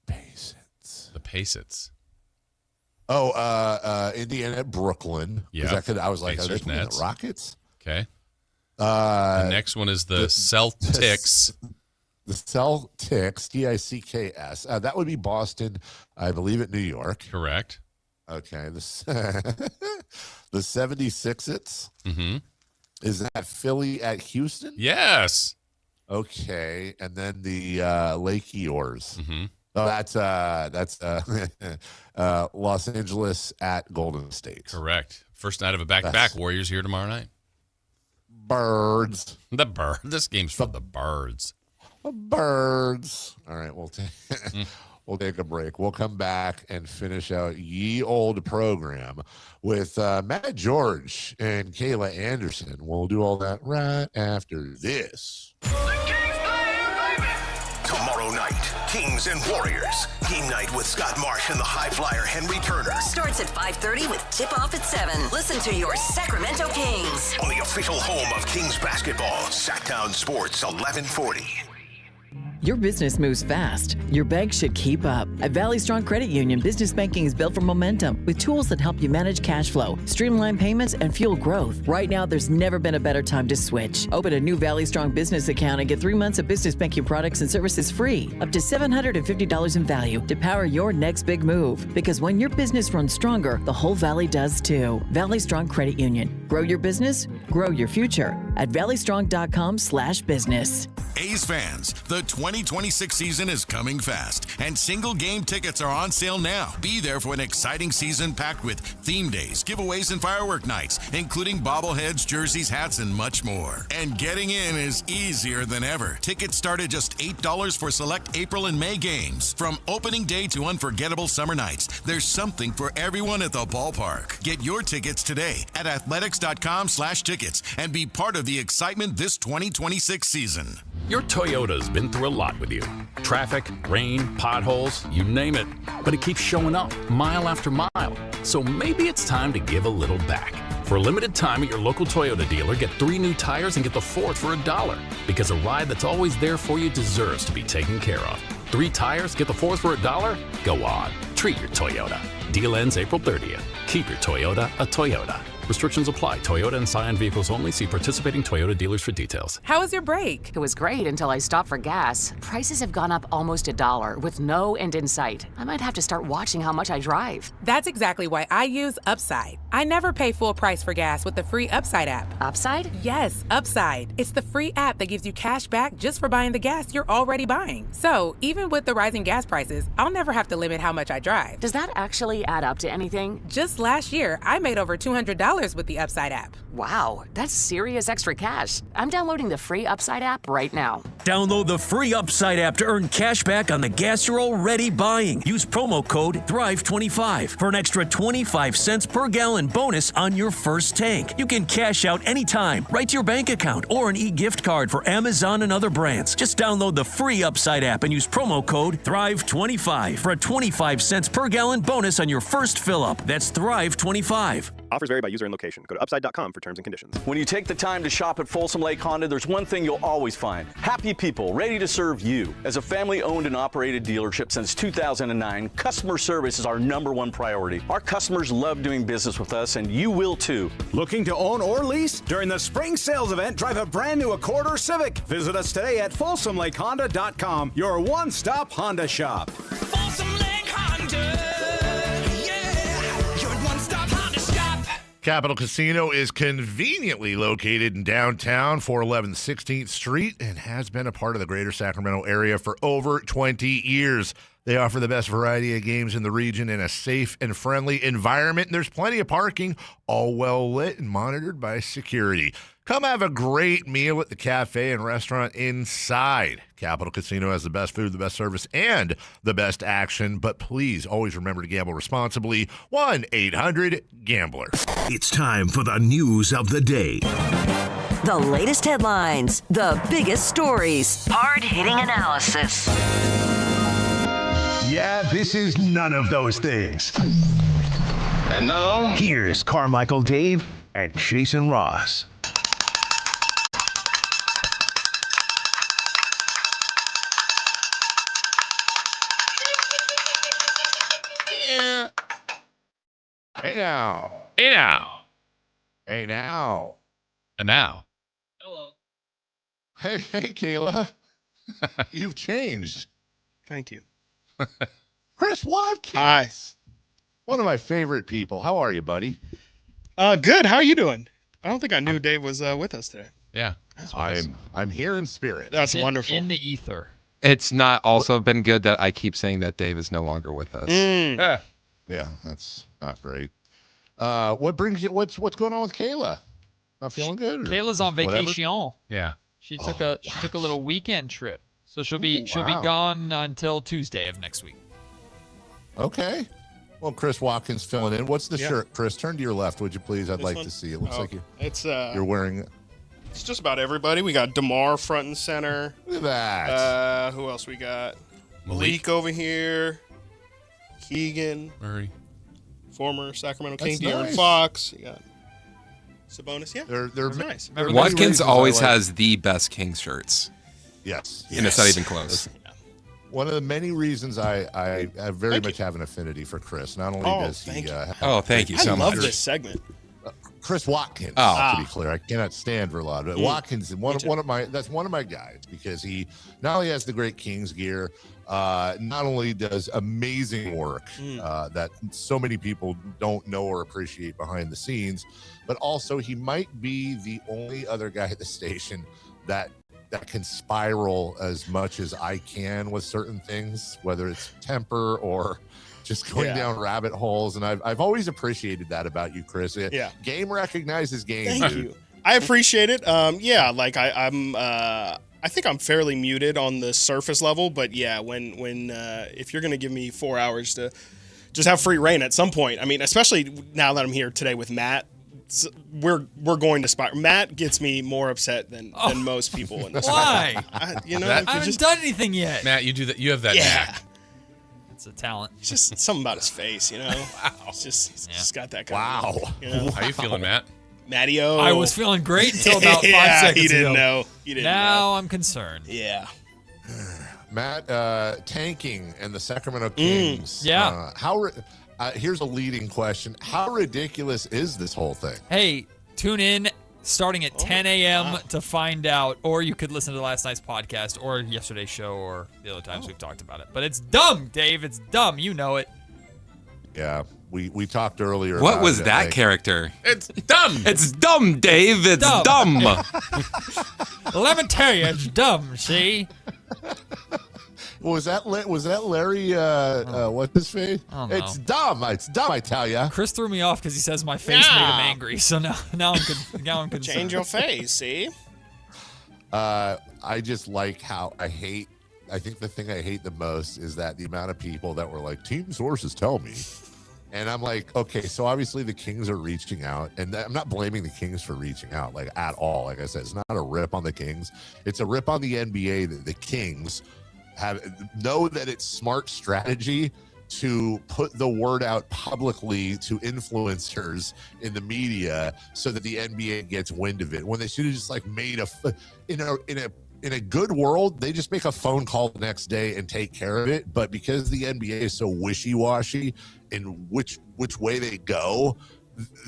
Speaker 1: Pacets.
Speaker 2: The Pacets.
Speaker 1: Oh, Indiana at Brooklyn.
Speaker 2: Yeah.
Speaker 1: I was like,
Speaker 2: Pacers,
Speaker 1: are they playing
Speaker 2: Nets.
Speaker 1: the Rockets?
Speaker 2: Okay. The next one is the Celtics.
Speaker 1: The Celtics, Ticks. That would be Boston, I believe, at New York.
Speaker 2: Correct.
Speaker 1: Okay. The 76ers.
Speaker 2: Mm-hmm.
Speaker 1: Is that Philly at Houston?
Speaker 2: Yes.
Speaker 1: Okay. And then the Lake Eeyores.
Speaker 2: Mm-hmm.
Speaker 1: Oh, that's Los Angeles at Golden State.
Speaker 2: Correct. First night of a back-to-back. Warriors here tomorrow night.
Speaker 1: Birds.
Speaker 2: The bird. This game's for the Birds.
Speaker 1: Birds. All right, we'll take a break. We'll come back and finish out ye old program with Matt George and Kayla Anderson. We'll do all that right after this.
Speaker 16: Tomorrow night, Kings and Warriors. Game night with Scott Marsh and the high flyer Henry Turner.
Speaker 15: Starts at 5:30 with tip-off at 7. Listen to your Sacramento Kings.
Speaker 16: On the official home of Kings basketball, Sactown Sports 1140.
Speaker 6: Your business moves fast. Your bank should keep up. At Valley Strong Credit Union, business banking is built for momentum with tools that help you manage cash flow, streamline payments, and fuel growth. Right now, there's never been a better time to switch. Open a new Valley Strong business account and get 3 months of business banking products and services free, up to $750 in value to power your next big move. Because when your business runs stronger, the whole Valley does too. Valley Strong Credit Union. Grow your business, grow your future at valleystrong.com/business.
Speaker 20: A's fans, the 2026 season is coming fast, and single game tickets are on sale now. Be there for an exciting season packed with theme days, giveaways, and firework nights, including bobbleheads, jerseys, hats, and much more. And getting in is easier than ever. Tickets start at just $8 for select April and May games. From opening day to unforgettable summer nights, there's something for everyone at the ballpark. Get your tickets today at athletics.com/tickets and be part of the excitement this 2026 season.
Speaker 21: Your Toyota's been through a lot with you. Traffic, rain, potholes, you name it. But it keeps showing up mile after mile. So maybe it's time to give a little back. For a limited time at your local Toyota dealer, get 3 new tires and get the 4th for $1. Because a ride that's always there for you deserves to be taken care of. 3 tires, get the 4th for $1? Go on. Treat your Toyota. Deal ends April 30th. Keep your Toyota a Toyota. Restrictions apply. Toyota and Scion vehicles only. See participating Toyota dealers for details.
Speaker 22: How was your break? It was great until I stopped for gas. Prices have gone up almost $1 with no end in sight. I might have to start watching how much I drive.
Speaker 23: That's exactly why I use Upside. I never pay full price for gas with the free Upside app.
Speaker 22: Upside?
Speaker 23: Yes, Upside. It's the free app that gives you cash back just for buying the gas you're already buying. So even with the rising gas prices, I'll never have to limit how much I drive.
Speaker 22: Does that actually add up to anything?
Speaker 23: Just last year, I made over $200 with the Upside app.
Speaker 22: Wow, that's serious extra cash. I'm downloading the free Upside app right now.
Speaker 24: Download the free Upside app to earn cash back on the gas you're already buying. Use promo code THRIVE25 for an extra 25 cents per gallon bonus on your first tank. You can cash out anytime, right to your bank account, or an e-gift card for Amazon and other brands. Just download the free Upside app and use promo code THRIVE25 for a 25 cents per gallon bonus on your first fill-up. That's THRIVE25.
Speaker 25: Offers vary by user and location. Go to upside.com for terms and conditions.
Speaker 26: When you take the time to shop at Folsom Lake Honda, there's one thing you'll always find. Happy people ready to serve you. As a family-owned and operated dealership since 2009, customer service is our #1 priority. Our customers love doing business with us, and you will too.
Speaker 28: Looking to own or lease? During the spring sales event, drive a brand new Accord or Civic. Visit us today at FolsomLakeHonda.com, your one-stop Honda shop.
Speaker 29: Folsom Lake Honda.
Speaker 1: Capital Casino is conveniently located in downtown, 411 16th Street, and has been a part of the greater Sacramento area for over 20 years. They offer the best variety of games in the region in a safe and friendly environment. And there's plenty of parking, all well lit and monitored by security. Come have a great meal at the cafe and restaurant inside. Capital Casino has the best food, the best service, and the best action. But please always remember to gamble responsibly. 1-800-GAMBLER.
Speaker 16: It's time for the news of the day.
Speaker 15: The latest headlines, the biggest stories, hard-hitting analysis.
Speaker 16: Yeah, this is none of those things. And now, here's Carmichael Dave and Jason Ross.
Speaker 1: Hey now.
Speaker 2: Hey now.
Speaker 1: Hey now.
Speaker 2: And now.
Speaker 1: Hey, Kayla. You've changed.
Speaker 30: Thank you.
Speaker 1: Chris Watkins.
Speaker 30: Hi.
Speaker 1: One of my favorite people. How are you, buddy?
Speaker 30: Good. How are you doing? I don't think I knew Dave was with us today.
Speaker 2: Yeah.
Speaker 1: I'm here in spirit.
Speaker 30: That's wonderful.
Speaker 3: In the ether. It's not also been good that I keep saying that Dave is no longer with us.
Speaker 1: Yeah, that's not great. What brings you? What's going on with Kayla? Not feeling good?
Speaker 31: Kayla's on vacation.
Speaker 2: Yeah.
Speaker 31: She took a little weekend trip, so she'll be gone until Tuesday of next week.
Speaker 1: Okay. Well, Chris Watkins filling in. What's the shirt, Chris? Turn to your left, would you please? I'd like to see. It looks like you're wearing.
Speaker 30: It's just about everybody. We got DeMar front and center.
Speaker 1: Look at that.
Speaker 30: Who else we got? Malik over here. Keegan
Speaker 2: Murray,
Speaker 30: former Sacramento King,
Speaker 1: That's
Speaker 30: De'Aaron
Speaker 1: nice.
Speaker 30: Fox. You got Sabonis. Yeah,
Speaker 1: They're
Speaker 30: nice.
Speaker 3: Watkins always has the best King shirts.
Speaker 1: Yes.
Speaker 3: And it's not even close.
Speaker 1: One of the many reasons I very much have an affinity for Chris. Not only does he
Speaker 3: thank you so much.
Speaker 30: I love this segment.
Speaker 1: Chris Watkins, to be clear. I cannot stand Verlad, but Watkins is one of my guys, because he not only has the great Kings gear, not only does amazing work that so many people don't know or appreciate behind the scenes, but also he might be the only other guy at the station that can spiral as much as I can with certain things, whether it's temper or just going down rabbit holes. And I've always appreciated that about you, Chris. Game recognizes game.
Speaker 30: Thank you. I appreciate it. Like I think I'm fairly muted on the surface level, but when if you're going to give me 4 hours to just have free reign at some point, I mean, especially now that I'm here today with Matt, we're going to spiral. Matt gets me more upset than most people in this.
Speaker 31: Why?
Speaker 30: I
Speaker 31: haven't done anything yet.
Speaker 2: Matt, you do that. You have that knack.
Speaker 31: It's a talent.
Speaker 30: It's just something about his face, you know. Wow. It's just got that kind of look, you know?
Speaker 2: How you feeling, Matt?
Speaker 30: Matty-O.
Speaker 31: I was feeling great until about 5 seconds
Speaker 30: he didn't
Speaker 31: ago.
Speaker 30: know. He didn't
Speaker 31: now
Speaker 30: know.
Speaker 31: I'm concerned.
Speaker 30: Yeah.
Speaker 1: Matt, tanking and the Sacramento Kings.
Speaker 31: Yeah.
Speaker 1: Here's a leading question. How ridiculous is this whole thing?
Speaker 31: Hey, tune in starting at 10 a.m. to find out, or you could listen to last night's podcast or yesterday's show or the other times we've talked about it. But it's dumb, Dave. It's dumb. You know it.
Speaker 1: Yeah, we talked earlier.
Speaker 3: What
Speaker 1: about
Speaker 3: was
Speaker 1: it,
Speaker 3: that
Speaker 1: like,
Speaker 3: character?
Speaker 2: It's dumb.
Speaker 3: It's dumb, Dave. It's dumb.
Speaker 31: Let me tell you, it's dumb, see?
Speaker 1: Was that Larry? What's his face?
Speaker 31: Oh, no.
Speaker 1: It's dumb. It's dumb. I tell ya.
Speaker 31: Chris threw me off because he says my face made him angry. So now I'm concerned.
Speaker 30: Change your face, see?
Speaker 1: I just like how I think the thing I hate the most is that the amount of people that were like, team sources tell me. And I'm like, okay, so obviously the Kings are reaching out, and I'm not blaming the Kings for reaching out, like, at all. Like I said, it's not a rip on the Kings. It's a rip on the NBA that the Kings know that it's smart strategy to put the word out publicly to influencers in the media so that the NBA gets wind of it, when they should have just like made in a good world, they just make a phone call the next day and take care of it. But because the NBA is so wishy-washy in which way they go,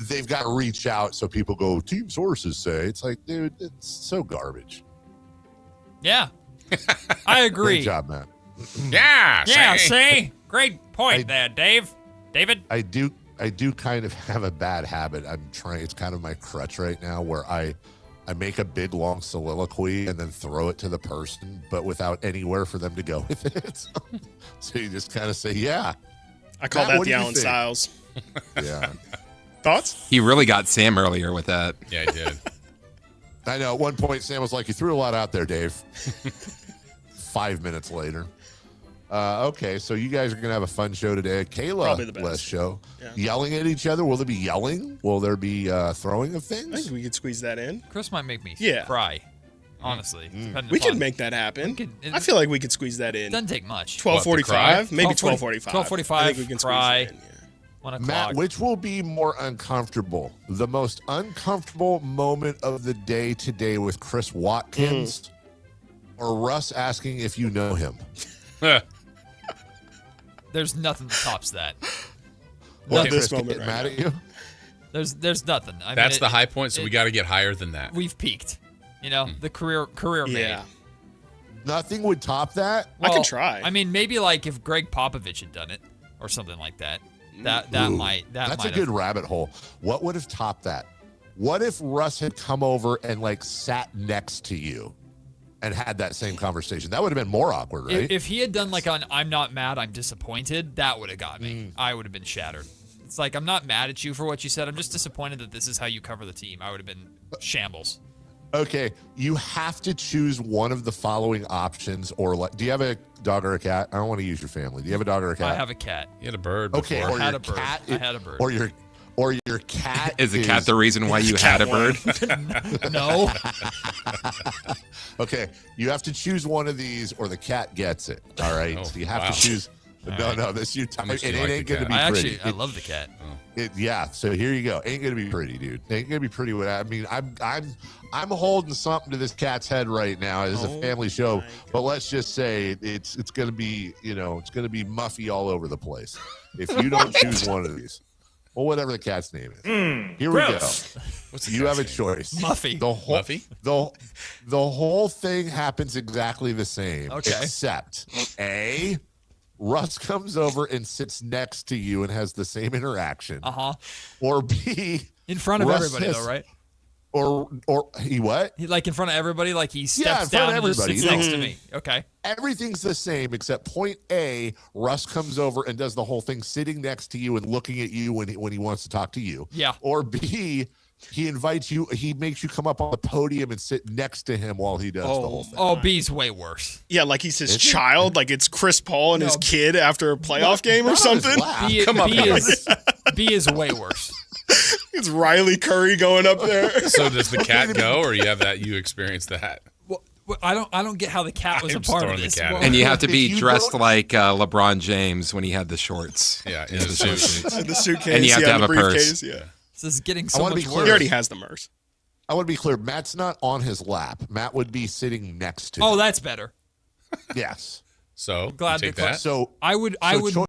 Speaker 1: they've got to reach out so people go, team sources say. It's like, dude, it's so garbage.
Speaker 31: Yeah. I agree.
Speaker 1: Great job, man.
Speaker 31: Yeah, see? Great point there, Dave. David?
Speaker 1: I do kind of have a bad habit. It's kind of my crutch right now, where I make a big long soliloquy and then throw it to the person, but without anywhere for them to go with it. So you just kind of say, yeah.
Speaker 30: I call that the Allen Styles.
Speaker 1: Yeah.
Speaker 30: Thoughts?
Speaker 3: He really got Sam earlier with that.
Speaker 2: Yeah, he did.
Speaker 1: I know. At one point, Sam was like, you threw a lot out there, Dave. 5 minutes later. Okay, so you guys are going to have a fun show today. Kayla-less show. Yeah. Yelling at each other. Will there be yelling? Will there be throwing of things?
Speaker 30: I think we could squeeze that in.
Speaker 31: Chris might make me cry, honestly.
Speaker 30: We could make that happen. I feel like we could squeeze that in.
Speaker 31: It doesn't take much.
Speaker 30: 12:45? Maybe 12:45.
Speaker 31: 12:45,
Speaker 30: I think we can
Speaker 31: cry.
Speaker 30: squeeze it in, yeah.
Speaker 31: 1 o'clock.
Speaker 1: Matt, which will be more uncomfortable? The most uncomfortable moment of the day today with Chris Watkins or Russ asking if you know him?
Speaker 31: There's nothing that tops that.
Speaker 1: Well, this moment mad at you?
Speaker 31: There's nothing.
Speaker 2: That's the high point, so we got to get higher than that.
Speaker 31: We've peaked. You know, the career made.
Speaker 1: Nothing would top that?
Speaker 30: I can try.
Speaker 31: I mean, maybe like if Greg Popovich had done it or something like that. That's
Speaker 1: a good rabbit hole. What would have topped that? What if Russ had come over and like sat next to you and had that same conversation? That would have been more awkward, right?
Speaker 31: If he had done like an I'm not mad, I'm disappointed, that would have got me. I would have been shattered. It's like, I'm not mad at you for what you said. I'm just disappointed that this is how you cover the team. I would have been shambles.
Speaker 1: Okay, you have to choose one of the following options, or like, do you have a dog or a cat? I don't want to use your family. Do you have a dog or a cat?
Speaker 31: I have a cat.
Speaker 2: You had a bird
Speaker 1: Okay,
Speaker 2: before.
Speaker 1: or
Speaker 31: I had
Speaker 1: your
Speaker 31: a bird.
Speaker 1: cat.
Speaker 31: I had a bird.
Speaker 1: Or your cat
Speaker 3: Is the cat the reason why you had a bird?
Speaker 31: No.
Speaker 1: Okay, you have to choose one of these, or the cat gets it. All right, so you have to choose No, this you. It ain't gonna be pretty.
Speaker 31: I love the cat.
Speaker 1: So here you go. Ain't gonna be pretty, dude. Ain't gonna be pretty. I mean, I'm holding something to this cat's head right now. It's a family show, but let's just say it's gonna be, it's gonna be Muffy all over the place if you don't choose one of these. Well, whatever the cat's name is. Here we go. You have a choice.
Speaker 31: Muffy.
Speaker 2: Muffy?
Speaker 1: The whole thing happens exactly the same, except A, Russ comes over and sits next to you and has the same interaction. Or B,
Speaker 31: in front of everybody, though, right?
Speaker 1: Or he what?
Speaker 31: He, like in front of everybody, like he steps down and just sits next to me. Okay.
Speaker 1: Everything's the same except point A, Russ comes over and does the whole thing sitting next to you and looking at you when he wants to talk to you.
Speaker 31: Yeah.
Speaker 1: Or B, he invites you, he makes you come up on the podium and sit next to him while he does the whole thing.
Speaker 31: Oh, B's way worse.
Speaker 30: Yeah, like he's his child, like it's Chris Paul and his kid after a playoff game or something.
Speaker 31: B is way worse.
Speaker 30: It's Riley Curry going up there.
Speaker 2: So does the cat go, or you experience that?
Speaker 31: Well, I don't get how the cat was a part of this.
Speaker 3: And you have to be dressed like LeBron James when he had the shorts.
Speaker 2: Yeah, in the suit.
Speaker 30: The suitcase.
Speaker 3: And you have to have a
Speaker 30: briefcase,
Speaker 3: purse.
Speaker 30: Yeah.
Speaker 31: This is getting so much worse.
Speaker 30: He already has the MERS.
Speaker 1: I want to be clear. Matt's not on his lap. Matt would be sitting next to him.
Speaker 31: Oh, that's better.
Speaker 1: Yes.
Speaker 2: So
Speaker 31: Glad
Speaker 2: you take
Speaker 31: to
Speaker 2: that.
Speaker 1: So
Speaker 31: I would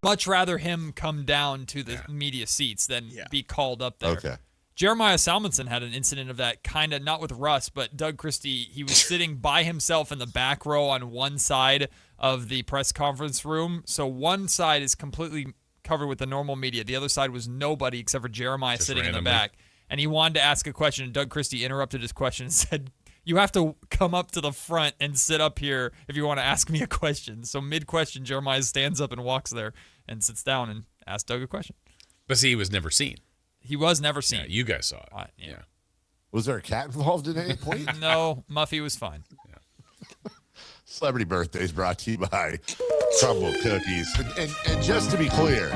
Speaker 31: much rather him come down to the media seats than be called up there.
Speaker 1: Okay.
Speaker 31: Jeremiah Salmonson had an incident of that kind of, not with Russ, but Doug Christie. He was sitting by himself in the back row on one side of the press conference room. So one side is completely covered with the normal media. The other side was nobody except for Jeremiah
Speaker 2: Just
Speaker 31: sitting
Speaker 2: randomly.
Speaker 31: in the back. And he wanted to ask a question, and Doug Christie interrupted his question and said, "You have to come up to the front and sit up here if you want to ask me a question." So mid-question, Jeremiah stands up and walks there and sits down and asks Doug a question.
Speaker 2: But see, he was never seen.
Speaker 31: He was never seen.
Speaker 2: Yeah, you guys saw it.
Speaker 31: Yeah.
Speaker 1: Was there a cat involved at any point?
Speaker 31: No, Muffy was fine.
Speaker 1: Celebrity Birthdays brought to you by Crumble Cookies. And just to be clear,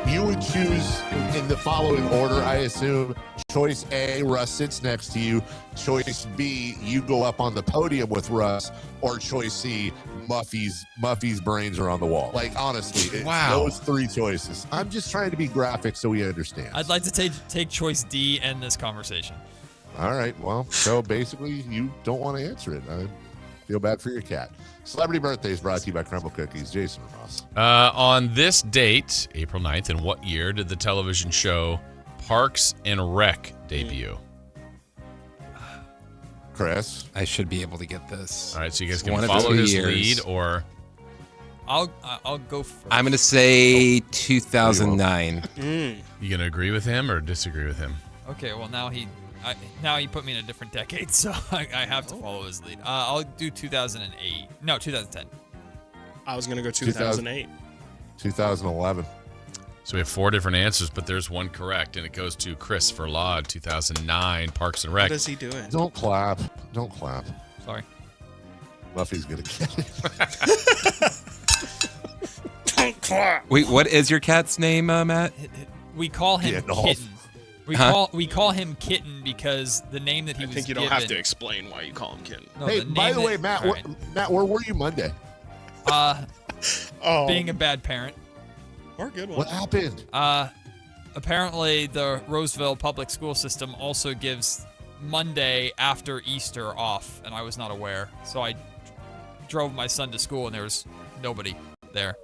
Speaker 1: you would choose in the following order, I assume. Choice A, Russ sits next to you. Choice B, you go up on the podium with Russ. Or choice C, Muffy's brains are on the wall. Like, honestly, those three choices. I'm just trying to be graphic so we understand.
Speaker 31: I'd like to take choice D and this conversation.
Speaker 1: All right. Well, so basically, you don't want to answer it. I feel bad for your cat. Celebrity Birthdays brought to you by Crumble Cookies. Jason Ross.
Speaker 2: On this date, April 9th, in what year did the television show Parks and Rec debut?
Speaker 1: Chris?
Speaker 3: I should be able to get this.
Speaker 2: All right, so you guys can follow his lead, or...
Speaker 31: I'll go first.
Speaker 3: I'm going to say 2009.
Speaker 2: You going to agree with him or disagree with him?
Speaker 31: Okay, well, now he put me in a different decade, so I have to follow his lead. I'll do 2008. No, 2010.
Speaker 30: I was going to go 2008.
Speaker 1: 2011.
Speaker 2: So we have four different answers, but there's one correct, and it goes to Chris for Laud, 2009, Parks and Rec.
Speaker 30: What is he doing?
Speaker 1: Don't clap. Don't clap.
Speaker 31: Sorry.
Speaker 1: Muffy's going to get it.
Speaker 30: Don't clap.
Speaker 3: Wait, what is your cat's name, Matt?
Speaker 31: We call him Kitten. We call him Kitten because the name that he was
Speaker 30: I think you don't have to explain why you call him Kitten.
Speaker 31: No,
Speaker 1: hey, by the way, Matt, where were you Monday?
Speaker 31: Being a bad parent.
Speaker 30: Or a good one.
Speaker 1: What happened?
Speaker 31: Apparently, the Roseville public school system also gives Monday after Easter off, and I was not aware. So I drove my son to school, and there was nobody there.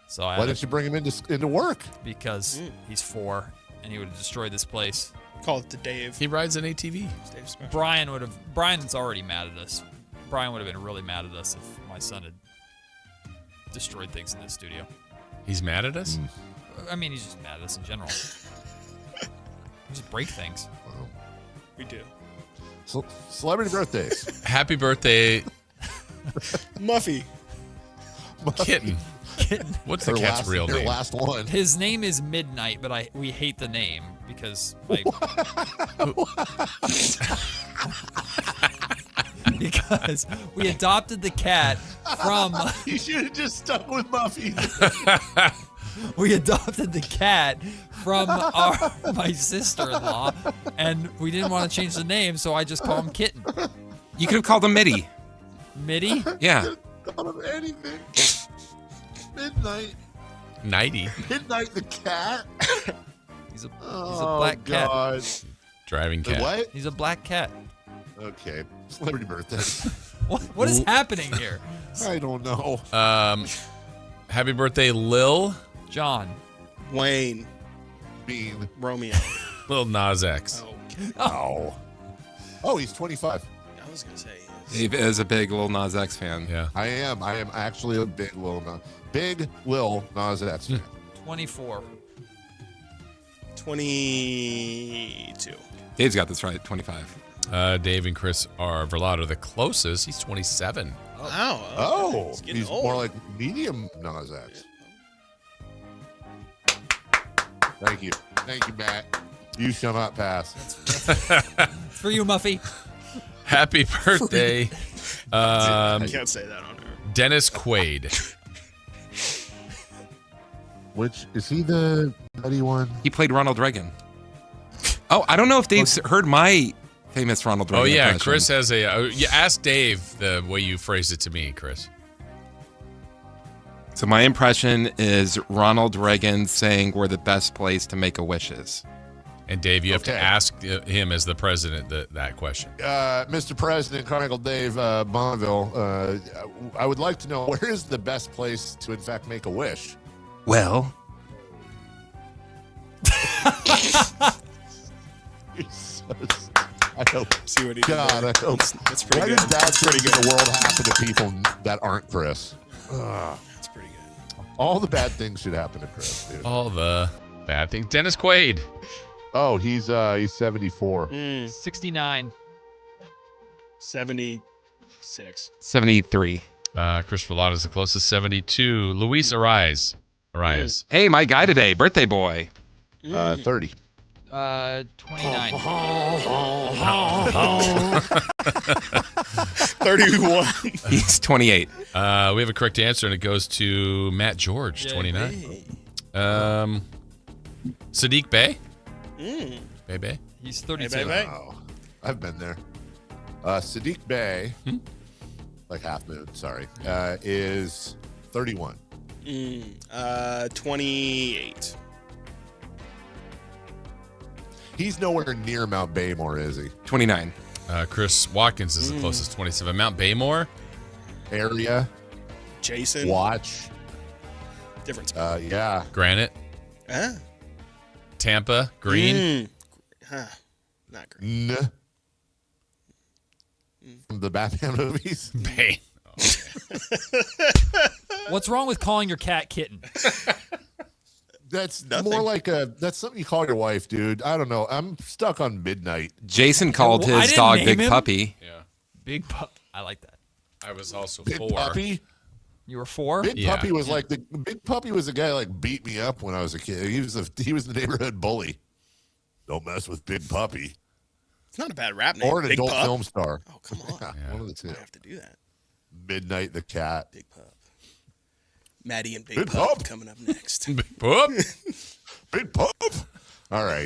Speaker 31: So
Speaker 1: Why didn't you bring him into work?
Speaker 31: Because he's 4, and he would have destroyed this place.
Speaker 30: Call it the Dave.
Speaker 2: He rides an ATV.
Speaker 31: Brian's already mad at us. Brian would have been really mad at us if my son had destroyed things in this studio.
Speaker 2: He's mad at us?
Speaker 31: I mean, he's just mad at us in general. We just break things.
Speaker 30: We do.
Speaker 1: Celebrity birthdays.
Speaker 2: Happy birthday,
Speaker 30: Muffy.
Speaker 2: Kitten. What's the cat's real name?
Speaker 1: Last one.
Speaker 31: His name is Midnight, but we hate the name because because we adopted the cat from.
Speaker 1: You should have just stuck with Muffy.
Speaker 31: We adopted the cat from my sister-in-law, and we didn't want to change the name, so I just call him Kitten.
Speaker 3: You could have called him Mitty.
Speaker 31: Mitty?
Speaker 3: Yeah.
Speaker 1: Call him anything. Midnight.
Speaker 2: Nighty.
Speaker 1: Midnight the cat.
Speaker 31: He's a black cat.
Speaker 1: God.
Speaker 2: Driving cat.
Speaker 1: What?
Speaker 31: He's a black cat.
Speaker 1: Okay. Celebrity birthday.
Speaker 31: What is happening here?
Speaker 1: I don't know.
Speaker 2: Happy birthday, Lil
Speaker 31: John.
Speaker 30: Wayne.
Speaker 1: Bean.
Speaker 30: Romeo.
Speaker 2: Lil Nas X.
Speaker 1: Oh. Oh, he's 25.
Speaker 30: I was gonna say.
Speaker 3: Dave is a big Lil Nas X fan.
Speaker 2: Yeah.
Speaker 1: I am actually a big Lil Nas X fan.
Speaker 31: 24.
Speaker 30: 22.
Speaker 3: Dave's got this right. 25.
Speaker 2: Dave and Chris are Verlato the closest. He's 27.
Speaker 30: Wow.
Speaker 1: Oh,
Speaker 30: It's getting
Speaker 1: he's
Speaker 30: old.
Speaker 1: more like medium Nas X. Thank you, Matt. You shall not pass.
Speaker 31: For you, Muffy.
Speaker 2: Happy birthday.
Speaker 30: I can't say that on air.
Speaker 2: Dennis Quaid.
Speaker 1: Which is he the nutty one?
Speaker 3: He played Ronald Reagan. Oh, I don't know if Dave's heard my famous Ronald Reagan.
Speaker 2: Oh, yeah.
Speaker 3: impression.
Speaker 2: Chris has a. You ask Dave the way you phrased it to me, Chris.
Speaker 3: So my impression is Ronald Reagan saying we're the best place to make a wishes.
Speaker 2: And Dave, you have to ask him as the president that question.
Speaker 1: Mr. President, Carmichael Dave Bonneville, I would like to know, where is the best place to, in fact, make a wish?
Speaker 3: Well,
Speaker 1: I hope.
Speaker 30: See what he
Speaker 1: God,
Speaker 30: did there.
Speaker 1: I hope.
Speaker 30: That's pretty
Speaker 1: Why
Speaker 30: good.
Speaker 1: does bad
Speaker 30: That's pretty
Speaker 1: things in the world happen to people that aren't Chris?
Speaker 30: That's pretty good.
Speaker 1: All the bad things should happen to Chris, dude.
Speaker 2: All the bad things. Dennis Quaid.
Speaker 1: Oh, he's 74.
Speaker 31: 69.
Speaker 30: 76.
Speaker 3: 73.
Speaker 2: Chris Verlato is the closest, 72. Luis Arias.
Speaker 3: Hey, my guy today, birthday boy.
Speaker 1: 30.
Speaker 31: 29.
Speaker 30: 31.
Speaker 3: He's 28.
Speaker 2: We have a correct answer, and it goes to Matt George, 29. Sadiq Bey. Bey.
Speaker 31: He's 32.
Speaker 30: Hey.
Speaker 1: Oh, I've been there. Sadiq Bey, like Half Moon, sorry, is 31.
Speaker 30: 28.
Speaker 1: He's nowhere near Mount Baymore, is he?
Speaker 3: 29.
Speaker 2: Chris Watkins is the closest, 27. Mount Baymore.
Speaker 1: Area.
Speaker 30: Jason.
Speaker 1: Watch.
Speaker 30: Different spot.
Speaker 1: Yeah.
Speaker 2: Granite. Tampa. Green.
Speaker 30: Not green.
Speaker 1: From the Batman movies.
Speaker 2: Bane.
Speaker 31: What's wrong with calling your cat Kitten?
Speaker 1: That's more like that's something you call your wife, dude. I don't know. I'm stuck on Midnight.
Speaker 3: Jason called his dog Big Puppy.
Speaker 2: Yeah.
Speaker 31: Big Puppy. I like that.
Speaker 2: I was also
Speaker 1: Big
Speaker 2: 4.
Speaker 1: Puppy?
Speaker 31: You were 4?
Speaker 1: Big Puppy was like Big Puppy was the guy that like beat me up when I was a kid. He was the neighborhood bully. Don't mess with Big Puppy.
Speaker 30: It's not a bad rap name.
Speaker 1: Or an
Speaker 30: Big
Speaker 1: adult
Speaker 30: Pup.
Speaker 1: film star.
Speaker 30: Oh, come on.
Speaker 1: Yeah, one of the two.
Speaker 30: I have to do that.
Speaker 1: Midnight the Cat.
Speaker 30: Big Pup. Maddie and Big
Speaker 1: Big
Speaker 30: Pup
Speaker 1: Pup.
Speaker 30: coming up next.
Speaker 2: Big Pup.
Speaker 1: Big Pup. All right.